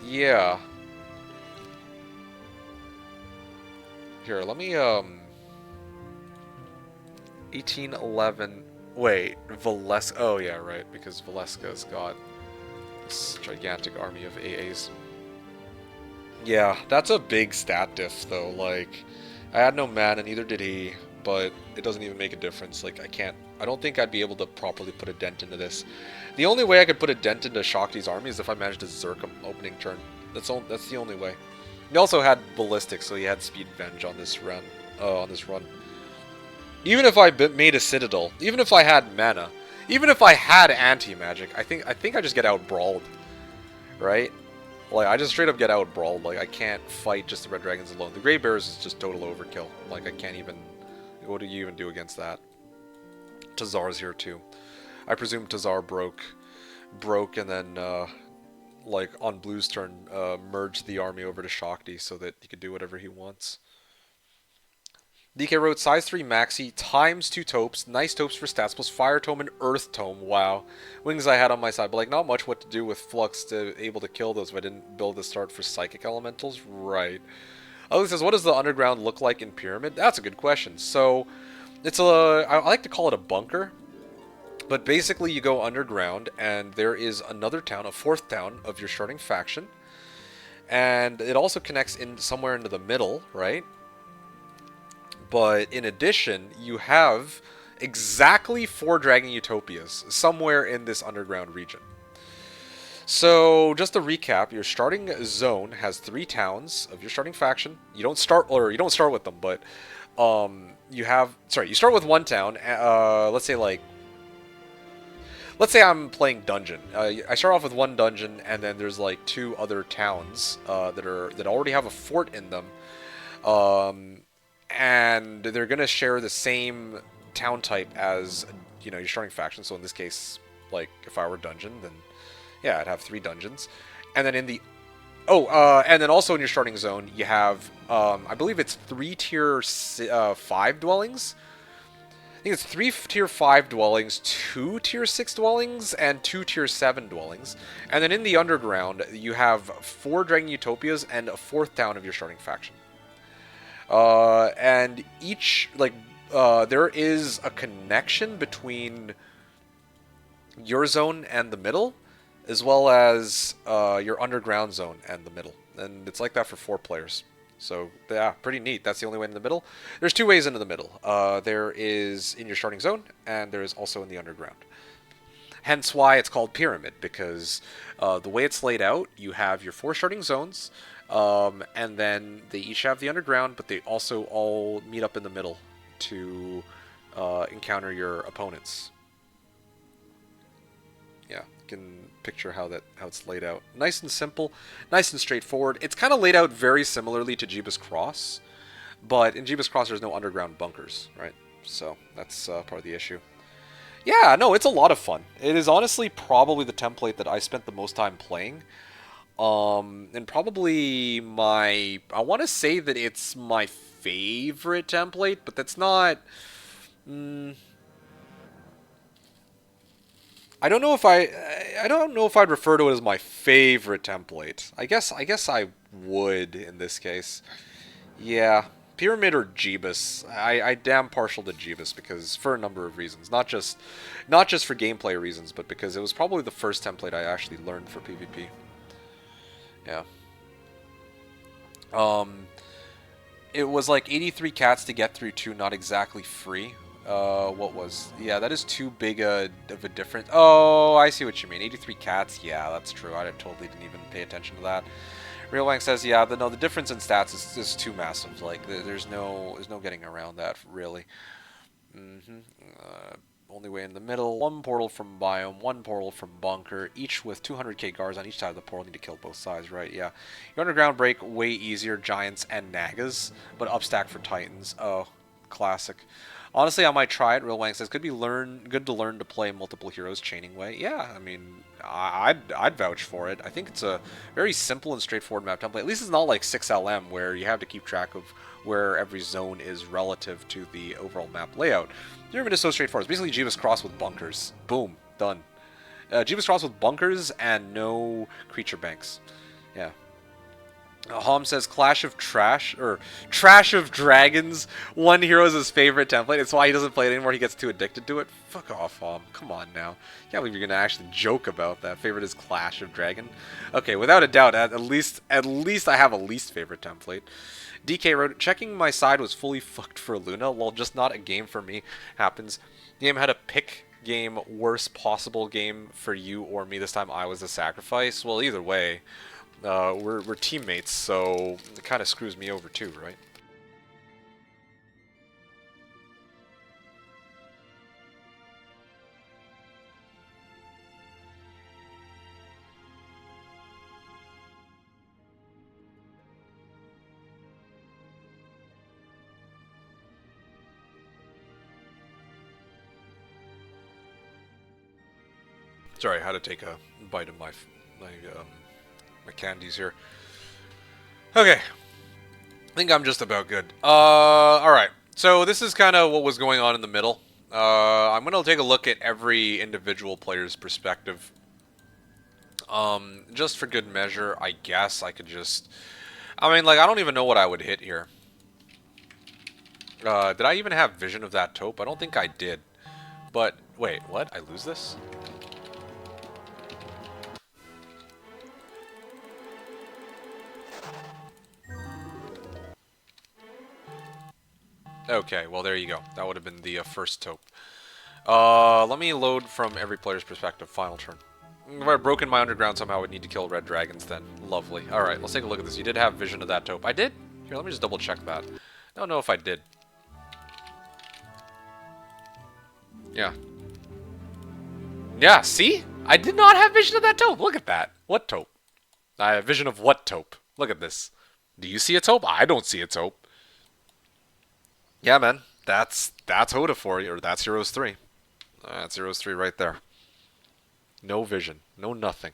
Yeah. Here, let me, 1811... Wait, Valeska... Oh, yeah, right, because Valeska's got this gigantic army of AAs. Yeah, that's a big stat diff, though. Like, I had no mana, neither did he, but it doesn't even make a difference. Like, I don't think I'd be able to properly put a dent into this. The only way I could put a dent into Shakti's army is if I managed to Zerk him opening turn. That's the only way. He also had Ballistics, so he had Speed Venge on this run. Even if I made a Citadel, even if I had mana, even if I had anti-magic, I think I just get out-brawled, right? Like, I just straight up get out-brawled. Like, I can't fight just the Red Dragons alone. The Grey Bears is just total overkill. Like, I can't even... What do you even do against that? Tazar's here, too. I presume Tazar broke, and then, like, on Blue's turn, merged the army over to Shakti so that he could do whatever he wants. DK wrote, size 3 maxi, times 2 taupes, nice taupes for stats, plus fire tome and earth tome, wow. Wings I had on my side, but like not much what to do with flux to able to kill those if I didn't build the start for psychic elementals, right. Alex says, what does the underground look like in Pyramid? That's a good question. So, it's I like to call it a bunker, but basically you go underground and there is another town, a 4th town of your starting faction, and it also connects in somewhere into the middle, right? But in addition, you have exactly 4 Dragon Utopias somewhere in this underground region. So, just to recap, your starting zone has 3 towns of your starting faction. You don't start with them, but you start with 1 town. Let's say I'm playing dungeon. I start off with 1 dungeon, and then there's like 2 other towns that already have a fort in them, and they're gonna share the same town type as your starting faction. So in this case, like if I were dungeon, then yeah, I'd have 3 dungeons, and then and then also in your starting zone you have I believe it's 3 tier 5 dwellings. I think it's 3 tier 5 dwellings, 2 tier 6 dwellings, and 2 tier 7 dwellings. And then in the underground, you have 4 Dragon Utopias and a 4th town of your starting faction. And each, there is a connection between your zone and the middle, as well as your underground zone and the middle. And it's like that for 4 players. So, yeah, pretty neat. That's the only way in the middle. There's 2 ways into the middle. There is in your starting zone, and there is also in the underground. Hence why it's called Pyramid, because the way it's laid out, you have your 4 starting zones, and then they each have the underground, but they also all meet up in the middle to encounter your opponents. Yeah, you can picture how it's laid out. Nice and simple, nice and straightforward. It's kind of laid out very similarly to Jeebus Cross, but in Jeebus Cross there's no underground bunkers, right? So that's part of the issue. Yeah, no, it's a lot of fun. It is honestly probably the template that I spent the most time playing. And probably I want to say that it's my favorite template, but that's not. I don't know if I don't know if I'd refer to it as my favorite template. I guess I would in this case. Yeah, Pyramid or Jeebus. I damn partial to Jeebus because for a number of reasons, not just for gameplay reasons, but because it was probably the first template I actually learned for PvP. Yeah. Um, it was like 83 cats to get through too, not exactly free. Yeah, that is too big of a difference. Oh, I see what you mean. 83 cats, yeah, that's true. I totally didn't even pay attention to that. Real Wang says, yeah, the difference in stats is too massive. Like, there's no getting around that, really. Mm-hmm. Only way in the middle. 1 portal from Biome, 1 portal from Bunker, each with 200k guards on each side of the portal. Need to kill both sides, right? Yeah. Your underground break, way easier, Giants and Nagas, but upstack for Titans. Oh, classic. Honestly, I might try it. Real Wang says, could be good to learn to play multiple heroes chaining way. Yeah, I mean, I'd vouch for it. I think it's a very simple and straightforward map template. At least it's not like 6LM where you have to keep track of where every zone is relative to the overall map layout. Pyramid is so straightforward. It's basically Jeebus Cross with bunkers. Boom, done. Jeebus Cross with bunkers and no creature banks. Yeah. Hom says Clash of Trash, or Trash of Dragons. 1 hero is his favorite template. It's why he doesn't play it anymore. He gets too addicted to it. Fuck off, Hom. Come on now. Can't believe you're gonna actually joke about that. Favorite is Clash of Dragon. Okay, without a doubt, at least I have a least favorite template. DK wrote, checking my side was fully fucked for Luna. Well, just not a game for me. Happens. The game had a pick game, worst possible game for you or me. This time I was the sacrifice. Well, either way. We're teammates, so it kind of screws me over too, right? Sorry, I had to take a bite of my candies here. Okay, I think I'm just about good. Alright. So this is kind of what was going on in the middle. I'm going to take a look at every individual player's perspective. Just for good measure, I guess I could just... I mean, like, I don't even know what I would hit here. Did I even have vision of that taupe? I don't think I did. But, wait, what? I lose this? Okay, well there you go. That would have been the first taupe. Let me load from every player's perspective. Final turn. If I'd broken my underground somehow, I would need to kill red dragons then. Lovely. Alright, let's take a look at this. You did have vision of that taupe. I did? Here, let me just double check that. I don't know if I did. Yeah. Yeah, see? I did not have vision of that taupe. Look at that. What taupe? I have vision of what taupe? Look at this. Do you see a taupe? I don't see a taupe. Yeah, man. That's HotA for you, or that's Heroes 3. That's Heroes 3 right there. No vision. No nothing.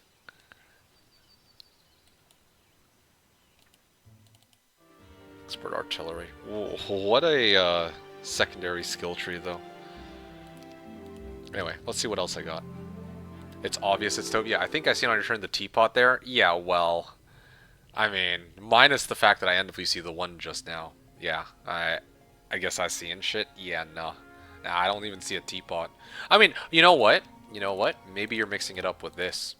Expert artillery. Whoa, what a secondary skill tree, though. Anyway, let's see what else I got. It's obvious it's taupe. Yeah, I think I seen on your turn the teapot there. Yeah, well, I mean, minus the fact that I end if we see the one just now. Yeah, I guess I seeing shit. Yeah, no. Nah, I don't even see a teapot. I mean, you know what? You know what? Maybe you're mixing it up with this.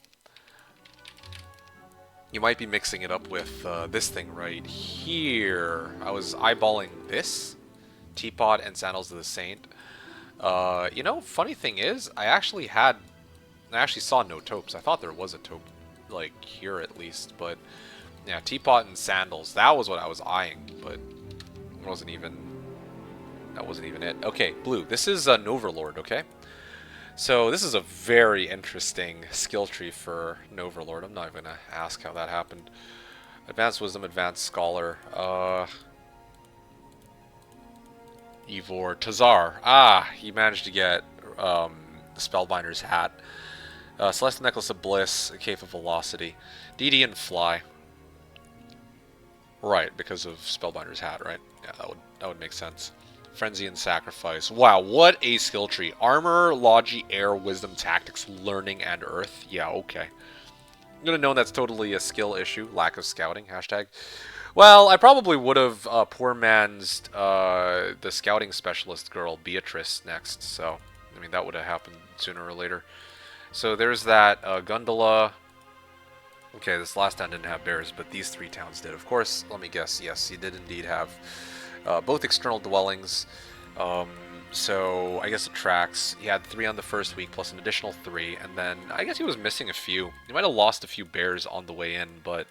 You might be mixing it up with this thing right here. I was eyeballing this. Teapot and Sandals of the Saint. You know, funny thing is, I actually saw no taupes. I thought there was a taupe, like, here at least, but yeah, Teapot and Sandals. That was what I was eyeing, but it wasn't even... That wasn't even it. Okay, blue. This is an Overlord, okay? So this is a very interesting skill tree for an Overlord. I'm not even going to ask how that happened. Advanced Wisdom, Advanced Scholar. Ivor. Tazar. Ah, he managed to get Spellbinder's Hat. Celestial Necklace of Bliss, Cave of Velocity. DD and Fly. Right, because of Spellbinder's Hat, right? Yeah, that would make sense. Frenzy and Sacrifice. Wow, what a skill tree. Armor, Logi, Air, Wisdom, Tactics, Learning, and Earth. Yeah, okay. I'm gonna know that's totally a skill issue. Lack of scouting, hashtag. Well, I probably would have poor man's the scouting specialist girl, Beatrice, next. So, I mean, that would have happened sooner or later. So there's that Gondola. Okay, this last town didn't have bears, but these three towns did. Of course, let me guess. Yes, he did indeed have both external dwellings. So I guess it tracks. He had 3 on the first week, plus an additional 3, and then I guess he was missing a few. He might have lost a few bears on the way in, but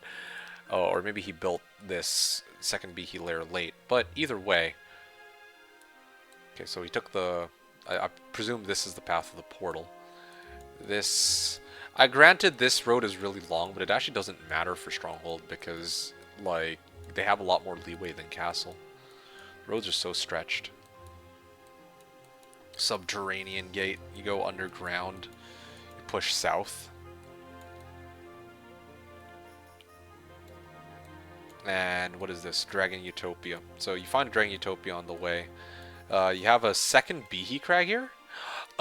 or maybe he built this second Behe lair late. But either way, okay. So he took the. I presume this is the path of the portal. This. Granted, this road is really long, but it actually doesn't matter for Stronghold because, like, they have a lot more leeway than Castle. Roads are so stretched. Subterranean gate. You go underground. You push south. And what is this? Dragon Utopia. So you find Dragon Utopia on the way. You have a second Behe Crag here?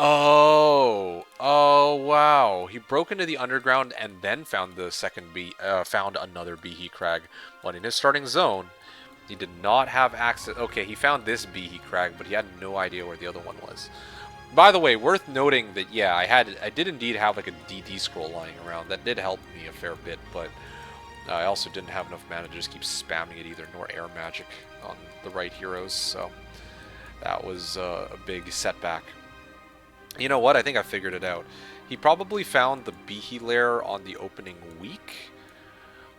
Oh, wow. He broke into the underground and then found the found another Behe Crag. But in his starting zone, he did not have access. Okay, he found this Behe Crag, but he had no idea where the other one was. By the way, worth noting that yeah, I did indeed have like a DD scroll lying around. That did help me a fair bit, but I also didn't have enough mana to just keep spamming it either, nor air magic on the right heroes. So that was a big setback. You know what? I think I figured it out. He probably found the Behe lair on the opening week.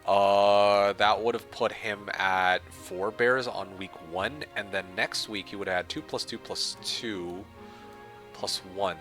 That would have put him at 4 bears on week 1, and then next week he would have had 2 plus 2 plus 2 plus 1.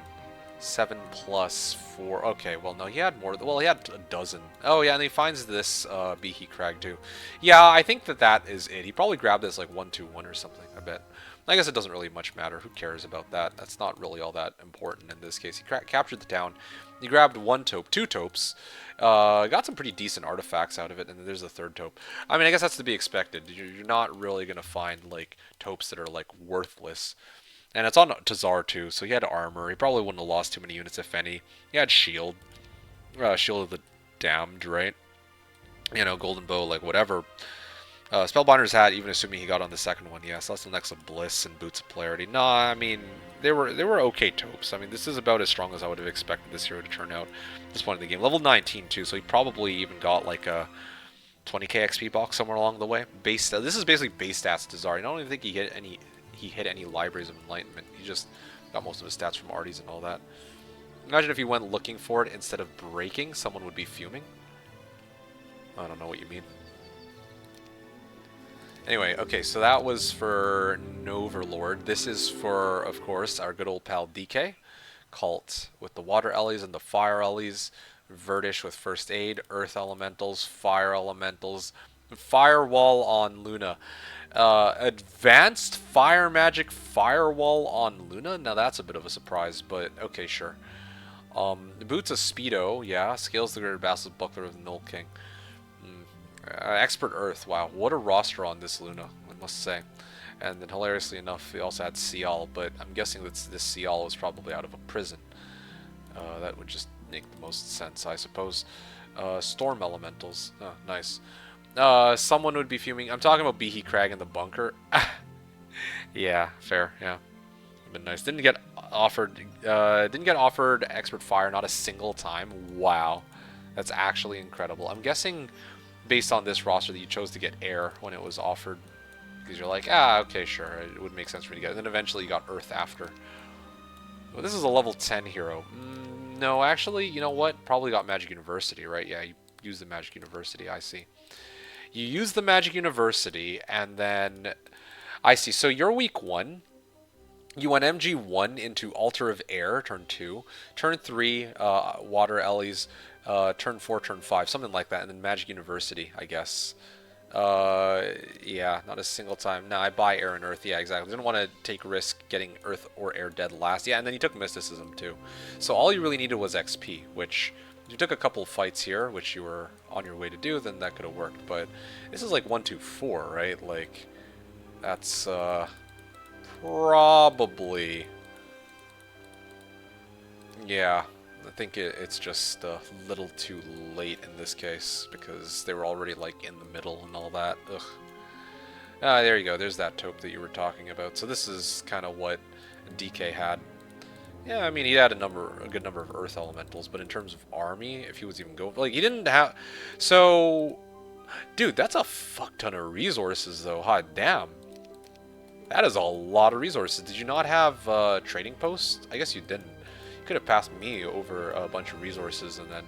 7 plus 4. Okay, well, no, he had more. Well, he had a dozen. Oh, yeah, and he finds this Behe Crag, too. Yeah, I think that is it. He probably grabbed this, like, 1-2-1 or something, I bet. I guess it doesn't really much matter. Who cares about that? That's not really all that important in this case. He captured the town. He grabbed 1 taupe, 2 taupes. Got some pretty decent artifacts out of it, and then there's the 3rd taupe. I mean, I guess that's to be expected. You're not really going to find, like, taupes that are, like, worthless. And it's on Tazar, too, so he had armor. He probably wouldn't have lost too many units, if any. He had shield. Shield of the Damned, right? You know, Golden Bow, like, whatever. Spellbinder's Hat, even assuming he got on the second one, yeah. Celestial Necklace of Bliss and Boots of Polarity. Nah, I mean, they were okay taupes. I mean, this is about as strong as I would have expected this hero to turn out at this point in the game. Level 19, too, so he probably even got, like, a 20k XP box somewhere along the way. This is basically base stats to Zari. I don't even think he he hit any libraries of enlightenment. He just got most of his stats from arties and all that. Imagine if he went looking for it instead of breaking, someone would be fuming. I don't know what you mean. Anyway, okay, so that was for Noverlord. This is for, of course, our good old pal DK. Cult with the water ellies and the fire ellies. Verdish with first aid. Earth elementals. Fire elementals. Firewall on Luna. Advanced fire magic firewall on Luna? Now that's a bit of a surprise, but okay, sure. Boots of Speedo, yeah. Scales the Greater Basilisk Buckler of the Null King. Expert Earth, wow. What a roster on this Luna, I must say. And then hilariously enough, we also had Cial, but I'm guessing that this Cial was probably out of a prison. That would just make the most sense, I suppose. Storm Elementals, oh, nice. Someone would be fuming. I'm talking about Behe Crag in the bunker. Yeah, fair, yeah. Would've been nice. Didn't get offered Expert Fire not a single time. Wow. That's actually incredible. I'm guessing based on this roster that you chose to get Air when it was offered. Because you're like, okay, sure, it would make sense for me to get it. And then eventually you got Earth after. Well, this is a level 10 hero. No, actually, you know what? Probably got Magic University, right? Yeah, you use the Magic University, I see. You use the Magic University, and then... I see. So you're week 1. You went MG1 into Altar of Air, turn 2. Turn 3, Water Ellies. Turn 4, turn 5, something like that. And then Magic University, I guess. Yeah, not a single time. No, I buy Air and Earth. Yeah, exactly. Didn't want to take risk getting Earth or Air dead last. Yeah, and then you took Mysticism, too. So all you really needed was XP, which... If you took a couple of fights here, which you were on your way to do, then that could have worked. But this is like 1, 2, 4, right? Like, that's probably... Yeah, I think it's just a little too late in this case, because they were already like in the middle and all that. Ugh. There you go. There's that taupe that you were talking about. So this is kind of what DK had. Yeah, I mean, he had a good number of Earth Elementals, but in terms of army, if he was even going... Like, he didn't have... So... Dude, that's a fuck ton of resources, though. Hot damn. That is a lot of resources. Did you not have trading posts? I guess you didn't. You could have passed me over a bunch of resources and then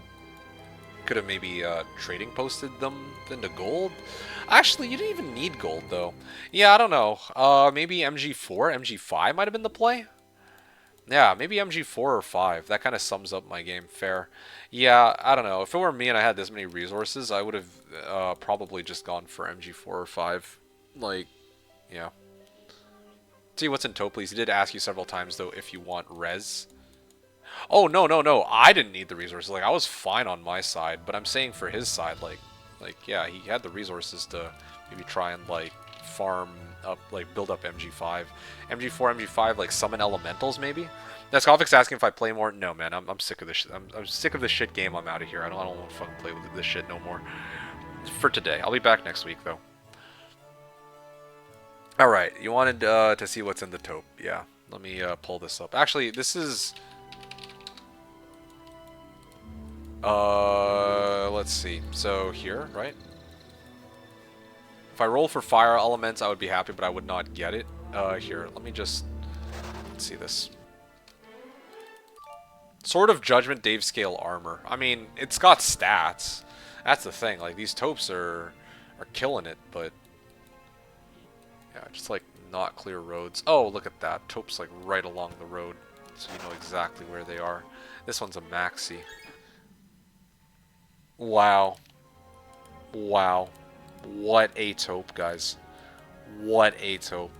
could have maybe trading posted them into gold. Actually, you didn't even need gold, though. Yeah, I don't know. Maybe MG4, MG5 might have been the play? Yeah, maybe MG4 or 5. That kind of sums up my game. Fair. Yeah, I don't know. If it were me and I had this many resources, I would have probably just gone for MG4 or 5. Like, yeah. See what's in Toples. He did ask you several times, though, if you want res. Oh, no, no, no. I didn't need the resources. Like, I was fine on my side, but I'm saying for his side, like yeah, he had the resources to maybe try and, like, farm up, like, build up MG5. MG4, MG5, like, summon elementals, maybe? Nescofic's asking if I play more. No, man, I'm sick of this shit. I'm sick of this shit game. I'm out of here. I don't want to fucking play with this shit no more. For today. I'll be back next week, though. Alright, you wanted to see what's in the taupe. Yeah, let me pull this up. Actually, this is... let's see. So, here, right? If I roll for fire elements, I would be happy, but I would not get it. Here, let me just... Let's see this. Sword of Judgment, Dave Scale Armor. I mean, it's got stats. That's the thing. Like, these taupes are killing it, but... Yeah, just, like, not clear roads. Oh, look at that. Taupe's, like, right along the road, so you know exactly where they are. This one's a maxi. Wow. Wow. What a taupe, guys. What a taupe.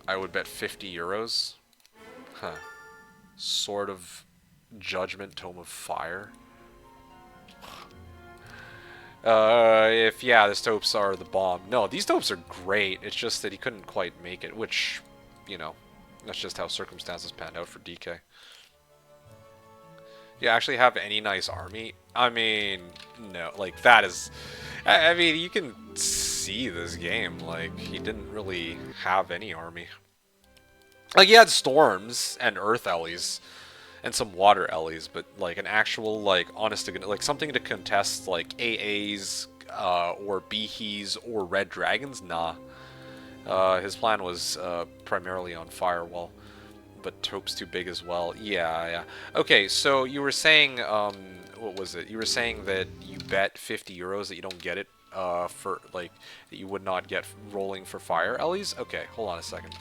I would bet 50 euros. Huh. Sword of Judgment, Tome of Fire. Yeah, these taupes are the bomb. No, these taupes are great. It's just that he couldn't quite make it, which, you know, that's just how circumstances panned out for DK. You actually have any nice army? I mean, no. Like, that is... I mean, you can see this game. Like, he didn't really have any army. Like, he had storms and earth ellies and some water ellies, but, like, an actual, like, honest to goodness, like, something to contest, like, AAs, or Behees or Red Dragons. Nah. His plan was primarily on Firewall, but Taupe's too big as well. Yeah, yeah. Okay, so you were saying, what was it? You were saying that you bet 50 euros that you don't get it, for, like, that you would not get rolling for fire Ellies? Okay, hold on a second.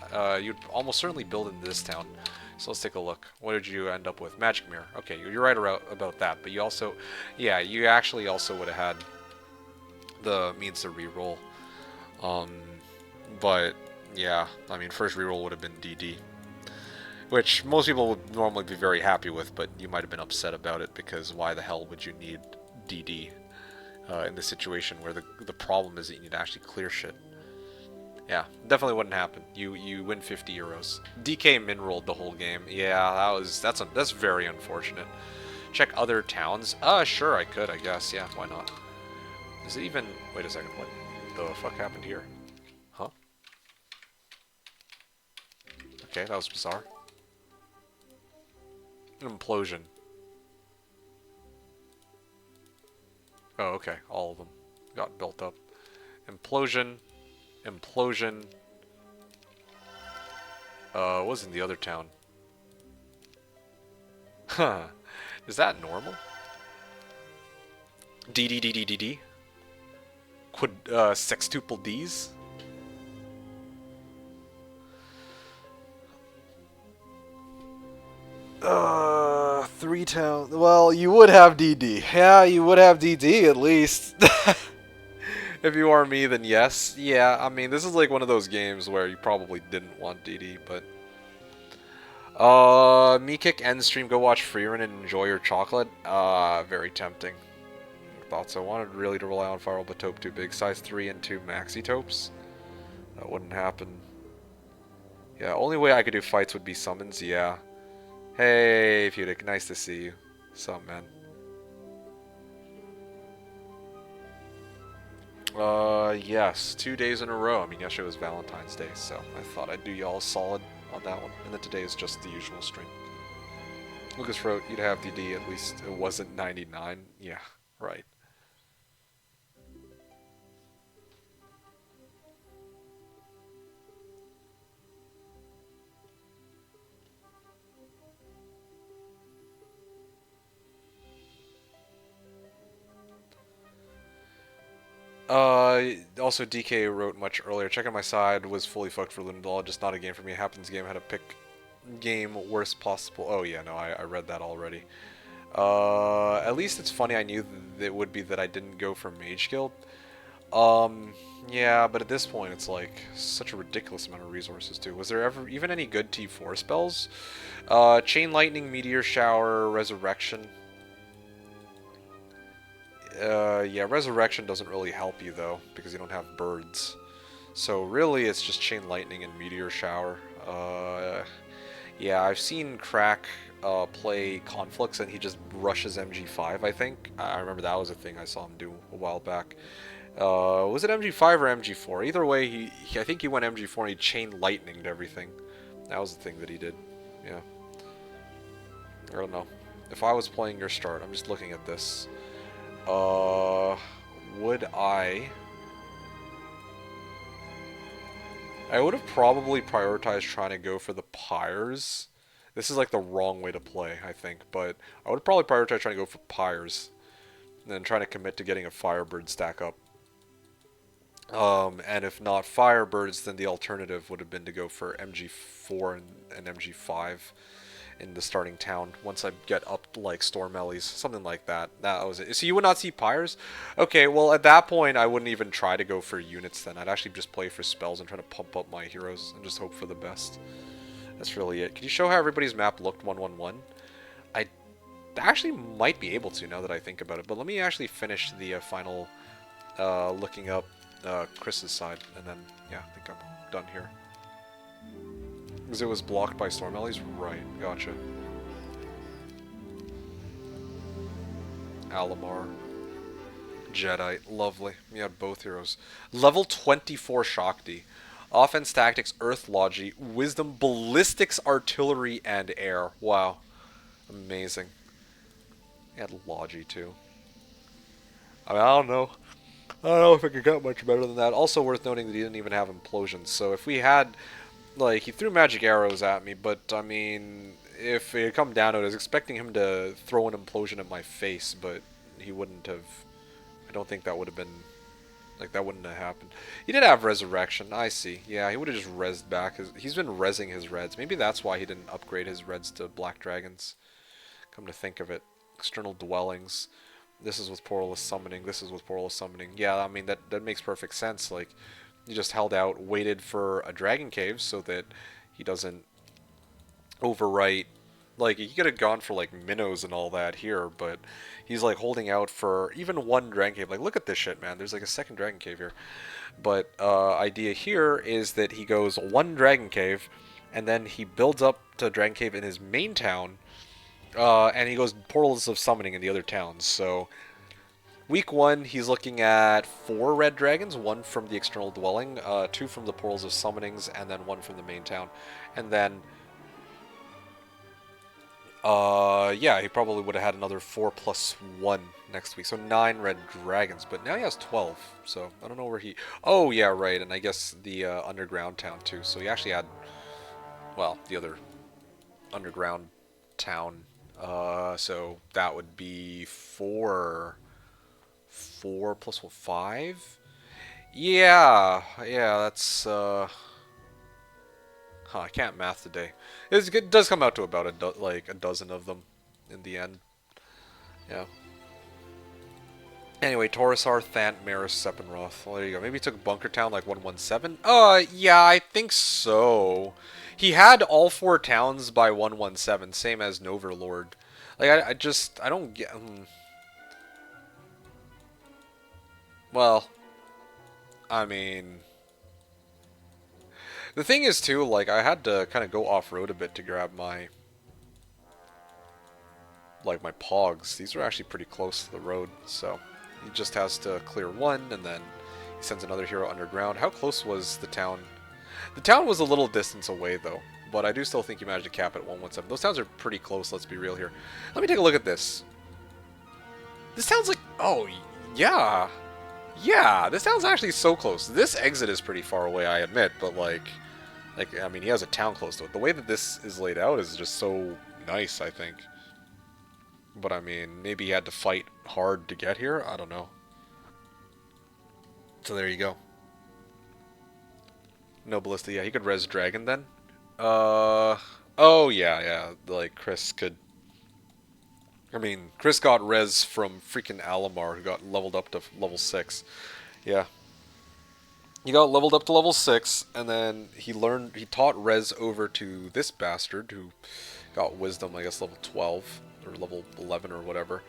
You'd almost certainly build in this town. So let's take a look. What did you end up with? Magic Mirror. Okay, you're right about that, but you also, yeah, you actually also would have had the means to reroll. But yeah, I mean, first reroll would have been DD, which most people would normally be very happy with, but you might have been upset about it because why the hell would you need DD in the situation where the problem is that you need to actually clear shit? Yeah, definitely wouldn't happen. You win 50 euros. DK min rolled the whole game. Yeah, that's very unfortunate. Check other towns. Sure, I could, I guess. Yeah, why not? Is it even? Wait a second. What the fuck happened here? Huh? Okay, that was bizarre. Implosion. Oh, okay. All of them got built up. Implosion. Implosion. What was in the other town? Huh. Is that normal? D. Sextuple Ds? Three town. Well, you would have DD. Yeah, you would have DD at least. If you are me, then yes. Yeah, I mean, this is like one of those games where you probably didn't want DD, but... me kick end stream, go watch Freerun and enjoy your chocolate. Very tempting. Thought so. Wanted really to rely on Firewall, but Taupe too big. Size 3 and 2 maxi Taupes. That wouldn't happen. Yeah, only way I could do fights would be summons, yeah. Hey, Fudic, nice to see you. Sup, man? Yes, 2 days in a row. I mean, yesterday was Valentine's Day, so I thought I'd do y'all solid on that one. And then today is just the usual stream. Lucas wrote, you'd have DD, at least it wasn't 99. Yeah, right. Also DK wrote much earlier. Checking my side was fully fucked for Lunendal. Just not a game for me. Happens game had to pick game worst possible. Oh yeah, no, I read that already. At least it's funny. I knew it would be that I didn't go for Mage Guild. Yeah, but at this point it's like such a ridiculous amount of resources too. Was there ever even any good T4 spells? Chain Lightning, Meteor Shower, Resurrection. Yeah, Resurrection doesn't really help you, though, because you don't have birds. So, really, it's just Chain Lightning and Meteor Shower. Yeah, I've seen Crack play Conflicts, and he just rushes MG5, I think. I remember that was a thing I saw him do a while back. Was it MG5 or MG4? Either way, I think he went MG4 and he Chain Lightninged everything. That was the thing that he did. Yeah. I don't know. If I was playing your start, I'm just looking at this. Would I would have probably prioritized trying to go for the Pyres. This is like the wrong way to play, I think, but I would probably prioritize trying to go for Pyres. And then trying to commit to getting a Firebird stack up. And if not Firebirds, then the alternative would have been to go for MG4 and MG5 in the starting town once I get up like Storm Ellies, something like that. That was it. So you would not see Pyres? Okay, well at that point I wouldn't even try to go for units then. I'd actually just play for spells and try to pump up my heroes and just hope for the best. That's really it. Can you show how everybody's map looked 1-1-1? I actually might be able to now that I think about it, but let me actually finish the final looking up Chris's side, and then yeah, I think I'm done here. Because it was blocked by Storm Ellies? Right, gotcha. Alamar. Jedi, lovely. You had both heroes. Level 24 Shakti. Offense, Tactics, Earth Logi, Wisdom, Ballistics, Artillery, and Air. Wow. Amazing. You had Logi too. I mean, I don't know. I don't know if it could get much better than that. Also worth noting that he didn't even have implosions. So if we had, like, he threw magic arrows at me, but I mean, if it had come down to it, I was expecting him to throw an implosion at my face, but he wouldn't have. I don't think that would have been, like, that wouldn't have happened. He did have resurrection. I see. Yeah, he would have just rezzed back. He's been rezzing his reds. Maybe that's why he didn't upgrade his reds to black dragons. Come to think of it, external dwellings. This is with portalless summoning. This is with portalless summoning. Yeah, I mean that makes perfect sense. Like, you just held out, waited for a dragon cave so that he doesn't overwrite. Like, he could have gone for like minnows and all that here, but he's like holding out for even one dragon cave. Like, look at this shit, man. There's like a second dragon cave here. But idea here is that he goes one dragon cave, and then he builds up to dragon cave in his main town. And he goes portals of summoning in the other towns. So week 1, he's looking at 4 red dragons, 1 from the external dwelling, 2 from the portals of summonings, and then 1 from the main town. And then, yeah, he probably would have had another 4 plus 1 next week. So 9 red dragons, but now he has 12. So I don't know where he... Oh, yeah, right, and I guess the underground town too. So he actually had, well, the other underground town. So that would be 4 plus 5? Yeah, that's, I can't math today. It does come out to about like a dozen of them in the end. Yeah. Anyway, Taurusar, Thant, Maris, Sepinroth. Well, there you go. Maybe he took Bunker Town like 117? Yeah, I think so. He had all 4 towns by 117, same as Noverlord. Like, I don't get... Well, I mean... The thing is, too, like, I had to kind of go off-road a bit to grab my... Like, my Pogs. These are actually pretty close to the road, so... He just has to clear 1, and then he sends another hero underground. How close was the town? The town was a little distance away, though. But I do still think he managed to cap it at 117. Those towns are pretty close, let's be real here. Let me take a look at this. This sounds like... Oh, yeah. Yeah, this sounds actually so close. This exit is pretty far away, I admit, but like, I mean, he has a town close to it. The way that this is laid out is just so nice, I think. But I mean, maybe he had to fight hard to get here? I don't know. So there you go. No Ballista, yeah, he could res Dragon then. Oh yeah, like Chris could... I mean, Chris got res from freaking Alamar, who got leveled up to level 6. Yeah. He got leveled up to level 6, and then he taught res over to this bastard, who got wisdom, I guess, level 12, or level 11 or whatever.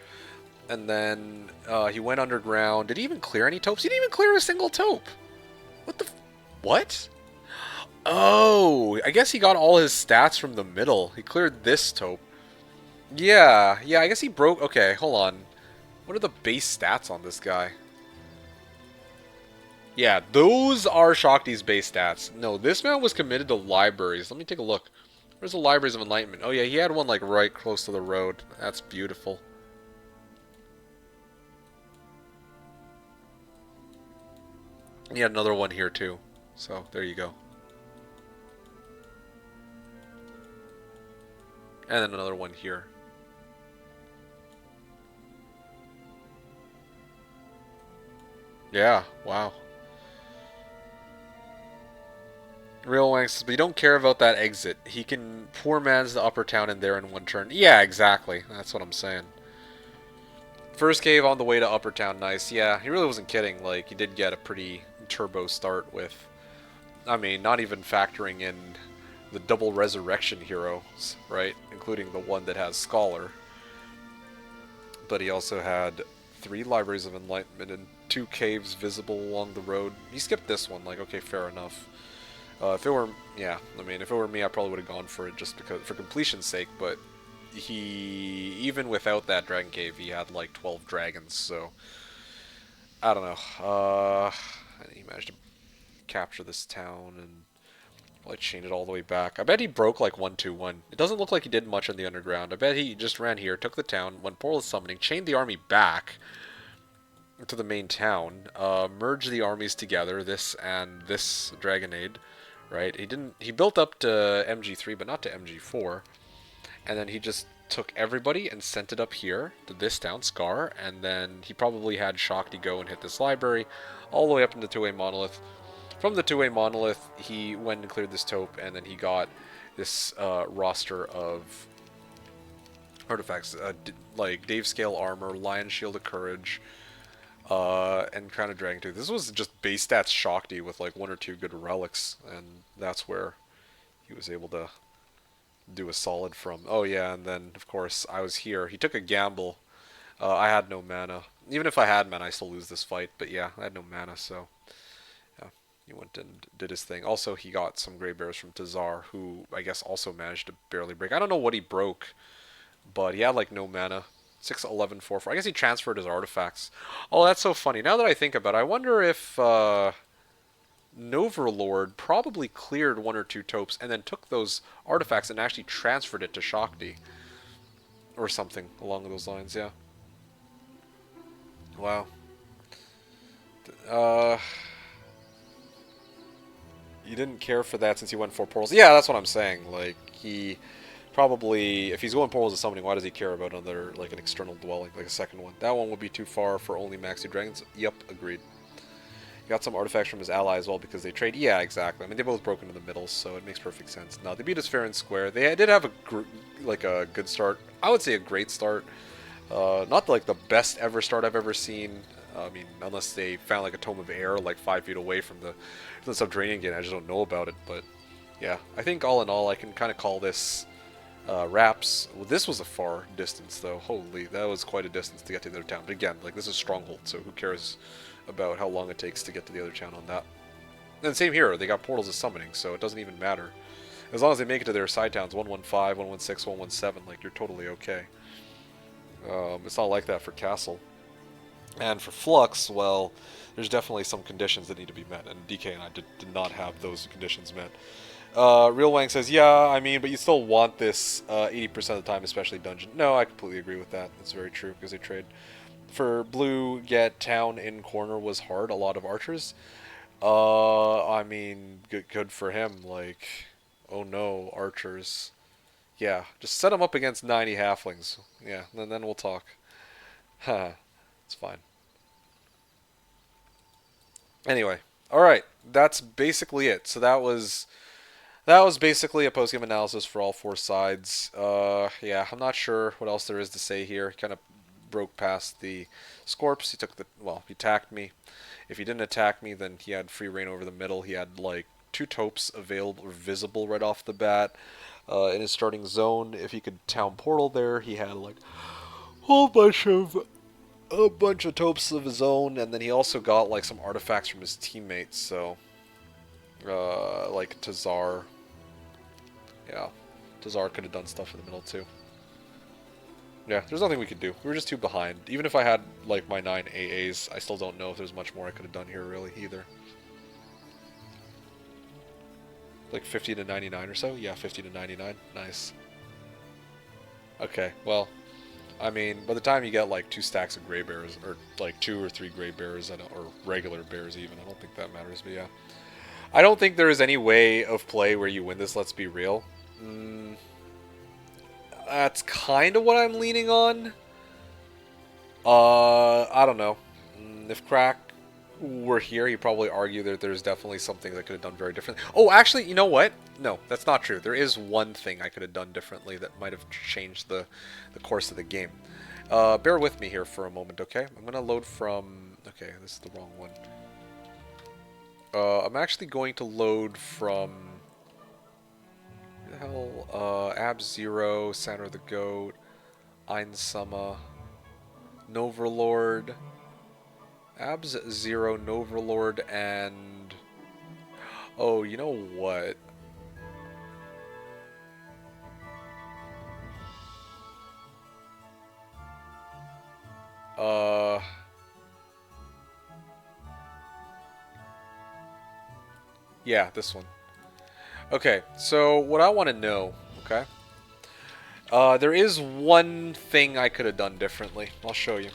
And then he went underground. Did he even clear any taupes? He didn't even clear a single taupe! What the... What? Oh, I guess he got all his stats from the middle. He cleared this taupe. Yeah, I guess he broke... Okay, hold on. What are the base stats on this guy? Yeah, those are Shakti's base stats. No, this man was committed to libraries. Let me take a look. Where's the Libraries of Enlightenment? Oh yeah, he had one like right close to the road. That's beautiful. He had another one here too. So, there you go. And then another one here. Yeah, wow. Real Wang says, but you don't care about that exit. He can poor man's the upper town and there in 1 turn. Yeah, exactly. That's what I'm saying. First cave on the way to upper town, nice. Yeah, he really wasn't kidding. Like, he did get a pretty turbo start with... I mean, not even factoring in the double resurrection heroes, right? Including the one that has Scholar. But he also had 3 Libraries of Enlightenment and 2 caves visible along the road. He skipped this one, like, okay, fair enough. If it were, yeah, I mean, if it were me, I probably would have gone for it just because, for completion's sake, but even without that Dragon Cave, he had like 12 dragons, so, I don't know. And he managed to capture this town and like chain it all the way back. I bet he broke like 1-2-1. It doesn't look like he did much on the underground. I bet he just ran here, took the town, went portal summoning, chained the army back, to the main town, merge the armies together, this and this Dragonade, right? He built up to MG3, but not to MG4, and then he just took everybody and sent it up here to this town, Scar, and then he probably had Shakti go and hit this library, all the way up into the two-way monolith. From the two-way monolith, he went and cleared this taupe, and then he got this roster of artifacts, like Dave Scale armor, Lion Shield of Courage, and kind of Dragon Tooth. This was just base stats Shakti with like one or two good relics, and that's where he was able to do a solid from. Oh yeah, and then of course I was here. He took a gamble. I had no mana. Even if I had mana, I still lose this fight. But yeah, I had no mana, so yeah, he went and did his thing. Also, he got some Grey Bears from Tazar, who I guess also managed to barely break. I don't know what he broke, but he had like no mana. 6, 11, 4, 4. I guess he transferred his artifacts. Oh, that's so funny. Now that I think about it, I wonder if Noverlord probably cleared one or two taupes and then took those artifacts and actually transferred it to Shakti. Or something along those lines, yeah. Wow. You didn't care for that since he went 4 portals. Yeah, that's what I'm saying. Like, he probably, if he's going portals of summoning, why does he care about another, like, an external dwelling, like a second one? That one would be too far for only Max 2 Dragons. Yep, agreed. He got some artifacts from his ally as well because they trade. Yeah, exactly. I mean, they both broke into the middle, so it makes perfect sense. No, they beat us fair and square. They did have a good start. I would say a great start. Not like the best ever start I've ever seen. I mean, unless they found like a Tome of Air like 5 feet away from the Subterranean Gate. I just don't know about it. But yeah, I think all in all, I can kind of call this Wraps. Well, this was a far distance though. Holy, that was quite a distance to get to the other town. But again, like this is Stronghold, so who cares about how long it takes to get to the other town on that? And same here. They got portals of summoning, so it doesn't even matter. As long as they make it to their side towns, 115, 116, 117, like you're totally okay. It's not like that for Castle. And for Flux, well, there's definitely some conditions that need to be met, and DK and I did not have those conditions met. Real Wang says, yeah, I mean, but you still want this 80% of the time, especially dungeon. No, I completely agree with that. That's very true, because they trade. For blue, get town in corner was hard, a lot of archers. I mean, good for him, like, oh no, archers. Yeah, just set him up against 90 halflings. Yeah, and then we'll talk. Huh, it's fine. Anyway, alright, that's basically it. So that was basically a post-game analysis for all 4 sides. Yeah, I'm not sure what else there is to say here. Kind of broke past the Scorps. He attacked me. If he didn't attack me, then he had free reign over the middle. He had like 2 taupes available or visible right off the bat in his starting zone. If he could town portal there, he had like a bunch of taupes of his own, and then he also got like some artifacts from his teammates. So like Tazar. Yeah, Tazar could have done stuff in the middle too. Yeah, there's nothing we could do. We were just too behind. Even if I had like my 9 AAs, I still don't know if there's much more I could have done here really either. Like 50 to 99 or so? Yeah, 50 to 99. Nice. Okay, well, I mean, by the time you get like 2 stacks of Grey Bears, or like 2 or 3 Grey Bears, or regular Bears even, I don't think that matters, but yeah. I don't think there is any way of play where you win this, let's be real. That's kind of what I'm leaning on. I don't know. If Crack were here, he'd probably argue that there's definitely something that could have done very differently. Oh, actually, you know what? No, that's not true. There is one thing I could have done differently that might have changed the course of the game. Bear with me here for a moment, okay? I'm going to load from... Okay, this is the wrong one. I'm actually going to load from... What the hell? Ab-Zero, Center of the Goat, Einsama, Noverlord, Abs-Zero, Noverlord, and... Oh, you know what? Yeah, this one. Okay, so what I want to know, okay? There is one thing I could have done differently. I'll show you.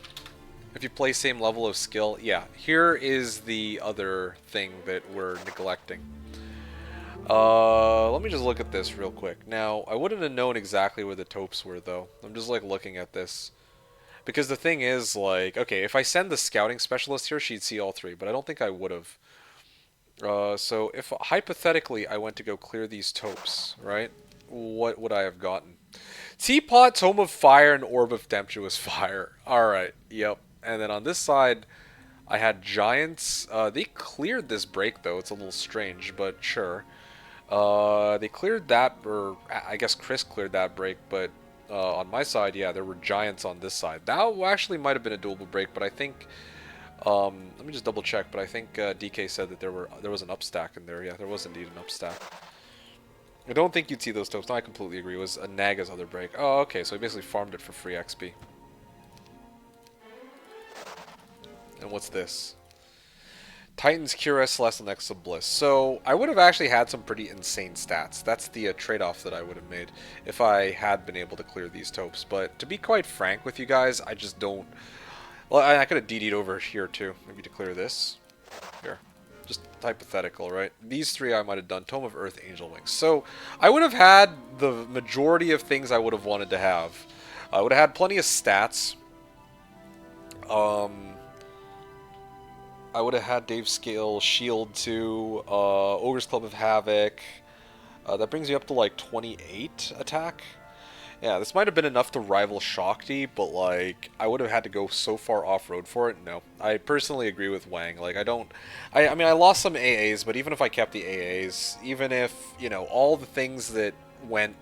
If you play same level of skill, yeah. Here is the other thing that we're neglecting. Let me just look at this real quick. Now, I wouldn't have known exactly where the taupes were, though. I'm just, like, looking at this. Because the thing is, like, okay, if I send the scouting specialist here, she'd see all three, but I don't think I would have. So if, hypothetically, I went to go clear these taupes, right? What would I have gotten? Teapot, Tome of Fire, and Orb of Tempestuous Fire. Alright, yep. And then on this side, I had Giants. They cleared this break, though. It's a little strange, but sure. They cleared that, or I guess Chris cleared that break, but on my side, yeah, there were Giants on this side. That actually might have been a doable break, but I think, let me just double check, but I think DK said that there was an upstack in there. Yeah, there was indeed an upstack. I don't think you'd see those tokens. No, I completely agree. It was a Naga's other break. Oh, okay, so he basically farmed it for free XP. And what's this? Titan's Cure, Celeste, and X of Bliss. So, I would have actually had some pretty insane stats. That's the trade-off that I would have made if I had been able to clear these taupes. But to be quite frank with you guys, I just don't... Well, I could have DD'd over here too, maybe to clear this. Here. Just hypothetical, right? These three I might have done. Tome of Earth, Angel Wings. So, I would have had the majority of things I would have wanted to have. I would have had plenty of stats. I would have had Dave Scale Shield too, Ogre's Club of Havoc. That brings you up to like 28 attack. Yeah, this might have been enough to rival Shakti, but like, I would have had to go so far off-road for it. No, I personally agree with Wang. Like, I mean, I lost some AAs, but even if I kept the AAs, even if, you know, all the things that went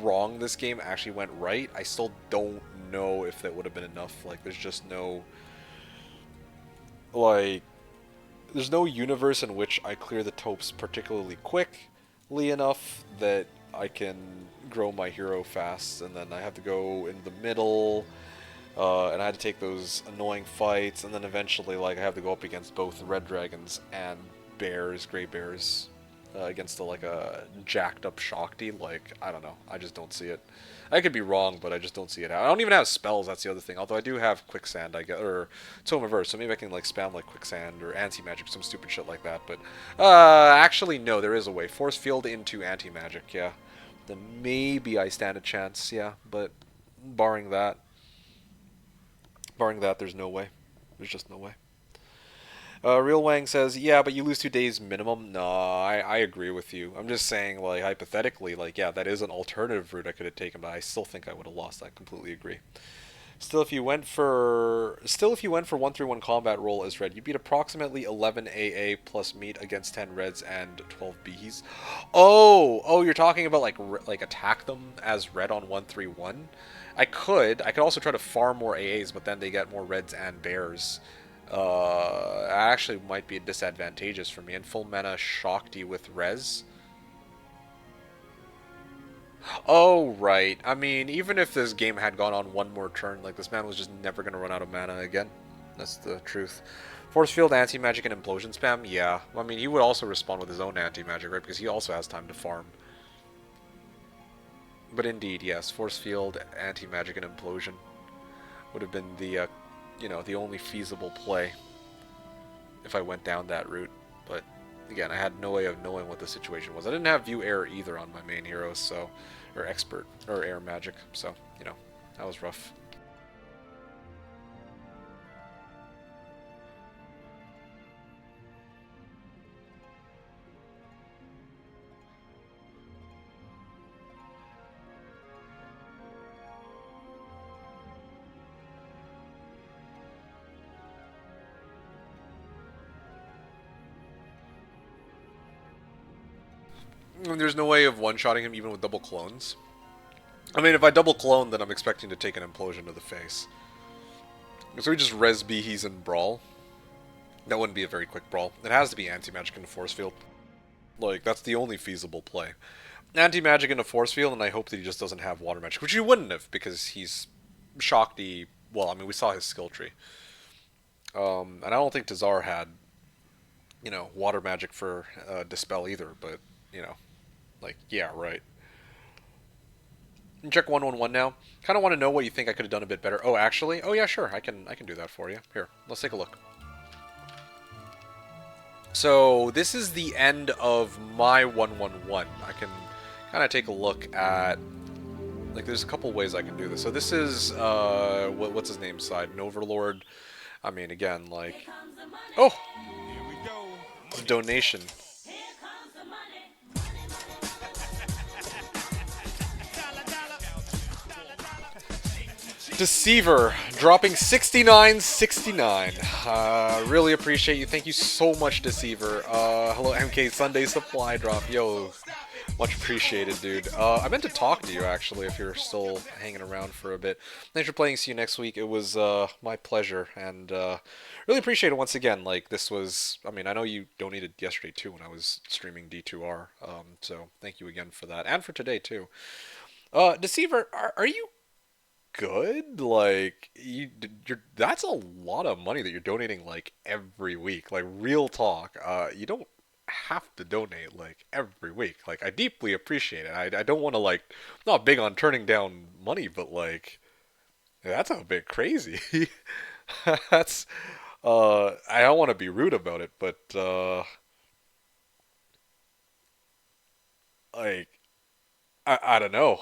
wrong this game actually went right, I still don't know if that would have been enough. Like, there's just no... Like, there's no universe in which I clear the taupes particularly quickly enough that I can grow my hero fast, and then I have to go in the middle, and I had to take those annoying fights, and then eventually, like, I have to go up against both red dragons and bears, gray bears, against like a jacked up Shakti. Like, I don't know, I just don't see it. I could be wrong, but I just don't see it. I don't even have spells, that's the other thing. Although I do have Quicksand, I guess, or Tome of Earth, so maybe I can like spam like Quicksand or Anti-Magic, some stupid shit like that. But actually, no, there is a way. Force Field into Anti-Magic, yeah. Then maybe I stand a chance, yeah. But barring that, there's no way. There's just no way. Real Wang says, yeah, but you lose 2 days minimum. No, I agree with you. I'm just saying, like, hypothetically, like, yeah, that is an alternative route I could have taken, but I still think I would have lost. I completely agree. Still, if you went for 1-3-1 combat roll as red, you beat approximately 11 AA plus meat against 10 reds and 12 Bs. Oh, you're talking about like attack them as red on 1-3-1. I could also try to farm more AAs, but then they get more reds and bears. Actually might be disadvantageous for me. And full mana Shakti with res. Oh, right. I mean, even if this game had gone on one more turn, like, this man was just never going to run out of mana again. That's the truth. Force Field, Anti-Magic, and Implosion spam? Yeah. I mean, he would also respond with his own Anti-Magic, right? Because he also has time to farm. But indeed, yes. Force Field, Anti-Magic, and Implosion would have been the, you know, the only feasible play if I went down that route. But again, I had no way of knowing what the situation was. I didn't have View Air either on my main heroes, so, or Expert, or Air Magic, so, you know, that was rough. And there's no way of one-shotting him even with double clones. I mean, if I double clone, then I'm expecting to take an implosion to the face. So we just res Behe's and Brawl. That wouldn't be a very quick Brawl. It has to be Anti-Magic into Force Field. Like, that's the only feasible play. Anti-Magic into Force Field, and I hope that he just doesn't have Water Magic, which he wouldn't have, because he's Shakti. Well, I mean, we saw his skill tree. And I don't think Tazar had, you know, Water Magic for Dispel either, but, you know, like, yeah, right. Check 111 now. Kind of want to know what you think I could have done a bit better. Oh, actually? Oh, yeah, sure. I can do that for you. Here, let's take a look. So, this is the end of my 111. I can kind of take a look at... Like, there's a couple ways I can do this. So this is, what's his name side? An Overlord. I mean, again, like... Oh! Donation. Deceiver, dropping 69.69. Really appreciate you. Thank you so much, Deceiver. Hello, MK Sunday Supply Drop. Yo, much appreciated, dude. I meant to talk to you, actually, if you're still hanging around for a bit. Thanks for playing. See you next week. It was my pleasure, and really appreciate it once again. Like, this was... I mean, I know you donated yesterday, too, when I was streaming D2R. So, thank you again for that, and for today, too. Deceiver, are you good? Like, you're that's a lot of money that you're donating like every week. Like, real talk. You don't have to donate like every week. Like, I deeply appreciate it. I don't want to, like, I'm not big on turning down money, but like, that's a bit crazy. That's I don't want to be rude about it, but like, I don't know.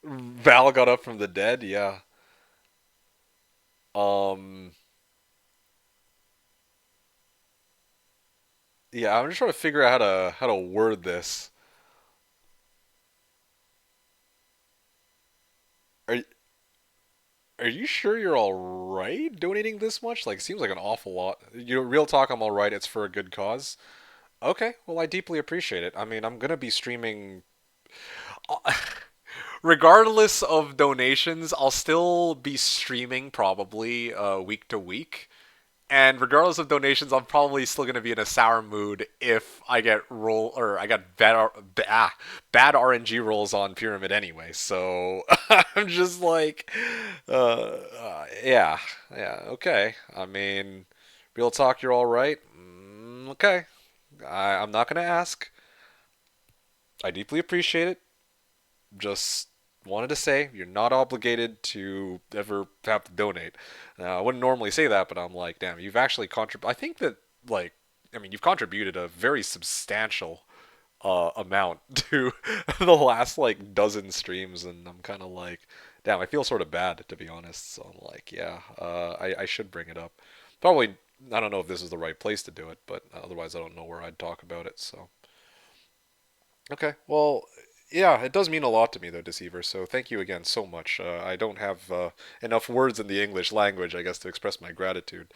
Val got up from the dead, yeah. Um, yeah, I'm just trying to figure out how to word this. Are are you sure you're all right donating this much? Like, seems like an awful lot. You real talk, I'm all right. It's for a good cause. Okay, well, I deeply appreciate it. I mean, I'm gonna be streaming. Regardless of donations, I'll still be streaming probably week to week. And regardless of donations, I'm probably still going to be in a sour mood if I get I got bad RNG rolls on Pyramid anyway. So I'm just like, yeah, yeah, okay. I mean, real talk, you're all right. Okay, I'm not going to ask. I deeply appreciate it. Just wanted to say you're not obligated to ever have to donate. Now, I wouldn't normally say that, but I'm like, damn, you've actually contributed. I think that, like, I mean, you've contributed a very substantial amount to the last like dozen streams, and I'm kind of like, damn, I feel sort of bad, to be honest. So I'm like, yeah, I should bring it up. Probably, I don't know if this is the right place to do it, but otherwise I don't know where I'd talk about it. So okay, well, yeah, it does mean a lot to me, though, Deceiver. So thank you again so much. I don't have enough words in the English language, I guess, to express my gratitude.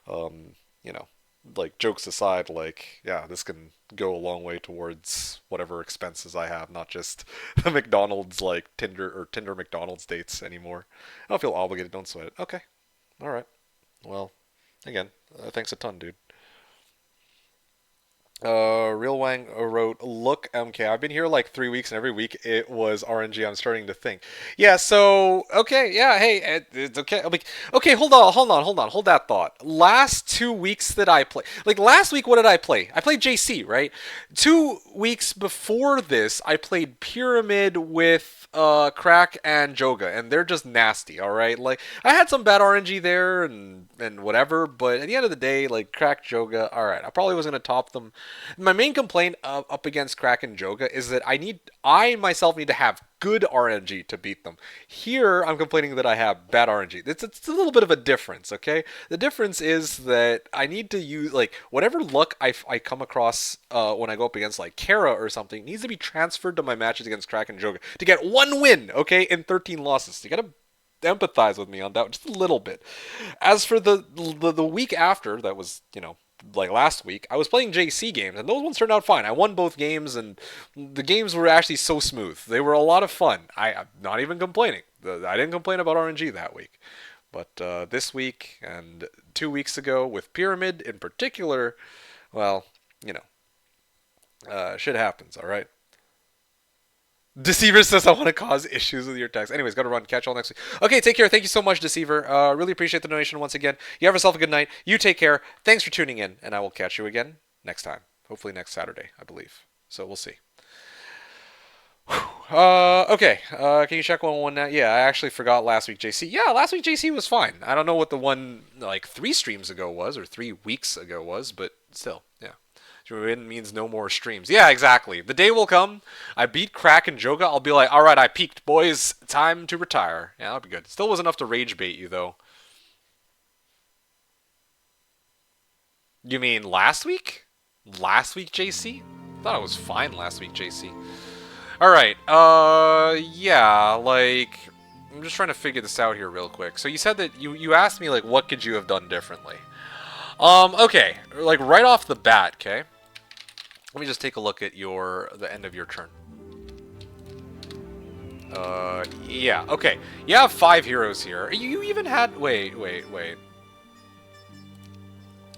You know, like, jokes aside, like, yeah, this can go a long way towards whatever expenses I have, not just the McDonald's, like, Tinder McDonald's dates anymore. I don't feel obligated. Don't sweat it. Okay, all right. Well, again, thanks a ton, dude. Real Wang wrote, "Look, MK, I've been here like 3 weeks, and every week it was RNG. I'm starting to think." Yeah. So okay. Yeah. Hey, it's okay. I'm like, okay. Hold that thought. Last 2 weeks that I play, like last week, what did I play? I played JC, right? 2 weeks before this, I played Pyramid with Crack and Joga, and they're just nasty. All right. Like, I had some bad RNG there and whatever, but at the end of the day, like, Crack, Joga, all right. I probably was gonna top them. My main complaint up against Crack and Joga is that I myself need to have good RNG to beat them. Here, I'm complaining that I have bad RNG. It's a little bit of a difference, okay? The difference is that I need to use, like, whatever luck I come across when I go up against, like, Kara or something, needs to be transferred to my matches against Crack and Joga to get one win, okay, in 13 losses. You gotta empathize with me on that just a little bit. As for the week after, that was, like last week, I was playing JC games, and those ones turned out fine. I won both games, and the games were actually so smooth. They were a lot of fun. I'm not even complaining. I didn't complain about RNG that week. But this week and 2 weeks ago with Pyramid in particular, well, shit happens, all right? Deceiver says, I want to cause issues with your text. Anyways, gotta run. Catch y'all next week. Okay, take care. Thank you so much, Deceiver. Really appreciate the donation once again. You have yourself a good night. You take care. Thanks for tuning in, and I will catch you again next time. Hopefully next Saturday, I believe. So we'll see. Whew. Okay. Can you check one now? Yeah, I actually forgot last week JC. Yeah, last week JC was fine. I don't know what the one like 3 streams ago was or 3 weeks ago was, but still, yeah. Win means no more streams. Yeah, exactly. The day will come. I beat Crack and Joga. I'll be like, all right, I peaked, boys. Time to retire. Yeah, that'll be good. Still was enough to rage bait you though. You mean last week? Last week, JC? Thought it was fine last week, JC. Alright, yeah, like, I'm just trying to figure this out here real quick. So you said that you asked me, like, what could you have done differently? Okay, like, right off the bat, okay? Let me just take a look at the end of your turn. Yeah, okay. You have 5 heroes here. You even had, wait.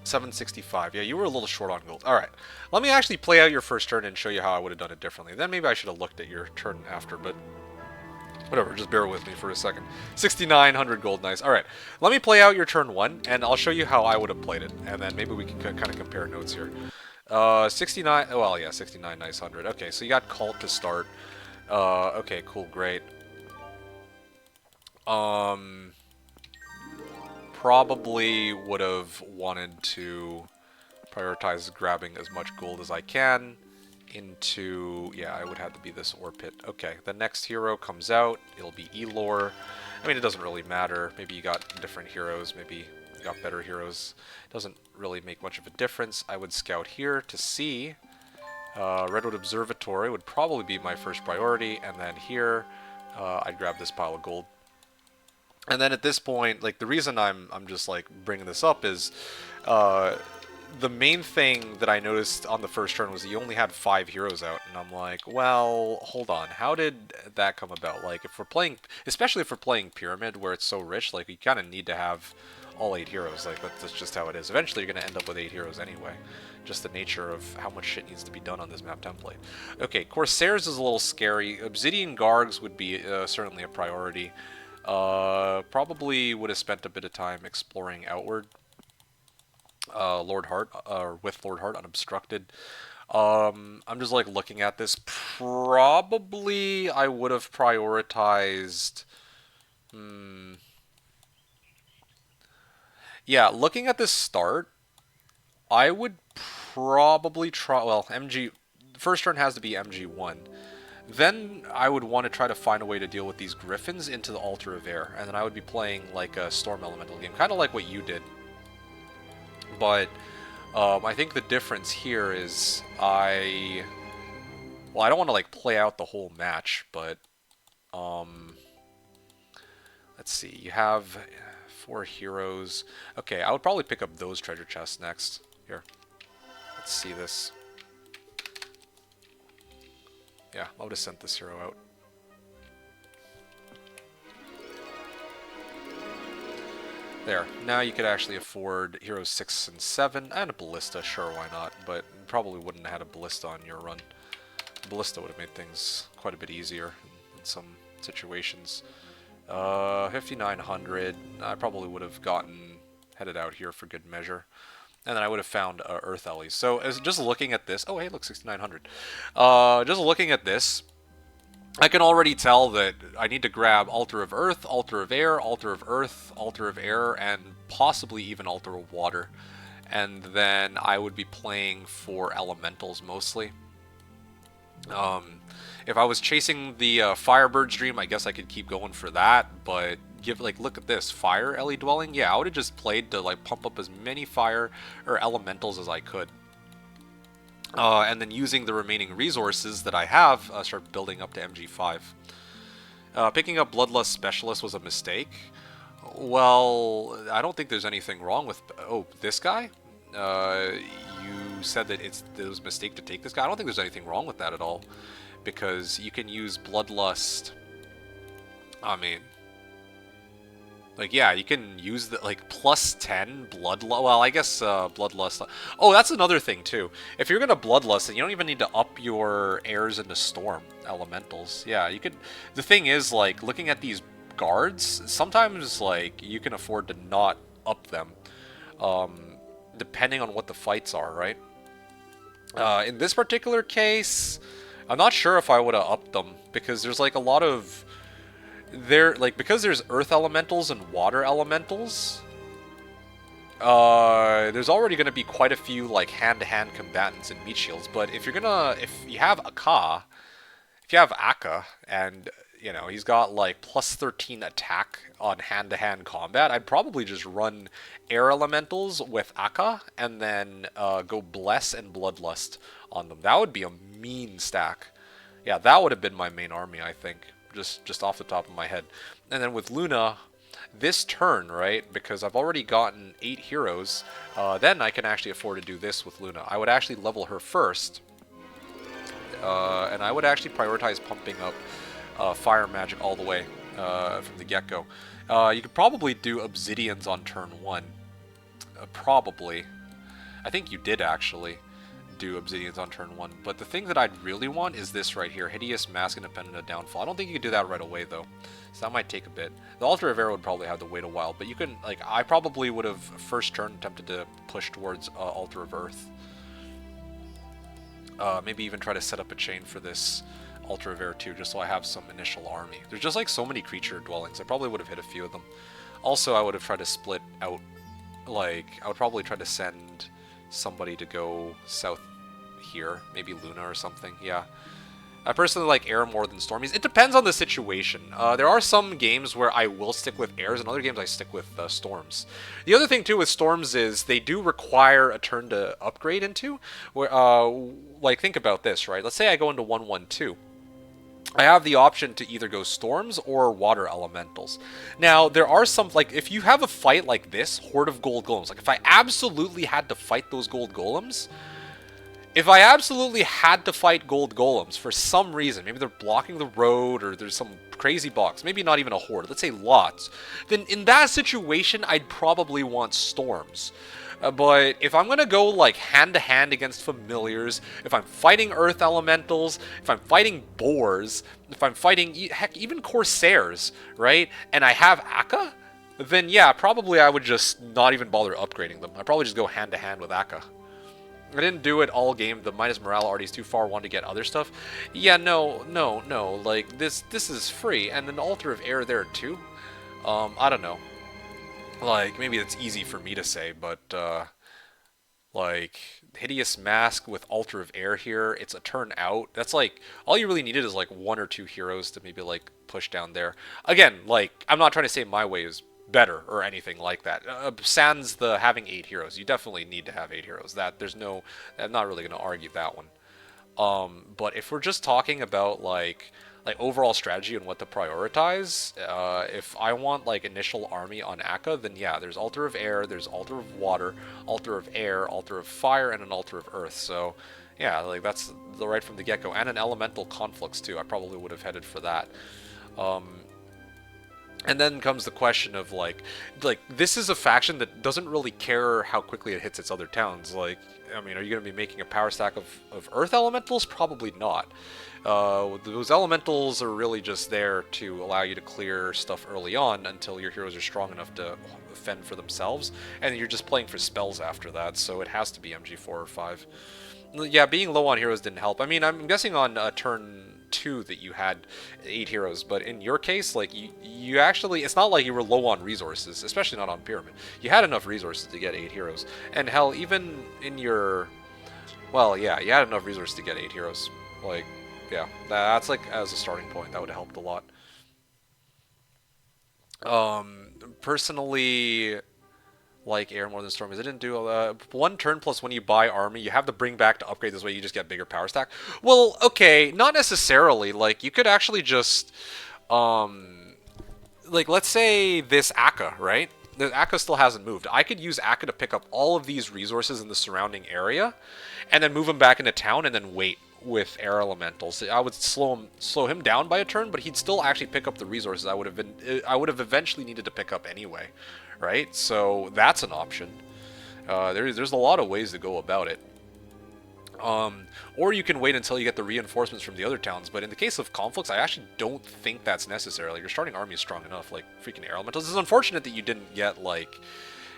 765. Yeah, you were a little short on gold. Alright. Let me actually play out your first turn and show you how I would have done it differently. Then maybe I should have looked at your turn after, but whatever, just bear with me for a second. 6,900 gold, nice. Alright, let me play out your turn 1, and I'll show you how I would have played it, and then maybe we can kind of compare notes here. 69, well, yeah, 69, nice, 100. Okay, so you got Cult to start. Okay, cool, great. Probably would have wanted to prioritize grabbing as much gold as I can into... Yeah, I would have to be this ore pit. Okay, the next hero comes out. It'll be Elor. I mean, it doesn't really matter. Maybe you got different heroes. Maybe you got better heroes. It doesn't really make much of a difference. I would scout here to see. Redwood Observatory would probably be my first priority. And then here, I'd grab this pile of gold. And then at this point, like, the reason I'm just, like, bringing this up is, the main thing that I noticed on the first turn was that you only had 5 heroes out, and I'm like, well, hold on, how did that come about? Like, if we're playing, especially if we're playing Pyramid, where it's so rich, like, you kind of need to have all 8 heroes, like, that's just how it is. Eventually, you're going to end up with 8 heroes anyway. Just the nature of how much shit needs to be done on this map template. Okay, Corsairs is a little scary. Obsidian Gargs would be certainly a priority. Probably would have spent a bit of time exploring outward. Lord Heart, with Lord Heart unobstructed. I'm just like looking at this. Probably I would have prioritized. Yeah, looking at this start, I would probably try. Well, MG. First turn has to be MG1. Then I would want to try to find a way to deal with these griffins into the Altar of Air, and then I would be playing like a Storm Elemental game, kind of like what you did. But I think the difference here is well, I don't want to like play out the whole match, but let's see. You have 4 heroes. Okay, I would probably pick up those treasure chests next. Here, let's see this. Yeah, I would have sent this hero out. There. Now you could actually afford heroes 6 and 7, and a ballista, sure, why not, but probably wouldn't have had a ballista on your run. A ballista would have made things quite a bit easier in some situations. 5,900, I probably would have headed out here for good measure. And then I would have found Earth Ellies. So as just looking at this, oh hey, look, 6,900. Just looking at this, I can already tell that I need to grab Altar of Earth, Altar of Air, Altar of Earth, Altar of Air, and possibly even Altar of Water. And then I would be playing for Elementals mostly. If I was chasing the Firebird's Dream, I guess I could keep going for that, but look at this, Fire Ellie Dwelling? Yeah, I would have just played to like pump up as many fire or elementals as I could. And then using the remaining resources that I have, start building up to MG5. Picking up Bloodlust Specialist was a mistake. Well, I don't think there's anything wrong with... Oh, this guy? You said that it was a mistake to take this guy. I don't think there's anything wrong with that at all. Because you can use Bloodlust... I mean... Like, yeah, you can use the, like, plus 10 Bloodlust. Well, I guess, Bloodlust. Oh, that's another thing, too. If you're gonna Bloodlust, then you don't even need to up your heirs into Storm Elementals. Yeah, you could... The thing is, like, looking at these guards, sometimes, like, you can afford to not up them. Depending on what the fights are, right? In this particular case, I'm not sure if I would have upped them. because there's like a lot of because there's earth elementals and water elementals. There's already going to be quite a few like hand-to-hand combatants in meat shields, but if you have Akka, and you know he's got like plus 13 attack on hand-to-hand combat, I'd probably just run air elementals with Akka and then go bless and bloodlust on them. That would be a mean stack. Yeah, that would have been my main army, I think, just off the top of my head. And then with Luna, this turn, right, because I've already gotten 8 heroes, then I can actually afford to do this with Luna. I would actually level her first, and I would actually prioritize pumping up fire magic all the way from the get-go. You could probably do Obsidians on turn 1. Probably. I think you did actually do Obsidians on turn 1, but the thing that I'd really want is this right here, Hideous Mask Independent of Downfall. I don't think you could do that right away though, so that might take a bit. The Altar of Air would probably have to wait a while, but you can, like, I probably would have first turn attempted to push towards Altar of Earth. Maybe even try to set up a chain for this Altar of Air too, just so I have some initial army. There's just like so many creature dwellings, I probably would have hit a few of them. Also, I would have tried to split out, like, I would probably try to send somebody to go south here, maybe Luna or something. Yeah, I personally like air more than stormies. It depends on the situation. There are some games where I will stick with airs, and other games I stick with storms. The other thing too with storms is they do require a turn to upgrade into. Where, like, think about this, right? Let's say I go into 1-1-2. I have the option to either go storms or water elementals. Now, there are some, like, if you have a fight like this, Horde of Gold Golems, like, if I absolutely had to fight those Gold Golems, for some reason, maybe they're blocking the road, or there's some crazy box, maybe not even a horde, let's say lots, then in that situation, I'd probably want storms. But if I'm going to go like hand-to-hand against familiars, if I'm fighting earth elementals, if I'm fighting boars, if I'm fighting, heck, even corsairs, right, and I have Akka, then yeah, probably I would just not even bother upgrading them. I'd probably just go hand-to-hand with Akka. I didn't do it all game. The minus morale already is too far one to get other stuff. Yeah, no. Like, this is free. And an Altar of Air there, too. I don't know. Like, maybe it's easy for me to say, but, like, Hideous Mask with Altar of Air here, it's a turn out. That's, like, all you really needed is, like, 1 or 2 heroes to maybe, like, push down there. Again, like, I'm not trying to say my way is better or anything like that. Sans the having 8 heroes, you definitely need to have 8 heroes. I'm not really going to argue that one. But if we're just talking about like overall strategy and what to prioritize, if I want like initial army on Akka, then yeah, there's Altar of Air, there's Altar of Water, Altar of Air, Altar of Fire, and an Altar of Earth. So yeah, like that's the right from the get-go, and an Elemental Conflicts too. I probably would have headed for that. And then comes the question of like this is a faction that doesn't really care how quickly it hits its other towns. Like, I mean, are you going to be making a power stack of Earth Elementals? Probably not. Those Elementals are really just there to allow you to clear stuff early on until your heroes are strong enough to fend for themselves, and you're just playing for spells after that, so it has to be MG4 or 5. Yeah, being low on heroes didn't help. I mean, I'm guessing on turn 2 that you had 8 heroes, but in your case, like, you actually, it's not like you were low on resources, especially not on Pyramid. You had enough resources to get 8 heroes. And hell, even in your, well, yeah, you had enough resources to get 8 heroes. Like, yeah, that's like, as a starting point, that would have helped a lot. Personally, like air more than stormies. I didn't do 1 turn plus when you buy army, you have to bring back to upgrade. This way you just get bigger power stack. Well, okay, not necessarily. Like, you could actually just like, let's say this Akka, right? The Akka still hasn't moved. I could use Akka to pick up all of these resources in the surrounding area and then move them back into town and then wait with air elementals. I would slow him down by a turn, but he'd still actually pick up the resources I would have eventually needed to pick up anyway. Right? So that's an option. There's a lot of ways to go about it. Or you can wait until you get the reinforcements from the other towns, but in the case of conflicts, I actually don't think that's necessary. Like, your starting army is strong enough, like freaking air elementals. It's unfortunate that you didn't get, like,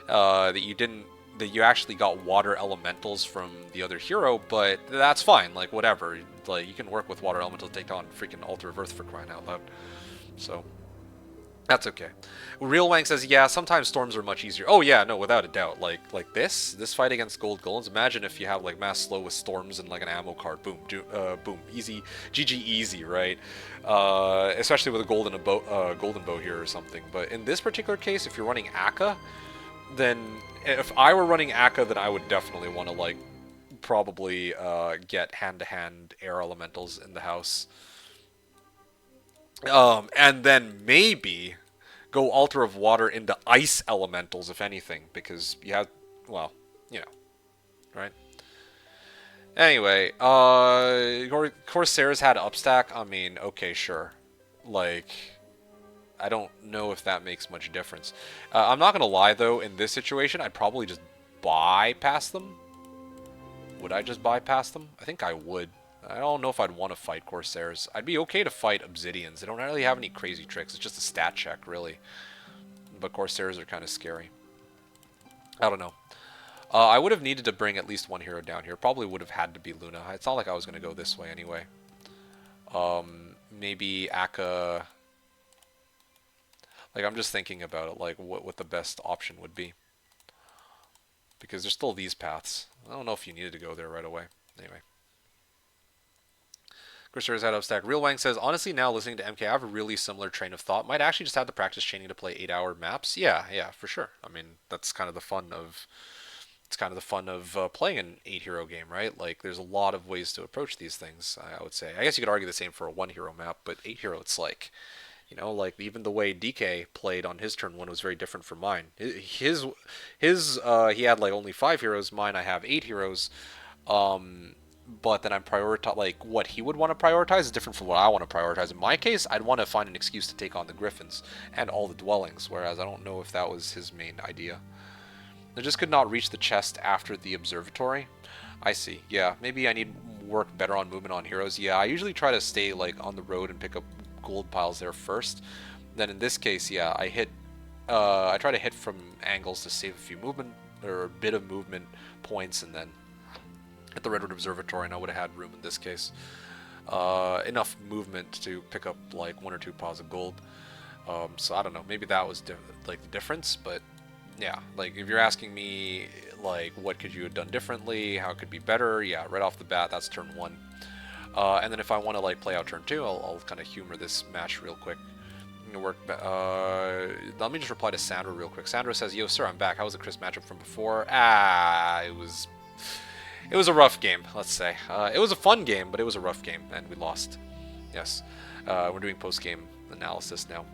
that you didn't that you actually got water elementals from the other hero, but that's fine. Like, whatever. Like, you can work with water elementals to take on freaking Altar of Earth for crying out loud. So, that's okay. Real Wang says, yeah, sometimes storms are much easier. Oh yeah, no, without a doubt. Like this fight against gold golems. Imagine if you have like mass slow with storms and like an ammo card. Boom, boom, easy, GG, easy, right? Especially with a golden bow here or something. But in this particular case, if you're running Akka, then if I were running Akka, then I would definitely want to like probably get hand-to-hand air elementals in the house. And then maybe go Altar of Water into ice elementals, if anything, because you have, well, you know, right? Anyway, Corsairs had upstack. I mean, okay, sure. Like, I don't know if that makes much difference. I'm not gonna lie though, in this situation, I'd probably just bypass them. Would I just bypass them? I think I would. I don't know if I'd want to fight Corsairs. I'd be okay to fight Obsidians. They don't really have any crazy tricks. It's just a stat check, really. But Corsairs are kind of scary. I don't know. I would have needed to bring at least one hero down here. Probably would have had to be Luna. It's not like I was going to go this way anyway. Maybe Akka... Like, I'm just thinking about it, like, what the best option would be. Because there's still these paths. I don't know if you needed to go there right away. Anyway. Corsairs had upstack. Real Wang says, honestly, now listening to MK, I have a really similar train of thought. Might actually just have to practice chaining to play 8-hour maps. Yeah, for sure. I mean, that's kind of the fun of... It's kind of the fun of playing an 8-hero game, right? Like, there's a lot of ways to approach these things, I would say. I guess you could argue the same for a 1-hero map, but 8-hero, it's like... You know, like, even the way DK played on his turn 1 was very different from mine. He had, like, only 5 heroes. Mine, I have 8 heroes. But then I'm prioritize, like, what he would want to prioritize is different from what I want to prioritize. In my case, I'd want to find an excuse to take on the Griffins and all the dwellings, whereas I don't know if that was his main idea. I just could not reach the chest after the observatory. I see. Yeah, maybe I need work better on movement on heroes. Yeah, I usually try to stay, like, on the road and pick up gold piles there first. Then in this case, yeah, I try to hit from angles to save a few movement, or a bit of movement points, and then at the Redwood Observatory, and I would have had room in this case. Enough movement to pick up like 1 or 2 piles of gold. So I don't know, maybe that was like the difference, but yeah, like if you're asking me like what could you have done differently, how it could be better, yeah, right off the bat, that's turn 1. And then if I want to like play out turn 2, I'll kind of humor this match real quick. Let me just reply to Sandra real quick. Sandra says, "Yo, sir, I'm back. How was the Chris matchup from before?" It was a rough game, let's say. It was a fun game, but it was a rough game, and we lost. Yes. We're doing post-game analysis now.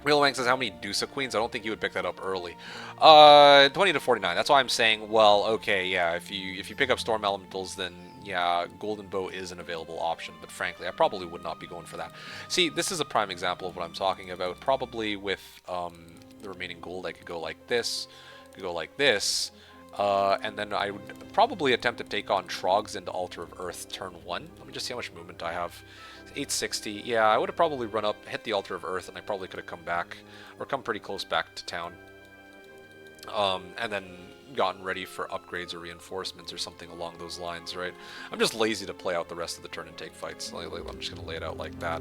Real Wang says, how many Dusa Queens? I don't think you would pick that up early. 20 to 49. That's why I'm saying, well, okay, yeah, if you pick up Storm Elementals, then, yeah, Golden Bow is an available option. But frankly, I probably would not be going for that. See, this is a prime example of what I'm talking about. Probably with the remaining gold, I could go like this, and then I would probably attempt to take on Trogs into Altar of Earth turn 1. Let me just see how much movement I have. 860. Yeah, I would have probably run up, hit the Altar of Earth, and I probably could have come back, or come pretty close back to town. And then gotten ready for upgrades or reinforcements or something along those lines, right? I'm just lazy to play out the rest of the turn and take fights. I'm just going to lay it out like that.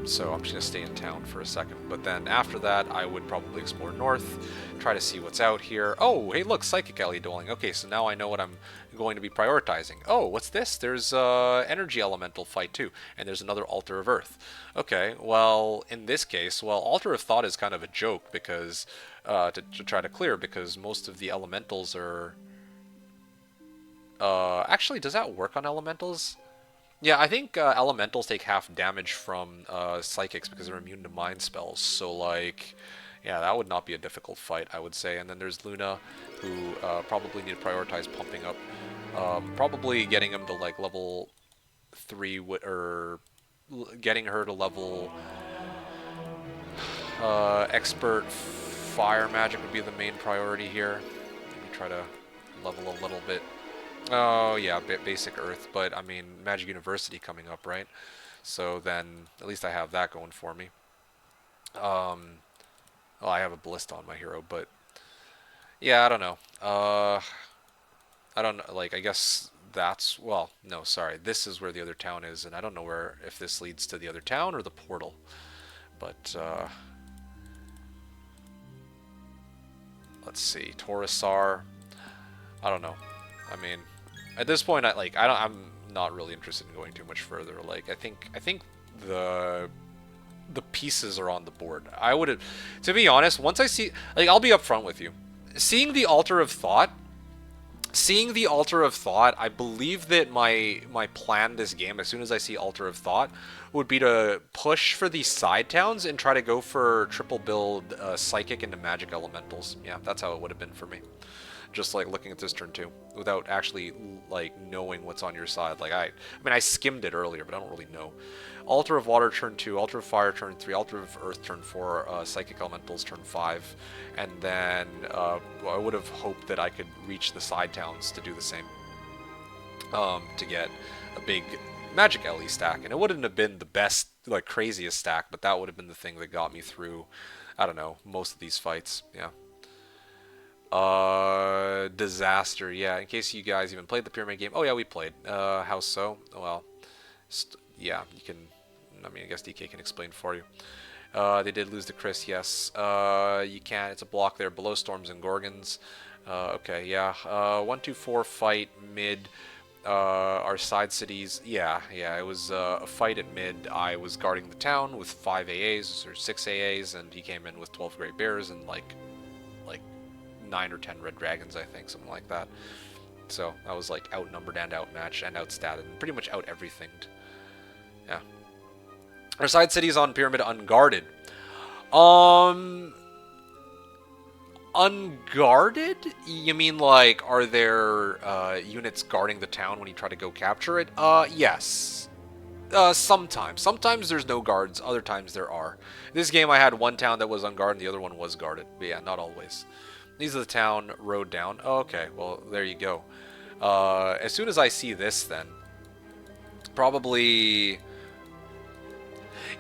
So I'm just going to stay in town for a second. But then after that, I would probably explore north, try to see what's out here. Oh, hey, look, Psychic Alley Dwelling. Okay, so now I know what I'm going to be prioritizing. Oh, what's this? There's Energy Elemental fight too, and there's another Altar of Earth. Okay, well, in this case, well, Altar of Thought is kind of a joke because to try to clear, because most of the elementals are... actually, does that work on elementals? Yeah, I think elementals take half damage from psychics because they're immune to mind spells. So, like, yeah, that would not be a difficult fight, I would say. And then there's Luna, who probably need to prioritize pumping up. Probably getting him to, like, level 3, or getting her to level... expert fire magic would be the main priority here. Maybe try to level a little bit. Oh, yeah, basic Earth, but, I mean, Magic University coming up, right? So then, at least I have that going for me. Well, I have a Ballista on my hero, but... Yeah, I don't know. I don't know. Like, I guess that's well. No, sorry. This is where the other town is, and I don't know where if this leads to the other town or the portal. But let's see. Torosar. I don't know. I mean, at this point, I'm not really interested in going too much further. Like, I think the the pieces are on the board. I would, to be honest, once I see, like, I'll be upfront with you. Seeing the Altar of Thought, I believe that my plan this game, as soon as I see Altar of Thought, would be to push for these side towns and try to go for triple build Psychic into Magic Elementals. Yeah, that's how it would have been for me. Just like looking at this turn 2 without actually like knowing what's on your side. Like I mean I skimmed it earlier, but I don't really know. Altar of Water turn 2, Altar of Fire turn 3, Altar of Earth turn 4, Psychic Elementals turn 5, and then I would have hoped that I could reach the side towns to do the same, to get a big Magic LE stack, and it wouldn't have been the best, like craziest stack, but that would have been the thing that got me through, I don't know, most of these fights. Yeah. Disaster. Yeah, in case you guys even played the Pyramid game. Oh yeah, we played. How so? Well, yeah, you can. I mean, I guess DK can explain for you. They did lose to Chris. Yes. You can't. It's a block there below Storms and Gorgons. Okay. Yeah. 1-2-4 fight mid. Our side cities. Yeah. Yeah. It was a fight at mid. I was guarding the town with 5 AAs or 6 AAs, and he came in with 12 Great Bears and like 9 or 10 red dragons, I think, something like that. So I was like outnumbered and outmatched and outstatted and pretty much out everything. Yeah. Our side cities on Pyramid unguarded. Um Unguarded? You mean like are there units guarding the town when you try to go capture it? Yes. Sometimes. Sometimes there's no guards, other times there are. This game I had one town that was unguarded and the other one was guarded. But yeah, not always. These are the town road down. Oh, okay, well, there you go. As soon as I see this, then, probably...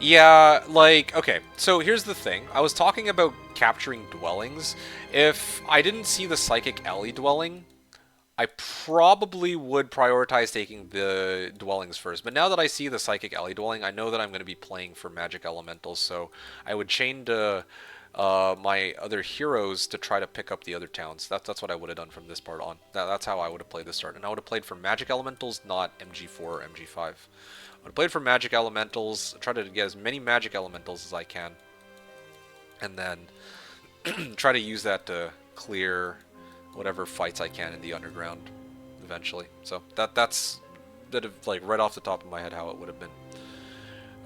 Yeah, like, okay, so here's the thing. I was talking about capturing dwellings. If I didn't see the Psychic Alley dwelling, I probably would prioritize taking the dwellings first. But now that I see the Psychic Alley dwelling, I know that I'm going to be playing for Magic Elementals, so I would chain to my other heroes to try to pick up the other towns. That's what I would have done from this part on. That's how I would have played this start. And I would have played for Magic Elementals, not MG4 or MG5. I would have played for Magic Elementals, try to get as many Magic Elementals as I can, and then try to use that to clear whatever fights I can in the underground eventually. So that's like right off the top of my head how it would have been.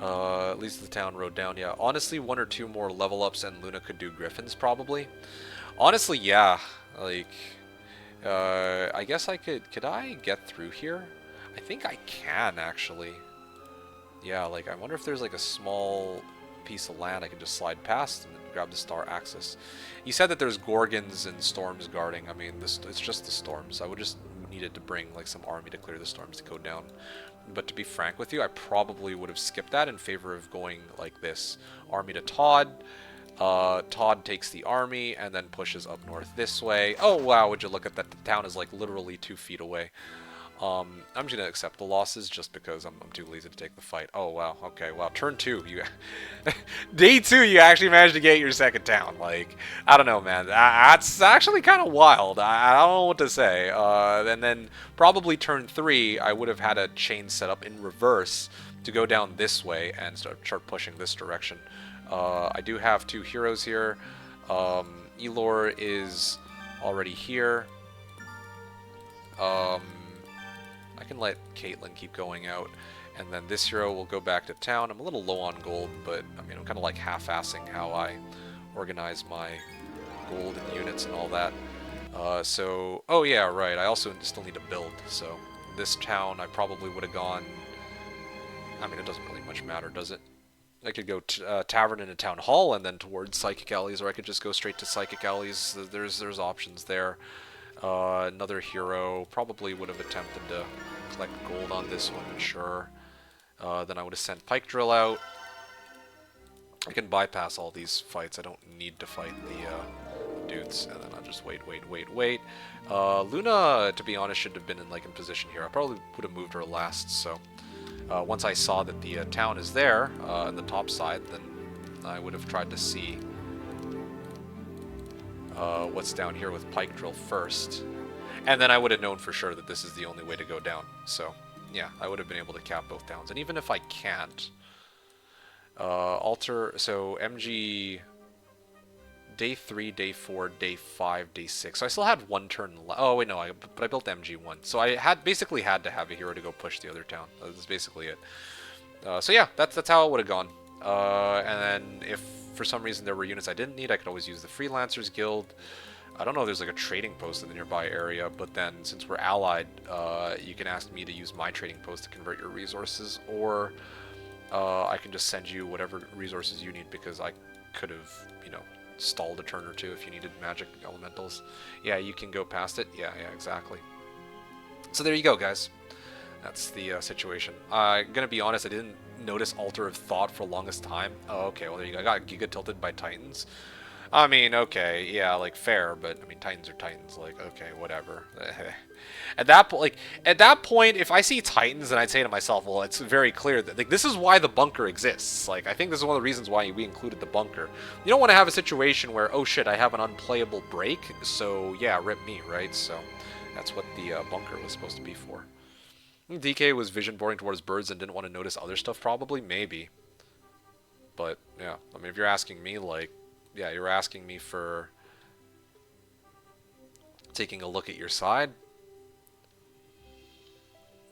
At least the town road down. Yeah, honestly, 1 or 2 more level ups and Luna could do Griffins probably. Honestly, yeah. Like, I guess I could I get through here? I think I can actually. Yeah, like I wonder if there's like a small piece of land I can just slide past and then grab the star axis. You said that there's Gorgons and Storms guarding. I mean, it's just the Storms. I would just needed to bring like some army to clear the Storms to go down. But to be frank with you, I probably would have skipped that in favor of going like this. Army to Todd. Todd takes the army and then pushes up north this way. Oh wow, would you look at that? The town is like literally 2 feet away. I'm just gonna accept the losses just because I'm too lazy to take the fight. Oh wow, okay, wow. Turn 2, you day 2, you actually managed to get your second town. Like, I don't know, man. That's actually kind of wild. I don't know what to say. And then probably turn 3, I would have had a chain set up in reverse to go down this way and start pushing this direction. I do have 2 heroes here. Elor is already here. I can let Caitlyn keep going out, and then this hero will go back to town. I'm a little low on gold, but I mean, I'm kind of like half-assing how I organize my gold and units and all that. So, oh yeah, right, I also still need to build, so this town I probably would have gone, I mean, it doesn't really much matter, does it? I could go Tavern into Town Hall and then towards Psychic Alleys, or I could just go straight to Psychic Alleys. There's options there. Another hero probably would have attempted to collect gold on this one, sure. Then I would have sent Pike Drill out. I can bypass all these fights. I don't need to fight the dudes, and then I'll just wait. Luna, to be honest, should have been in position here. I probably would have moved her last, so once I saw that the town is there on the top side, then I would have tried to see what's down here with Pike Drill first. And then I would have known for sure that this is the only way to go down. So, yeah, I would have been able to cap both towns. And even if I can't, so MG day 3, day 4, day 5, day 6. So I still had one turn left. Oh, wait, no, but I built MG1. So I basically had to have a hero to go push the other town. That's basically it. So yeah, that's how it would have gone. And then if for some reason there were units I didn't need, I could always use the Freelancers Guild. I don't know if there's a trading post in the nearby area, but then since we're allied, you can ask me to use my trading post to convert your resources, or I can just send you whatever resources you need, because I could have, stalled a turn or two if you needed magic elementals. Yeah, you can go past it. Yeah, exactly. So there you go, guys. That's the situation. I'm gonna be honest, I didn't notice Altar of Thought for the longest time. Oh, okay, well there you go. I got Giga tilted by Titans. I mean, okay, yeah, fair, but I mean, Titans are Titans. Okay, whatever. At that point, if I see Titans, then I'd say to myself, well, it's very clear that this is why the bunker exists. I think this is one of the reasons why we included the bunker. You don't want to have a situation where, oh shit, I have an unplayable break, so yeah, rip me, right? So that's what the bunker was supposed to be for. DK was vision boring towards birds and didn't want to notice other stuff, probably, maybe. But yeah, I mean, if you're asking me, yeah, you're asking me for taking a look at your side.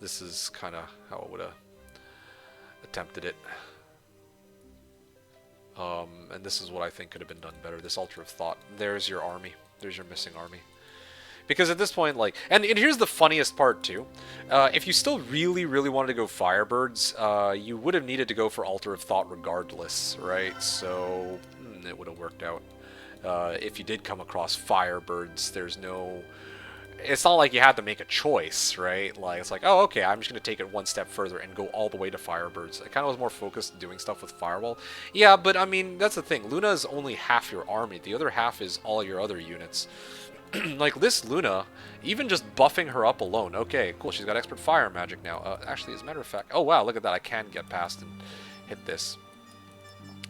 This is kind of how I would have attempted it. And this is what I think could have been done better. This Altar of Thought. There's your army. There's your missing army. Because at this point, and here's the funniest part too. If you still really, really wanted to go Firebirds, you would have needed to go for Altar of Thought regardless, right? So it would have worked out. If you did come across Firebirds, it's not like you had to make a choice, right? It's oh, okay, I'm just going to take it one step further and go all the way to Firebirds. I kind of was more focused doing stuff with Firewall. Yeah, but I mean, that's the thing. Luna is only half your army. The other half is all your other units. This Luna, even just buffing her up alone. Okay, cool, she's got expert fire magic now. Actually, as a matter of fact, oh wow, look at that, I can get past and hit this.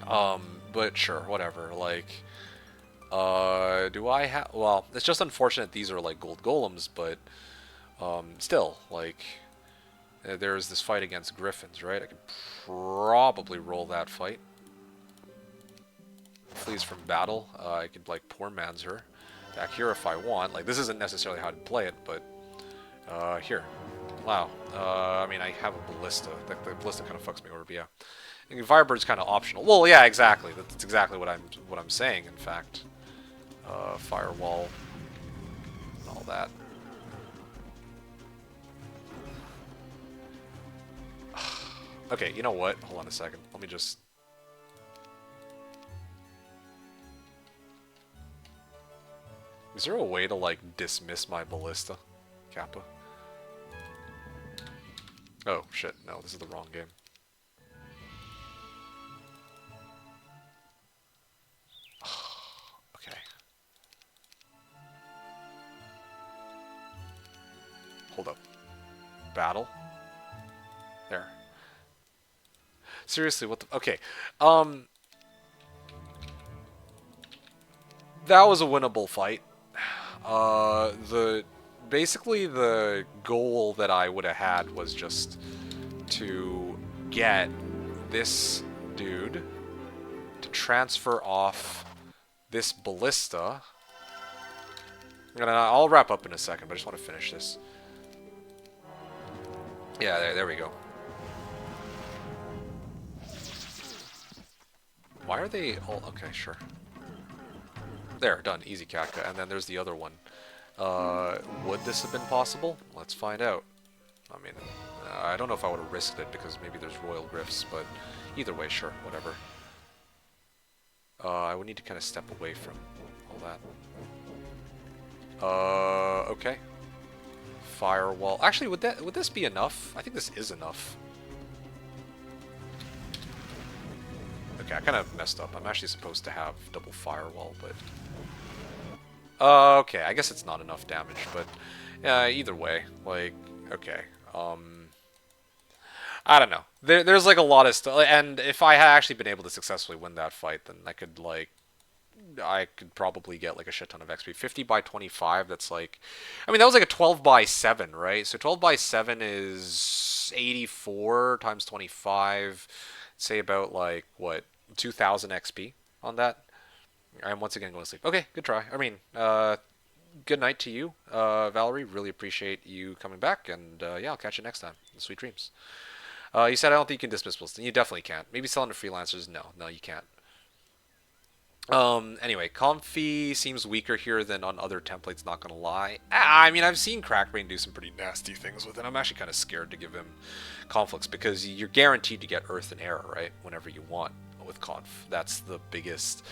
But sure, whatever, do I have, well, it's just unfortunate these are gold golems, but, still, there's this fight against griffins, right? I could probably roll that fight. Flees from battle, I could, poor man's her. Back here if I want. This isn't necessarily how to play it, but here. Wow. I mean, I have a ballista. The ballista kind of fucks me over, but yeah. And Firebird's kind of optional. Well, yeah, exactly. That's exactly what I'm saying. In fact, firewall and all that. Okay, you know what? Hold on a second. Let me just. Is there a way to, dismiss my ballista, Kappa? Oh, shit. No, this is the wrong game. Okay. Hold up. Battle? There. Seriously, what the... Okay. That was a winnable fight. Basically the goal that I would have had was just to get this dude to transfer off this ballista. And I'll wrap up in a second, but I just want to finish this. Yeah, there we go. Why are they all... Okay, sure. There, done. Easy, Katka. And then there's the other one. Would this have been possible? Let's find out. I mean, I don't know if I would have risked it because maybe there's royal grifts, but either way, sure, whatever. I would need to kind of step away from all that. Okay. Firewall. Actually, would this be enough? I think this is enough. Okay, I kind of messed up. I'm actually supposed to have double firewall, but Okay, I guess it's not enough damage, but either way, like, okay. I don't know. There's like a lot of stuff, and if I had actually been able to successfully win that fight, then I could probably get like a shit ton of XP. 50 by 25, that's like, I mean, that was like a 12 by 7, right? So 12 by 7 is 84 times 25, say about like, what, 2000 XP on that? I'm once again going to sleep. Okay, good try. I mean, good night to you, Valerie. Really appreciate you coming back, and yeah, I'll catch you next time. Sweet dreams. You said I don't think you can dismiss Wilson. You definitely can't. Maybe selling to freelancers. No, you can't. Anyway, Comfy seems weaker here than on other templates, not gonna lie. I mean, I've seen Crackbrain do some pretty nasty things with it. I'm actually kind of scared to give him conflicts because you're guaranteed to get Earth and Air, right? Whenever you want with Conf. That's the biggest,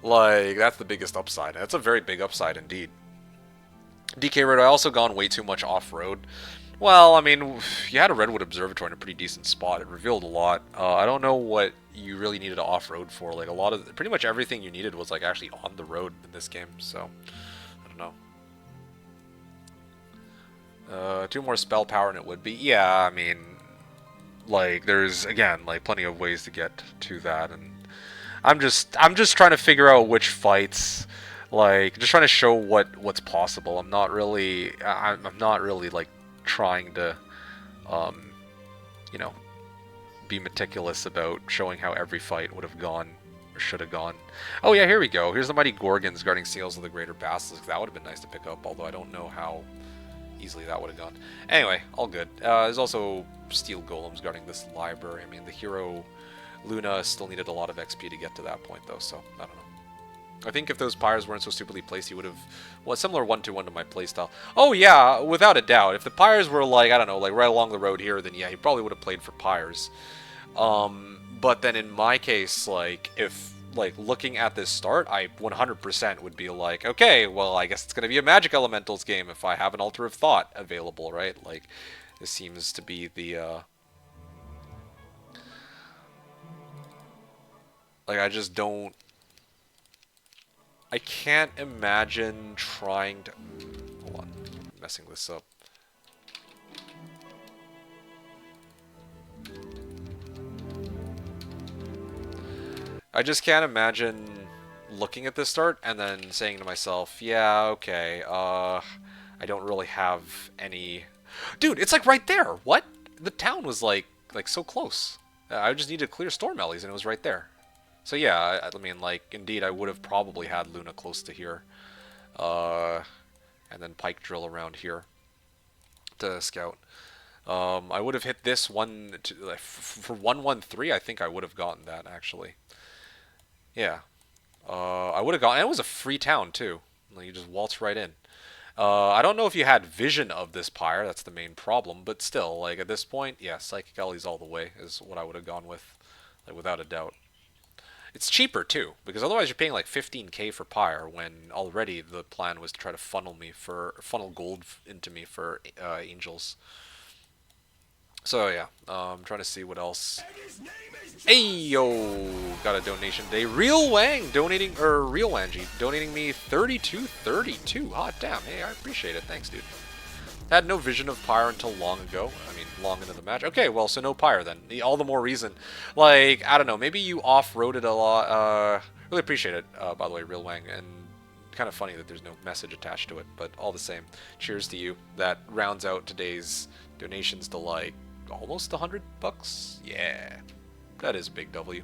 that's the biggest upside. That's a very big upside indeed. DK Road, I also gone way too much off-road. Well, I mean, you had a Redwood Observatory in a pretty decent spot. It revealed a lot. I don't know what you really needed to off-road for. Like, pretty much everything you needed was, like, actually on the road in this game. So, I don't know. 2 more spell power and it would be. Yeah, I mean, like, there's, again, like, plenty of ways to get to that. And I'm just trying to figure out which fights, like, just trying to show what's possible. I'm not really, like, trying to, you know, be meticulous about showing how every fight would have gone or should have gone. Oh yeah, here we go. Here's the Mighty Gorgons guarding Seals of the Greater Basilisk. That would have been nice to pick up, although I don't know how easily that would have gone. Anyway, all good. There's also Steel Golems guarding this library. I mean, the hero Luna still needed a lot of XP to get to that point, though, so I don't know. I think if those pyres weren't so stupidly placed, he would have, well, similar 1-to-1 to my playstyle. Oh yeah, without a doubt. If the pyres were like, I don't know, like right along the road here, then yeah, he probably would have played for pyres. But then in my case, like, if, like, looking at this start, I 100% would be like, okay, well, I guess it's going to be a Magic Elementals game if I have an Altar of Thought available, right? Like, this seems to be the, like, I just don't, I can't imagine trying to... Hold on, I'm messing this up. I just can't imagine looking at this start and then saying to myself, yeah, okay, I don't really have any... Dude, it's like right there! What? The town was like so close. I just needed to clear Storm Ellies and it was right there. So yeah, I mean, like, indeed, I would have probably had Luna close to here. And then Pike Drill around here to scout. I would have hit this one, for 1-1-3, I think I would have gotten that, actually. Yeah. I would have gotten, and it was a free town, too. Like, you just waltz right in. I don't know if you had vision of this pyre, that's the main problem, but still, like, at this point, yeah, Psychic Ellie's all the way is what I would have gone with, like, without a doubt. It's cheaper too, because otherwise you're paying like 15k for Pyre when already the plan was to try to funnel gold into me for angels. So yeah, I'm trying to see what else. Hey yo, got a donation today. Real Wang donating, or Real Wangy donating me 32.32. Hot damn, hey, I appreciate it. Thanks, dude. Had no vision of Pyre until long ago. I mean, long into the match. Okay, well, so no Pyre then. All the more reason. Like, I don't know, maybe you off-roaded a lot. Really appreciate it, by the way, Real Wang. And kind of funny that there's no message attached to it, but all the same, cheers to you. That rounds out today's donations to, like, almost $100? Yeah, that is a big W.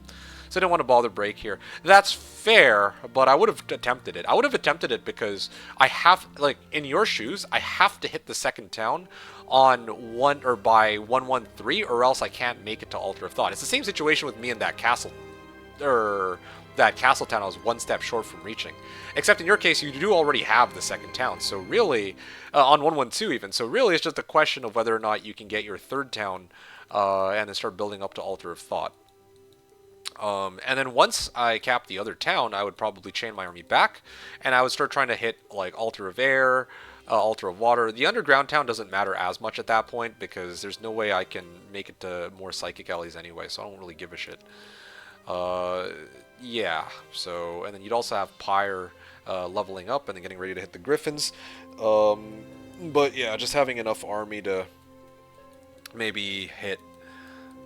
So I didn't want to bother break here. That's fair, but I would have attempted it. I would have attempted it because I have, like, in your shoes, I have to hit the second town on by 1-1-3, or else I can't make it to Altar of Thought. It's the same situation with me and that castle, or that castle town I was one step short from reaching. Except in your case, you do already have the second town, so really, on 1-1-2 even, so really it's just a question of whether or not you can get your third town, and then start building up to Altar of Thought. And then once I capped the other town, I would probably chain my army back, and I would start trying to hit, like, Altar of Air, Altar of Water. The underground town doesn't matter as much at that point, because there's no way I can make it to more Psychic Alleys anyway, so I don't really give a shit. Yeah, so, and then you'd also have Pyre leveling up and then getting ready to hit the Griffins. But yeah, just having enough army to maybe hit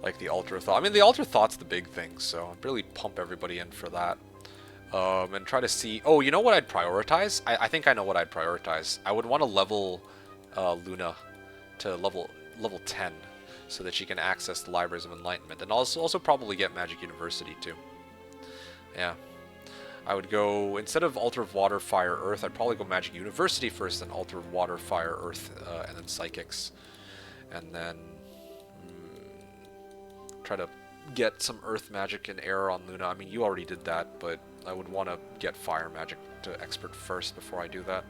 like the Ultra Thought. I mean, the Ultra Thought's the big thing, so I'd really pump everybody in for that. And try to see... Oh, you know what I'd prioritize? I think I know what I'd prioritize. I would want to level Luna to level 10 so that she can access the Libraries of Enlightenment. And also probably get Magic University, too. Yeah. I would go... Instead of Altar of Water, Fire, Earth, I'd probably go Magic University first, then Altar of Water, Fire, Earth, and then Psychics. And then... try to get some Earth Magic and Air on Luna. I mean, you already did that, but I would want to get Fire Magic to Expert first before I do that.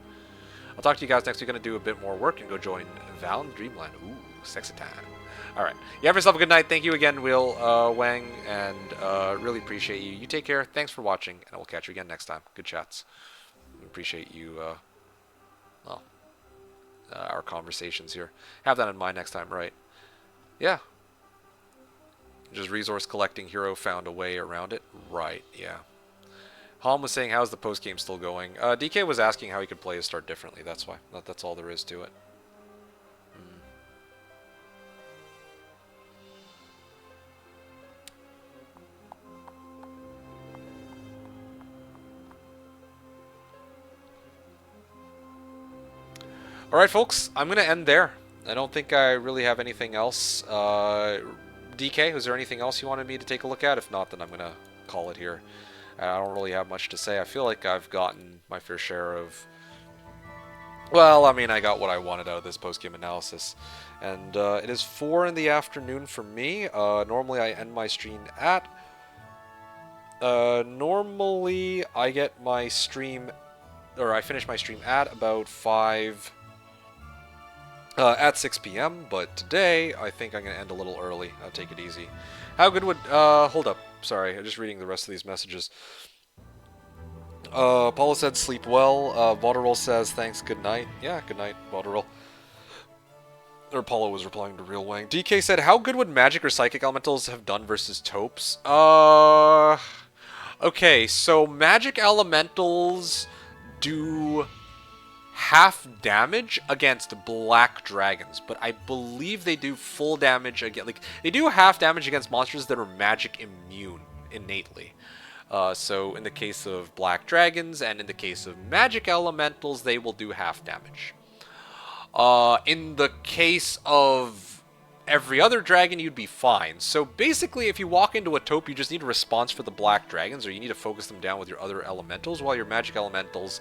I'll talk to you guys next week. Going to do a bit more work and go join Val in Dreamland. Ooh, sexy time. Alright, you have yourself a good night. Thank you again, Will Wang, and really appreciate you. You take care. Thanks for watching, and I will catch you again next time. Good chats. Appreciate you, our conversations here. Have that in mind next time, right? Yeah. Just resource collecting hero found a way around it. Right, yeah. Halm was saying, how's the post game still going? DK was asking how he could play his start differently. That's why. That's all there is to it. Alright, folks. I'm going to end there. I don't think I really have anything else. DK, was there anything else you wanted me to take a look at? If not, then I'm going to call it here. I don't really have much to say. I feel like I've gotten my fair share of... Well, I mean, I got what I wanted out of this post-game analysis. And it is 4 in the afternoon for me. Normally, I end my stream at... normally, I get my stream... Or I finish my stream at about 5... at 6 p.m., but today I think I'm going to end a little early. I'll take it easy. How good would... hold up. Sorry, I'm just reading the rest of these messages. Paula said sleep well. Vaudorol says thanks, good night. Yeah, good night, Vaudorol. Or Paula was replying to Real Wang. DK said, how good would magic or psychic elementals have done versus taupes? Okay, so magic elementals do... half damage against black dragons, but I believe they do full damage against, like, they do half damage against monsters that are magic immune innately. So in the case of black dragons and in the case of magic elementals, they will do half damage. In the case of every other dragon, you'd be fine. So basically, if you walk into a taupe, you just need a response for the black dragons, or you need to focus them down with your other elementals, while your magic elementals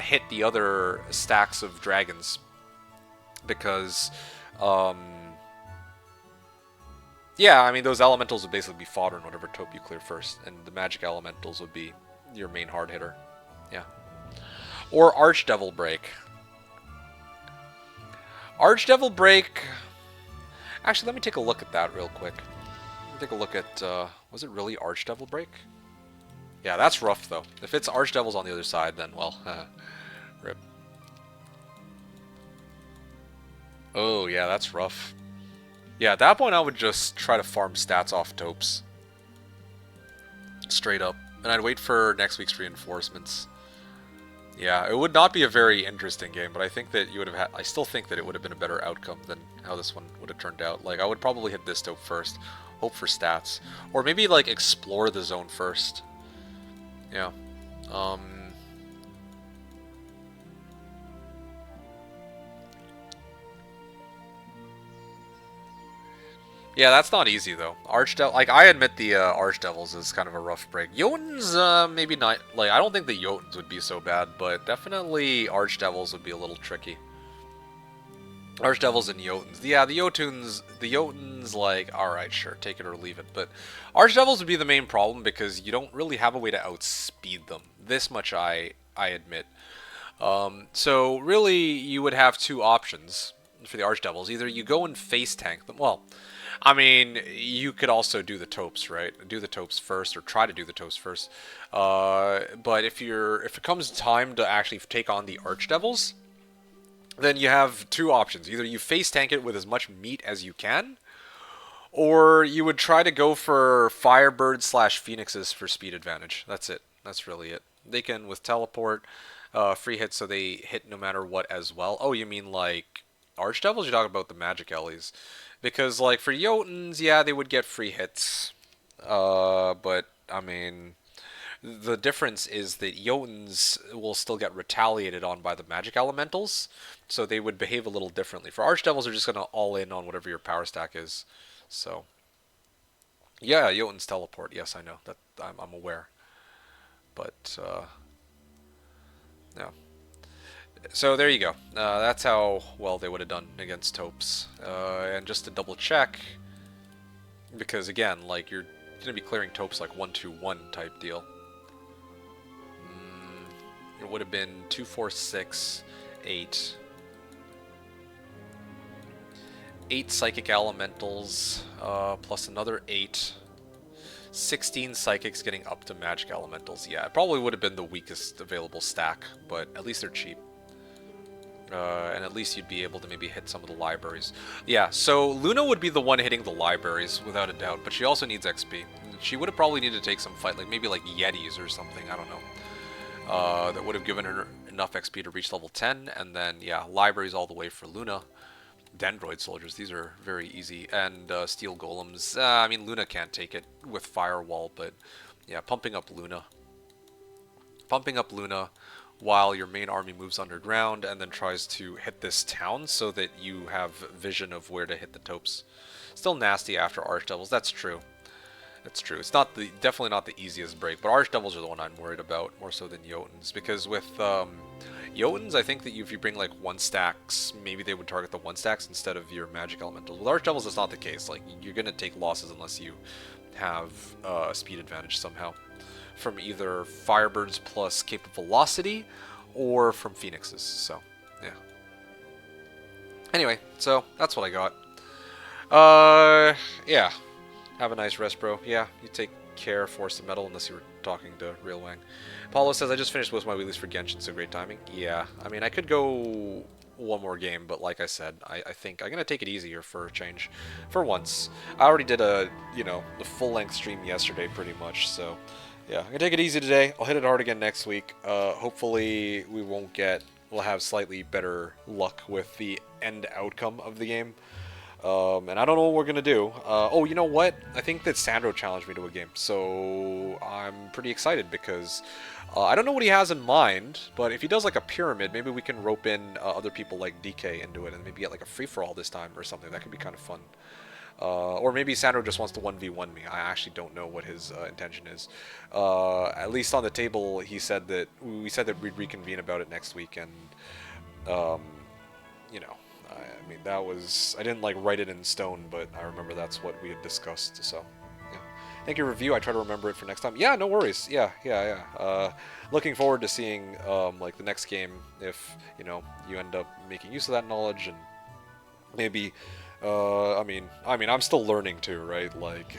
hit the other stacks of dragons. Because, yeah, I mean, those elementals would basically be fodder in whatever taupe you clear first, and the magic elementals would be your main hard hitter. Yeah. Or Archdevil Break. Archdevil Break... Actually, let me take a look at that real quick. Let me take a look at, was it really Archdevil Break? Yeah, that's rough, though. If it's Archdevils on the other side, then, well, rip. Oh, yeah, that's rough. Yeah, at that point, I would just try to farm stats off taupes. Straight up. And I'd wait for next week's reinforcements. Yeah, it would not be a very interesting game, but I think that you would have had... I still think that it would have been a better outcome than how this one would have turned out. Like, I would probably hit this taupe first, hope for stats. Or maybe, like, explore the zone first. Yeah. Yeah, that's not easy, though. Archdevil, like, I admit the Archdevils is kind of a rough break. Jotuns, maybe not, like, I don't think the Jotuns would be so bad, but definitely Archdevils would be a little tricky. Archdevils and Jotuns. Yeah, the Jotuns, like, alright, sure, take it or leave it, but Archdevils would be the main problem because you don't really have a way to outspeed them. This much I admit. So, really, you would have two options for the Archdevils. Either you go and face tank them, well... I mean, you could also do the taupes, right? Do the taupes first, or try to do the taupes first. But if it comes time to actually take on the Archdevils, then you have two options. Either you face tank it with as much meat as you can, or you would try to go for Firebird / Phoenixes for speed advantage. That's it. That's really it. They can with teleport, free hit, so they hit no matter what as well. Oh, you mean like Archdevils? You're talking about the Magic Ellies, because like for Jotuns, yeah, they would get free hits. But I mean, the difference is that Jotuns will still get retaliated on by the magic elementals, so they would behave a little differently. For Archdevils, are just gonna all in on whatever your power stack is. So yeah, Jotuns teleport. Yes, I know that. I'm aware. But yeah. So there you go. That's how well they would have done against Topes. And just to double check, because again, like you're gonna be clearing Topes like 1-2-1 type deal. It would have been 2, 4, 6, 8. 8 psychic elementals, plus another 8. 16 psychics getting up to magic elementals. Yeah, it probably would have been the weakest available stack, but at least they're cheap. And at least you'd be able to maybe hit some of the libraries. Yeah, so Luna would be the one hitting the libraries, without a doubt, but she also needs XP. She would have probably needed to take some fight, like maybe like Yetis or something, I don't know. That would have given her enough XP to reach level 10, and then, yeah, libraries all the way for Luna. Dendroid soldiers, these are very easy, and steel golems. I mean, Luna can't take it with firewall, but yeah, pumping up Luna. Pumping up Luna while your main army moves underground and then tries to hit this town so that you have vision of where to hit the Topes. Still nasty after Archdevils, that's true. That's true. It's not definitely not the easiest break, but Archdevils are the one I'm worried about more so than Jotuns, because with Jotuns, I think that if you bring like 1 stacks, maybe they would target the 1 stacks instead of your magic elementals. With Archdevils, it's not the case. Like you're gonna take losses unless you have a speed advantage somehow from either Firebirds plus Cape of Velocity or from Phoenixes. So yeah. Anyway, so that's what I got. Yeah. Have a nice rest, bro. Yeah, you take care, Force the Metal, unless you were talking to Real Wang. Paulo says, I just finished most of my wheelies for Genshin, so great timing. Yeah, I mean, I could go one more game, but like I said, I think I'm going to take it easier for a change. For once. I already did the full-length stream yesterday, pretty much, so yeah. I'm going to take it easy today. I'll hit it hard again next week. Hopefully, we'll have slightly better luck with the end outcome of the game. And I don't know what we're gonna do. Oh, you know what? I think that Sandro challenged me to a game, so I'm pretty excited because I don't know what he has in mind, but if he does like a pyramid, maybe we can rope in other people like DK into it and maybe get like a free-for-all this time or something. That could be kind of fun. Or maybe Sandro just wants to 1v1 me. I actually don't know what his intention is. At least on the table, we said that we'd reconvene about it next week, and you know. I mean, I didn't like write it in stone, but I remember that's what we had discussed, so, yeah. Thank you, review. I try to remember it for next time. Yeah, no worries. Yeah. Looking forward to seeing, like, the next game, if, you end up making use of that knowledge, and maybe, I mean, I'm still learning too, right? Like,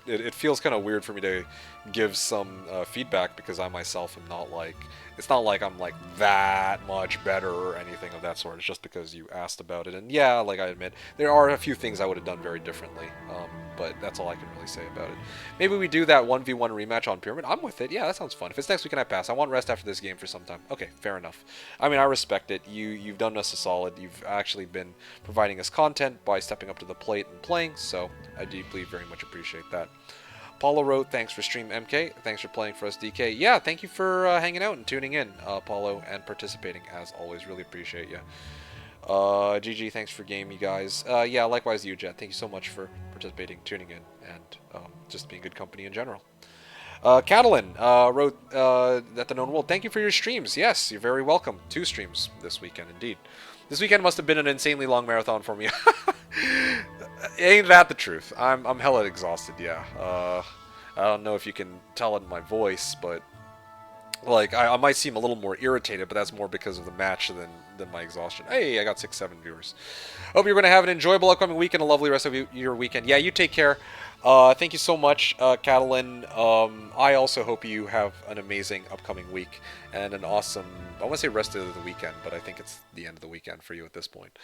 it feels kind of weird for me to give some feedback because I myself am not like, it's not like I'm like that much better or anything of that sort. It's just because you asked about it, and yeah, like I admit, there are a few things I would have done very differently, but that's all I can really say about it. Maybe we do that 1v1 rematch on Pyramid. I'm with it. Yeah, that sounds fun. If it's next week and I pass, I want rest after this game for some time. Okay, fair enough. I mean, I respect it. You've done us a solid. You've actually been providing us content by stepping up to the plate and playing, so I deeply very much appreciate that. Paulo wrote, thanks for stream, MK. Thanks for playing for us, DK. Yeah, thank you for hanging out and tuning in, Paulo, and participating, as always. Really appreciate you. GG, thanks for game, you guys. Yeah, likewise you, Jet. Thank you so much for participating, tuning in, and just being good company in general. Catalan wrote that TheKnownWorld, thank you for your streams. Yes, you're very welcome. 2 streams this weekend, indeed. This weekend must have been an insanely long marathon for me. Ain't that the truth? I'm hella exhausted, yeah. I don't know if you can tell in my voice, but like I might seem a little more irritated, but that's more because of the match than my exhaustion. Hey, I got 6-7 viewers. Hope you're going to have an enjoyable upcoming weekend, a lovely rest of your weekend. Yeah, you take care. Thank you so much, Catalan. I also hope you have an amazing upcoming week and an awesome, I want to say rest of the weekend, but I think it's the end of the weekend for you at this point.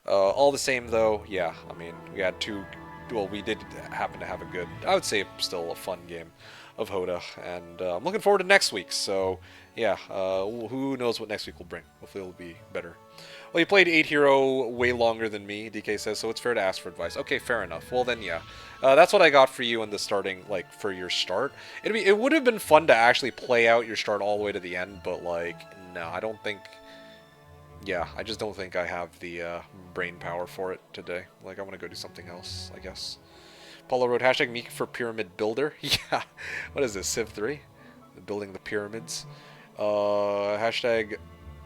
All the same, though, yeah, I mean, we did happen to have a good, I would say still a fun game. of HotA, and I'm looking forward to next week. So yeah, who knows what next week will bring? Hopefully it'll be better. Well, you played 8 Hero way longer than me, DK says, so it's fair to ask for advice. Okay, fair enough. Well then, yeah. That's what I got for you in the starting, like, for your start. It would have been fun to actually play out your start all the way to the end, but, like, no, I don't think... Yeah, I just don't think I have the brain power for it today. Like, I want to go do something else, I guess. Paulo wrote, hashtag me for pyramid builder. Yeah, what is this, Civ 3? Building the pyramids. Hashtag...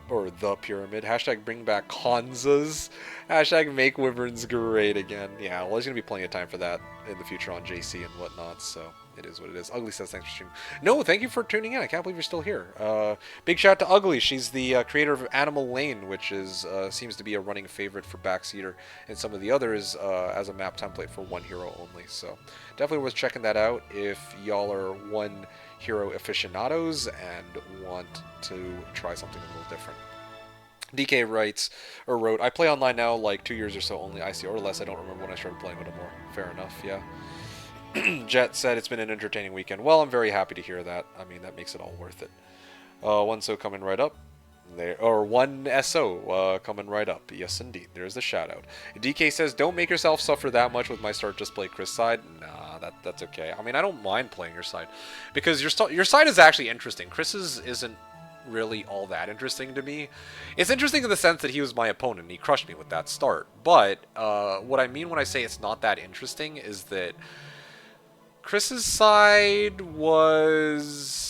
Or the pyramid. Hashtag bring back Hanzas. Hashtag make wyverns great again. Yeah, well, there's going to be plenty of time for that in the future on JC and whatnot, so it is what it is. Ugly says thanks for streaming. No, thank you for tuning in. I can't believe you're still here. Big shout out to Ugly. She's the creator of Animal Lane, which is seems to be a running favorite for Backseater and some of the others as a map template for one hero only. So definitely worth checking that out if y'all are one hero aficionados and want to try something a little different. DK wrote, I play online now like 2 years or so only, IC or less. I don't remember when I started playing anymore. Fair enough, yeah. Jet said it's been an entertaining weekend. Well, I'm very happy to hear that. I mean, that makes it all worth it. One so coming right up. There, or one SO coming right up. Yes, indeed. There's the shout out. DK says, don't make yourself suffer that much with my start. Just play Chris' side. Nah, that's okay. I mean, I don't mind playing your side because your side is actually interesting. Chris's isn't really all that interesting to me. It's interesting in the sense that he was my opponent and he crushed me with that start. But what I mean when I say it's not that interesting is that Chris's side was...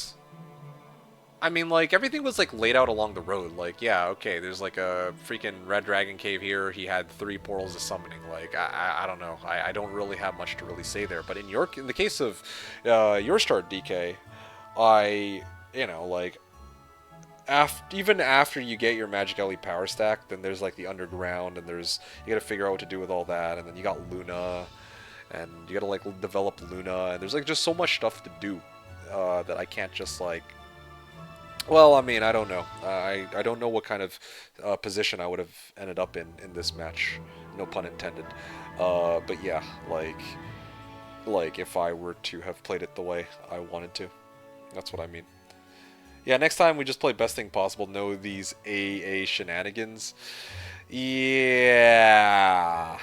I mean, like, everything was, like, laid out along the road. Like, yeah, okay, there's, like, a freaking Red Dragon Cave here. He had 3 portals of summoning. Like, I don't know. I don't really have much to really say there. But in the case of your start, DK, you know, like, even after you get your Magic Elite power stack, then there's, like, the underground, and you gotta figure out what to do with all that, and then you got Luna, and you gotta, like, develop Luna, and there's, like, just so much stuff to do that I can't just, like... Well, I mean, I don't know. I don't know what kind of position I would have ended up in this match. No pun intended. But yeah, like if I were to have played it the way I wanted to. That's what I mean. Yeah, next time we just play best thing possible. No these AA shenanigans. Yeah.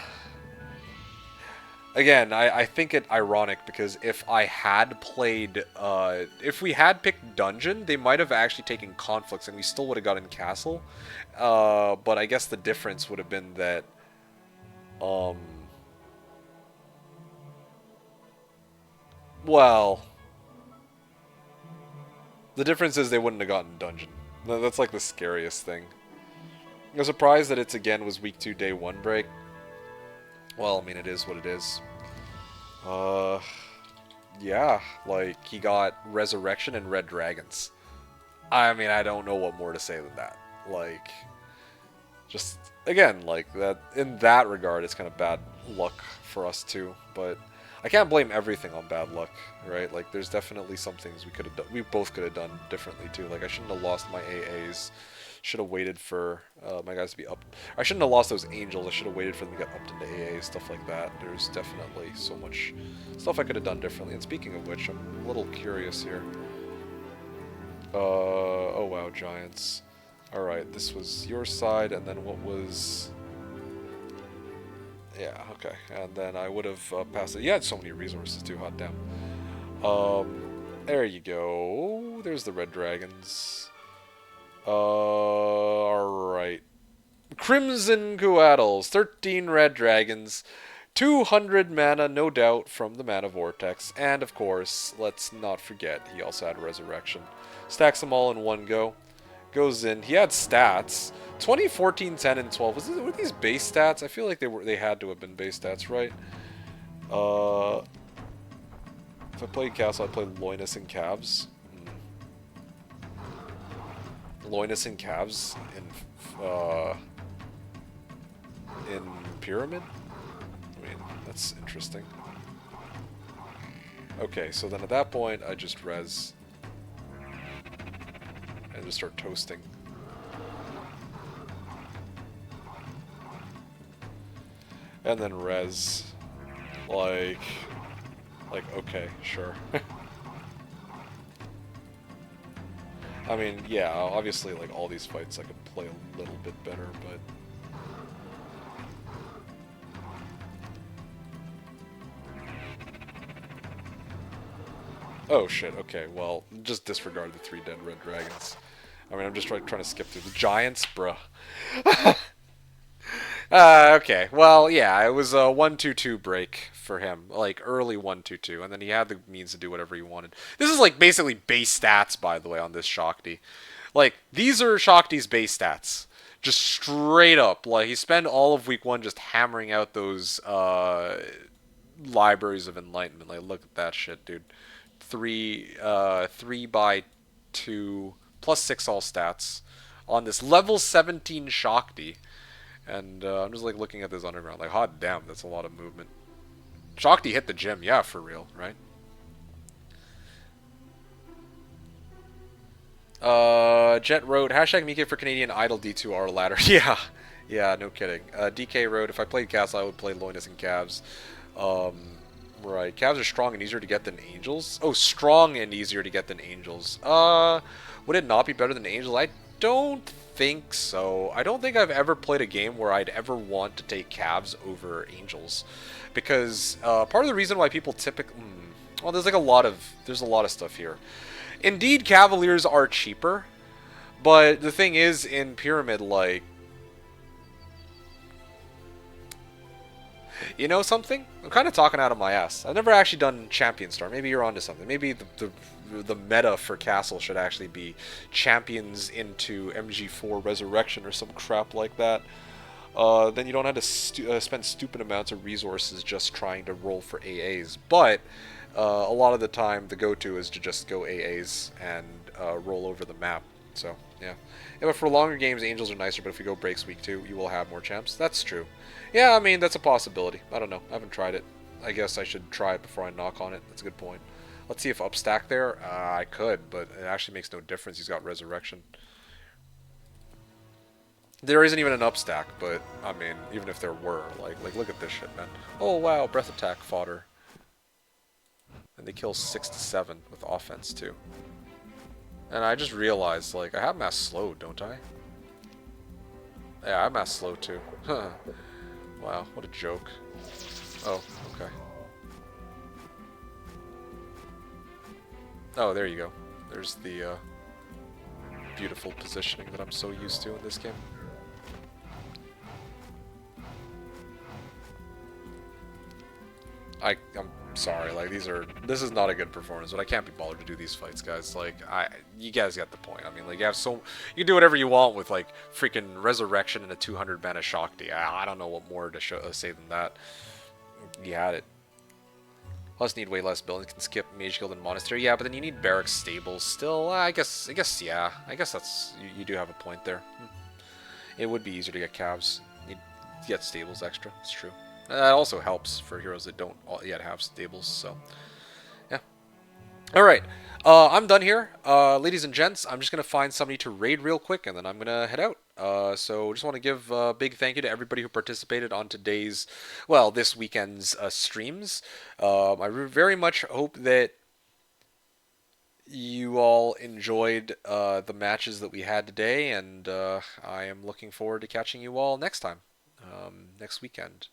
Again, I think it ironic because if I had played, if we had picked Dungeon, they might have actually taken Conflicts and we still would have gotten Castle. But I guess the difference would have been that, well, the difference is they wouldn't have gotten Dungeon. That's like the scariest thing. I'm surprised that it's again was week 2, day 1 break. Well, I mean, it is what it is. Yeah, like, he got Resurrection and Red Dragons. I mean, I don't know what more to say than that. Like, just, again, like, that in that regard, it's kind of bad luck for us, too. But I can't blame everything on bad luck, right? Like, there's definitely some things we both could have done differently, too. Like, I shouldn't have lost my AAs. Should have waited for my guys to be up. I shouldn't have lost those angels. I should have waited for them to get upped into AA, stuff like that. There's definitely so much stuff I could have done differently. And speaking of which, I'm a little curious here. Oh wow, Giants. Alright, this was your side, and then what was... Yeah, okay. And then I would have passed it. You had so many resources too, hot damn. There you go. There's the Red Dragons. Alright. Crimson Coatls, 13 Red Dragons, 200 mana, no doubt, from the Mana Vortex. And, of course, let's not forget, he also had Resurrection. Stacks them all in one go. Goes in. He had stats. 20, 14, 10, and 12. Were these base stats? I feel like they had to have been base stats, right? If I played Castle, I'd play Loinus and Calves. Loinus and Calves in Pyramid? I mean, that's interesting. Okay, so then at that point, I just res and just start toasting. And then res, like, okay, sure. I mean, yeah, obviously, like, all these fights I could play a little bit better, but... Oh, shit, okay, well, just disregard the 3 dead red dragons. I mean, I'm just trying to skip through the giants, bruh. Okay, well, yeah, it was a 1-2-2 break for him, like, early 1-2-2, and then he had the means to do whatever he wanted. This is, like, basically base stats, by the way, on this Shakti. Like, these are Shakti's base stats. Just straight up. Like, he spent all of week 1 just hammering out those, libraries of enlightenment. Like, look at that shit, dude. 3 by 2, plus 6 all stats, on this level 17 Shakti. And I'm just like looking at this underground, like, hot damn, that's a lot of movement. Shakti hit the gym, yeah, for real, right? Jet wrote, hashtag Mike for Canadian Idol D2R ladder. Yeah, yeah, no kidding. DK wrote, if I played Castle, I would play Loinus and Cavs. Right, Cavs are strong and easier to get than Angels. Oh, strong and easier to get than Angels. Would it not be better than Angels? I don't think so. I don't think I've ever played a game where I'd ever want to take Cavs over Angels, because part of the reason why people typically, well, there's a lot of stuff here. Indeed, Cavaliers are cheaper, but the thing is, in Pyramid, like, you know something? I'm kind of talking out of my ass. I've never actually done Champion Star. Maybe you're onto something. Maybe the meta for Castle should actually be Champions into MG4 Resurrection or some crap like that. Then you don't have to spend stupid amounts of resources just trying to roll for AAs. But a lot of the time, the go-to is to just go AAs and roll over the map. So, yeah. Yeah, but for longer games, Angels are nicer, but if we go Breaks Week 2, you will have more champs. That's true. Yeah, I mean, that's a possibility. I don't know. I haven't tried it. I guess I should try it before I knock on it. That's a good point. Let's see if Upstack there. I could, but it actually makes no difference. He's got Resurrection. There isn't even an Upstack, but, I mean, even if there were, like look at this shit, man. Oh, wow, Breath Attack fodder. And they kill 6 to 7 with offense, too. And I just realized, like, I have mass slowed, don't I? Yeah, I have mass slowed, too. Wow, what a joke. Oh, okay. Oh, there you go. There's the beautiful positioning that I'm so used to in this game. I'm sorry, like, this is not a good performance, but I can't be bothered to do these fights, guys. Like, you guys get the point. I mean, like, you can do whatever you want with, like, freaking Resurrection and a 200 mana Shakti. I don't know what more to say than that. You had it. Plus need way less buildings, can skip Mage Guild and Monastery. Yeah, but then you need Barracks Stables still. I guess, yeah. I guess that's, you do have a point there. It would be easier to get Cavs. You get Stables extra, it's true. That also helps for heroes that don't yet have Stables, so, yeah. Alright, I'm done here. Ladies and gents, I'm just going to find somebody to raid real quick, and then I'm going to head out. So just want to give a big thank you to everybody who participated on today's, well, this weekend's streams. I very much hope that you all enjoyed the matches that we had today, and I am looking forward to catching you all next time, next weekend.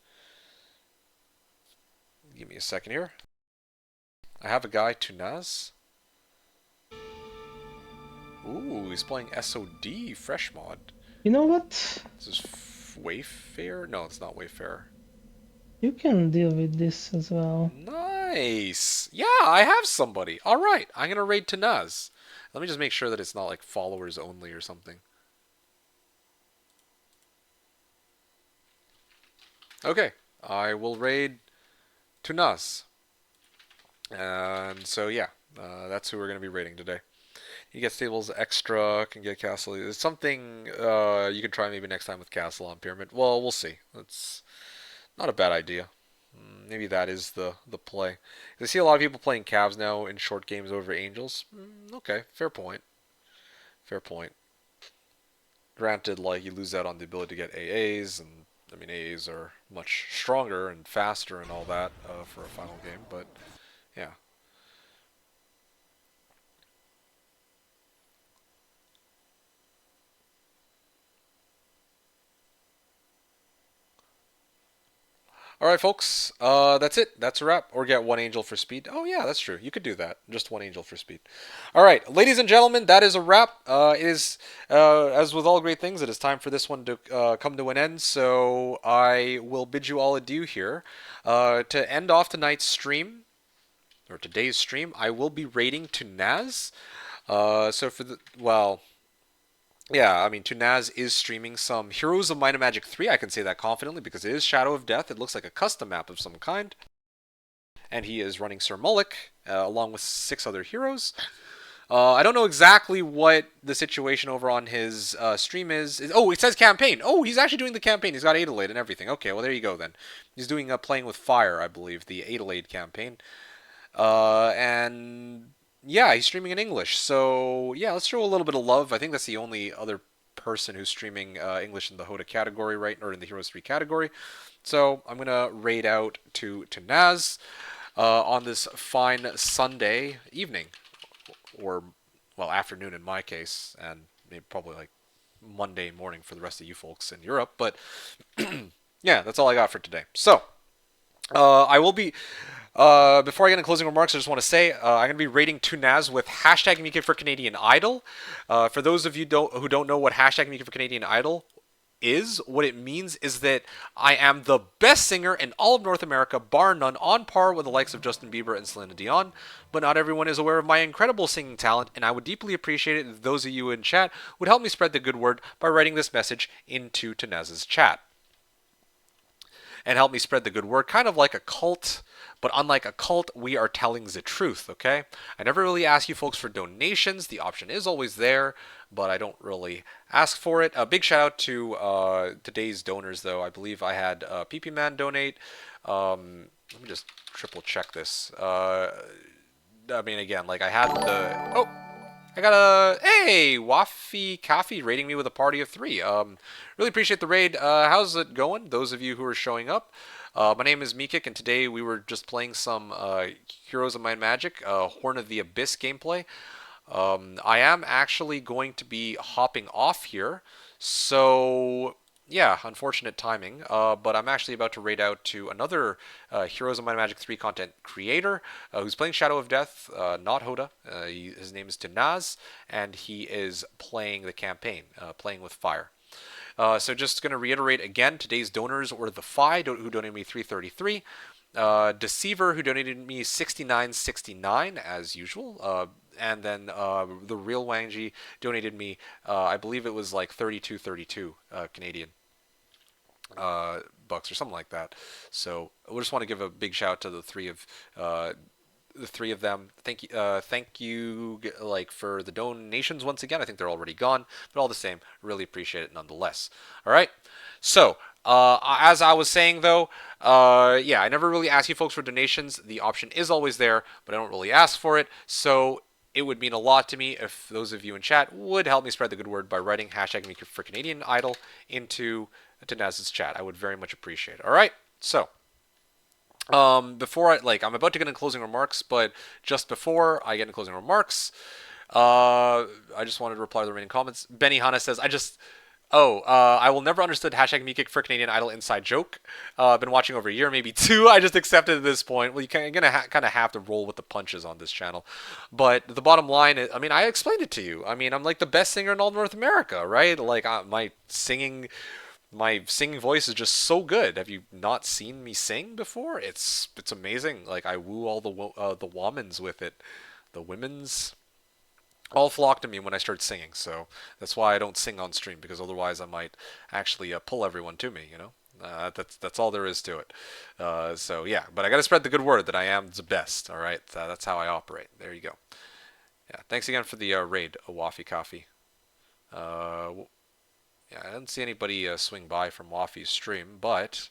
Give me a second here. I have a guy, Tunaz. Ooh, he's playing SOD, fresh mod. You know what? This is Wayfarer? No, it's not Wayfarer. You can deal with this as well. Nice! Yeah, I have somebody. Alright, I'm gonna raid Tunaz. Let me just make sure that it's not like followers only or something. Okay, I will raid Tunaz. And so, yeah, that's who we're going to be raiding today. You get Stables extra, can get Castle. It's something you can try maybe next time with Castle on Pyramid. Well, we'll see. That's not a bad idea. Maybe that is the play. I see a lot of people playing Cavs now in short games over Angels. Okay, fair point. Fair point. Granted, like, you lose out on the ability to get AAs, and I mean, AAs are much stronger and faster and all that for a final game, but yeah. All right, folks. That's it. That's a wrap. Or get one angel for speed. Oh yeah, that's true. You could do that. Just one angel for speed. All right, ladies and gentlemen, that is a wrap. It is as with all great things, it is time for this one to come to an end. So I will bid you all adieu here. To end off tonight's stream or today's stream, I will be raiding to Naz. So for the well. Yeah, I mean, Tunaz is streaming some Heroes of Might and Magic 3. I can say that confidently because it is Shadow of Death. It looks like a custom map of some kind. And he is running Sir Mullick along with 6 other heroes. I don't know exactly what the situation over on his stream is. Oh, it says campaign. Oh, he's actually doing the campaign. He's got Adelaide and everything. Okay, well, there you go then. He's doing Playing with Fire, I believe, the Adelaide campaign. And yeah, he's streaming in English. So yeah, let's show a little bit of love. I think that's the only other person who's streaming English in the HotA category, right, or in the Heroes 3 category. So I'm gonna raid out to Naz on this fine Sunday evening, or well, afternoon in my case, and maybe probably like Monday morning for the rest of you folks in Europe. But yeah, that's all I got for today. So I will be. Before I get into closing remarks, I just want to say I'm going to be rating Tunaz with hashtag Mika for Canadian Idol. For those of you who don't know what hashtag Mika for Canadian Idol is, what it means is that I am the best singer in all of North America, bar none, on par with the likes of Justin Bieber and Celine Dion. But not everyone is aware of my incredible singing talent, and I would deeply appreciate it if those of you in chat would help me spread the good word by writing this message into Tunaz's chat. And help me spread the good word, kind of like a cult. But unlike a cult, we are telling the truth, okay? I never really ask you folks for donations. The option is always there, but I don't really ask for it. A big shout out to today's donors, though. I believe I had PP Man donate. Let me just triple check this. I mean, again, like I had the... Oh! I got a hey Waffy Coffee rating me with a party of 3. Really appreciate the raid. How's it going? Those of you who are showing up. My name is Meekik, and today we were just playing some Heroes of Might and Magic, Horn of the Abyss gameplay. I am actually going to be hopping off here, so yeah, unfortunate timing. But I'm actually about to raid out to another Heroes of Might and Magic 3 content creator who's playing Shadow of Death, not HotA. His name is Tanaz, and he is playing the campaign, Playing with Fire. So just going to reiterate again, today's donors were the Fi, who donated me 333, Deceiver, who donated me 69.69 as usual, and then the Real Wangji donated me, I believe it was like 32.32 Canadian bucks or something like that. So we just want to give a big shout out to the three of them. Thank you, like for the donations once again. I think they're already gone, but all the same, really appreciate it nonetheless. All right, so as I was saying though, yeah, I never really ask you folks for donations. The option is always there, but I don't really ask for it. So it would mean a lot to me if those of you in chat would help me spread the good word by writing hashtag me for Canadian Idol into Tanaz's chat. I would very much appreciate it. All right, so. Before I'm about to get into closing remarks, but just before I get into closing remarks, I just wanted to reply to the remaining comments. Benny Hanna says, I will never understood hashtag Meekik for Canadian Idol inside joke. Been watching over a year, maybe 2. I just accepted at this point. Well, you're gonna kind of have to roll with the punches on this channel. But the bottom line is, I mean, I explained it to you. I mean, I'm like the best singer in all North America, right? Like my singing voice is just so good. Have you not seen me sing before? It's amazing. Like I woo all the womans with it. The women's all flock to me when I start singing. So that's why I don't sing on stream, because otherwise I might actually pull everyone to me. You know, that's all there is to it. So yeah, but I got to spread the good word that I am the best. All right, that's how I operate. There you go. Yeah, thanks again for the raid, Waffy Coffee. Yeah, I didn't see anybody swing by from Waffy's stream, but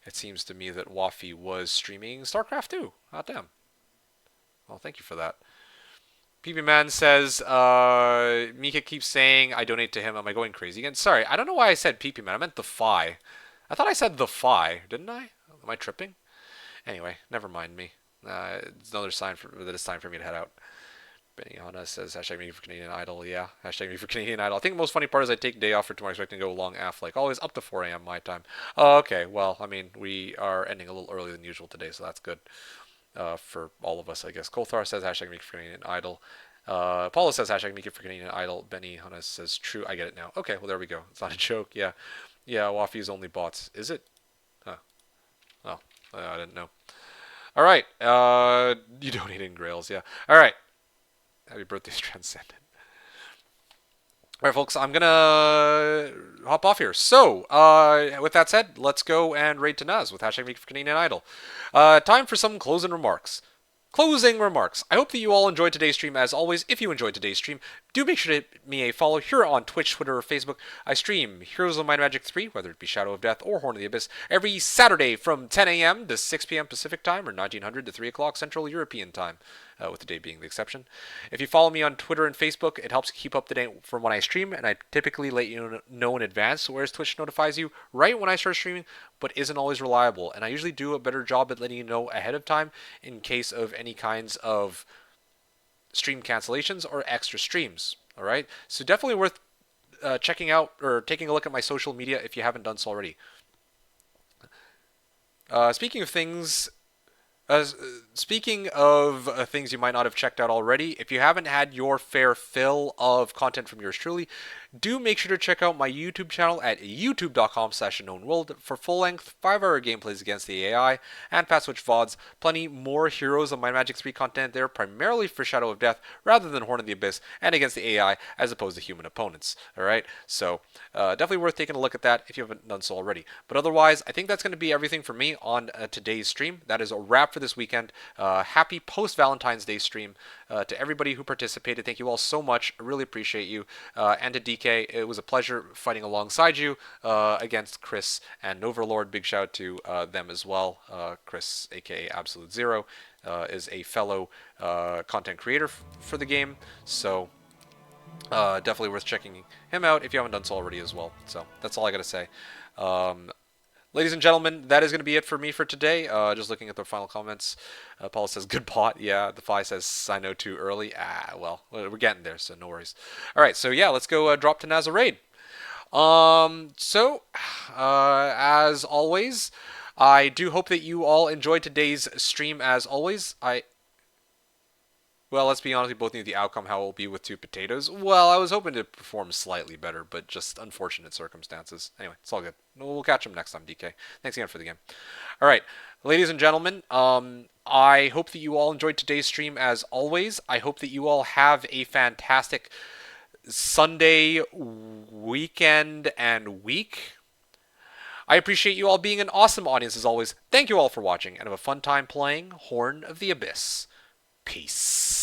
it seems to me that Waffy was streaming StarCraft 2. Hot damn. Well, thank you for that. PB Man says, Mika keeps saying I donate to him. Am I going crazy again? Sorry, I don't know why I said PP Man. I meant the Fi. I thought I said the Fi, didn't I? Am I tripping? Anyway, never mind me. It's another sign that it's time for me to head out. Benny Hanna says hashtag me for Canadian Idol. Yeah, hashtag me for Canadian Idol. I think the most funny part is I take day off for tomorrow, expecting to go long af like always up to 4 a.m. my time. Oh, okay. Well, I mean we are ending a little earlier than usual today, so that's good for all of us, I guess. Kolthar says hashtag me for Canadian Idol. Paulo says hashtag me for Canadian Idol. Benny Hanna says true. I get it now. Okay, well there we go. It's not a joke. Yeah, Wafi's only bots. Is it? Huh. Oh, I didn't know. All right. You donate in Grails. Yeah. All right. Happy birthday, Transcendent. All right, folks, I'm going to hop off here. So, with that said, let's go and raid to Naz with hashtag Make for Canadian Idol. Time for some closing remarks. Closing remarks. I hope that you all enjoyed today's stream. As always, if you enjoyed today's stream, do make sure to hit me a follow here on Twitch, Twitter, or Facebook. I stream Heroes of Might and Magic 3, whether it be Shadow of Death or Horn of the Abyss, every Saturday from 10 a.m. to 6 p.m. Pacific Time, or 1900 to 3 o'clock Central European Time, with the day being the exception. If you follow me on Twitter and Facebook, it helps keep up to date from when I stream, and I typically let you know in advance, whereas Twitch notifies you right when I start streaming, but isn't always reliable. And I usually do a better job at letting you know ahead of time in case of any kinds of stream cancellations or extra streams. All right, so definitely worth checking out or taking a look at my social media if you haven't done so already. Speaking of things you might not have checked out already, if you haven't had your fair fill of content from yours truly, do make sure to check out my YouTube channel at youtube.com/TheKnownWorld for full-length 5-hour gameplays against the AI and Fast Switch VODs. Plenty more Heroes of Might and Magic 3 content there, primarily for Shadow of Death rather than Horn of the Abyss and against the AI as opposed to human opponents. Alright, so definitely worth taking a look at that if you haven't done so already. But otherwise, I think that's going to be everything for me on today's stream. That is a wrap for this weekend. Happy post-Valentine's Day stream to everybody who participated. Thank you all so much. I really appreciate you. And to DK, it was a pleasure fighting alongside you against Chris and Overlord. Big shout out to them as well. Chris, aka Absolute Zero, is a fellow content creator for the game. So definitely worth checking him out if you haven't done so already as well. So that's all I got to say. Ladies and gentlemen, that is going to be it for me for today. Just looking at the final comments. Paul says, good bot. Yeah, the Fly says, I know too early. Well, we're getting there, so no worries. All right, so yeah, let's go drop to Naz raid. As always, I do hope that you all enjoyed today's stream as always. Well, let's be honest, we both knew the outcome, how it will be with two potatoes. Well, I was hoping to perform slightly better, but just unfortunate circumstances. Anyway, it's all good. We'll catch him next time, DK. Thanks again for the game. All right, ladies and gentlemen, I hope that you all enjoyed today's stream as always. I hope that you all have a fantastic Sunday, weekend, and week. I appreciate you all being an awesome audience as always. Thank you all for watching, and have a fun time playing Horn of the Abyss. Peace.